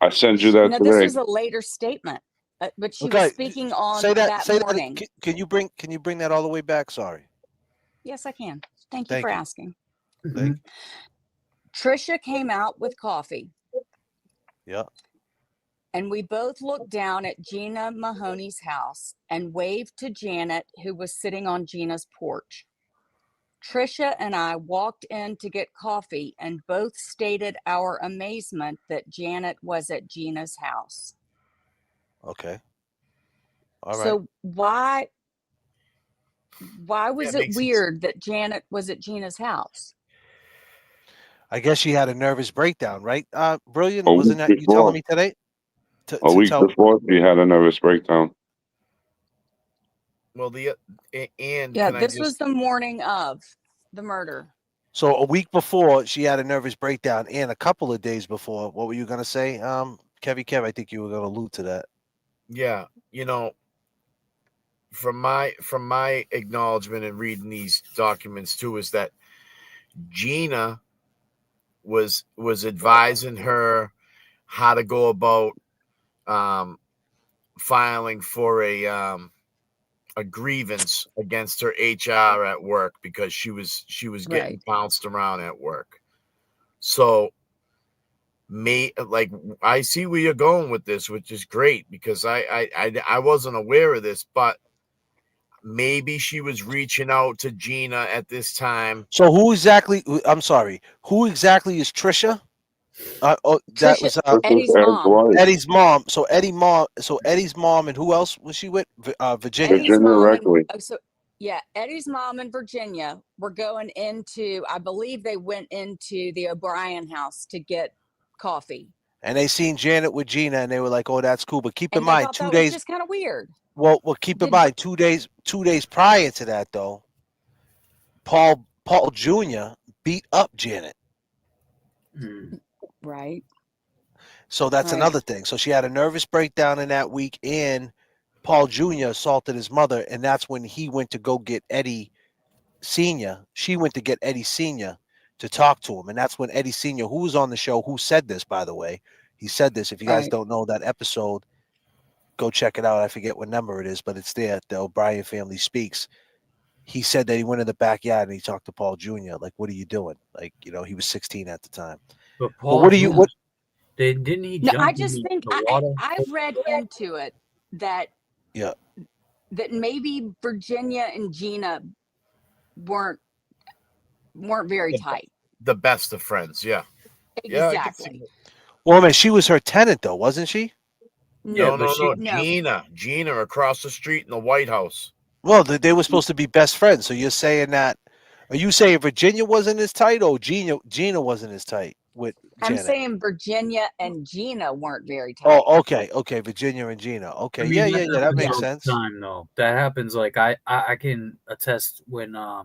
I sent you that No, today. this was a later statement, but she was speaking on that morning. Can you bring that all the way back? Sorry. Yes, I can. Thank you for asking. Thank you. Trisha came out with coffee. Yeah. And we both looked down at Gina Mahoney's house and waved to Janet, who was sitting on Gina's porch. Trisha and I walked in to get coffee and both stated our amazement that Janet was at Gina's house. Okay. All right. So why was it weird that Janet was at Gina's house? I guess she had a nervous breakdown, right? Brilliant. A week Wasn't that you before. telling me today? A week before, she had a nervous breakdown. Well, this was the morning of the murder. So a week before, she had a nervous breakdown, and a couple of days before. What were you going to say, Kev? I think you were going to allude to that. Yeah, from my acknowledgement and reading these documents too, is that Gina was advising her how to go about filing for a grievance against her HR at work because she was getting bounced around at work. So I see where you're going with this, which is great because I wasn't aware of this, but maybe she was reaching out to Gina at this time. So who exactly? I'm sorry. Who exactly is Trisha? That was Eddie's mom. Eddie's mom. So Eddie's mom, and who else was she with? Virginia. Eddie's mom. Yeah, Eddie's mom and Virginia were going into, I believe they went into the O'Brien house to get coffee. And they seen Janet with Gina, and they were like, "Oh, that's cool." But keep in And they mind, thought 2 that was days. just kind of weird. Well, keep in mind, 2 days prior to that, though, Paul Jr. beat up Janet. Right. So that's Right. another thing. So she had a nervous breakdown in that week, and Paul Jr. assaulted his mother, and that's when he went to go get Eddie Sr. She went to get Eddie Sr. to talk to him, and that's when Eddie Sr., who was on the show, who said this, by the way, he said this. If you guys Right. don't know that episode, go check it out. I forget what number it is, but it's there. The O'Brien family speaks. He said that he went in the backyard and he talked to Paul Jr. Like, what are you doing? Like, he was 16 at the time. But But Paul what do you? Jr. What? Didn't he No, I jump just in think the water? I've read into it that Yeah. that maybe Virginia and Gina weren't very tight. The best of friends, yeah. Yeah, I can see Exactly. Well, man, she was her tenant, though, wasn't she? No, Yeah, but no. Gina across the street in the White House. Well, they were supposed to be best friends. So you're saying that? Are you saying Virginia wasn't as tight, or Gina wasn't as tight with I'm Janet? saying Virginia and Gina weren't very tight. Oh, okay, Virginia and Gina. Okay, I mean, yeah, that happens makes all the sense. time, though. That happens. Like I can attest when I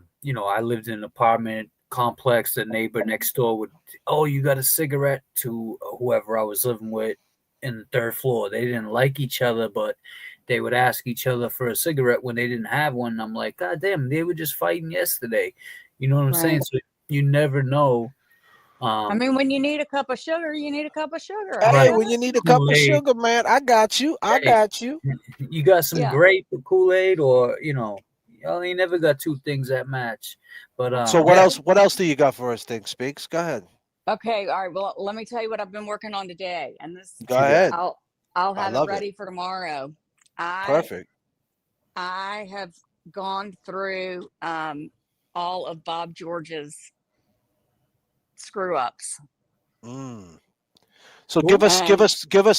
lived in an apartment complex. The neighbor next door would, "Oh, you got a cigarette?" to whoever I was living with in the third floor. They didn't like each other, but they would ask each other for a cigarette when they didn't have one. And I'm like, God damn, they were just fighting yesterday. You know what I'm saying? Right. So you never know. I mean, when you need a cup of sugar, you need a cup of sugar. Hey, I get when it. you need a cup of Kool-Aid. sugar, man, I got you. I Hey, got you. You got some Yeah. grape or Kool-Aid, or you only never got two things that match. But So what yeah, else? What else do you got for us, Thing Speaks? Go ahead. Okay, all right. Well, let me tell you what I've been working on today, and this Go ahead. I'll I have it love it. ready for tomorrow. Perfect. I have gone through all of Bob George's screw ups. So give us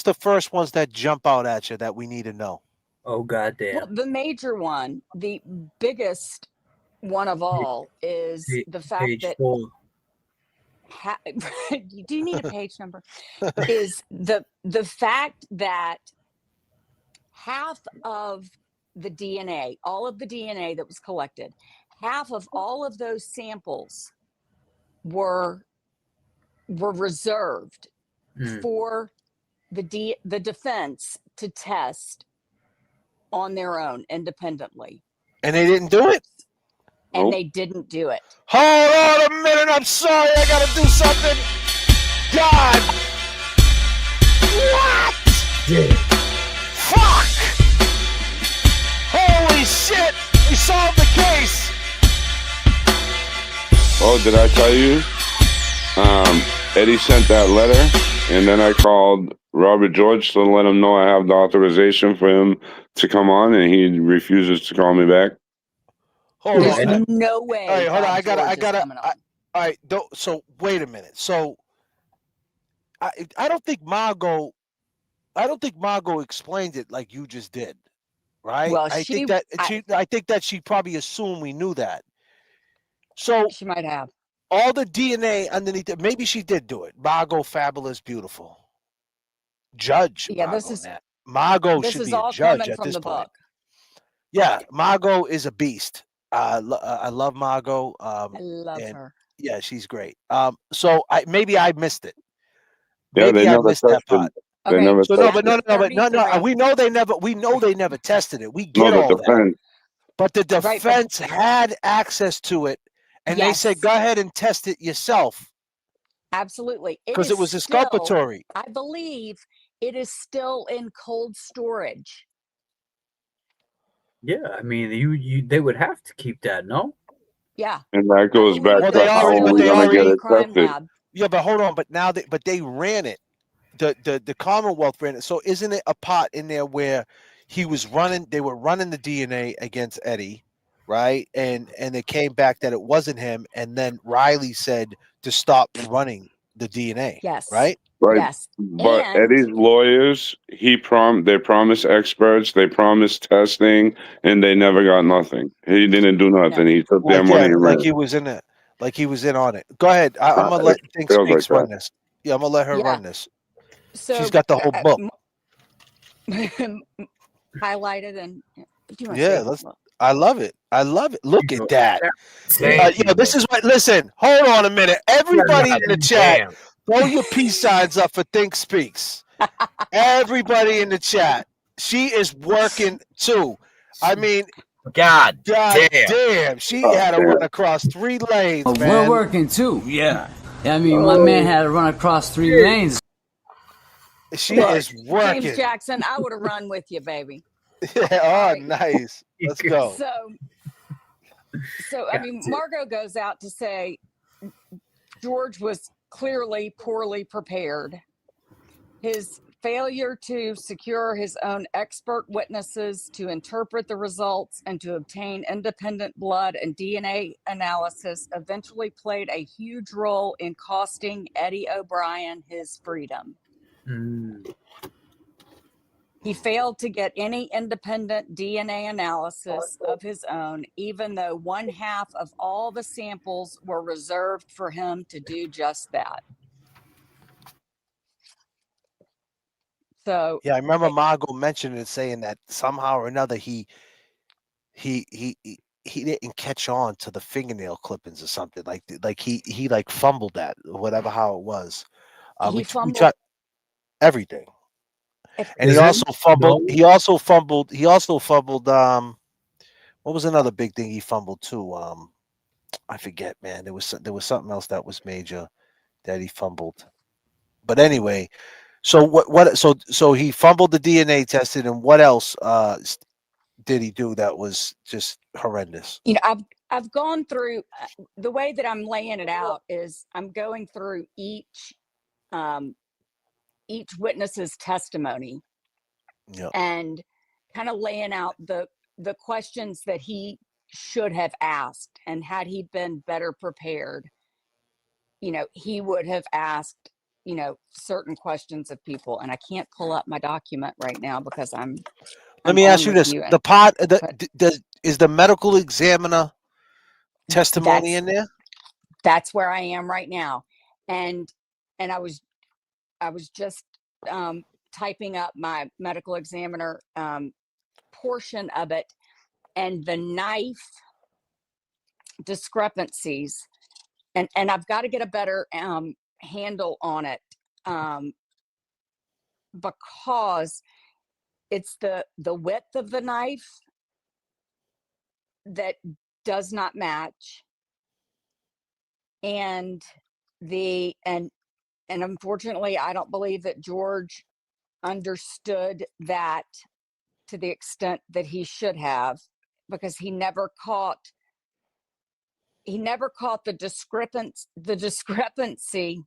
the first ones that jump out at you that we need to know. Oh goddamn! Well, the major one, the biggest one of all, is the fact Page that 4. you do need a page number. Is the fact that half of the DNA, all of the DNA that was collected, half of all of those samples were reserved for the defense to test on their own independently. And they didn't do it? And they didn't do it. Hold on a minute. I'm sorry. I got to do something. God. What? Fuck. Holy shit. We solved the case. Oh, did I tell you? Eddie sent that letter, and then I called Robert George to let him know I have the authorization for him to come on, and he refuses to call me back. Hold There's on. no way. All right, hold on. Bob I gotta. George is coming on. All right. So wait a minute. So I don't think Margot explained it like you just did, right? Well, I think that she probably assumed we knew that. So she might have all the DNA underneath it. Maybe she did do it. Margot, fabulous, beautiful. Judge. Yeah, Margot this should is be a all judge coming at from this the point. book. Yeah, Margot is a beast. I love Margot. I love her. Yeah, she's great. So maybe I missed it. Yeah, Maybe they I never missed that tested. part. They never So tested. no. We know they never tested it. We No, get the all that. defense. But the defense had access to it, and they said, "Go ahead and test it yourself." Absolutely, because it was exculpatory. I believe it is still in cold storage. Yeah, I mean, they would have to keep that, no? Yeah. And that goes back Well, to they how already, are but we they going to get already it tested? Yeah, but hold on. But now they ran it. The Commonwealth ran it. So isn't it a pot in there where he was running? They were running the DNA against Eddie, right? And it came back that it wasn't him. And then Riley said to stop running the DNA. Yes. Right. Right. Yes. But And Eddie's lawyers, they promised experts, they promised testing, and they never got nothing. He didn't do nothing. He took their money and Like ran. he was in it. Like he was in on it. Go ahead. I'm gonna It let Think feels like Speaks run that. this. Yeah, I'm gonna let her yeah. run this. So She's got the whole book. highlighted and do you want to Yeah, say let's. I love it. I love it. Look at that. Thank you. This is what. Listen, hold on a minute. Everybody in the chat, throw your peace signs up for Think Speaks. Everybody in the chat. She is working too. I mean, God damn. She had to run across 3 lanes, man. We're working too. Yeah. I mean, my man had to run across 3 lanes. She Look, is working. James Jackson, I would have run with you, baby. Yeah, nice. Let's go. So I mean, Margot goes out to say George was clearly poorly prepared. His failure to secure his own expert witnesses to interpret the results and to obtain independent blood and DNA analysis eventually played a huge role in costing Eddie O'Brien his freedom. He failed to get any independent DNA analysis of his own, even though 1/2 of all the samples were reserved for him to do just that. So yeah, I remember Margot mentioning it, saying that somehow or another he didn't catch on to the fingernail clippings or something. Like he like fumbled that, whatever how it was. He fumbled tried everything. And he also fumbled. He also fumbled. What was another big thing he fumbled too? I forget, man. There was something else that was major that he fumbled. But anyway, so what? So he fumbled the DNA testing, and what else did he do that was just horrendous? You know, I've gone through the way that I'm laying it out is I'm going through each witness's testimony. Yeah. And kind of laying out the questions that he should have asked, and had he been better prepared, he would have asked, certain questions of people. And I can't pull up my document right now because Let me ask you this: is the medical examiner testimony in there? That's where I am right now, and I was just typing up my medical examiner portion of it, and the knife discrepancies, and I've got to get a better handle on it, because it's the width of the knife that does not match, and unfortunately I don't believe that George understood that to the extent that he should have, because he never caught the discrepancy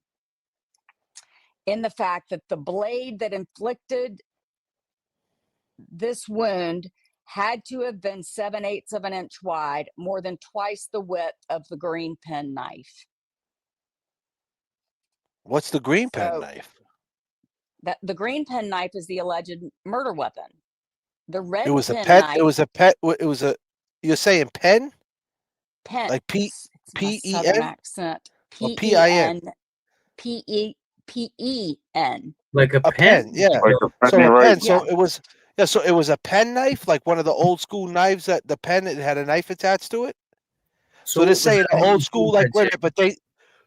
in the fact that the blade that inflicted this wound had to have been 7/8 of an inch wide, more than twice the width of the green pen knife. What's the green pen knife? That the green pen knife is the alleged murder weapon. The red It was pen a pen. knife. It was a pen. It was a. You're saying pen? Pen. Like Southern P-E-N? accent. P-E-N. P-E-P-E-N. Like a pen. Yeah. Like a pen, So a right? pen. So it was. Yeah. So it was a pen knife, like one of the old school knives that the pen it had a knife attached to it. So they're saying the old school, like wait a minute, but they.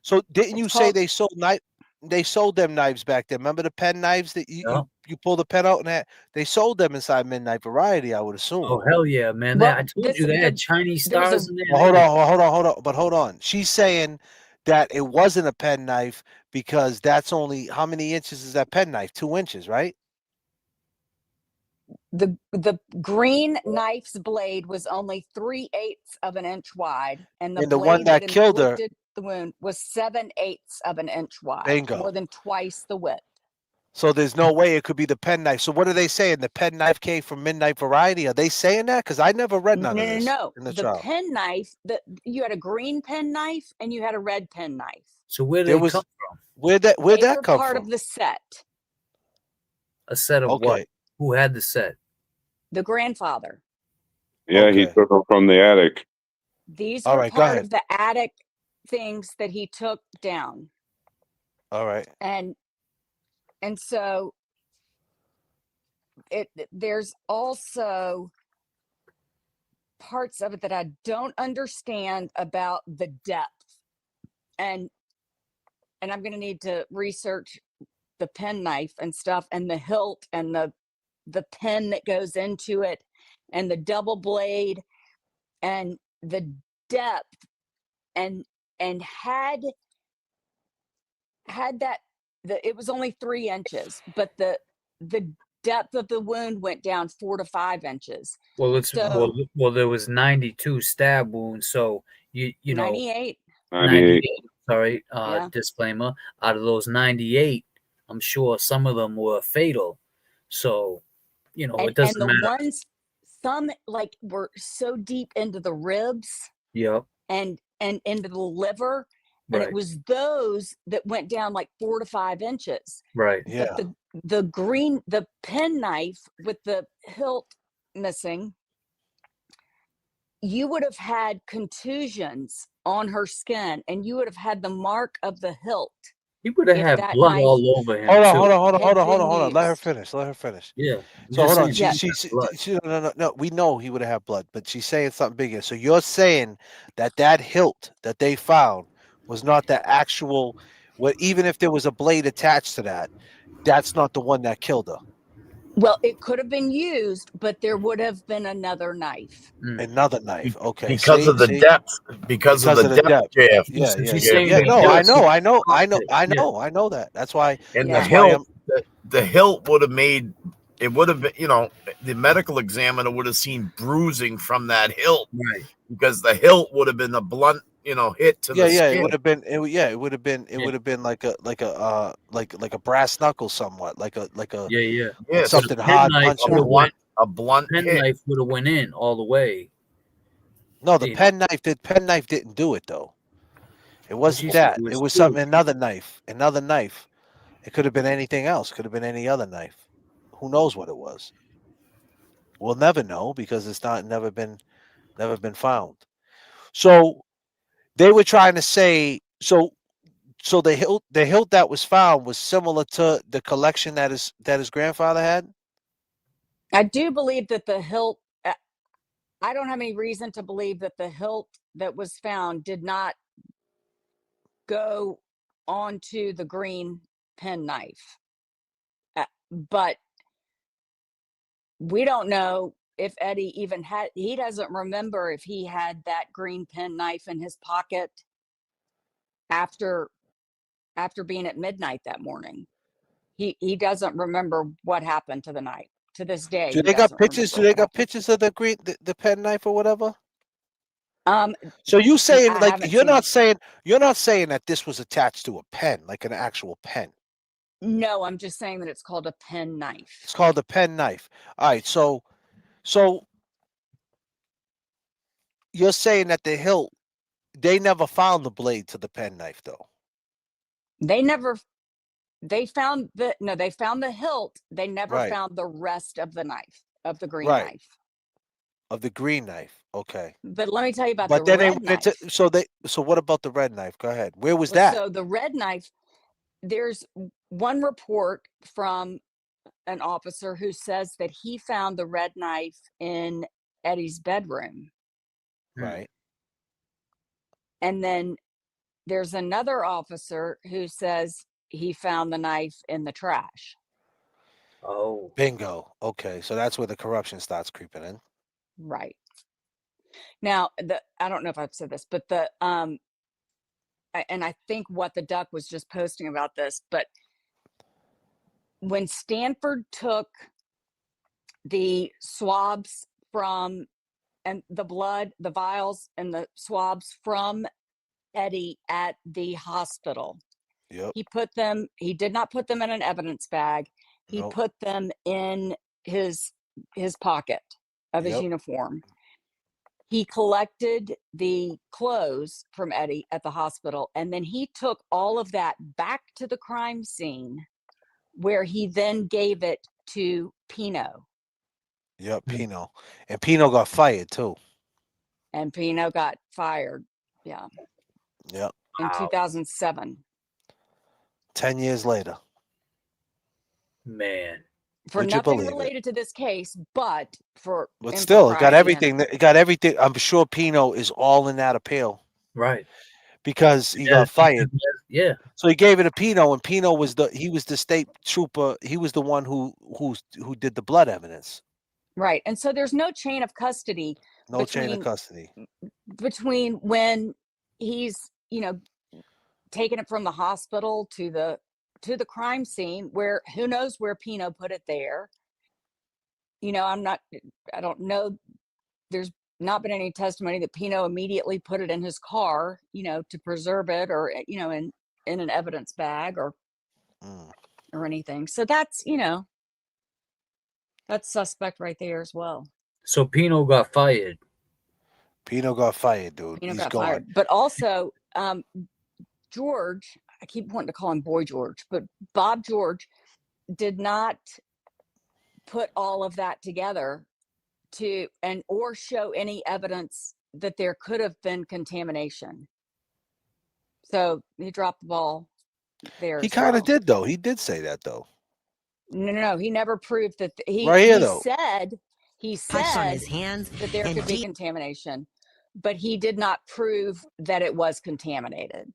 So didn't you say they sold knife? They sold them knives back then. Remember the pen knives that you pull the pen out and they sold them inside Midnight Variety, I would assume. Oh hell yeah, man! I told you they had Chinese stars in there. Well, hold on. She's saying that it wasn't a pen knife because that's only how many inches is that pen knife? 2 inches, right? The green knife's blade was only 3/8 of an inch wide, and the one blade that killed her, inflicted the wound was 7/8 of an inch wide, Bingo. more than twice the width. So there's no way it could be the pen knife. So what are they saying? The pen knife came from Midnight Variety? Are they saying that? Because I never read none of this. No. In the The trial. pen knife, you had a green pen knife and you had a red pen knife. So where did it come from? Where'd They that were come part from? of the set. A set of what? Okay. Who had the set? The grandfather. Yeah, he Okay. took them from the attic. These All were right, go part ahead. of the attic things that he took down. All right. And so there's also parts of it that I don't understand about the depth. And I'm going to need to research the penknife and stuff, and the hilt, and the pen that goes into it, and the double blade, and the depth, and had that, it was only 3 inches, but the depth of the wound went down 4 to 5 inches. Well, So well, there was 92 stab wounds, so you know 98. 98. Sorry, Yeah. disclaimer. Out of those 98, I'm sure some of them were fatal. So, it And doesn't the matter. ones, some like were so deep into the ribs Yep. and into the liver, and it Right. was those that went down like 4 to 5 inches. Right. But the pen knife with the hilt missing, you would have had contusions on her skin, and you would have had the mark of the hilt. He would have if had that blood knife all over him Hold too. on. Let her finish. Yeah. So hold on. Yeah. No. We know he would have had blood, but she's saying something bigger. So you're saying that hilt that they found was not the actual. What? Even if there was a blade attached to that, that's not the one that killed her. Well, it could have been used, but there would have been another knife. Another knife. Okay. Because of the depth. Because of the depth, JF. Yeah. JF. No, I know Yeah. that. That's why. And That's the why hilt, the hilt would have made it would have been, the medical examiner would have seen bruising from that hilt, right? Because the hilt would have been the blunt, hit to the skin. It would have been. It would have been like a brass knuckle, somewhat like a Yes. something The hard penknife punching. would have went. A blunt Penknife would have went in all the way. No, the penknife didn't do it though. It wasn't that. It was something. Another knife. It could have been anything else. Could have been any other knife. Who knows what it was? We'll never know because it's never been found. So they were trying to say so the hilt that was found was similar to the collection that his grandfather had. I do believe that the hilt, I don't have any reason to believe that the hilt that was found did not go onto the green penknife. But we don't know if Eddie even he doesn't remember if he had that green penknife in his pocket after being at midnight that morning. He doesn't remember what happened to the knife. To this day, Do they got pictures? Do they got pictures of the pen knife or whatever? So you saying you're not saying that this was attached to a pen, like an actual pen? No, I'm just saying that it's called a pen knife. It's called a pen knife. All right, so you're saying that the hilt, they never found the blade to the pen knife though. They found the hilt. They never found the rest of the knife, of the green knife. Of the green knife. Okay. But let me tell you about But the then red knife. So what about the red knife? Go ahead. Where was that? So the red knife, there's one report from an officer who says that he found the red knife in Eddie's bedroom. Right. And then there's another officer who says he found the knife in the trash. Oh. Bingo. Okay. So that's where the corruption starts creeping in. Right. Now, I don't know if I've said this, but and I think What the Duck was just posting about this, but when Stanford took the swabs from, and the blood, the vials and the swabs from Eddie at the hospital, he did not put them in an evidence bag. He put them in his pocket of his uniform. he collected the clothes from Eddie at the hospital, and then he took all of that back to the crime scene, where he then gave it to Pino. Yep, Pino. And Pino got fired too. And Pino got fired. Yeah. Yep. In 2007. 10 years later. Man. For Would you nothing believe it? related to this case, but for But still, it got impropriety everything. It got everything. I'm sure Pino is all in that appeal Right. because he got fired. Yeah. So he gave it to Pino, and Pino was the state trooper. He was the one who did the blood evidence. Right. And so there's no chain of custody No chain of custody. between when he's, taking it from the hospital to the crime scene, where who knows where Pino put it there. I don't know. There's not been any testimony that Pino immediately put it in his car, to preserve it, or, in an evidence bag or anything. So that's, that's suspect right there as well. So Pino got fired. Pino got fired, dude. Pino He's got gone. fired. But also, George, I keep wanting to call him Boy George, but Bob George did not put all of that together or show any evidence that there could have been contamination. So he dropped the ball there. He kind of did, though. He did say that, though. No. He never proved that. Right here, though. He Touched on said his hands that there and could be contamination, but he did not prove that it was contaminated.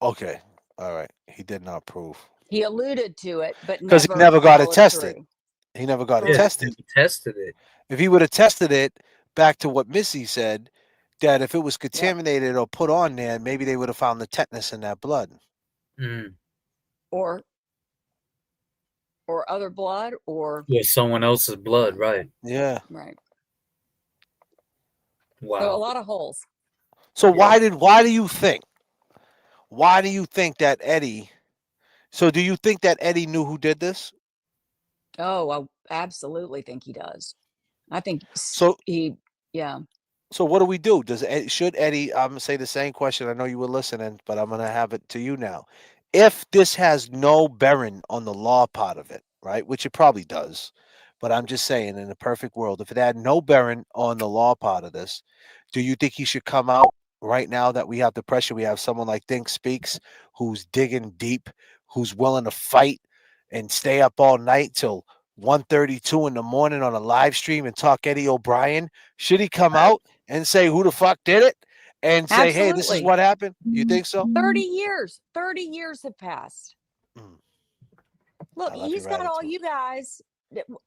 Okay. All right. He did not prove. He alluded to it, but Because he never got it followed tested. through. He never got it Yeah, tested. he tested it. If he would have tested it, back to what Missy said, that if it was contaminated or put on there, maybe they would have found the tetanus in that blood. Or other blood, or someone else's blood, right? Yeah. Right. Wow. So a lot of holes. So why do you think that Eddie? So do you think that Eddie knew who did this? Oh, I absolutely think he does. I think yeah. So what do we do? Should Eddie? I'm gonna say the same question. I know you were listening, but I'm gonna have it to you now. If this has no bearing on the law part of it, right? Which it probably does, but I'm just saying, in a perfect world, if it had no bearing on the law part of this, do you think he should come out right now that we have the pressure? We have someone like Think Speaks who's digging deep, who's willing to fight and stay up all night till 1:32 in the morning on a live stream and talk Eddie O'Brien. Should he come out and say who the fuck did it and say, hey, this is what happened? You think so? 30 years have passed. Look, he's got all you guys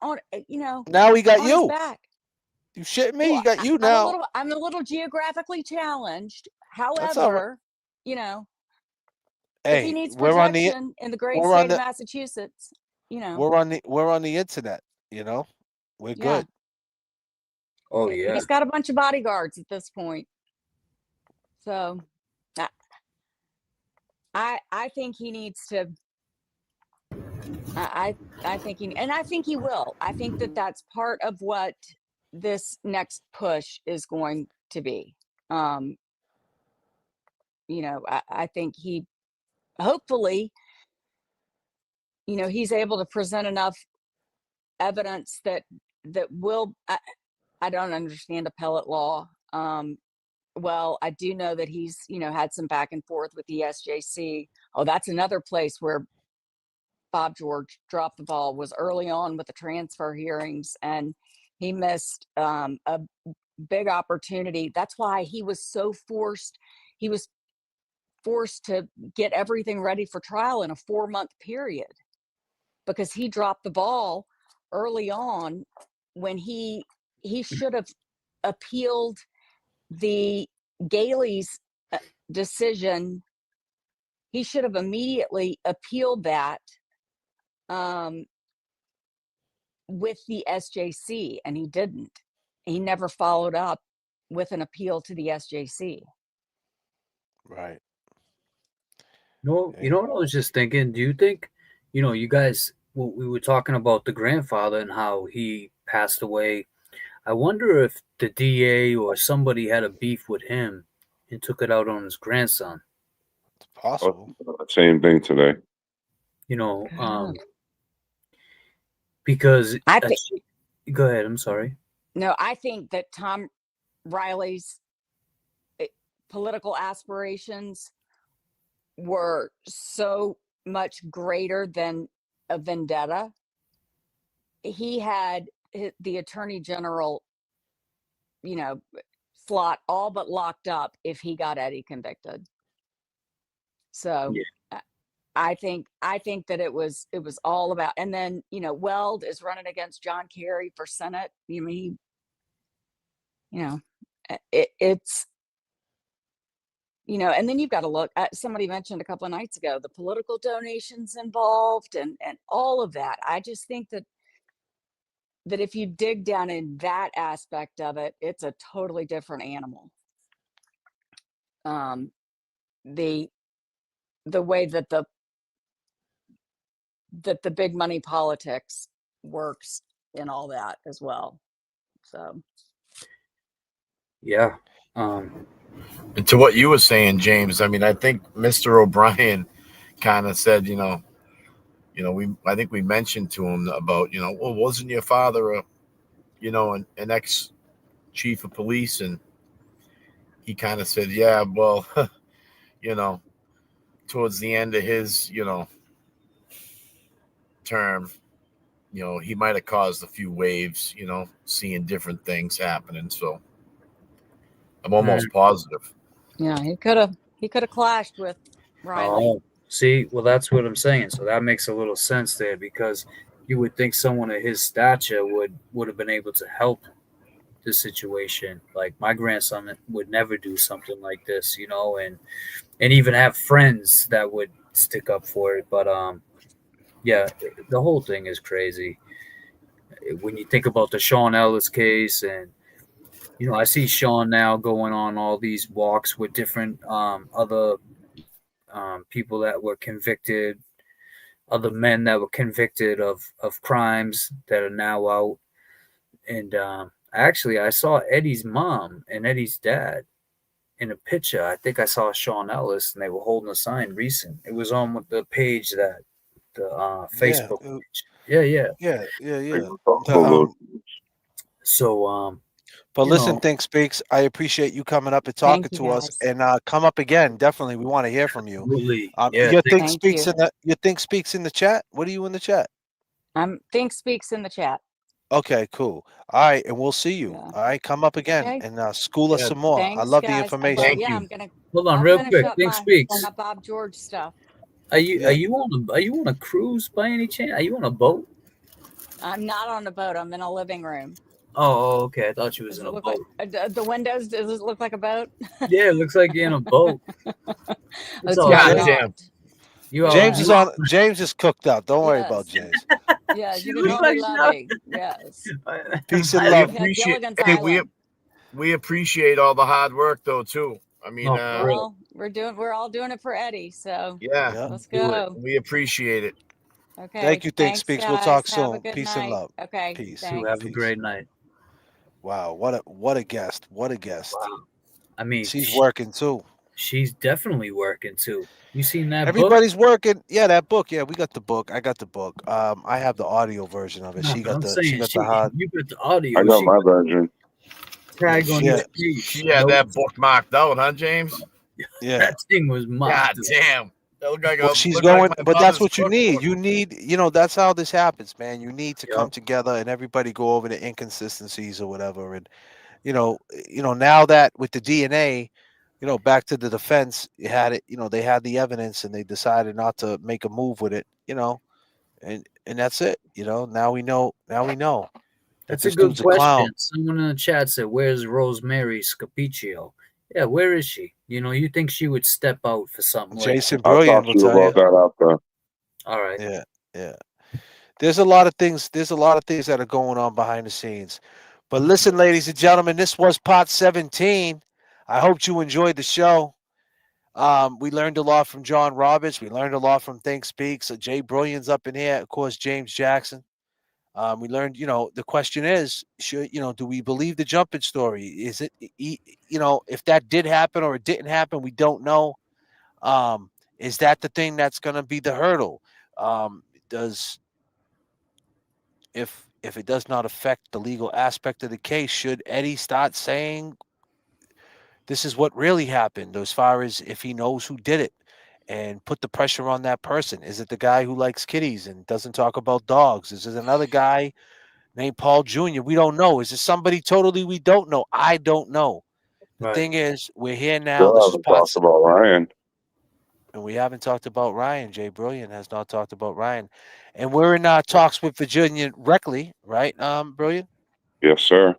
on, Now he got on you. his back. You shitting me? Well, He got you now. I'm a little geographically challenged. That's all right. However, Hey, if he needs we're on the protection in the great state of Massachusetts, we're on the internet, we're good. Oh yeah. He's got a bunch of bodyguards at this point. So I think he needs to I think he will. I think that that's part of what this next push is going to be. I think he hopefully he's able to present enough evidence that will I don't understand appellate law. Well, I do know that he's had some back and forth with the SJC. Oh, that's another place where Bob George dropped the ball, was early on with the transfer hearings, and he missed a big opportunity. That's why he was so forced. He was forced to get everything ready for trial in a 4-month period, because he dropped the ball early on when he should have appealed the Gailey's decision. He should have immediately appealed that with the SJC, and he didn't. He never followed up with an appeal to the SJC. Right. No, you know what I was just thinking? Do you think, you guys, we were talking about the grandfather and how he passed away I wonder if the DA or somebody had a beef with him and took it out on his grandson. It's possible. Same thing today. You know, because I think go ahead. I'm sorry. no, I think that Tom Riley's political aspirations were so much greater than a vendetta. He had the attorney general, slot all but locked up if he got Eddie convicted. So I think that it was all about, and then Weld is running against John Kerry for Senate. I mean, it's and then you've got to look at, somebody mentioned a couple of nights ago, the political donations involved and all of that. I just think that if you dig down in that aspect of it, it's a totally different animal. The way that the big money politics works and all that as well. So yeah. And to what you were saying, James, I mean, I think Mr. O'Brien kind of said, I think we mentioned to him about, well, wasn't your father an ex chief of police? And he kind of said, yeah, well, towards the end of his, term, he might have caused a few waves, seeing different things happening. So I'm almost positive. Yeah, he could have clashed with Riley. Oh, see, well, that's what I'm saying. So that makes a little sense there, because you would think someone of his stature would have been able to help the situation. Like, my grandson would never do something like this, and even have friends that would stick up for it. But yeah, the whole thing is crazy. When you think about the Sean Ellis case, and I see Sean now going on all these walks with different other people that were convicted, other men that were convicted of crimes that are now out. And actually, I saw Eddie's mom and Eddie's dad in a picture. I think I saw Sean Ellis, and they were holding a sign recent. It was on the page that the Facebook page. Yeah. But listen, Think Speaks, I appreciate you coming up and talking to us, and come up again. Definitely, we want to hear from you. Your Think Speaks in the chat. What are you in the chat? Think Speaks in the chat. Okay, cool. All right, and we'll see you. All right, come up again and school us some more. Thanks, I love guys. the information. I'm gonna hold on I'll real finish quick. up Think Speaks. my Bob George stuff. Are you on a cruise by any chance? Are you on a boat? I'm not on a boat. I'm in a living room. Oh, okay. I thought you was in a boat. The windows, does it look like a boat? Yeah, it looks like you're in a boat. It's damn. James is cooked up. Don't worry about James. Yes, you can only love me. Yes. Peace and love. We appreciate all the hard work, though, too. I mean, we're all doing it for Eddie. So yeah, let's go. We appreciate it. Okay. Thank you, Think Speaks. We'll talk soon. Peace and love. Okay. Peace. Have a great night. Wow, what a guest. What a guest. Wow. I mean, she's working too. She's definitely working too. You seen that Everybody's working. Yeah, that book. Yeah, we got the book. I got the book. I have the audio version of it. She got the hard. You got the audio. I got my version. Tag on your page. She had that book marked out, huh, James? Yeah. That thing was marked. God damn. That looked like she's going, but that's what you need. You need, that's how this happens, man. You need to come together and everybody go over the inconsistencies or whatever. And now that with the DNA, back to the defense, you had it. They had the evidence and they decided not to make a move with it. And that's it. Now we know. That's a good question. Someone in the chat said, "Where's Rosemary Scapiccio?" Yeah, where is she? You think she would step out for something Jason like Brilliant will tell you. That after. All right. Yeah. There's a lot of things that are going on behind the scenes. But listen, ladies and gentlemen, this was Pot 17. I hope you enjoyed the show. We learned a lot from John Roberts. We learned a lot from Think Speaks. Jay Brilliant's up in here. Of course, James Jackson. We learned, the question is, do we believe the jumping story? Is it, if that did happen or it didn't happen, we don't know. Is that the thing that's going to be the hurdle? Does if it does not affect the legal aspect of the case, should Eddie start saying this is what really happened, as far as if he knows who did it, and put the pressure on that person? Is it the guy who likes kitties and doesn't talk about dogs? Is it another guy named Paul Jr.? We don't know. Is it somebody totally we don't know? I don't know. The Right. thing is, we're here now. Still This is haven't talked about Ryan. and we haven't talked about Ryan. Jay Brilliant has not talked about Ryan, and we're in talks with Virginia Reckley, right? Brilliant. Yes, sir.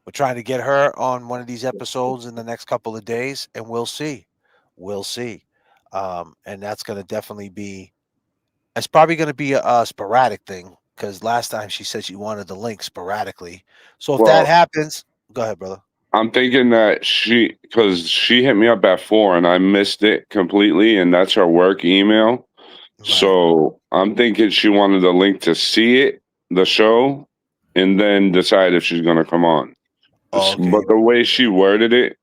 We're trying to get her on one of these episodes in the next couple of days, and we'll see. We'll see. And that's going to definitely be. It's probably going to be a sporadic thing, because last time she said she wanted the link sporadically. So if that Well, happens, go ahead, brother. I'm thinking that because she hit me up at 4 and I missed it completely, and that's her work email. So I'm thinking she wanted the link to see it, the show, and then decide if she's going to come on. Oh, okay. But the way she worded it,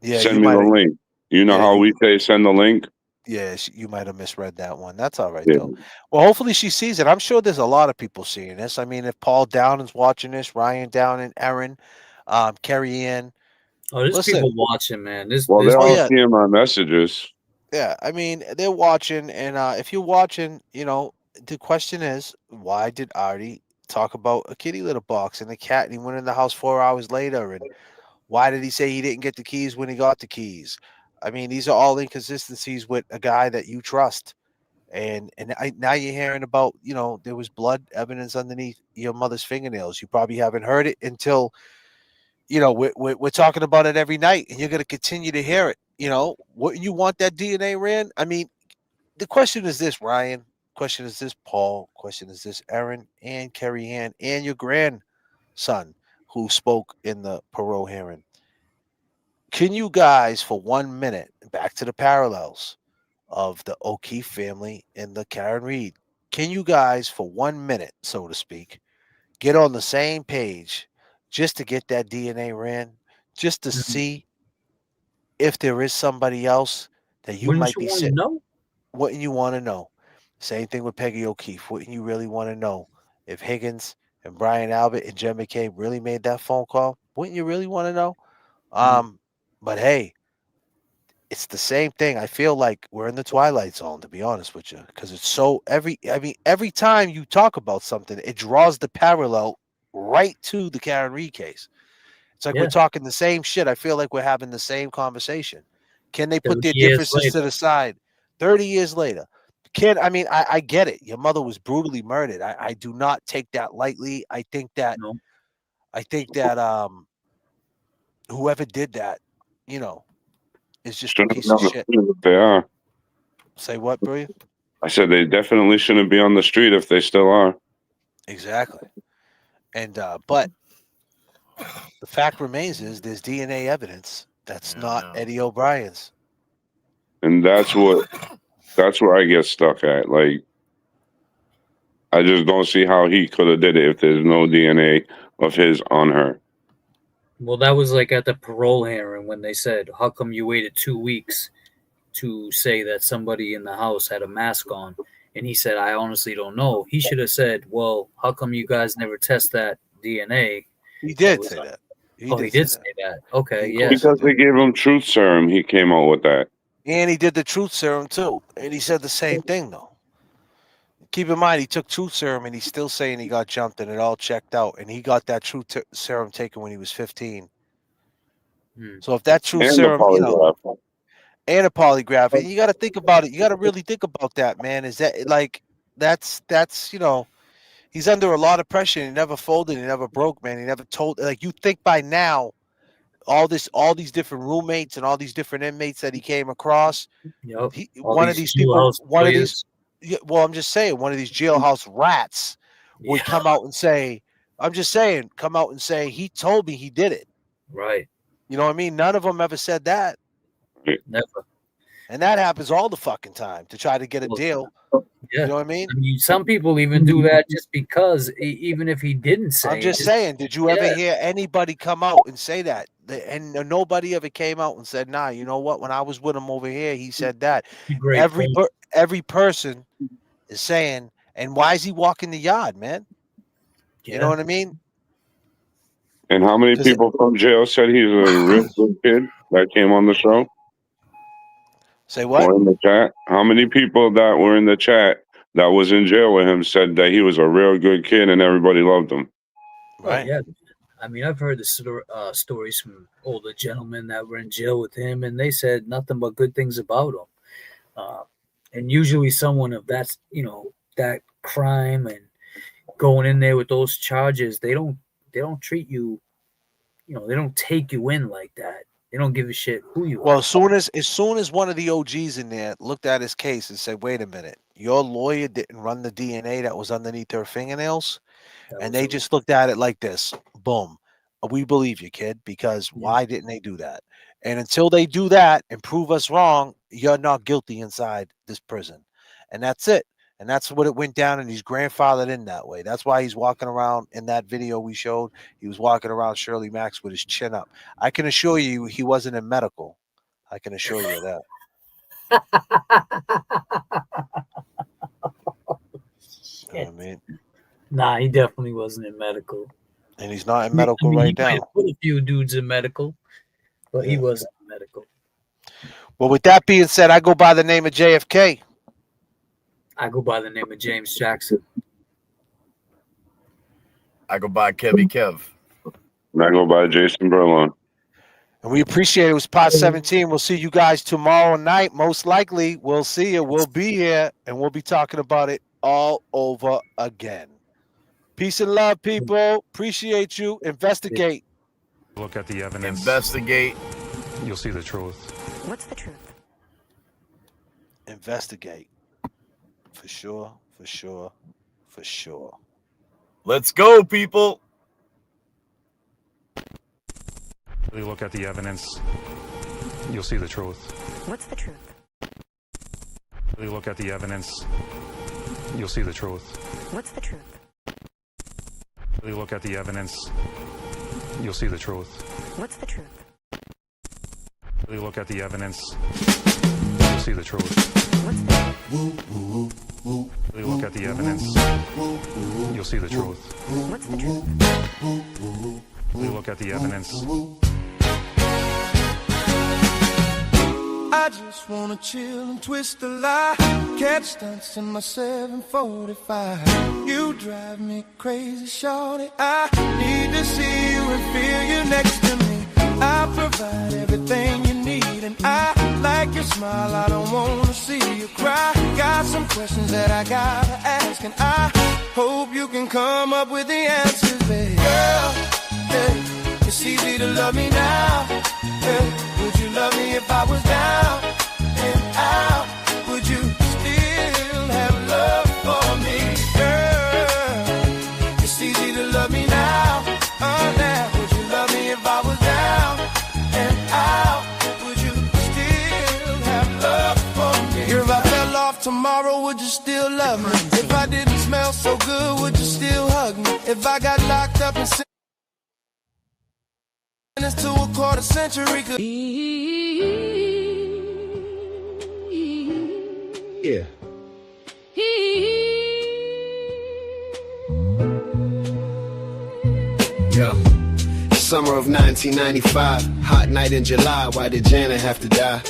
Yeah, send you me the might. link. You know Yeah, how you. we say send the link? Yeah, you might have misread that one. That's all right, Yeah. though. Well, hopefully she sees it. I'm sure there's a lot of people seeing this. I mean, if Paul Downan's watching this, Ryan Downan, Aaron, Carrie Ann. Oh, there's Listen. people watching, man. Well, they're all yeah. seeing my messages. Yeah, I mean, they're watching, and if you're watching, the question is, why did Artie talk about a kitty litter box and a cat, and he went in the house 4 hours later, and why did he say he didn't get the keys when he got the keys? I mean, these are all inconsistencies with a guy that you trust. And now you're hearing about, there was blood evidence underneath your mother's fingernails. You probably haven't heard it until, we're talking about it every night, and you're going to continue to hear it. What you want that DNA ran? I mean, the question is this, Ryan. Question is this, Paul. Question is this, Aaron and Carrie Ann and your grandson who spoke in the parole hearing. Can you guys, for 1 minute, back to the parallels of the O'Keefe family and the Karen Reed, can you guys, for 1 minute, so to speak, get on the same page just to get that DNA ran, just to see if there is somebody else that you Wouldn't might you be want to sitting? know? Wouldn't you want to know? Same thing with Peggy O'Keefe. Wouldn't you really want to know if Higgins and Brian Albert and J.F.K. really made that phone call? Wouldn't you really want to know? But hey, it's the same thing. I feel like we're in the twilight zone, to be honest with you, because it's so every time you talk about something, it draws the parallel right to the Karen Reed case. It's like we're Yeah. talking the same shit. I feel like we're having the same conversation. Can they put 30 their years differences to later. the side? 30 years later. I get it. Your mother was brutally murdered. I do not take that lightly. I think that whoever did that, is just a Shouldn't piece be of on the shit. street if they are. Say what, Brilliant? I said they definitely shouldn't be on the street if they still are. Exactly. And but the fact remains is there's DNA evidence that's not Eddie O'Brien's. And that's where I get stuck at. Like, I just don't see how he could have did it if there's no DNA of his on her. Well, that was like at the parole hearing when they said, "How come you waited 2 weeks to say that somebody in the house had a mask on?" And he said, "I honestly don't know." He should have said, "Well, how come you guys never test that DNA?" He did say that. He did say that. Okay, yeah. Because they gave him truth serum, he came out with that. And he did the truth serum too. And he said the same thing though. Keep in mind, he took truth serum and he's still saying he got jumped and it all checked out. And he got that truth serum taken when he was 15. So if that truth And the serum, polygraph. and a polygraph, and you got to think about it. You got to really think about that, man. Is that like that's he's under a lot of pressure. He never folded. He never broke, man. He never told. Like you think by now, all these different roommates and all these different inmates that he came across. Yep. One of these people, one of these. Yeah, well, I'm just saying, one of these jailhouse rats would come out and say, "I'm just saying, come out and say he told me he did it." Right. You know what I mean? None of them ever said that. Never. And that happens all the fucking time to try to get a deal. Yeah. You know what I mean? I mean, some people even do that just because, even if he didn't say. I'm just saying. Did you ever hear anybody come out and say that? And nobody ever came out and said, "Nah, you know what? When I was with him over here, he said that." Great. Every person is saying, and why is he walking the yard, man? You know what I mean? And how many people from jail said he's a real good kid that came on the show? Say what? Or in the chat? How many people that were in the chat that was in jail with him said that he was a real good kid and everybody loved him? Right. Yeah. I mean, I've heard the stories from older gentlemen that were in jail with him, and they said nothing but good things about him. And usually someone of that, that crime and going in there with those charges, they don't treat you, they don't take you in like that. They don't give a shit who you are. Well, as soon as one of the OGs in there looked at his case and said, "Wait a minute, your lawyer didn't run the DNA that was underneath her fingernails," and they just looked at it like this, boom, we believe you, kid, because why didn't they do that? And until they do that and prove us wrong, you're not guilty inside this prison, and that's it. And that's what it went down, and he's grandfathered in that way. That's why he's walking around in that video we showed. He was walking around Shirley Max with his chin up. I can assure you he wasn't in medical. I can assure you that. You know what I mean? Nah, he definitely wasn't in medical. And he's not in medical right now. He put a few dudes in medical, but he wasn't in medical. Well, with that being said, I go by the name of J.F.K. I go by the name of James Jackson. I go by Kevy Kev. And I go by Jason Berlon. And we appreciate it. It was part 17. We'll see you guys tomorrow night. Most likely, we'll see you. We'll be here, and we'll be talking about it all over again. Peace and love, people. Appreciate you. Investigate. Look at the evidence. Investigate. You'll see the truth. What's the truth? Investigate. For sure, for sure, for sure. Let's go, people. Look at the evidence. You'll see the truth. What's the truth? Look at the evidence. You'll see the truth. What's the truth? Look at the evidence. You'll see the truth. What's the truth? Look at the evidence. You'll see the truth. What's the truth? Look at the evidence. You'll see the truth. What's the truth? Look at the evidence. I just wanna chill and twist the lie. Catch stunts in my 745. You drive me crazy, shorty. I need to see you and feel you next to me. I provide everything you need, and I like your smile. I don't wanna see you cry. Got some questions that I gotta ask, and I hope you can come up with the answers, baby. Girl, hey, it's easy to love me now. Hey, would you love me if I was down and out? Would you still have love for me, girl? It's easy to love me now. Now, would you love me if I was down and out? Would you still have love for me? If I fell off tomorrow, would you still love me? If I didn't smell so good, would you still hug me? If I got locked up and sentenced to a quarter century, yeah. Yo. Summer of 1995, hot night in July. Why did Janet have to die?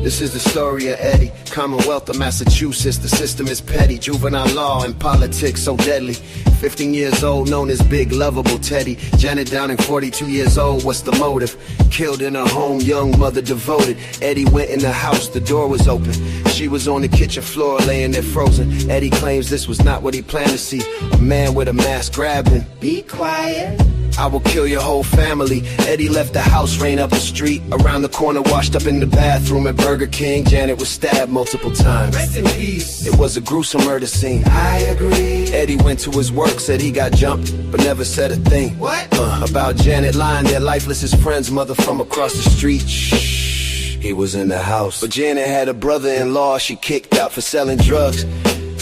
This is the story of Eddie, Commonwealth of Massachusetts. The system is petty, juvenile law and politics so deadly. 15 years old, known as Big Lovable Teddy. Janet Downing, 42 years old, what's the motive? Killed in her home, young mother devoted. Eddie went in the house, the door was open. She was on the kitchen floor, laying there frozen. Eddie claims this was not what he planned to see. A man with a mask grabbed him. Be quiet. I will kill your whole family. Eddie left the house, ran up the street. Around the corner, washed up in the bathroom at Burger King. Janet was stabbed multiple times. Rest in peace. It was a gruesome murder scene. I agree. Eddie went to his work, said he got jumped, but never said a thing. What? About Janet lying there lifeless, his friend's mother from across the street. Shh, he was in the house. But Janet had a brother-in-law she kicked out for selling drugs.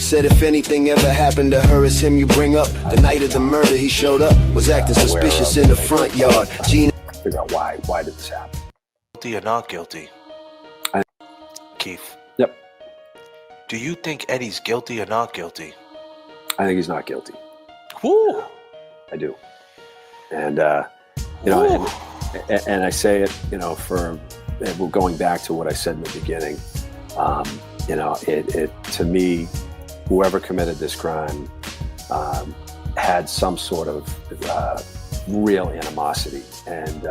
Said if anything ever happened to her, it's him you bring up. The night of the murder, he showed up, was acting suspicious in the front yard. Gina, figure out why did this happen? Guilty or not guilty? Keith. Yep. Do you think Eddie's guilty or not guilty? I think he's not guilty. Woo! I do. And you know, and I say it, you know, we're going back to what I said in the beginning. You know, it to me, whoever committed this crime had some sort of real animosity, and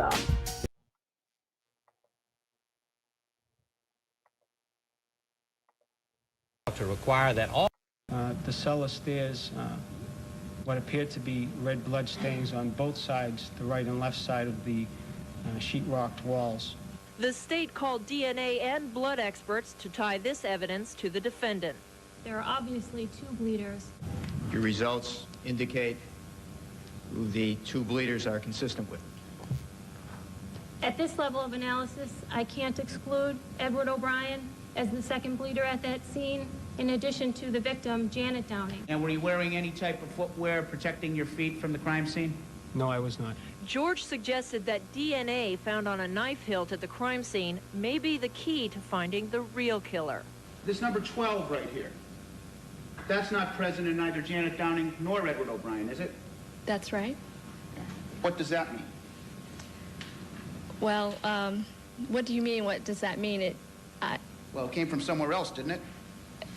to require that all the cellar stairs, what appeared to be red blood stains on both sides, the right and left side of the sheetrocked walls. The state called DNA and blood experts to tie this evidence to the defendant. There are obviously two bleeders. Your results indicate who the two bleeders are consistent with. At this level of analysis, I can't exclude Edward O'Brien as the second bleeder at that scene, in addition to the victim, Janet Downing. And were you wearing any type of footwear protecting your feet from the crime scene? No, I was not. George suggested that DNA found on a knife hilt at the crime scene may be the key to finding the real killer. This number 12 right here, that's not present in either Janet Downing nor Edward O'Brien, is it? That's right. What does that mean? Well, what do you mean? What does that mean? Well, it came from somewhere else, didn't it?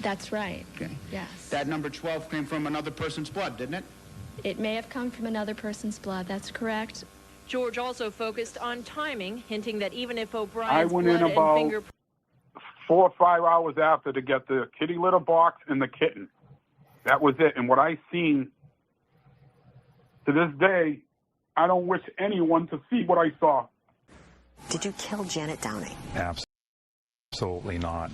That's right. Okay. Yes. That number 12 came from another person's blood, didn't it? It may have come from another person's blood. That's correct. George also focused on timing, hinting that even if O'Brien's I went blood in and about fingerprints 4 or 5 hours after to get the kitty litter box and the kitten. That was it. And what I seen, to this day, I don't wish anyone to see what I saw. Did you kill Janet Downing? Absolutely not.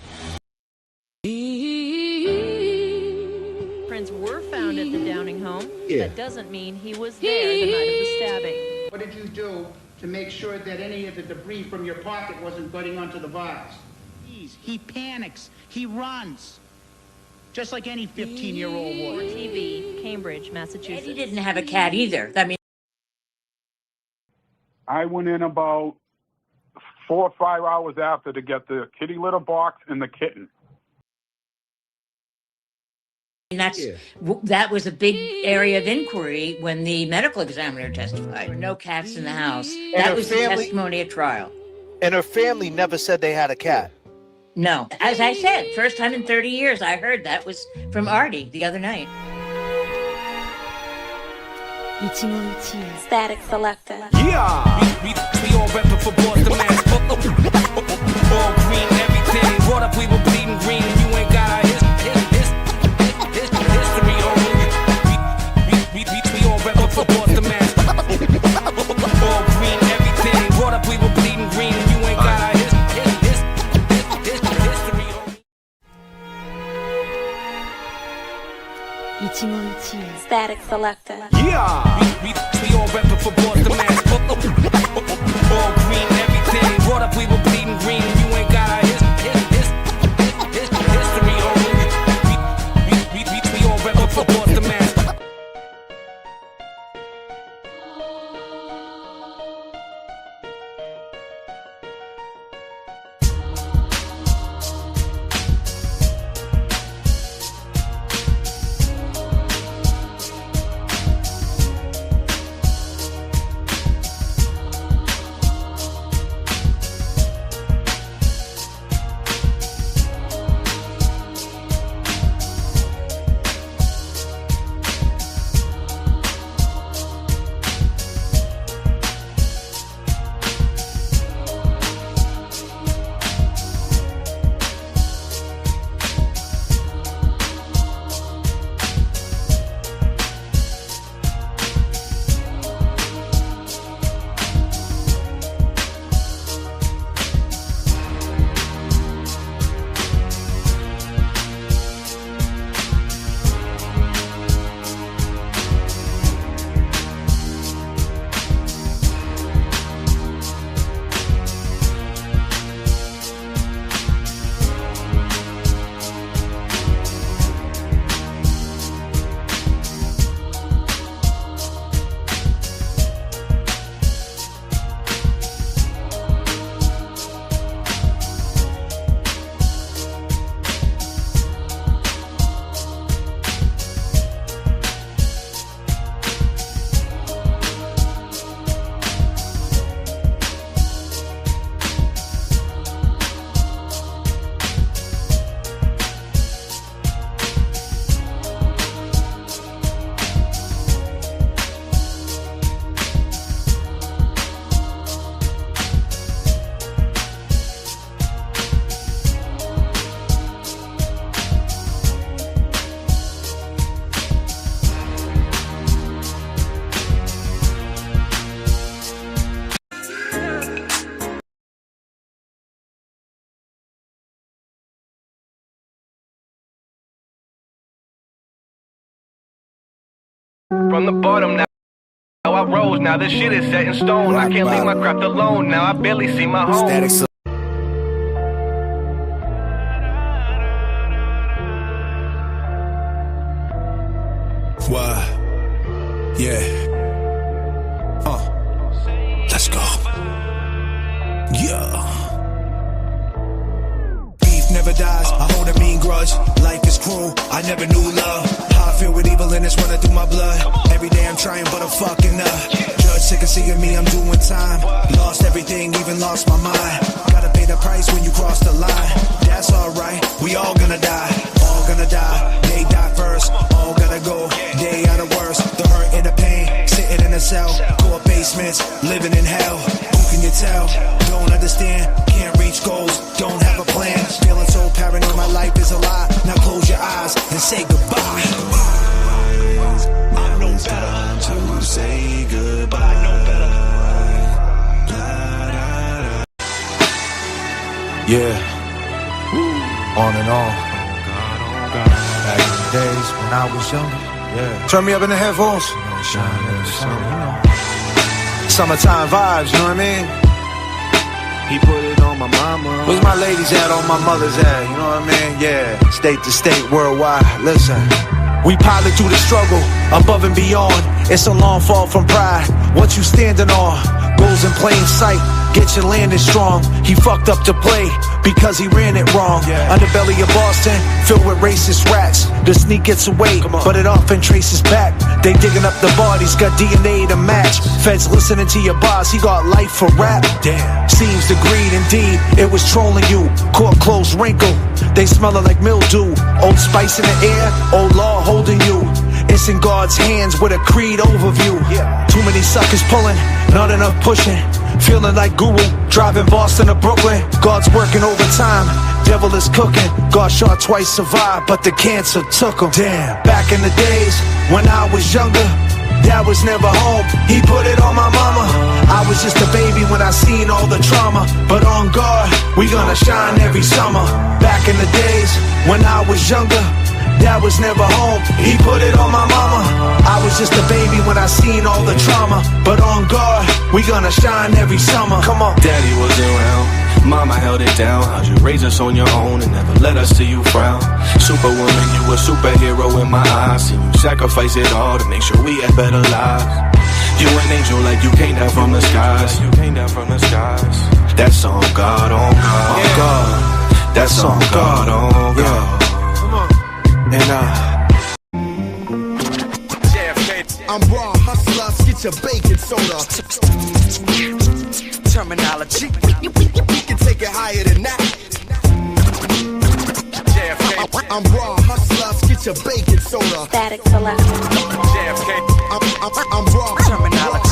prints were found at the Downing home. Yeah. That doesn't mean he was there the night of the stabbing. What did you do to make sure that any of the debris from your pocket wasn't getting onto the vase? He panics. He runs. Just like any 15-year-old would. TV, Cambridge, Massachusetts. Eddie didn't have a cat either. I mean, I went in about 4 or 5 hours after to get the kitty litter box and the kitten. That was a big area of inquiry when the medical examiner testified. There were no cats in the house. That was the testimony at trial. And her family never said they had a cat. No. As I said, first time in 30 years I heard that was from Artie the other night. Static Selector. Yeah! We all reppin' for Boston, man. All green, everything. Brought up, we were bleeding green, and you ain't got our history on you. We all reppin' for Boston, man. All green, everything. Brought up, we were bleeding green, and you ain't got our history on you. Static Selector. Yeah! We all reppin' for Boston, man. All green, everything. Brought up, we were bleeding green, and you ain't got our history on you. We all reppin' for Boston, man. From the bottom now I rose. Now this shit is set in stone. I can't leave my craft alone. Now I barely see my home. Why? Yeah. Let's go. Yeah. Beef never dies. I hold a mean grudge. Life is cruel. I never knew love. How I feel with evil and it's running through my blood. Every day I'm trying, but I'm fucking up. Judge sick of seeing me. I'm doing time. Lost everything, even lost my mind. Gotta pay the price when you cross the line. That's alright. We all gonna die. All gonna die. They die first. All gotta go. Day out of worse. The hurt and the pain. Sitting in a cell. Court basements. Living in hell. Who can you tell? Don't understand. Can't reach goals. Don't have a plan. Feeling so paranoid. My life is a lie. Now close your eyes and say goodbye. Now it's time to say goodbye. Yeah. On and on. Back in the days when I was younger. Yeah. Turn me up in the headphones. Summertime vibes, you know what I mean? He put it on my mama. Where's my ladies at, on my mother's at, you know what I mean? Yeah, state to state, worldwide, listen. We pilot through the struggle, above and beyond. It's a long fall from pride. What you standing on goes in plain sight. Get your landing strong. He fucked up to play because he ran it wrong. Underbelly of Boston, filled with racist rats. The sneak gets away, but it often traces back. They digging up the bodies, got DNA to match. Feds listening to your boss, he got life for rap. Damn. Seems the greed indeed, it was trolling you. Court closed wrinkle, they smelling like mildew. Old Spice in the air, old law holding you. It's in God's hands with a creed overview. Too many suckers pulling, not enough pushing. Feeling like Guru, driving Boston to Brooklyn. God's working overtime, devil is cooking. God shot twice, survived, but the cancer took him. Damn, back in the days when I was younger, Dad was never home, he put it on my mama. I was just a baby when I seen all the trauma. But on God, we gonna shine every summer. Back in the days when I was younger, Dad was never home, he put it on my mama. I was just a baby when I seen all the trauma. But on God, we gonna shine every summer. Come on. Daddy wasn't around, mama held it down. How'd you raise us on your own and never let us see you frown? Superwoman, you a superhero in my eyes. See you sacrifice it all to make sure we had better lives. You an angel like you came down from the skies. You came down from the skies. That's on God, on God, on God. That's on God, on God. And J.F.K. I'm raw, hustler, get your bacon soda. Terminology, we can take it higher than that. J.F.K. I'm raw, hustler, get your bacon soda. Static Selector. J.F.K. I'm raw, terminology.